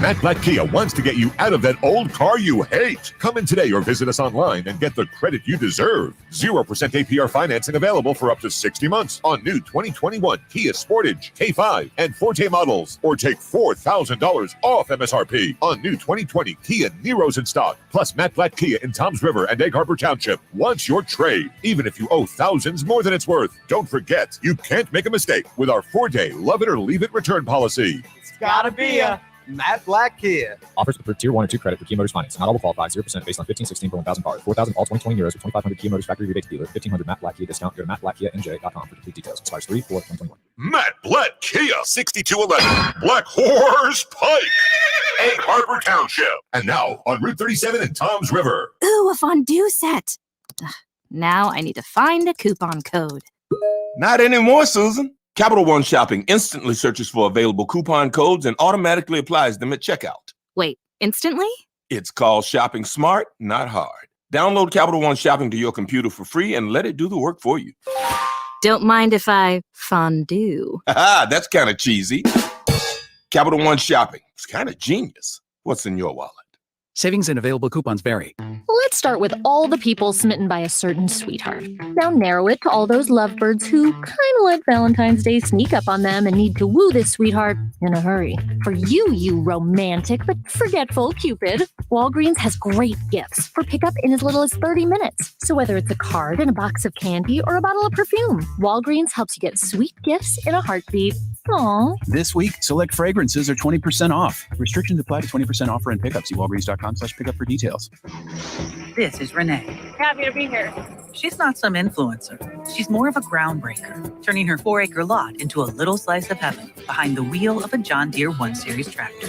Speaker 13: Matt Blatt Kia wants to get you out of that old car you hate. Come in today or visit us online and get the credit you deserve. 0% APR financing available for up to 60 months on new 2021 Kia Sportage, K5, and Forte models. Or take $4,000 off MSRP on new 2020 Kia Niros in stock. Plus Matt Blatt Kia in Toms River and Egg Harbor Township wants your trade, even if you owe thousands more than it's worth. Don't forget, you can't make a mistake with our 4-day love it or leave it return policy.
Speaker 14: It's gotta be a Matt Blatt Kia.
Speaker 17: Offers approved Tier 1 or 2 credit for Kia Motors Finance. Not all will qualify. 0% based on 1516 per 1,000 cars. 4,000 all 2020 euros with 2,500 Kia Motors factory rebate to dealer. 1,500 Matt Blatt Kia discount. Go to mattblattkianj.com for complete details. Expires 3/4/2021.
Speaker 13: Matt Blatt Kia, 6211 Black Horse Pike, Egg Harbor Township. And now on Route 37 in Toms River.
Speaker 19: Ooh, a fondue set. Now I need to find a coupon code.
Speaker 24: Not anymore, Susan. Capital One Shopping instantly searches for available coupon codes and automatically applies them at checkout.
Speaker 19: Wait, instantly?
Speaker 24: It's called shopping smart, not hard. Download Capital One Shopping to your computer for free and let it do the work for you.
Speaker 19: Don't mind if I fondue.
Speaker 24: Haha, that's kind of cheesy. Capital One Shopping. It's kind of genius. What's in your wallet?
Speaker 15: Savings and available coupons vary.
Speaker 25: Let's start with all the people smitten by a certain sweetheart. Now narrow it to all those lovebirds who kind of let Valentine's Day sneak up on them and need to woo this sweetheart in a hurry. For you, you romantic but forgetful Cupid, Walgreens has great gifts for pickup in as little as 30 minutes. So whether it's a card and a box of candy or a bottle of perfume, Walgreens helps you get sweet gifts in a heartbeat. Aww.
Speaker 15: This week, select fragrances are 20% off. Restrictions apply to 20% offer and pickup. See Walgreens.com/pickup for details.
Speaker 28: This is Renee.
Speaker 25: Happy to be here.
Speaker 28: She's not some influencer. She's more of a groundbreaker, turning her 4-acre lot into a little slice of heaven behind the wheel of a John Deere 1 Series tractor.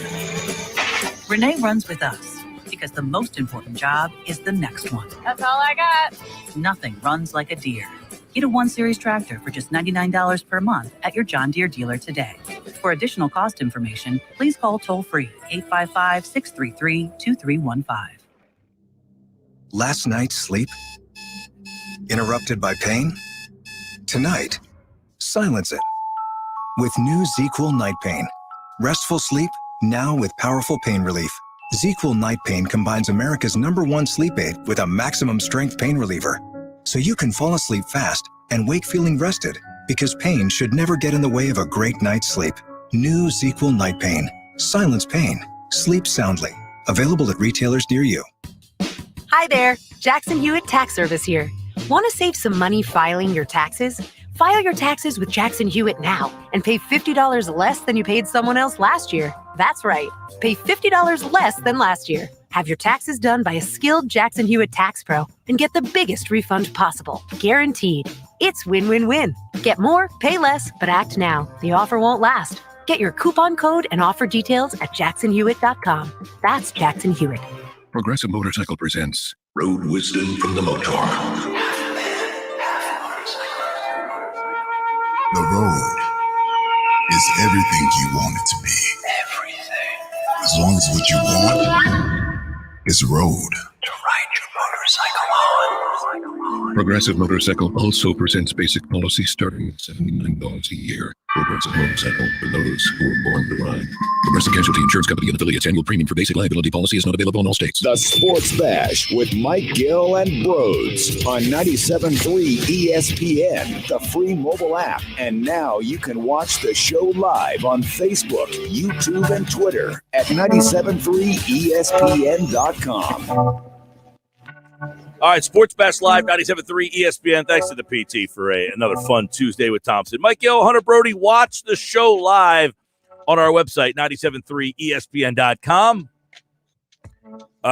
Speaker 28: Renee runs with us because the most important job is the next one.
Speaker 25: That's all I got.
Speaker 28: Nothing runs like a Deere. Get a 1 Series tractor for just $99 per month at your John Deere dealer today. For additional cost information, please call toll-free 855-633-2315.
Speaker 29: Last night's sleep? Interrupted by pain? Tonight, silence it. With new ZQL Night Pain. Restful sleep, now with powerful pain relief. ZQL Night Pain combines America's #1 sleep aid with a maximum strength pain reliever. So you can fall asleep fast and wake feeling rested, because pain should never get in the way of a great night's sleep. New ZQL Night Pain. Silence pain. Sleep soundly. Available at retailers near you.
Speaker 30: Hi there, Jackson Hewitt Tax Service here. Want to save some money filing your taxes? File your taxes with Jackson Hewitt now and pay $50 less than you paid someone else last year. That's right, pay $50 less than last year. Have your taxes done by a skilled Jackson Hewitt tax pro and get the biggest refund possible. Guaranteed. It's win-win-win. Get more, pay less, but act now. The offer won't last. Get your coupon code and offer details at jacksonhewitt.com. That's Jackson Hewitt.
Speaker 12: Progressive Motorcycle presents Road Wisdom from the Motor. The road is everything you want it to be. Everything. As long as what you want is road. To ride your motorcycle on. Progressive Motorcycle also presents basic policy starting at $79 a year. Progressive Motorcycle for those who are born to ride. Progressive Casualty Insurance Company and affiliates. Annual premium for basic liability policy is not available in all states.
Speaker 1: The Sports Bash with Mike Gill and Brodes on 97.3 ESPN, the free mobile app. And now you can watch the show live on Facebook, YouTube, and Twitter at 973ESPN.com.
Speaker 2: All right, Sports Bash Live, 97.3 ESPN. Thanks to the PT for another fun Tuesday with Thompson. Mike Gill, Hunter Brody, watch the show live on our website, 973ESPN.com.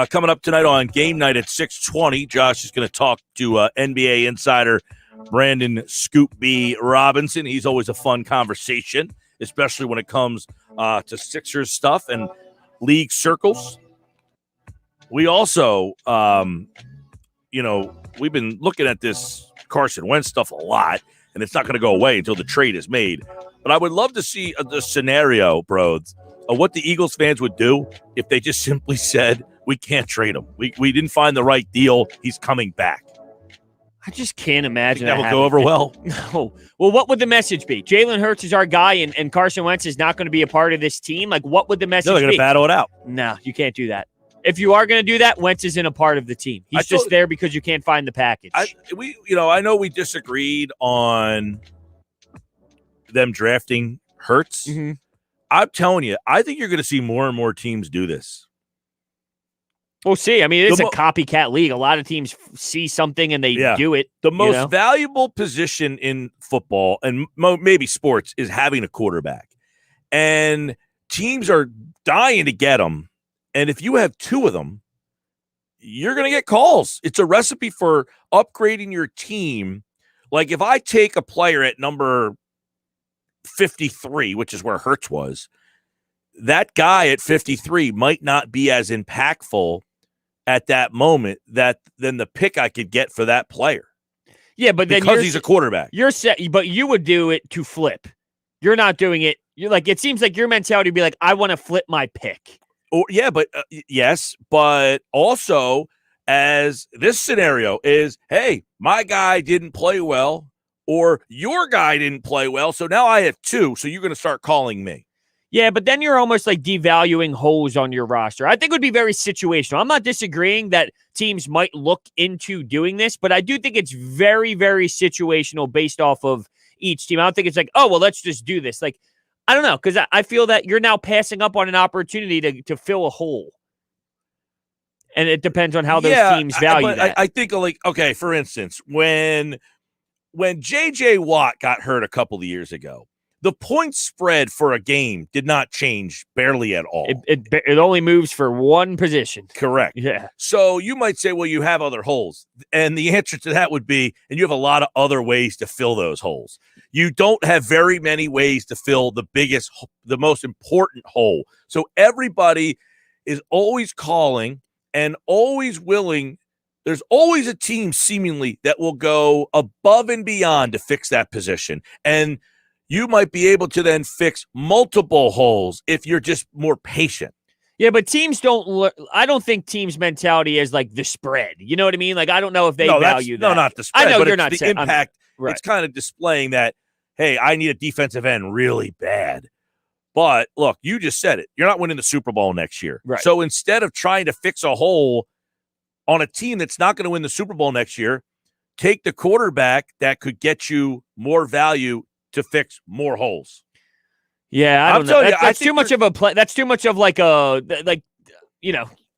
Speaker 2: Coming up tonight on Game Night at 6:20, Josh is going to talk to NBA insider Brandon Scoop B. Robinson. He's always a fun conversation, especially when it comes to Sixers stuff and league circles. We also, we've been looking at this Carson Wentz stuff a lot, and it's not going to go away until the trade is made. But I would love to see the scenario, Brodes, of what the Eagles fans would do if they just simply said, we can't trade him. We didn't find the right deal. He's coming back.
Speaker 3: I just can't imagine
Speaker 2: that will go over well.
Speaker 3: No. Well, what would the message be? Jalen Hurts is our guy, and Carson Wentz is not going to be a part of this team. Like, what would the message be?
Speaker 2: They're going to battle it out.
Speaker 3: No, you can't do that. If you are going to do that, Wentz isn't a part of the team. He's just there because you can't find the package.
Speaker 2: I know we disagreed on them drafting Hurts.
Speaker 3: Mm-hmm.
Speaker 2: I'm telling you, I think you're going to see more and more teams do this.
Speaker 3: We'll see. I mean, it's a copycat league. A lot of teams see something and they do it.
Speaker 2: The most valuable position in football and maybe sports is having a quarterback. And teams are dying to get them. And if you have two of them, you're going to get calls. It's a recipe for upgrading your team. Like if I take a player at number 53, which is where Hurts was, that guy at 53 might not be as impactful at that moment than the pick I could get for that player.
Speaker 3: Yeah, but then
Speaker 2: because he's a quarterback.
Speaker 3: You're set, but you would do it to flip. You're not doing it. You're like, it seems like your mentality would be like, I want to flip my pick.
Speaker 2: Or yes, but also as this scenario is, hey, my guy didn't play well, or your guy didn't play well, so now I have two, so you're going to start calling me.
Speaker 3: Yeah, but then you're almost like devaluing holes on your roster. I think it would be very situational. I'm not disagreeing that teams might look into doing this, but I do think it's very, very situational based off of each team. I don't think it's like, oh, well, let's just do this. Like, I don't know, because I feel that you're now passing up on an opportunity to fill a hole. And it depends on how those teams value that.
Speaker 2: I think, like, okay, for instance, when J.J. Watt got hurt a couple of years ago, the point spread for a game did not change barely at all.
Speaker 3: It only moves for one position.
Speaker 2: Correct.
Speaker 3: Yeah.
Speaker 2: So you might say, well, you have other holes. And the answer to that would be, and you have a lot of other ways to fill those holes. You don't have very many ways to fill the most important hole. So everybody is always calling and always willing. There's always a team seemingly that will go above and beyond to fix that position. And you might be able to then fix multiple holes if you're just more patient.
Speaker 3: Yeah, but teams I don't think teams' mentality is like the spread. You know what I mean? Like, I don't know if they value that.
Speaker 2: No, not the spread.
Speaker 3: I know
Speaker 2: but
Speaker 3: you're
Speaker 2: it's
Speaker 3: not
Speaker 2: the
Speaker 3: saying
Speaker 2: impact.
Speaker 3: Right.
Speaker 2: It's kind of displaying that, hey, I need a defensive end really bad. But look, you just said it. You're not winning the Super Bowl next year.
Speaker 3: Right.
Speaker 2: So instead of trying to fix a hole on a team that's not going to win the Super Bowl next year, take the quarterback that could get you more value to fix more holes.
Speaker 3: Yeah, I don't know. That's too much of a play. That's too much of like a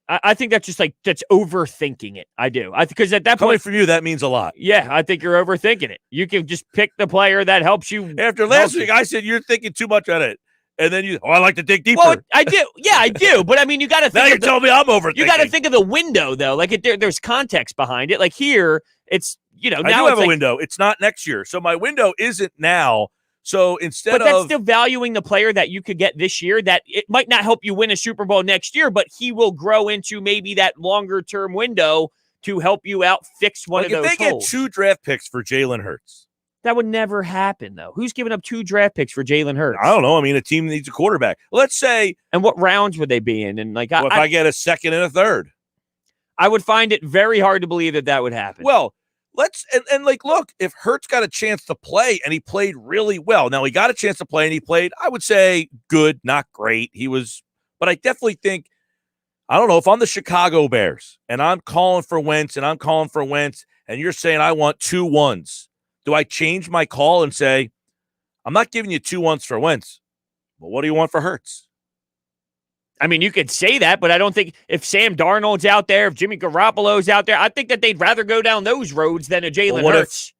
Speaker 3: I think that's just like that's overthinking it. I do. Because at that
Speaker 2: coming
Speaker 3: point
Speaker 2: from you, that means a lot.
Speaker 3: Yeah, I think you're overthinking it. You can just pick the player that helps you.
Speaker 2: After last week, I said you're thinking too much on it. And then I like to dig deeper.
Speaker 3: Well, I do. Yeah, I do. But I mean, you got to think.
Speaker 2: Now you're telling me I'm overthinking.
Speaker 3: You got to think of the window, though. Like there's context behind it. Like here, it's now
Speaker 2: I do have a window. It's not next year, so my window isn't now. So instead
Speaker 3: but that's still valuing the player that you could get this year. That it might not help you win a Super Bowl next year, but he will grow into maybe that longer term window to help you out fix one of those.
Speaker 2: If they get 2 draft picks for Jalen Hurts.
Speaker 3: That would never happen, though. Who's giving up 2 draft picks for Jalen Hurts?
Speaker 2: I don't know. I mean, a team needs a quarterback. Let's say.
Speaker 3: And what rounds would they be in? And like,
Speaker 2: if I get a second and a third,
Speaker 3: I would find it very hard to believe that would happen.
Speaker 2: Well, look, if Hurts got a chance to play and he played really well. Now he got a chance to play and he played, I would say good, not great. But I definitely think, I don't know, if I'm the Chicago Bears and I'm calling for Wentz and you're saying I want 2 1s. Do I change my call and say, I'm not giving you 2 1s for Wentz, but what do you want for Hurts?
Speaker 3: I mean, you could say that, but I don't think if Sam Darnold's out there, if Jimmy Garoppolo's out there, I think that they'd rather go down those roads than a Jalen Hurts.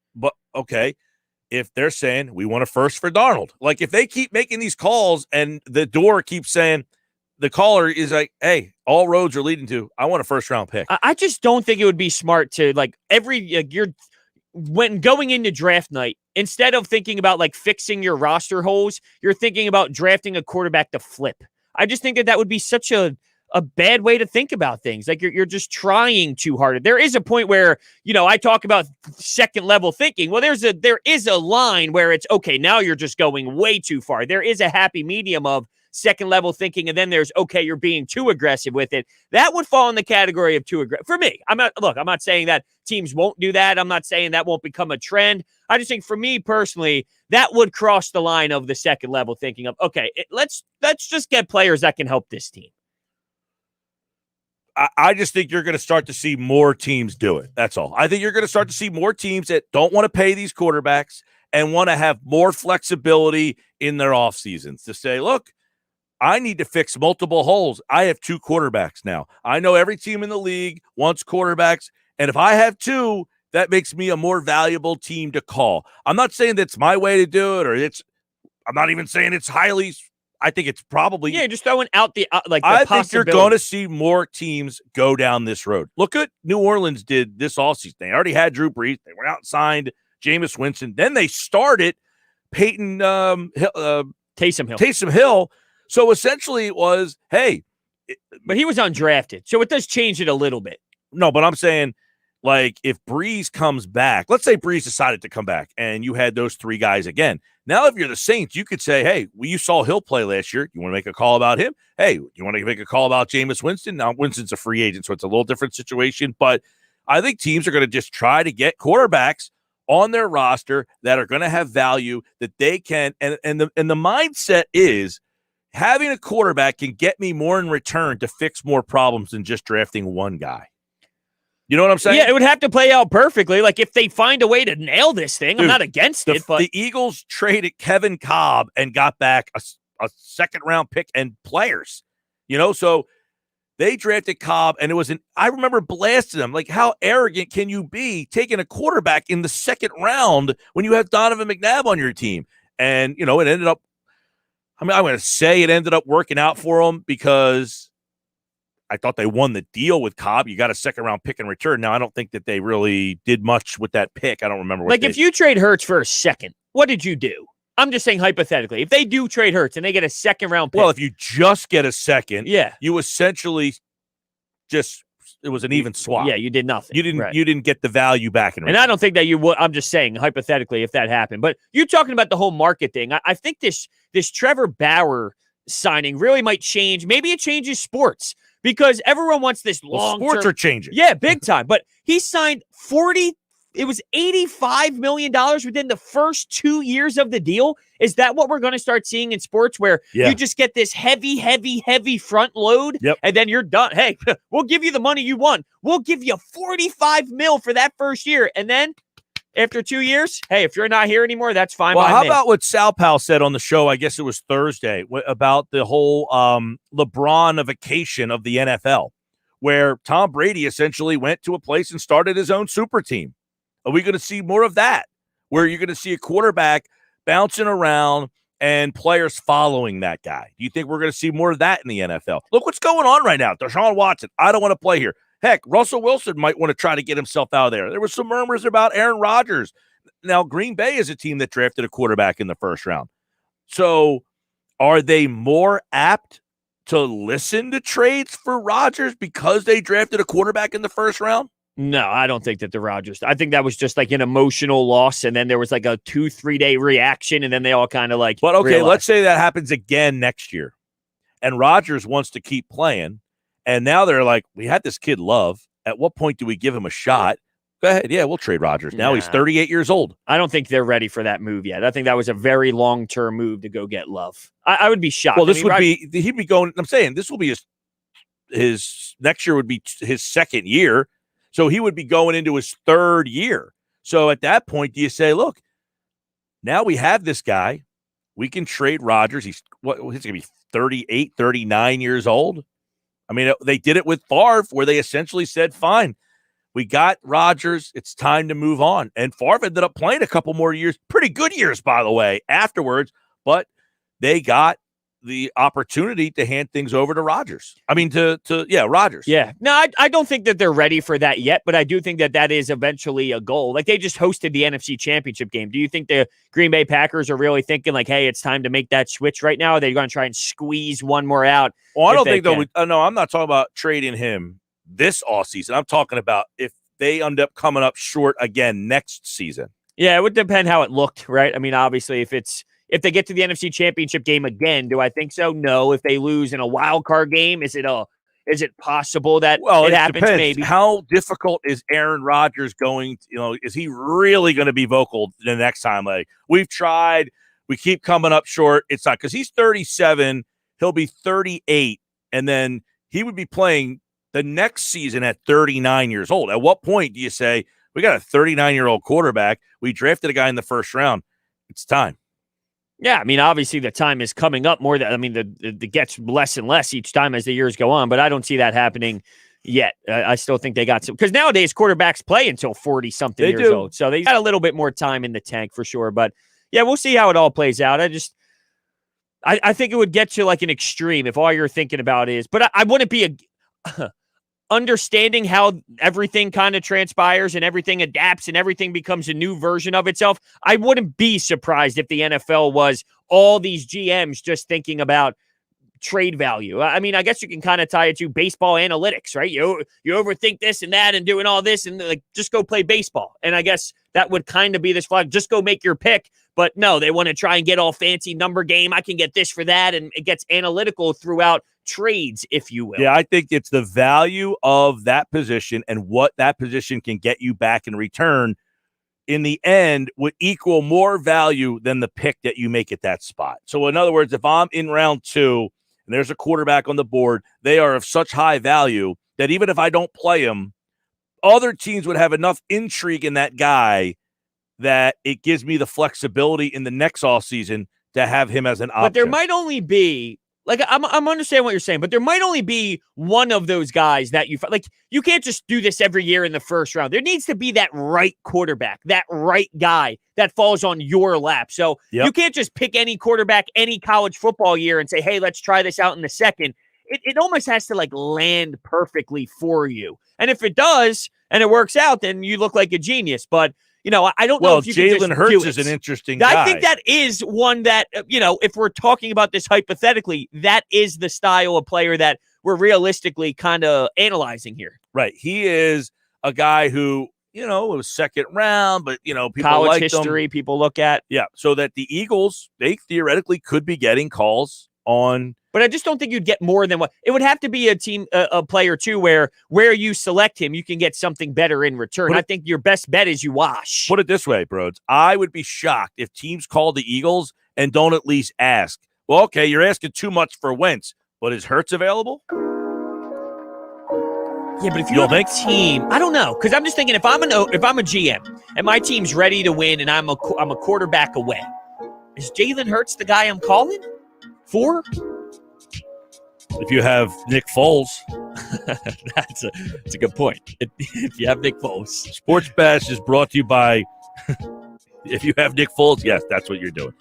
Speaker 2: If they're saying we want a first for Darnold, like if they keep making these calls and the door keeps saying the caller is like, hey, all roads are leading to, I want a first-round pick.
Speaker 3: I just don't think it would be smart to, like, when going into draft night, instead of thinking about, like, fixing your roster holes, you're thinking about drafting a quarterback to flip. I just think that would be such a bad way to think about things. Like, you're just trying too hard. There is a point where, I talk about second level thinking. Well, there is a line where it's, okay, now you're just going way too far. There is a happy medium of second level thinking, and then there's, okay, you're being too aggressive with it. That would fall in the category of too aggressive. For me, I'm not saying that teams won't do that. I'm not saying that won't become a trend. I just think for me personally, that would cross the line of the second level thinking of, okay, let's just get players that can help this team.
Speaker 2: I just think you're going to start to see more teams do it. That's all. I think you're going to start to see more teams that don't want to pay these quarterbacks and want to have more flexibility in their off seasons to say, look, I need to fix multiple holes. I have 2 quarterbacks now. I know every team in the league wants quarterbacks, and if I have 2, that makes me a more valuable team to call. I'm not saying that's my way to do it, I'm not even saying it's highly. I think it's probably
Speaker 3: just throwing out the
Speaker 2: I think you're going to see more teams go down this road. Look at New Orleans did this offseason. They already had Drew Brees. They went out and signed Jameis Winston. Then they started Taysom Hill. So essentially it was, hey.
Speaker 3: But he was undrafted, so it does change it a little bit.
Speaker 2: No, but I'm saying, like, if Brees comes back, let's say Brees decided to come back and you had those 3 guys again. Now, if you're the Saints, you could say, hey, you saw Hill play last year. You want to make a call about him? Hey, you want to make a call about Jameis Winston? Now, Winston's a free agent, so it's a little different situation. But I think teams are going to just try to get quarterbacks on their roster that are going to have value that they can. And the mindset is having a quarterback can get me more in return to fix more problems than just drafting one guy. You know what I'm saying?
Speaker 3: Yeah, it would have to play out perfectly. Like, if they find a way to nail this thing, I'm not against it. But
Speaker 2: the Eagles traded Kevin Cobb and got back a second-round pick and players. So they drafted Cobb, and I remember blasting them. Like, how arrogant can you be taking a quarterback in the second round when you have Donovan McNabb on your team? And, it ended up, I'm going to say it ended up working out for them because I thought they won the deal with Cobb. You got a second-round pick in return. Now, I don't think that they really did much with that pick. I don't remember what
Speaker 3: if you trade Hurts for a second, what did you do? I'm just saying hypothetically. If they do trade Hurts and they get a second-round pick.
Speaker 2: Well, if you just get a second, you essentially it was an even swap.
Speaker 3: Yeah, you did nothing.
Speaker 2: You didn't get the value back in return.
Speaker 3: And I don't think that you would. I'm just saying hypothetically if that happened. But you're talking about the whole market thing. I think this Trevor Bauer signing really might change. Maybe it changes sports. Because everyone wants this long-term.
Speaker 2: Sports are changing.
Speaker 3: Yeah, big time. But he signed $85 million within the first 2 years of the deal. Is that what we're going to start seeing in sports where you just get this heavy front load and then you're done? Hey, we'll give you the money you want. We'll give you $45 million for that first year. And then after 2 years, hey, if you're not here anymore, that's fine.
Speaker 2: Well, how about what Sal Powell said on the show? I guess it was Thursday about the whole LeBronification of the NFL, where Tom Brady essentially went to a place and started his own super team. Are we going to see more of that, where you're going to see a quarterback bouncing around and players following that guy? Do you think we're going to see more of that in the NFL? Look what's going on right now. Deshaun Watson, I don't want to play here. Heck, Russell Wilson might want to try to get himself out of there. There were some murmurs about Aaron Rodgers. Now, Green Bay is a team that drafted a quarterback in the first round. So are they more apt to listen to trades for Rodgers because they drafted a quarterback in the first round?
Speaker 3: No, I don't think that the Rodgers. I think that was just like an emotional loss, and then there was like a 2-3 day reaction, and then they all kind of like.
Speaker 2: But okay,
Speaker 3: realized.
Speaker 2: Let's say that happens again next year, and Rodgers wants to keep playing. And now they're like, we had this kid Love. At what point do we give him a shot? Go ahead. Yeah, we'll trade Rodgers. Now he's 38 years old.
Speaker 3: I don't think they're ready for that move yet. I think that was a very long-term move to go get Love. I would be shocked.
Speaker 2: Well, he'd be going, I'm saying this will be his next year would be his second year. So he would be going into his third year. So at that point, do you say, look, now we have this guy. We can trade Rodgers. He's going to be 38, 39 years old. I mean, they did it with Favre where they essentially said, fine, we got Rodgers. It's time to move on. And Favre ended up playing a couple more years, pretty good years, by the way, afterwards. But they got the opportunity to hand things over to Rodgers. I mean, Rodgers.
Speaker 3: Yeah. No, I don't think that they're ready for that yet, but I do think that is eventually a goal. Like, they just hosted the NFC Championship game. Do you think the Green Bay Packers are really thinking like, hey, it's time to make that switch right now? Or are they going to try and squeeze one more out?
Speaker 2: Well, I don't think they'll. No, I'm not talking about trading him this offseason. I'm talking about if they end up coming up short again next season.
Speaker 3: Yeah, it would depend how it looked, right? I mean, obviously, if they get to the NFC Championship game again, do I think so? No. If they lose in a wild card game, is it possible that it happens?
Speaker 2: Depends.
Speaker 3: Maybe.
Speaker 2: How difficult is Aaron Rodgers going? Is he really going to be vocal the next time? Like, we've tried, we keep coming up short. It's not, because he's 37. He'll be 38, and then he would be playing the next season at 39 years old. At what point do you say, we got a 39-year-old quarterback, we drafted a guy in the first round, it's time?
Speaker 3: Yeah, I mean, obviously the time is coming up more. The gets less and less each time as the years go on, but I don't see that happening yet. I still think they got some, because nowadays quarterbacks play until 40-something years old, so they got a little bit more time in the tank for sure. But yeah, we'll see how it all plays out. I think it would get to like an extreme if all you're thinking about is, but I wouldn't be understanding how everything kind of transpires and everything adapts and everything becomes a new version of itself. I wouldn't be surprised if the NFL was all these GMs just thinking about trade value. I mean, I guess you can kind of tie it to baseball analytics, right? You overthink this and that and doing all this and like, just go play baseball. And I guess that would kind of be this flag. Just go make your pick. But no, they want to try and get all fancy number game. I can get this for that. And it gets analytical throughout trades, if you will.
Speaker 2: Yeah, I think it's the value of that position and what that position can get you back in return in the end would equal more value than the pick that you make at that spot. So in other words, if I'm in round 2 and there's a quarterback on the board, they are of such high value that even if I don't play him, other teams would have enough intrigue in that guy that it gives me the flexibility in the next offseason to have him as an option.
Speaker 3: But there might only be, like, I'm understanding what you're saying, but there might only be one of those guys that you can't just do this every year in the first round. There needs to be that right quarterback, that right guy that falls on your lap. So you can't just pick any quarterback, any college football year and say, hey, let's try this out in the second. It almost has to like land perfectly for you. And if it does and it works out, then you look like a genius. But I don't know if you
Speaker 2: Jalen Hurts is an interesting guy.
Speaker 3: I think that is one that, if we're talking about this hypothetically, that is the style of player that we're realistically kind of analyzing here.
Speaker 2: Right. He is a guy who, it was second round, but, people
Speaker 3: college
Speaker 2: like
Speaker 3: history, people look at.
Speaker 2: Yeah. So that the Eagles, they theoretically could be getting calls on.
Speaker 3: But I just don't think you'd get more than what it would have to be a team, a player too, where you select him, you can get something better in return. I think your best bet is you wash.
Speaker 2: Put it this way, Brodes. I would be shocked if teams call the Eagles and don't at least ask. Well, okay, you're asking too much for Wentz, but is Hurts available?
Speaker 3: Yeah, but if you have a team, I don't know, because I'm just thinking if I'm a GM and my team's ready to win and I'm a quarterback away, is Jalen Hurts the guy I'm calling for?
Speaker 2: If you have Nick Foles.
Speaker 3: That's a good point. If you have Nick Foles.
Speaker 2: Sports Bash is brought to you by, if you have Nick Foles, yes, that's what you're doing.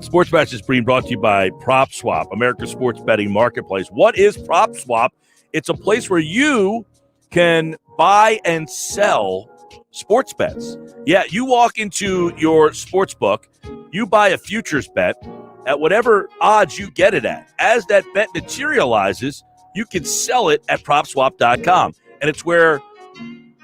Speaker 2: Sports Bash is being brought to you by Prop Swap, America's sports betting marketplace. What is Prop Swap? It's a place where you can buy and sell sports bets. Yeah, you walk into your sports book, you buy a futures bet at whatever odds you get it at. As that bet materializes, you can sell it at PropSwap.com. And it's where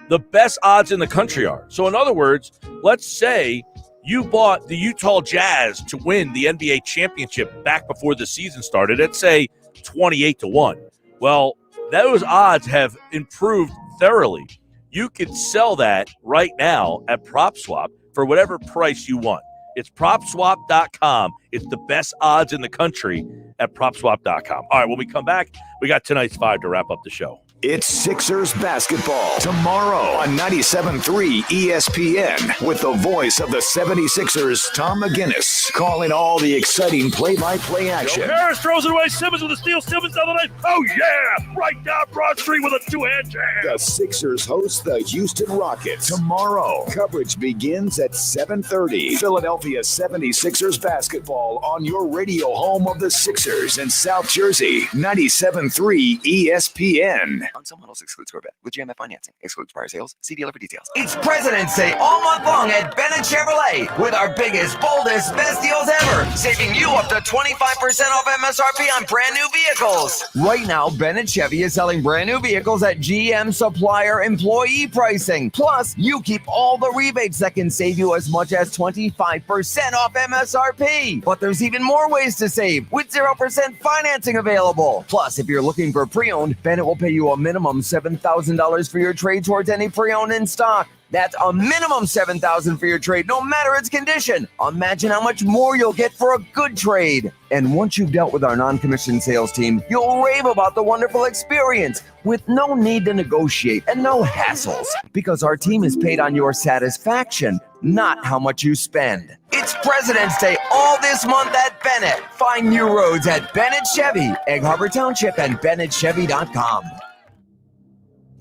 Speaker 2: the best odds in the country are. So in other words, let's say you bought the Utah Jazz to win the NBA championship back before the season started at, say, 28-1. Well, those odds have improved thoroughly. You can sell that right now at PropSwap for whatever price you want. It's PropSwap.com. It's the best odds in the country at PropSwap.com. All right, when we come back, we got tonight's 5 to wrap up the show.
Speaker 1: It's Sixers basketball tomorrow on 97.3 ESPN with the voice of the 76ers, Tom McGinnis, calling all the exciting play-by-play action.
Speaker 7: Harris throws it away. Simmons with a steal. Simmons down the lane. Oh, yeah. Right down Broad Street with a two-hand jam.
Speaker 1: The Sixers host the Houston Rockets tomorrow. Coverage begins at 7:30. Philadelphia 76ers basketball on your radio home of the Sixers in South Jersey. 97.3 ESPN.
Speaker 8: On some models excludes Corvette. With GMF financing. Excludes prior sales. See dealer for details.
Speaker 9: It's President's Day all month long at Bennett Chevrolet with our biggest, boldest, best deals ever. Saving you up to 25% off MSRP on brand new vehicles. Right now, Bennett Chevy is selling brand new vehicles at GM supplier employee pricing. Plus, you keep all the rebates that can save you as much as 25% off MSRP. But there's even more ways to save with 0% financing available. Plus, if you're looking for pre-owned, Bennett will pay you a minimum $7,000 for your trade towards any pre-owned in stock. That's a minimum $7,000 for your trade, no matter its condition. Imagine how much more you'll get for a good trade. And once you've dealt with our non-commissioned sales team, you'll rave about the wonderful experience with no need to negotiate and no hassles, because our team is paid on your satisfaction, not how much you spend. It's President's Day all this month at Bennett. Find new roads at Bennett Chevy, Egg Harbor Township, and BennettChevy.com.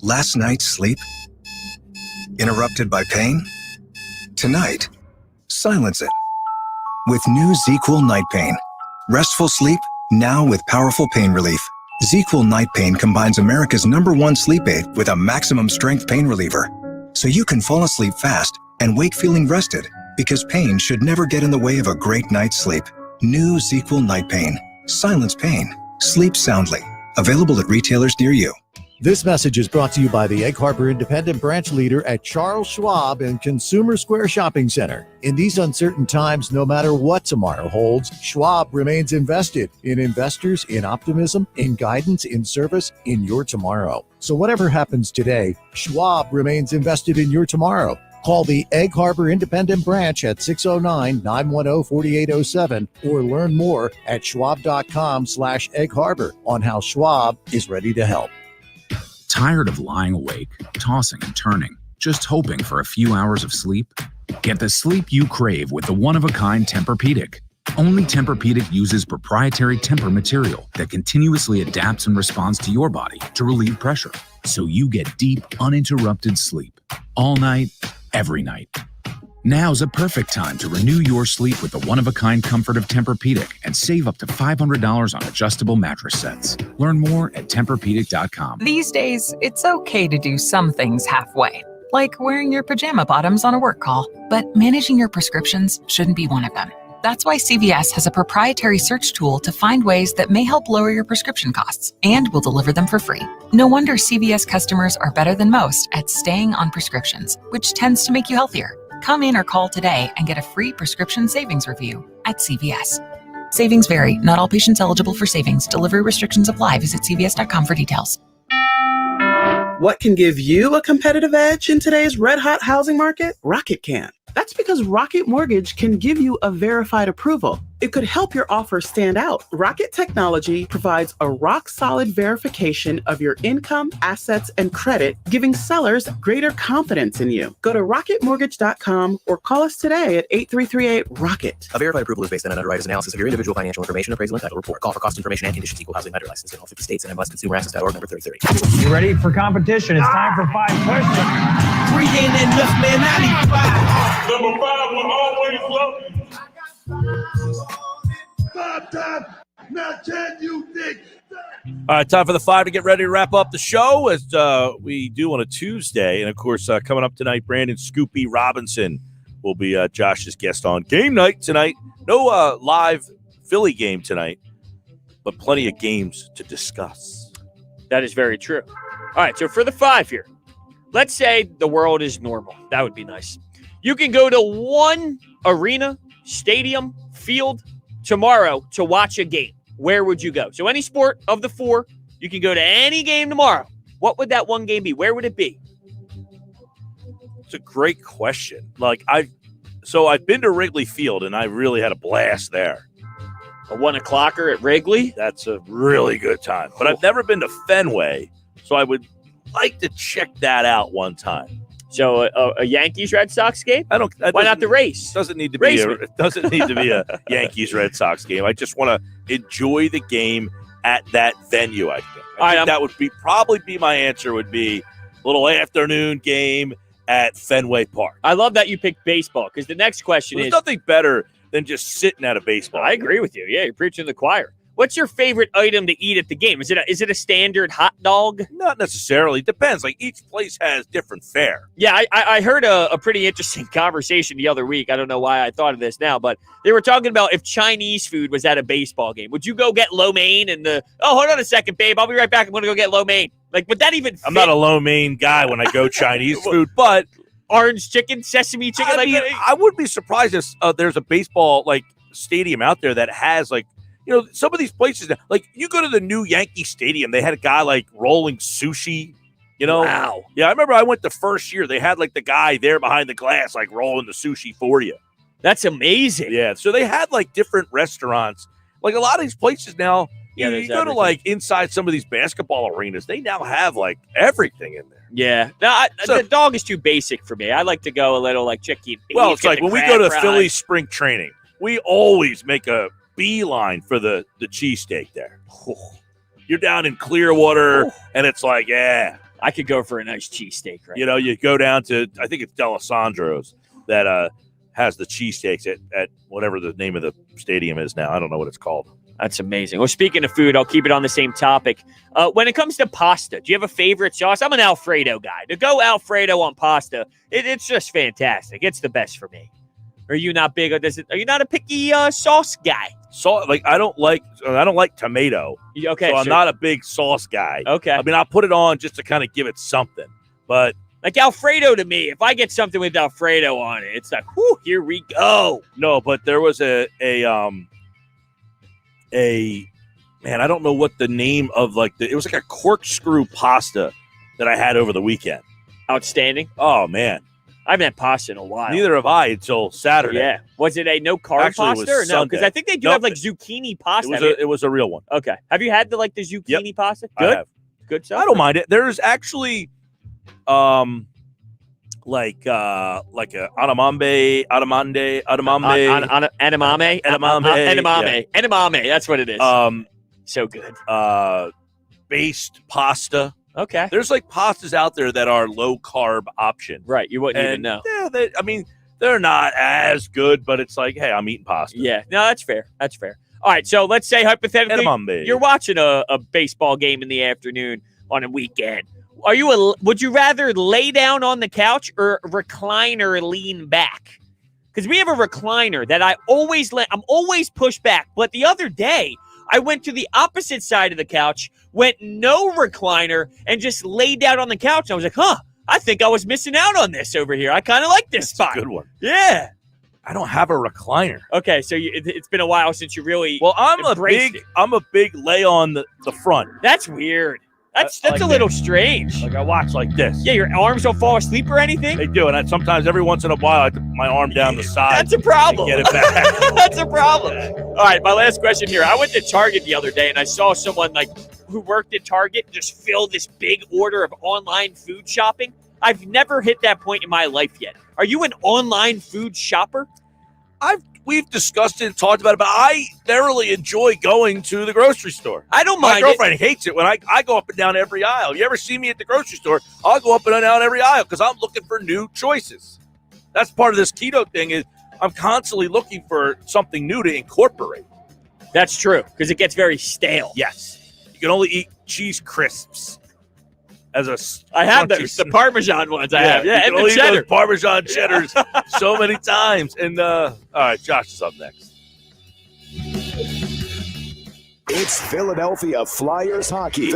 Speaker 29: Last night's sleep? Interrupted by pain? Tonight, silence it. With new ZQL Night Pain. Restful sleep, now with powerful pain relief. ZQL Night Pain combines America's #1 sleep aid with a maximum strength pain reliever. So you can fall asleep fast and wake feeling rested, because pain should never get in the way of a great night's sleep. New ZQL Night Pain. Silence pain. Sleep soundly. Available at retailers near you.
Speaker 16: This message is brought to you by the Egg Harbor Independent Branch Leader at Charles Schwab and Consumer Square Shopping Center. In these uncertain times, no matter what tomorrow holds, Schwab remains invested in investors, in optimism, in guidance, in service, in your tomorrow. So whatever happens today, Schwab remains invested in your tomorrow. Call the Egg Harbor Independent Branch at 609-910-4807 or learn more at schwab.com/Egg Harbor on how Schwab is ready to help.
Speaker 18: Tired of lying awake, tossing and turning, just hoping for a few hours of sleep? Get the sleep you crave with the one-of-a-kind Tempur-Pedic. Only Tempur-Pedic uses proprietary Tempur material that continuously adapts and responds to your body to relieve pressure, so you get deep, uninterrupted sleep. All night, every night. Now's a perfect time to renew your sleep with the one-of-a-kind comfort of Tempur-Pedic and save up to $500 on adjustable mattress sets. Learn more at Tempur-Pedic.com.
Speaker 20: These days, it's okay to do some things halfway, like wearing your pajama bottoms on a work call. But managing your prescriptions shouldn't be one of them. That's why CVS has a proprietary search tool to find ways that may help lower your prescription costs, and will deliver them for free. No wonder CVS customers are better than most at staying on prescriptions, which tends to make you healthier. Come in or call today and get a free prescription savings review at CVS. Savings vary. Not all patients eligible for savings. Delivery restrictions apply. Visit CVS.com for details.
Speaker 21: What can give you a competitive edge in today's red-hot housing market? Rocket can. That's because Rocket Mortgage can give you a verified approval. It could help your offer stand out. Rocket Technology provides a rock-solid verification of your income, assets, and credit, giving sellers greater confidence in you. Go to rocketmortgage.com or call us today at 8338-ROCKET.
Speaker 8: A verified approval is based on an underwriter's analysis of your individual financial information, appraisal, and title report. Call for cost information and conditions. Equal housing lender license in all 50 states and MLSConsumerAccess.org number 3030.
Speaker 22: You ready for competition? It's time for 5 questions.
Speaker 7: 3 ain't enough, man. I need 5. Number 5 will always love you. 5 times. Now can you dig?
Speaker 2: All right, time for the 5 to get ready to wrap up the show, as we do on a Tuesday. And, of course, coming up tonight, Brandon Scoopy Robinson will be Josh's guest on game night tonight. No live Philly game tonight, but plenty of games to discuss.
Speaker 3: That is very true. All right, so for the 5 here, let's say the world is normal. That would be nice. You can go to one arena, stadium, field tomorrow to watch a game. Where would you go? So any sport of the 4, you can go to any game tomorrow. What would that one game be? Where would it be?
Speaker 2: It's a great question. I've been to Wrigley Field, and I really had a blast there.
Speaker 3: A 1 o'clocker at Wrigley?
Speaker 2: That's a really good time. But I've never been to Fenway, So I would like to check that out one time.
Speaker 3: So a Yankees Red Sox game?
Speaker 2: Why
Speaker 3: not the race?
Speaker 2: Doesn't need to be a Yankees Red Sox game. I just want to enjoy the game at that venue. I think. I think that would probably be my answer. Would be a little afternoon game at Fenway Park.
Speaker 3: I love that you picked baseball because the next question
Speaker 2: There's nothing better than just sitting at a baseball.
Speaker 3: I agree with you. Yeah, you're preaching to the choir. What's your favorite item to eat at the game? Is it a standard hot dog?
Speaker 2: Not necessarily. Depends. Like each place has different fare.
Speaker 3: Yeah, I heard a pretty interesting conversation the other week. I don't know why I thought of this now, but they were talking about if Chinese food was at a baseball game. Would you go get lo mein and hold on a second, babe. I'll be right back. I'm going to go get lo mein. Like, would that even fit?
Speaker 2: I'm not a lo mein guy when I go Chinese food, but
Speaker 3: orange chicken, sesame chicken.
Speaker 2: I would be surprised if there's a baseball stadium out there that has some of these places, like you go to the new Yankee Stadium, they had a guy rolling sushi,
Speaker 3: Wow.
Speaker 2: Yeah, I remember I went the first year. They had the guy there behind the glass, rolling the sushi for you.
Speaker 3: That's amazing.
Speaker 2: Yeah, so they had different restaurants. A lot of these places now,
Speaker 3: yeah,
Speaker 2: you go to inside some of these basketball arenas, they now have everything in there.
Speaker 3: Yeah. No, the dog is too basic for me. I like to go a little chicken.
Speaker 2: Well, it's when we go to Phillies spring training, we always make a beeline for the cheesesteak there. You're down in Clearwater, and it's yeah.
Speaker 3: I could go for a nice cheesesteak, right?
Speaker 2: You go down to, I think it's D'Alessandro's that has the cheesesteaks at whatever the name of the stadium is now. I don't know what it's called.
Speaker 3: That's amazing. Well, speaking of food, I'll keep it on the same topic. When it comes to pasta, do you have a favorite sauce? I'm an Alfredo guy. To go Alfredo on pasta, it's just fantastic. It's the best for me. Are you not big? Are you not a picky sauce guy?
Speaker 2: I don't like tomato.
Speaker 3: Okay,
Speaker 2: so I'm not a big sauce guy.
Speaker 3: Okay,
Speaker 2: I mean I'll put it on just to kind of give it something, but
Speaker 3: Alfredo to me, if I get something with Alfredo on it, it's whoo, here we go.
Speaker 2: No, but there was a man, I don't know what the name of it was a corkscrew pasta that I had over the weekend.
Speaker 3: Outstanding.
Speaker 2: Oh man.
Speaker 3: I haven't had pasta in a while.
Speaker 2: Neither have I until Saturday.
Speaker 3: Yeah. Was it a no-carb pasta or no? Because I think they do have zucchini pasta.
Speaker 2: It was a real one.
Speaker 3: Okay. Have you had the zucchini pasta? Good?
Speaker 2: I have.
Speaker 3: Good stuff?
Speaker 2: I don't mind it. There's actually edamame. That's what it is.
Speaker 3: So good.
Speaker 2: Based pasta.
Speaker 3: Okay.
Speaker 2: There's pastas out there that are low carb option.
Speaker 3: Right. You wouldn't even know.
Speaker 2: Yeah. They're not as good, but it's hey, I'm eating pasta.
Speaker 3: Yeah. No, that's fair. That's fair. All right. So let's say hypothetically, you're watching a baseball game in the afternoon on a weekend. Would you rather lay down on the couch or recline or lean back? Because we have a recliner that I'm always pushed back. But the other day, I went to the opposite side of the couch, went no recliner, and just laid down on the couch. I was I think I was missing out on this over here. I kind of like this spot.
Speaker 2: A good one.
Speaker 3: Yeah.
Speaker 2: I don't have a recliner.
Speaker 3: Okay, so it's been a while since you really
Speaker 2: I'm a big lay on the front.
Speaker 3: That's weird. That's a little strange.
Speaker 2: I watch like this.
Speaker 3: Yeah, your arms don't fall asleep or anything?
Speaker 2: They do, and sometimes every once in a while I put my arm down the side.
Speaker 3: That's a problem.
Speaker 2: Get it back.
Speaker 3: That's a problem. All right, my last question here. I went to Target the other day, and I saw someone who worked at Target just fill this big order of online food shopping. I've never hit that point in my life yet. Are you an online food shopper?
Speaker 2: We've discussed it, talked about it, but I thoroughly enjoy going to the grocery store.
Speaker 3: I don't mind.
Speaker 2: My girlfriend hates it when I go up and down every aisle. You ever see me at the grocery store? I'll go up and down every aisle because I'm looking for new choices. That's part of this keto thing is I'm constantly looking for something new to incorporate.
Speaker 3: That's true because it gets very stale.
Speaker 2: Yes. You can only eat cheese crisps.
Speaker 3: I have those, the Parmesan ones. I have, yeah, and the cheddar.
Speaker 2: Those Parmesan cheddars so many times. And all right, Josh is up next.
Speaker 1: It's Philadelphia Flyers hockey.